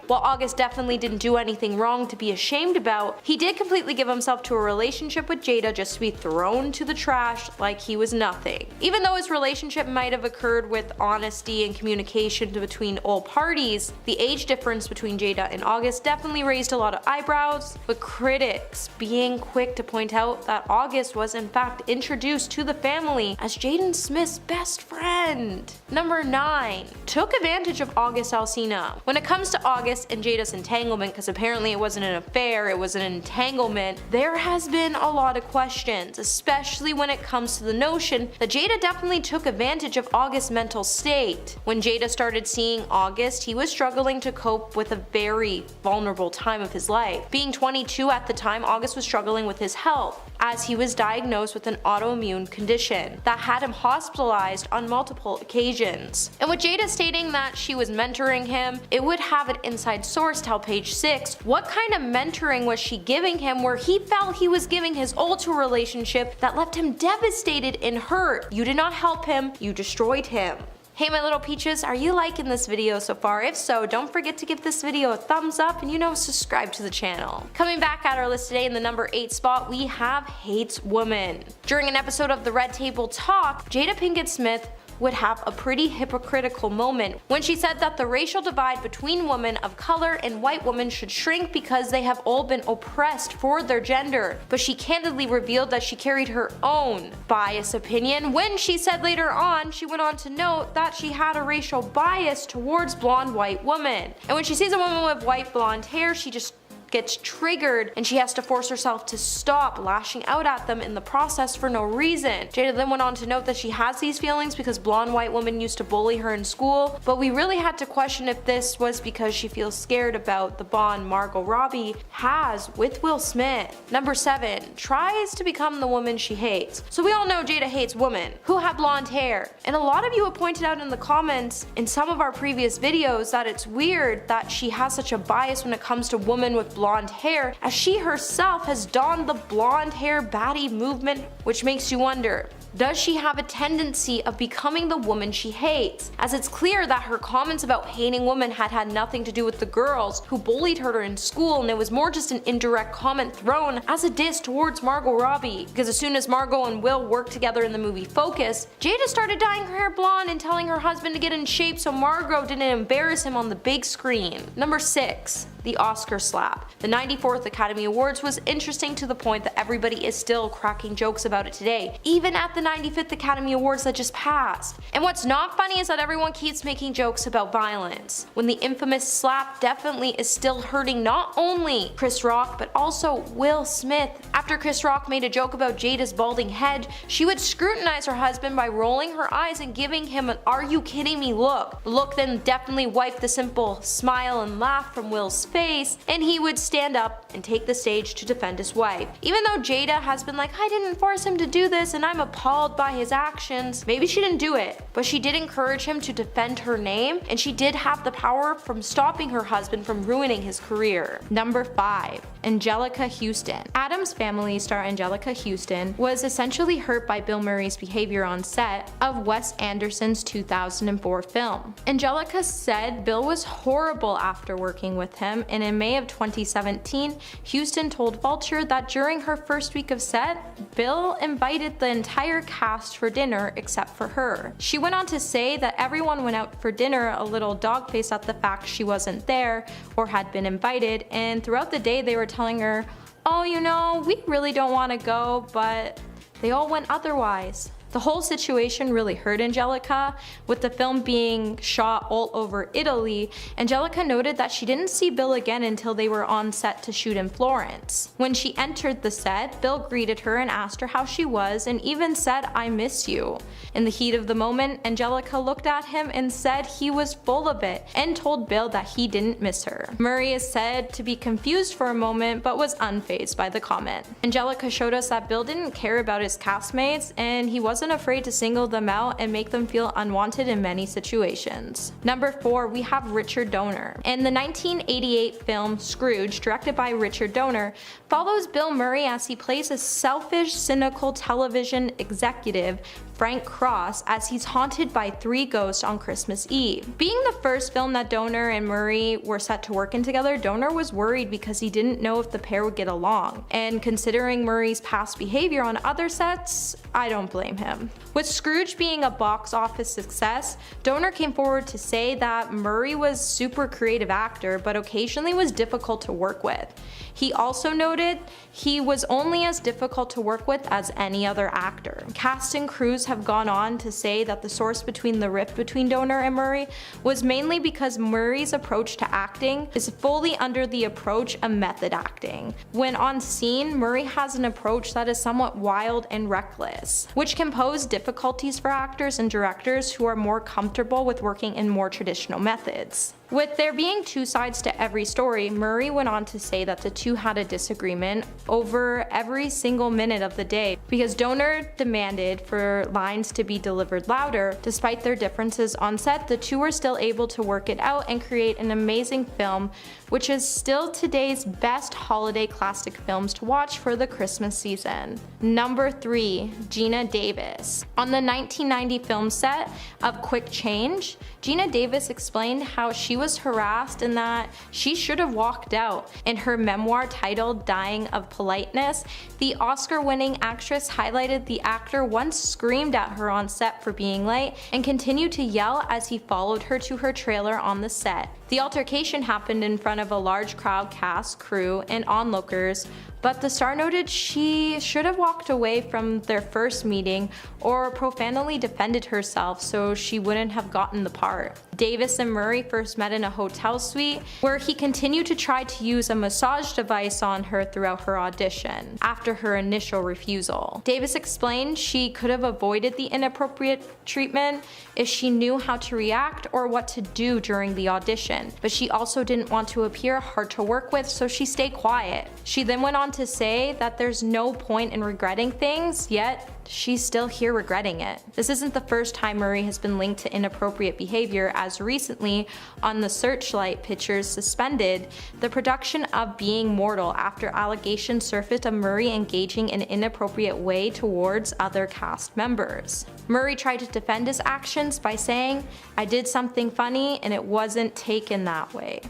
While August definitely didn't do anything wrong to be ashamed about, he did completely give himself to a relationship with Jada just to be thrown to the trash like he was nothing. Even though his relationship might have occurred with honesty and communication between all parties, the age difference between Jada and August definitely raised a lot of eyebrows, with critics being quick to point out that August was in fact introduced to the family as Jaden Smith's best friend. Number 9. Took advantage of August Alsina. When it comes to August and Jada's entanglement, because apparently it wasn't an affair, it was an entanglement, there has been a lot of questions, especially when it comes to the notion that Jada definitely took advantage of August's mental state. When Jada started seeing August, he was struggling to cope with a very vulnerable time of his life. Being 22 at the time, August was struggling with his health, as he was diagnosed with an autoimmune condition that had him hospitalized on multiple occasions. And with Jada stating that she was mentoring him, it would have an inside source tell Page 6 what kind of mentoring was she giving him, where he felt he was giving his all to a relationship that left him devastated and hurt. You did not help him, you destroyed him. Hey my little peaches, are you liking this video so far? If so, don't forget to give this video a thumbs up and subscribe to the channel. Coming back at our list today in the number 8 spot, we have Hates Woman. During an episode of the Red Table Talk, Jada Pinkett Smith would have a pretty hypocritical moment when she said that the racial divide between women of color and white women should shrink because they have all been oppressed for their gender, but she candidly revealed that she carried her own biased opinion when she said later on, she went on to note that she had a racial bias towards blonde white women. And when she sees a woman with white blonde hair, she just gets triggered and she has to force herself to stop lashing out at them in the process for no reason. Jada then went on to note that she has these feelings because blonde white women used to bully her in school, but we really had to question if this was because she feels scared about the bond Margot Robbie has with Will Smith. Number 7. Tries to become the woman she hates. So we all know Jada hates women who have blonde hair, and a lot of you have pointed out in the comments in some of our previous videos that it's weird that she has such a bias when it comes to women with blonde hair, as she herself has donned the blonde hair baddie movement, which makes you wonder, does she have a tendency of becoming the woman she hates? As it's clear that her comments about hating women had nothing to do with the girls who bullied her in school, and it was more just an indirect comment thrown as a diss towards Margot Robbie. Because as soon as Margot and Will worked together in the movie Focus, Jada started dyeing her hair blonde and telling her husband to get in shape so Margot didn't embarrass him on the big screen. Number 6. The Oscar slap. The 94th Academy Awards was interesting to the point that everybody is still cracking jokes about it today. Even at the 95th Academy Awards that just passed. And what's not funny is that everyone keeps making jokes about violence, when the infamous slap definitely is still hurting not only Chris Rock but also Will Smith. After Chris Rock made a joke about Jada's balding head, she would scrutinize her husband by rolling her eyes and giving him an "are you kidding me" look. The look then definitely wiped the simple smile and laugh from Will's face, and he would stand up and take the stage to defend his wife. Even though Jada has been like, "I didn't force him to do this and I'm appalled by his actions," maybe she didn't do it, but she did encourage him to defend her name, and she did have the power from stopping her husband from ruining his career. Number 5. Angelica Houston. Addams Family star Angelica Houston was essentially hurt by Bill Murray's behavior on set of Wes Anderson's 2004 film. Angelica said Bill was horrible after working with him, and in May of 2017, Houston told Vulture that during her first week of set, Bill invited the entire cast for dinner except for her. She went on to say that everyone went out for dinner a little dog-faced at the fact she wasn't there or had been invited, and throughout the day they were telling her, "Oh, you know, we really don't want to go," but they all went otherwise. The whole situation really hurt Angelica. With the film being shot all over Italy, Angelica noted that she didn't see Bill again until they were on set to shoot in Florence. When she entered the set, Bill greeted her and asked her how she was and even said, "I miss you." In the heat of the moment, Angelica looked at him and said he was full of it and told Bill that he didn't miss her. Murray is said to be confused for a moment but was unfazed by the comment. Angelica showed us that Bill didn't care about his castmates and he wasn't afraid to single them out and make them feel unwanted in many situations. Number 4, we have Richard Donner. In the 1988 film Scrooge, directed by Richard Donner, follows Bill Murray as he plays a selfish, cynical television executive, Frank Cross, as he's haunted by 3 ghosts on Christmas Eve. Being the first film that Donner and Murray were set to work in together, Donner was worried because he didn't know if the pair would get along. And considering Murray's past behavior on other sets, I don't blame him. With Scrooge being a box office success, Donner came forward to say that Murray was super creative actor, but occasionally was difficult to work with. He also noted he was only as difficult to work with as any other actor. Cast and crews have gone on to say that the source between the rift between Donner and Murray was mainly because Murray's approach to acting is fully under the approach of method acting. When on scene, Murray has an approach that is somewhat wild and reckless, which can pose difficulties for actors and directors who are more comfortable with working in more traditional methods. With there being 2 sides to every story, Murray went on to say that the two had a disagreement over every single minute of the day because Donner demanded for lines to be delivered louder. Despite their differences on set, the two were still able to work it out and create an amazing film, which is still today's best holiday classic films to watch for the Christmas season. Number 3, Geena Davis. On the 1990 film set of Quick Change, Geena Davis explained how she was harassed and that she should have walked out. In her memoir titled Dying of Politeness, the Oscar-winning actress highlighted the actor once screamed at her on set for being late and continued to yell as he followed her to her trailer on the set. The altercation happened in front of a large crowd, cast, crew, and onlookers, but the star noted she should have walked away from their first meeting or profanely defended herself so she wouldn't have gotten the part. Davis and Murray first met in a hotel suite where he continued to try to use a massage device on her throughout her audition after her initial refusal. Davis explained she could have avoided the inappropriate treatment if she knew how to react or what to do during the audition, but she also didn't want to appear hard to work with, so she stayed quiet. She then went on to say that there's no point in regretting things, yet she's still here regretting it. This isn't the first time Murray has been linked to inappropriate behavior, as recently on the Searchlight Pictures suspended the production of Being Mortal after allegations surfaced of Murray engaging in an inappropriate way towards other cast members. Murray tried to defend his actions by saying, "I did something funny and it wasn't taken that way."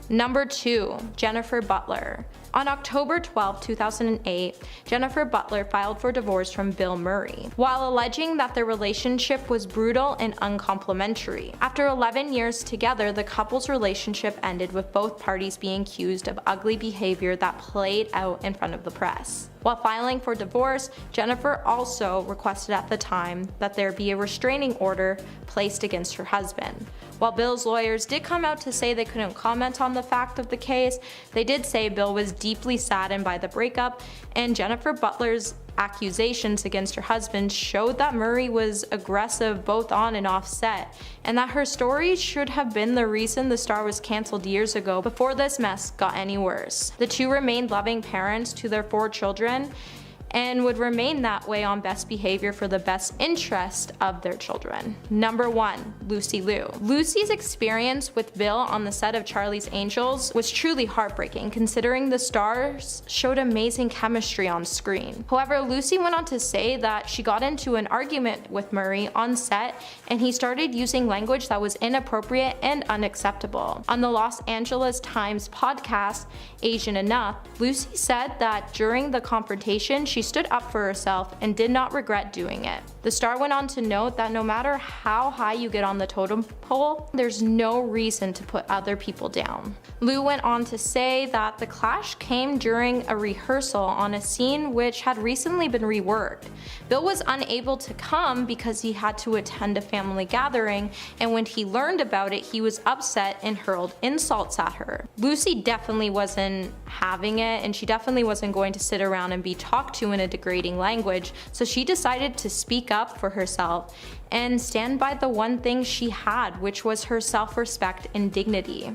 Number 2, Jennifer Butler. On October 12, 2008, Jennifer Butler filed for divorce from Bill Murray, while alleging that their relationship was brutal and uncomplimentary. After 11 years together, the couple's relationship ended with both parties being accused of ugly behavior that played out in front of the press. While filing for divorce, Jennifer also requested at the time that there be a restraining order placed against her husband. While Bill's lawyers did come out to say they couldn't comment on the fact of the case, they did say Bill was deeply saddened by the breakup, and Jennifer Butler's accusations against her husband showed that Murray was aggressive both on and off set, and that her story should have been the reason the star was cancelled years ago before this mess got any worse. The two remained loving parents to their 4 children and would remain that way on best behavior for the best interest of their children. Number 1, Lucy Liu. Lucy's experience with Bill on the set of Charlie's Angels was truly heartbreaking, considering the stars showed amazing chemistry on screen. However, Lucy went on to say that she got into an argument with Murray on set and he started using language that was inappropriate and unacceptable. On the Los Angeles Times podcast, Asian Enough, Lucy said that during the confrontation, she stood up for herself and did not regret doing it. The star went on to note that no matter how high you get on the totem pole, there's no reason to put other people down. Liu went on to say that the clash came during a rehearsal on a scene which had recently been reworked. Bill was unable to come because he had to attend a family gathering, and when he learned about it, he was upset and hurled insults at her. Lucy definitely wasn't having it, and she definitely wasn't going to sit around and be talked to in a degrading language, so she decided to speak up for herself and stand by the one thing she had, which was her self-respect and dignity.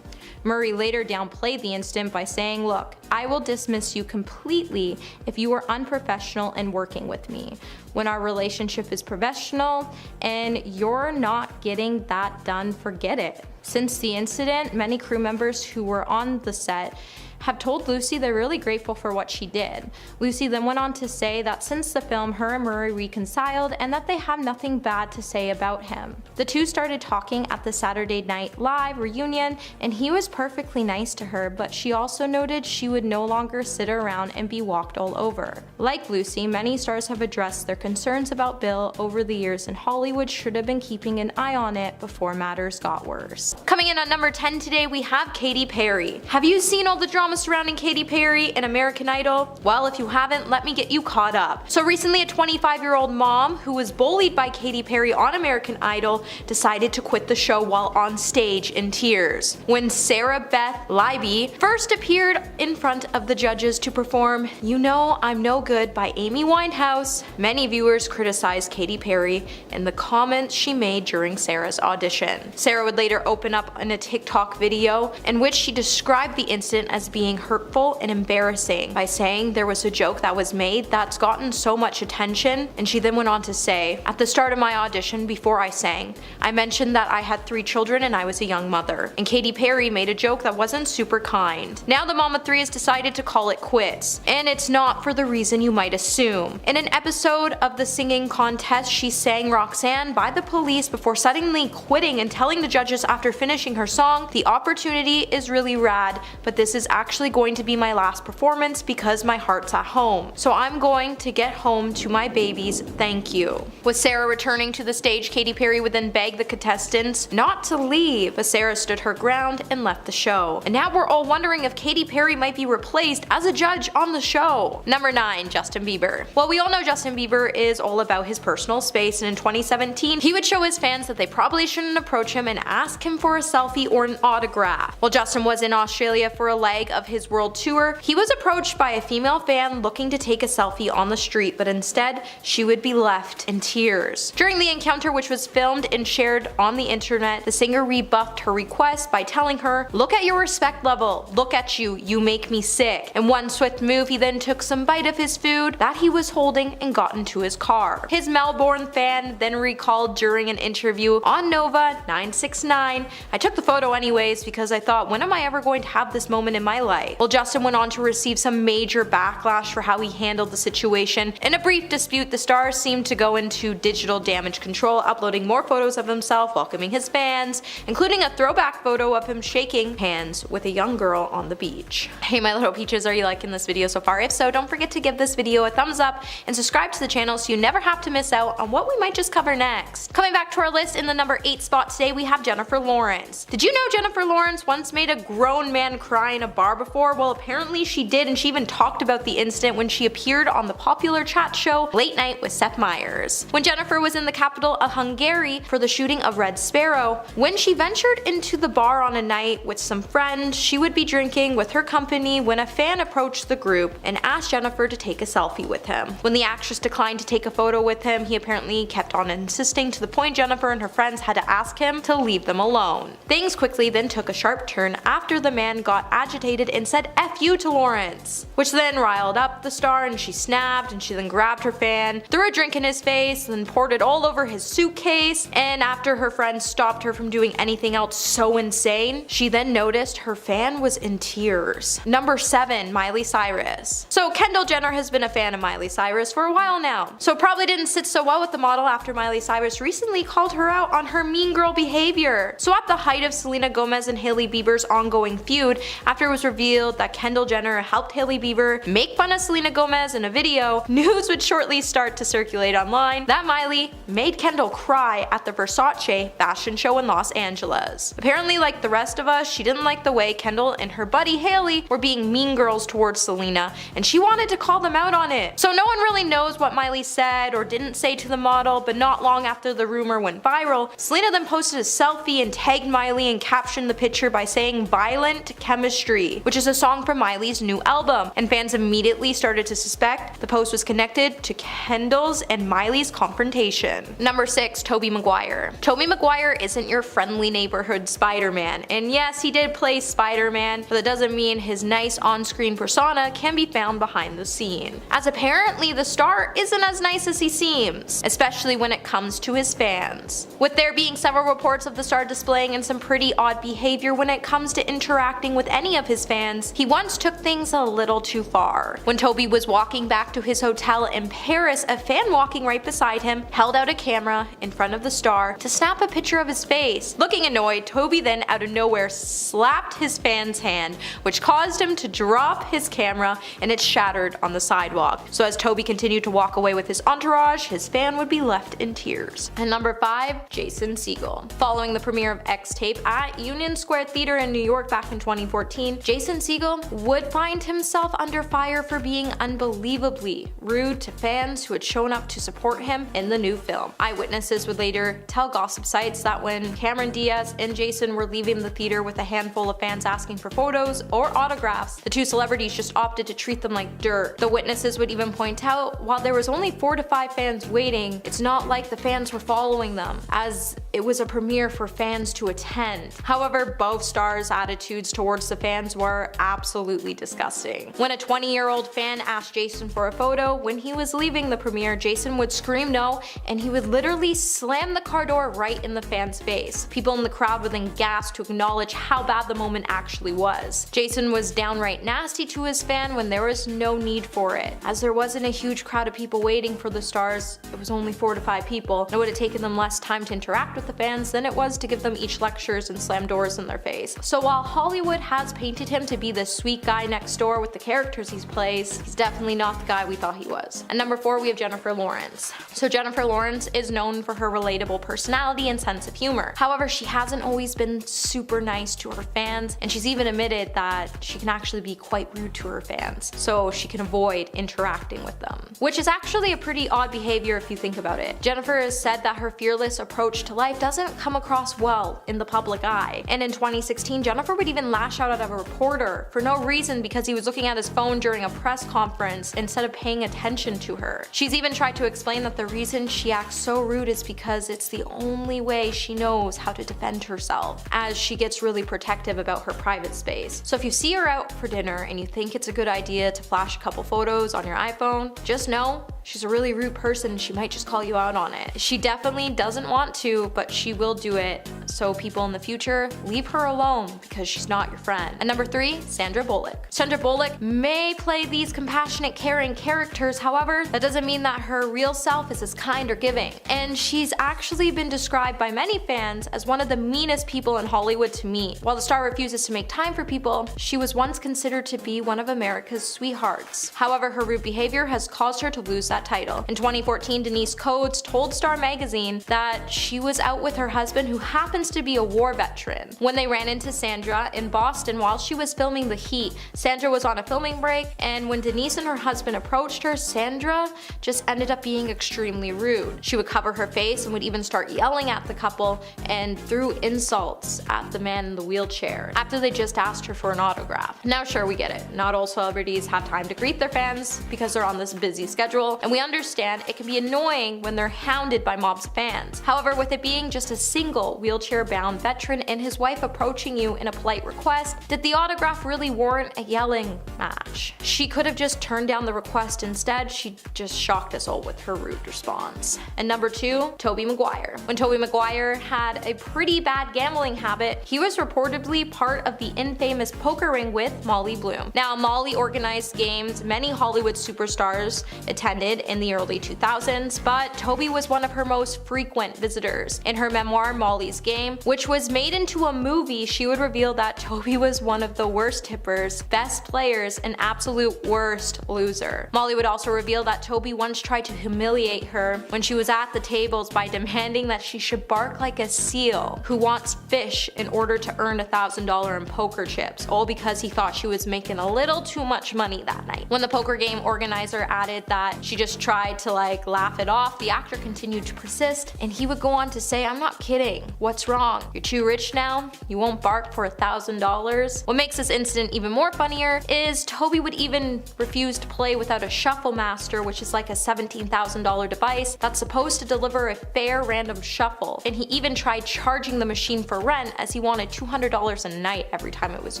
Murray later downplayed the incident by saying, "Look, I will dismiss you completely if you are unprofessional in working with me. When our relationship is professional and you're not getting that done, forget it." Since the incident, many crew members who were on the set have told Lucy they're really grateful for what she did. Lucy then went on to say that since the film, her and Murray reconciled and that they have nothing bad to say about him. The two started talking at the Saturday Night Live reunion, and he was perfectly nice to her, but she also noted she would no longer sit around and be walked all over. Like Lucy, many stars have addressed their concerns about Bill over the years, and Hollywood should have been keeping an eye on it before matters got worse. Coming in at number 10 today, we have Katy Perry. Have you seen all the drama surrounding Katy Perry and American Idol? Well, if you haven't, let me get you caught up. So recently, a 25-year-old mom who was bullied by Katy Perry on American Idol decided to quit the show while on stage in tears. When Sarah Beth Libby first appeared in front of the judges to perform "You Know I'm No Good" by Amy Winehouse, many viewers criticized Katy Perry and the comments she made during Sarah's audition. Sarah would later open up in a TikTok video in which she described the incident as being hurtful and embarrassing by saying there was a joke that was made that's gotten so much attention, and she then went on to say, "At the start of my audition, before I sang, I mentioned that I had 3 children and I was a young mother, and Katy Perry made a joke that wasn't super kind. Now the mom of 3 has decided to call it quits, and it's not for the reason you might assume." In an episode of the singing contest, she sang Roxanne by the Police before suddenly quitting and telling the judges after finishing her song, "The opportunity is really rad, but this is actually going to be my last performance because my heart's at home. So I'm going to get home to my babies, thank you." With Sarah returning to the stage, Katy Perry would then beg the contestants not to leave, but Sarah stood her ground and left the show. And now we're all wondering if Katy Perry might be replaced as a judge on the show. Number 9, Justin Bieber. Well, we all know Justin Bieber is all about his personal space, and in 2017, he would show his fans that they probably shouldn't approach him and ask him for a selfie or an autograph. While Justin was in Australia for a leg of his world tour, he was approached by a female fan looking to take a selfie on the street, but instead she would be left in tears. During the encounter, which was filmed and shared on the internet, the singer rebuffed her request by telling her, "Look at your respect level, look at you, you make me sick." In one swift move, he then took some bite of his food that he was holding and got into his car. His Melbourne fan then recalled during an interview on Nova 969, "I took the photo anyways because I thought, when am I ever going to have this moment in my highlight. Well, Justin went on to receive some major backlash for how he handled the situation. In a brief dispute, the star seemed to go into digital damage control, uploading more photos of himself welcoming his fans, including a throwback photo of him shaking hands with a young girl on the beach. Hey my little peaches, are you liking this video so far? If so, don't forget to give this video a thumbs up and subscribe to the channel so you never have to miss out on what we might just cover next. Coming back to our list, in the number 8 spot today we have Jennifer Lawrence. Did you know Jennifer Lawrence once made a grown man cry in a bar before? Well, apparently she did, and she even talked about the incident when she appeared on the popular chat show Late Night with Seth Meyers. When Jennifer was in the capital of Hungary for the shooting of Red Sparrow, when she ventured into the bar on a night with some friends, she would be drinking with her company when a fan approached the group and asked Jennifer to take a selfie with him. When the actress declined to take a photo with him, he apparently kept on insisting, to the point Jennifer and her friends had to ask him to leave them alone. Things quickly then took a sharp turn after the man got agitated and said "F you" to Lawrence, which then riled up the star, and she snapped, and she then grabbed her fan, threw a drink in his face, then poured it all over his suitcase, and after her friends stopped her from doing anything else so insane, she then noticed her fan was in tears. Number 7, Miley Cyrus. So Kendall Jenner has been a fan of Miley Cyrus for a while now, so it probably didn't sit so well with the model after Miley Cyrus recently called her out on her mean girl behavior. So at the height of Selena Gomez and Hailey Bieber's ongoing feud, after it was revealed that Kendall Jenner helped Hailey Bieber make fun of Selena Gomez in a video, news would shortly start to circulate online that Miley made Kendall cry at the Versace fashion show in Los Angeles. Apparently, like the rest of us, she didn't like the way Kendall and her buddy Hailey were being mean girls towards Selena, and she wanted to call them out on it. So no one really knows what Miley said or didn't say to the model, but not long after the rumor went viral, Selena then posted a selfie and tagged Miley and captioned the picture by saying "Violent Chemistry," which is a song from Miley's new album, and fans immediately started to suspect the post was connected to Kendall's and Miley's confrontation. Number 6, Tobey Maguire. Tobey Maguire isn't your friendly neighborhood Spider-Man, and yes, he did play Spider-Man, but that doesn't mean his nice on-screen persona can be found behind the scene, as apparently the star isn't as nice as he seems, especially when it comes to his fans. With there being several reports of the star displaying in some pretty odd behavior when it comes to interacting with any of his fans, he once took things a little too far. When Tobey was walking back to his hotel in Paris, a fan walking right beside him held out a camera in front of the star to snap a picture of his face. Looking annoyed, Tobey then out of nowhere slapped his fan's hand, which caused him to drop his camera, and it shattered on the sidewalk. So as Tobey continued to walk away with his entourage, his fan would be left in tears. And number 5, Jason Segel. Following the premiere of X-Tape at Union Square Theater in New York back in 2014, Jason Segel would find himself under fire for being unbelievably rude to fans who had shown up to support him in the new film. Eyewitnesses would later tell gossip sites that when Cameron Diaz and Jason were leaving the theater with a handful of fans asking for photos or autographs, the two celebrities just opted to treat them like dirt. The witnesses would even point out, while there was only 4 to 5 fans waiting, it's not like the fans were following them, as it was a premiere for fans to attend. However, both stars' attitudes towards the fans were absolutely disgusting. When a 20-year-old fan asked Jason for a photo when he was leaving the premiere, Jason would scream no, and he would literally slam the car door right in the fan's face. People in the crowd would then gasp to acknowledge how bad the moment actually was. Jason was downright nasty to his fan when there was no need for it. As there wasn't a huge crowd of people waiting for the stars, it was only 4 to 5 people, and it would have taken them less time to interact with the fans than it was to give them each lectures and slam doors in their face. So while Hollywood has painted him to be the sweet guy next door with the characters he plays, he's definitely not the guy we thought he was. And number 4, we have Jennifer Lawrence. So Jennifer Lawrence is known for her relatable personality and sense of humor. However, she hasn't always been super nice to her fans, and she's even admitted that she can actually be quite rude to her fans, so she can avoid interacting with them, which is actually a pretty odd behavior if you think about it. Jennifer has said that her fearless approach to life doesn't come across well in the public eye, and in 2016 Jennifer would even lash out at a reporter for no reason because he was looking at his phone during a press conference instead of paying attention to her. She's even tried to explain that the reason she acts so rude is because it's the only way she knows how to defend herself, as she gets really protective about her private space. So if you see her out for dinner and you think it's a good idea to flash a couple photos on your iPhone, just know she's a really rude person and she might just call you out on it. She definitely doesn't want to, but she will do it, So people in the future, leave her alone because she's not your friend. And number 3, Sandra Bullock. Sandra Bullock may play these compassionate, caring characters, however, that doesn't mean that her real self is as kind or giving. And she's actually been described by many fans as one of the meanest people in Hollywood to meet. While the star refuses to make time for people, she was once considered to be one of America's sweethearts. However, her rude behavior has caused her to lose that title. In 2014, Denise Coates told Star magazine that she was out with her husband, who happens to be a war veteran, when they ran into Sandra in Boston while she was filming The Heat. Sandra was on a filming break, and when Denise and her husband approached her, Sandra just ended up being extremely rude. She would cover her face and would even start yelling at the couple and threw insults at the man in the wheelchair after they just asked her for an autograph. Now sure, we get it. Not all celebrities have time to greet their fans because they're on this busy schedule, and we understand it can be annoying when they're hounded by mobs of fans. However, with it being just a single wheelchair-bound veteran and his wife approaching you in a polite request, did the autograph really warrant a yelling match? She could have just turned down the request. Instead, she just shocked us all with her rude response. And number 2, Tobey Maguire. When Tobey Maguire had a pretty bad gambling habit, he was reportedly part of the infamous poker ring with Molly Bloom. Now, Molly organized games many Hollywood superstars attended in the early 2000s, but Tobey was one of her most frequent visitors. In her memoir, Molly's Game, which was made into a movie, she would reveal that Tobey was one of the worst tippers, best players, and absolute worst loser. Molly would also reveal that Tobey once tried to humiliate her when she was at the tables by demanding that she should bark like a seal who wants fish in order to earn $1,000 in poker chips, all because he thought she was making a little too much money that night. When the poker game organizer added that she just tried to laugh it off, the actor continued to persist, and he would go on to say, "I'm not kidding. What's wrong? You're too rich now? You won't bark for $1,000? What makes this incident even more funnier is Tobey would even refuse to play without a shuffle master, which is like a $17,000 device that's supposed to deliver a fair random shuffle, and he even tried charging the machine for rent as he wanted $200 a night every time it was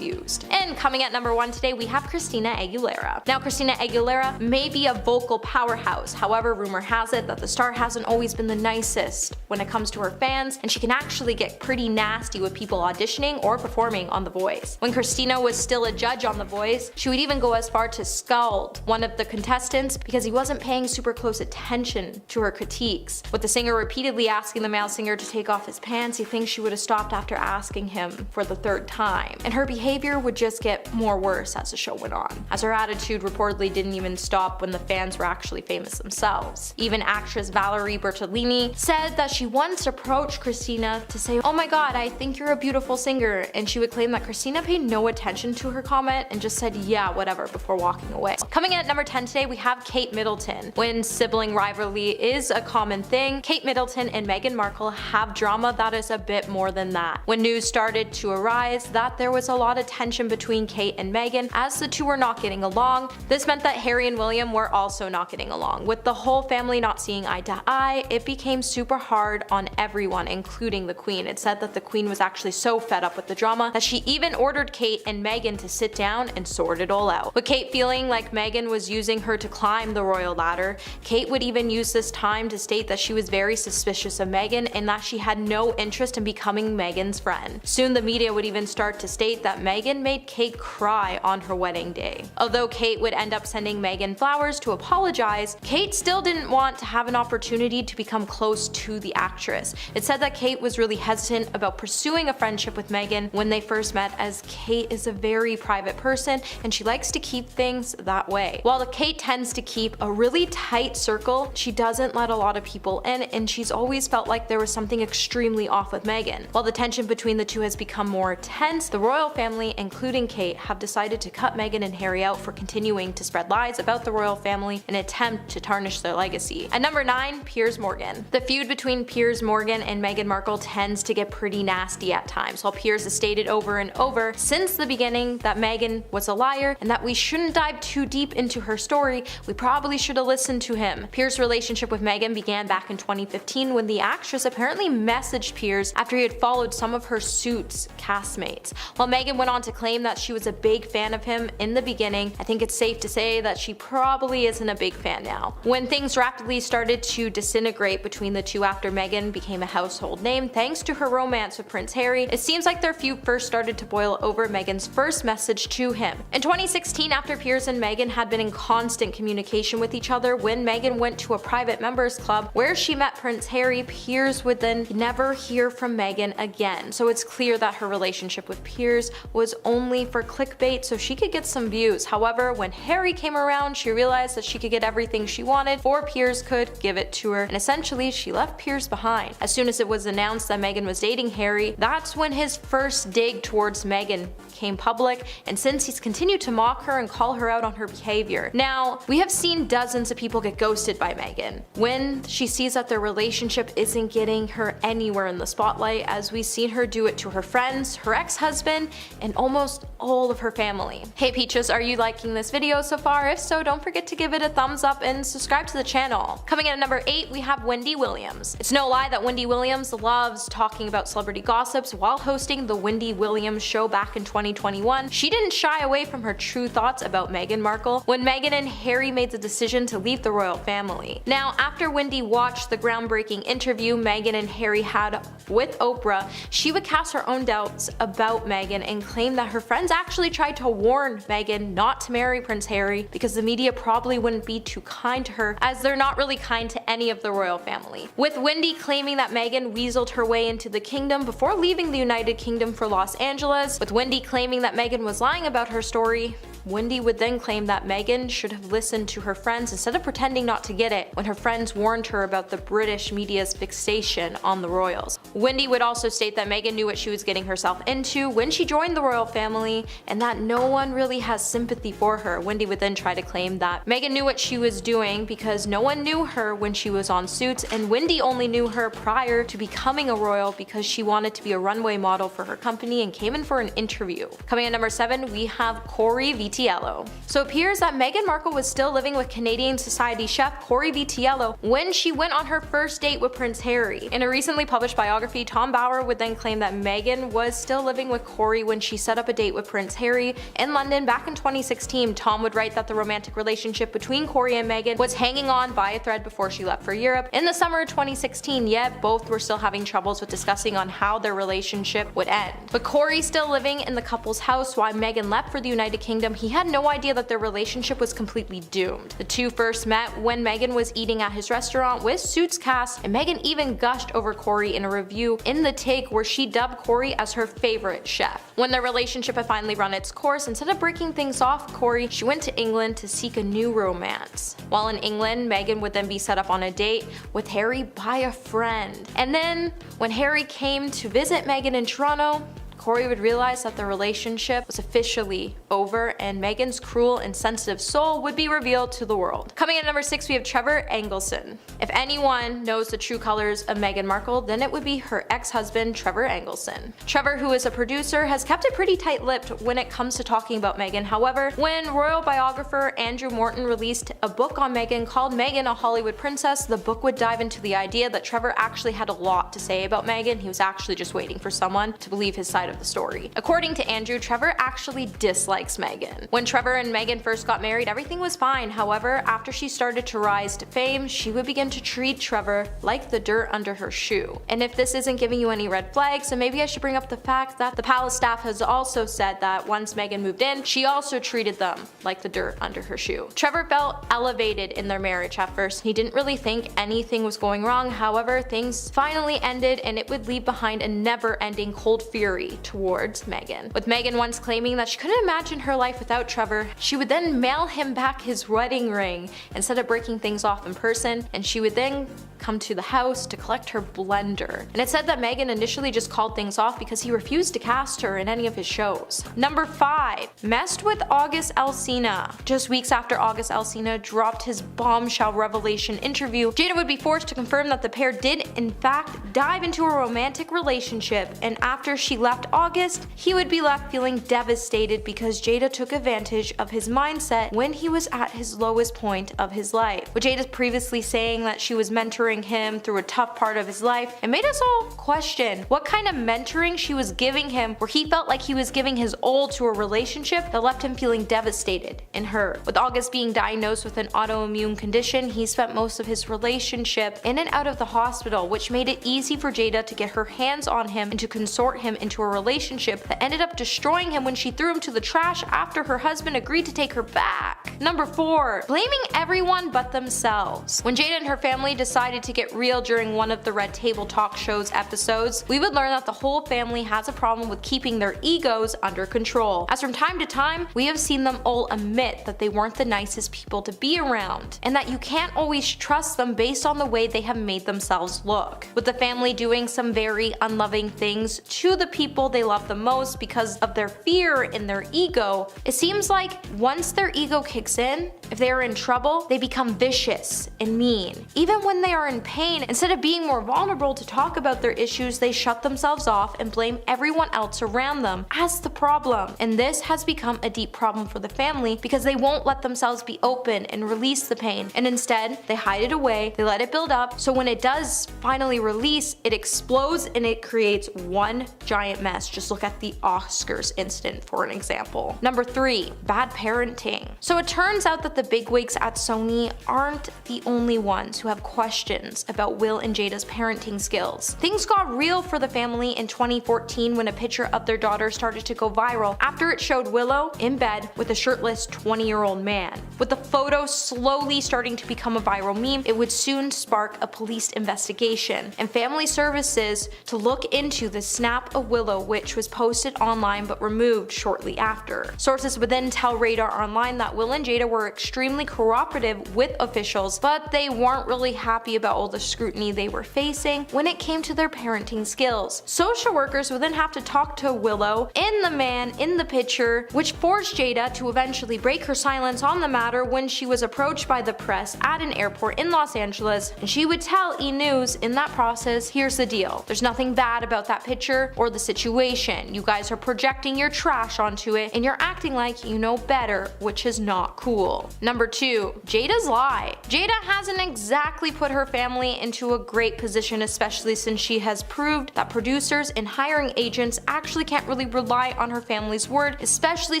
used. And coming at number 1 today, we have Christina Aguilera. Now, Christina Aguilera may be a vocal powerhouse, however, rumor has it that the star hasn't always been the nicest when it comes to her fans, and she can actually get pretty nasty with people auditioning or performing on The Voice. When Christina was still a judge on The Voice, she would even go as far to scald one of the contestants because he wasn't paying super close attention to her critiques. With the singer repeatedly asking the male singer to take off his pants, he thinks she would have stopped after asking him for the 3rd time. And her behavior would just get more worse as the show went on, as her attitude reportedly didn't even stop when the fans were actually famous themselves. Even actress Valerie Bertolini said that she once approached Christina to say, "Oh my god, I think you're a beautiful singer," and she would claim that Christina paid no attention to her comment and just said, "Yeah, whatever," before walking away. Coming in at number 10 today, we have Kate Middleton. When sibling rivalry is a common thing, Kate Middleton and Meghan Markle have drama that is a bit more than that. When news started to arise that there was a lot of tension between Kate and Meghan as the two were not getting along, this meant that Harry and William were also not getting along. With the whole family not seeing eye to eye, it became super hard on everyone, including the Queen. It said that the Queen was actually so fed up with the drama that she even ordered Kate and Meghan to sit down and sort it all out. With Kate feeling like Meghan was using her to climb the royal ladder, Kate would even use this time to state that she was very suspicious of Meghan and that she had no interest in becoming Meghan's friend. Soon the media would even start to state that Meghan made Kate cry on her wedding day. Although Kate would end up sending Meghan flowers to apologize, Kate still didn't want to have an opportunity to become close to the actress. It said that Kate was really hesitant about pursuing a friendship with Meghan when they first met, as Kate is a very private person and she likes to keep things that way. While Kate tends to keep a really tight circle, she doesn't let a lot of people in, and she's always felt like there was something extremely off with Meghan. While the tension between the two has become more tense, the royal family, including Kate, have decided to cut Meghan and Harry out for continuing to spread lies about the royal family in an attempt to tarnish their legacy. At number 9, Piers Morgan. The feud between Piers Morgan and Meghan Markle tends to get pretty nasty at times. While Piers has stated over and over since the beginning that Meghan was a liar and that we shouldn't dive too deep into her story, we probably should have listened to him. Piers' relationship with Meghan began back in 2015 when the actress apparently messaged Piers after he had followed some of her Suits castmates. While Meghan went on to claim that she was a big fan of him in the beginning, I think it's safe to say that she probably isn't a big fan now. When things rapidly started to disintegrate between the two after Meghan became a household name thanks thanks to her romance with Prince Harry, it seems like their feud first started to boil over Meghan's first message to him. In 2016, after Piers and Meghan had been in constant communication with each other, when Meghan went to a private members club where she met Prince Harry, Piers would then never hear from Meghan again. So it's clear that her relationship with Piers was only for clickbait so she could get some views. However, when Harry came around, she realized that she could get everything she wanted before Piers could give it to her, and essentially she left Piers behind. As soon as it was announced that Meghan was dating Harry, that's when his first dig towards Meghan came public, and since he's continued to mock her and call her out on her behavior. Now, we have seen dozens of people get ghosted by Meghan when she sees that their relationship isn't getting her anywhere in the spotlight, as we've seen her do it to her friends, her ex-husband, and almost all of her family. Hey Peaches, are you liking this video so far? If so, don't forget to give it a thumbs up and subscribe to the channel. Coming in at number 8, we have Wendy Williams. It's no lie that Wendy Williams loves talking about celebrity gossips. While hosting the Wendy Williams show back in 2021, she didn't shy away from her true thoughts about Meghan Markle when Meghan and Harry made the decision to leave the royal family. Now, after Wendy watched the groundbreaking interview Meghan and Harry had with Oprah, she would cast her own doubts about Meghan and claim that her friends actually tried to warn Meghan not to marry Prince Harry because the media probably wouldn't be too kind to her, as they're not really kind to any of the royal family. With Wendy claiming that Meghan weaseled her way into the kingdom before leaving the United Kingdom for Los Angeles, with Wendy claiming that Meghan was lying about her story, Wendy would then claim that Meghan should have listened to her friends instead of pretending not to get it when her friends warned her about the British media's fixation on the royals. Wendy would also state that Meghan knew what she was getting herself into when she joined the royal family and that no one really has sympathy for her. Wendy would then try to claim that Meghan knew what she was doing because no one knew her when she was on Suits, and Wendy only knew her prior to becoming a royal because she wanted to be a runway model for her company and came in for an interview. Coming at number 7, we have Corey Vitiello. So it appears that Meghan Markle was still living with Canadian Society chef Corey Vitiello when she went on her first date with Prince Harry. In a recently published biography, Tom Bauer would then claim that Meghan was still living with Corey when she set up a date with Prince Harry in London back in 2016. Tom would write that the romantic relationship between Corey and Meghan was hanging on by a thread before she left for Europe in the summer of 2016, yet both were still having troubles with discussing on how their relationship would end. But Corey still living in the couple's house while Meghan left for the United Kingdom, he had no idea that their relationship was completely doomed. The two first met when Meghan was eating at his restaurant with Suits cast, and Meghan even gushed over Corey in a review in The Take where she dubbed Corey as her favorite chef. When their relationship had finally run its course, instead of breaking things off Corey, she went to England to seek a new romance. While in England, Meghan would then be set up on a date with Harry by a friend. And then, when Harry came to visit Meghan in Toronto, Corey would realize that the relationship was officially over and Meghan's cruel and sensitive soul would be revealed to the world. Coming in at number 6, we have Trevor Engelson. If anyone knows the true colors of Meghan Markle, then it would be her ex-husband Trevor Engelson. Trevor, who is a producer, has kept it pretty tight-lipped when it comes to talking about Meghan. However, when royal biographer Andrew Morton released a book on Meghan called Meghan, a Hollywood Princess, the book would dive into the idea that Trevor actually had a lot to say about Meghan. He was actually just waiting for someone to believe his side of the story. According to Andrew, Trevor actually dislikes Meghan. When Trevor and Meghan first got married, everything was fine. However, after she started to rise to fame, she would begin to treat Trevor like the dirt under her shoe. And if this isn't giving you any red flags, then maybe I should bring up the fact that the palace staff has also said that once Meghan moved in, she also treated them like the dirt under her shoe. Trevor felt elevated in their marriage at first. He didn't really think anything was going wrong. However, things finally ended and it would leave behind a never-ending cold fury towards Meghan. With Meghan once claiming that she couldn't imagine her life without Trevor, she would then mail him back his wedding ring instead of breaking things off in person, and she would then come to the house to collect her blender. And it said that Meghan initially just called things off because he refused to cast her in any of his shows. Number 5. Messed with August Alsina. Just weeks after August Alsina dropped his bombshell revelation interview, Jada would be forced to confirm that the pair did in fact dive into a romantic relationship, and after she left left August, he would be left feeling devastated because Jada took advantage of his mindset when he was at his lowest point of his life. With Jada previously saying that she was mentoring him through a tough part of his life, it made us all question what kind of mentoring she was giving him, where he felt like he was giving his all to a relationship that left him feeling devastated in her. With August being diagnosed with an autoimmune condition, he spent most of his relationship in and out of the hospital, which made it easy for Jada to get her hands on him and to consort him into a relationship that ended up destroying him when she threw him to the trash after her husband agreed to take her back. Number 4. Blaming everyone but themselves. When Jada and her family decided to get real during one of the Red Table Talk Show's episodes, we would learn that the whole family has a problem with keeping their egos under control, as from time to time we have seen them all admit that they weren't the nicest people to be around, and that you can't always trust them based on the way they have made themselves look. With the family doing some very unloving things to the people they love the most because of their fear and their ego, it seems like once their ego kicks in, if they are in trouble, they become vicious and mean. Even when they are in pain, instead of being more vulnerable to talk about their issues, they shut themselves off and blame everyone else around them as the problem. And this has become a deep problem for the family because they won't let themselves be open and release the pain, and instead they hide it away, they let it build up, so when it does finally release, it explodes and it creates one giant mess. Just look at the Oscars incident for an example. Number 3. Bad parenting. So it turns out that the bigwigs at Sony aren't the only ones who have questions about Will and Jada's parenting skills. Things got real for the family in 2014 when a picture of their daughter started to go viral after it showed Willow in bed with a shirtless 20-year-old man. With the photo slowly starting to become a viral meme, it would soon spark a police investigation and family services to look into the snap of Willow, which was posted online but removed shortly after. Sources would then tell Radar Online that Will and Jada were extremely cooperative with officials, but they weren't really happy about all the scrutiny they were facing when it came to their parenting skills. Social workers would then have to talk to Willow and the man in the picture, which forced Jada to eventually break her silence on the matter when she was approached by the press at an airport in Los Angeles, and she would tell E! News in that process, here's the deal, there's nothing bad about that picture or the situation, you guys are projecting your trash onto it and you're acting like you know better, which is not cool. Number 2. Jada's lie. Jada hasn't exactly put her family into a great position, especially since she has proved that producers and hiring agents actually can't really rely on her family's word, especially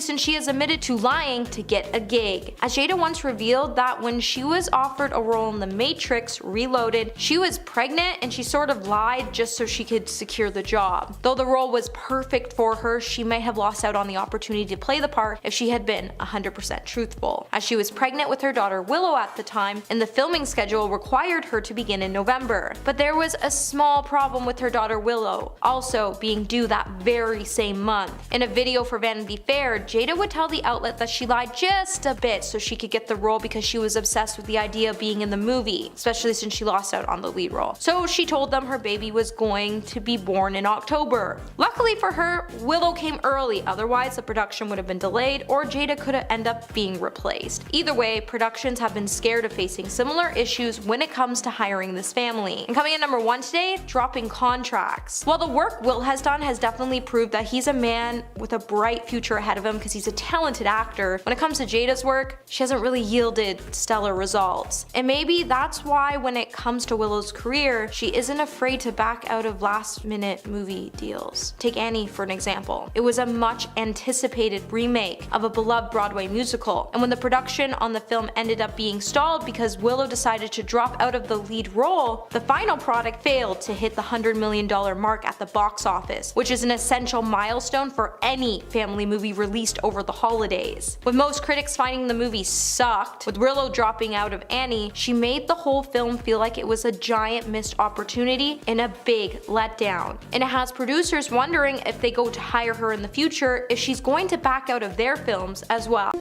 since she has admitted to lying to get a gig. As Jada once revealed that when she was offered a role in The Matrix Reloaded, she was pregnant and she sort of lied just so she could secure the job. Though the role was perfect for her, she may have lost out on the opportunity to play the part if she had been 100% truthful, as she was pregnant with her daughter Willow at the time and the filming schedule required her to begin in November. But there was a small problem with her daughter Willow also being due that very same month. In a video for Vanity Fair, Jada would tell the outlet that she lied just a bit so she could get the role because she was obsessed with the idea of being in the movie, especially since she lost out on the lead role. So she told them her baby was going to be born in October. Luckily for her, Willow came early, otherwise the production would have been delayed or Jada could have ended up being replaced. Either way, productions have been scared of facing similar issues when it comes to hiring this family. And coming in number 1 today, dropping contracts. While the work Will has done has definitely proved that he's a man with a bright future ahead of him because he's a talented actor, when it comes to Jada's work, she hasn't really yielded stellar results. And maybe that's why when it comes to Willow's career, she isn't afraid to back out of last-minute movie deals. Take Annie for an example. It was a much anticipated remake of a beloved Broadway musical, and when the production on the film ended up being stalled because Willow decided to drop out of the lead role, the final product failed to hit the $100 million mark at the box office, which is an essential milestone for any family movie released over the holidays. With most critics finding the movie sucked, with Willow dropping out of Annie, she made the whole film feel like it was a giant missed opportunity and a big letdown. And it has producers wondering if they go to hire her in the future if she's going to back out of their films as well.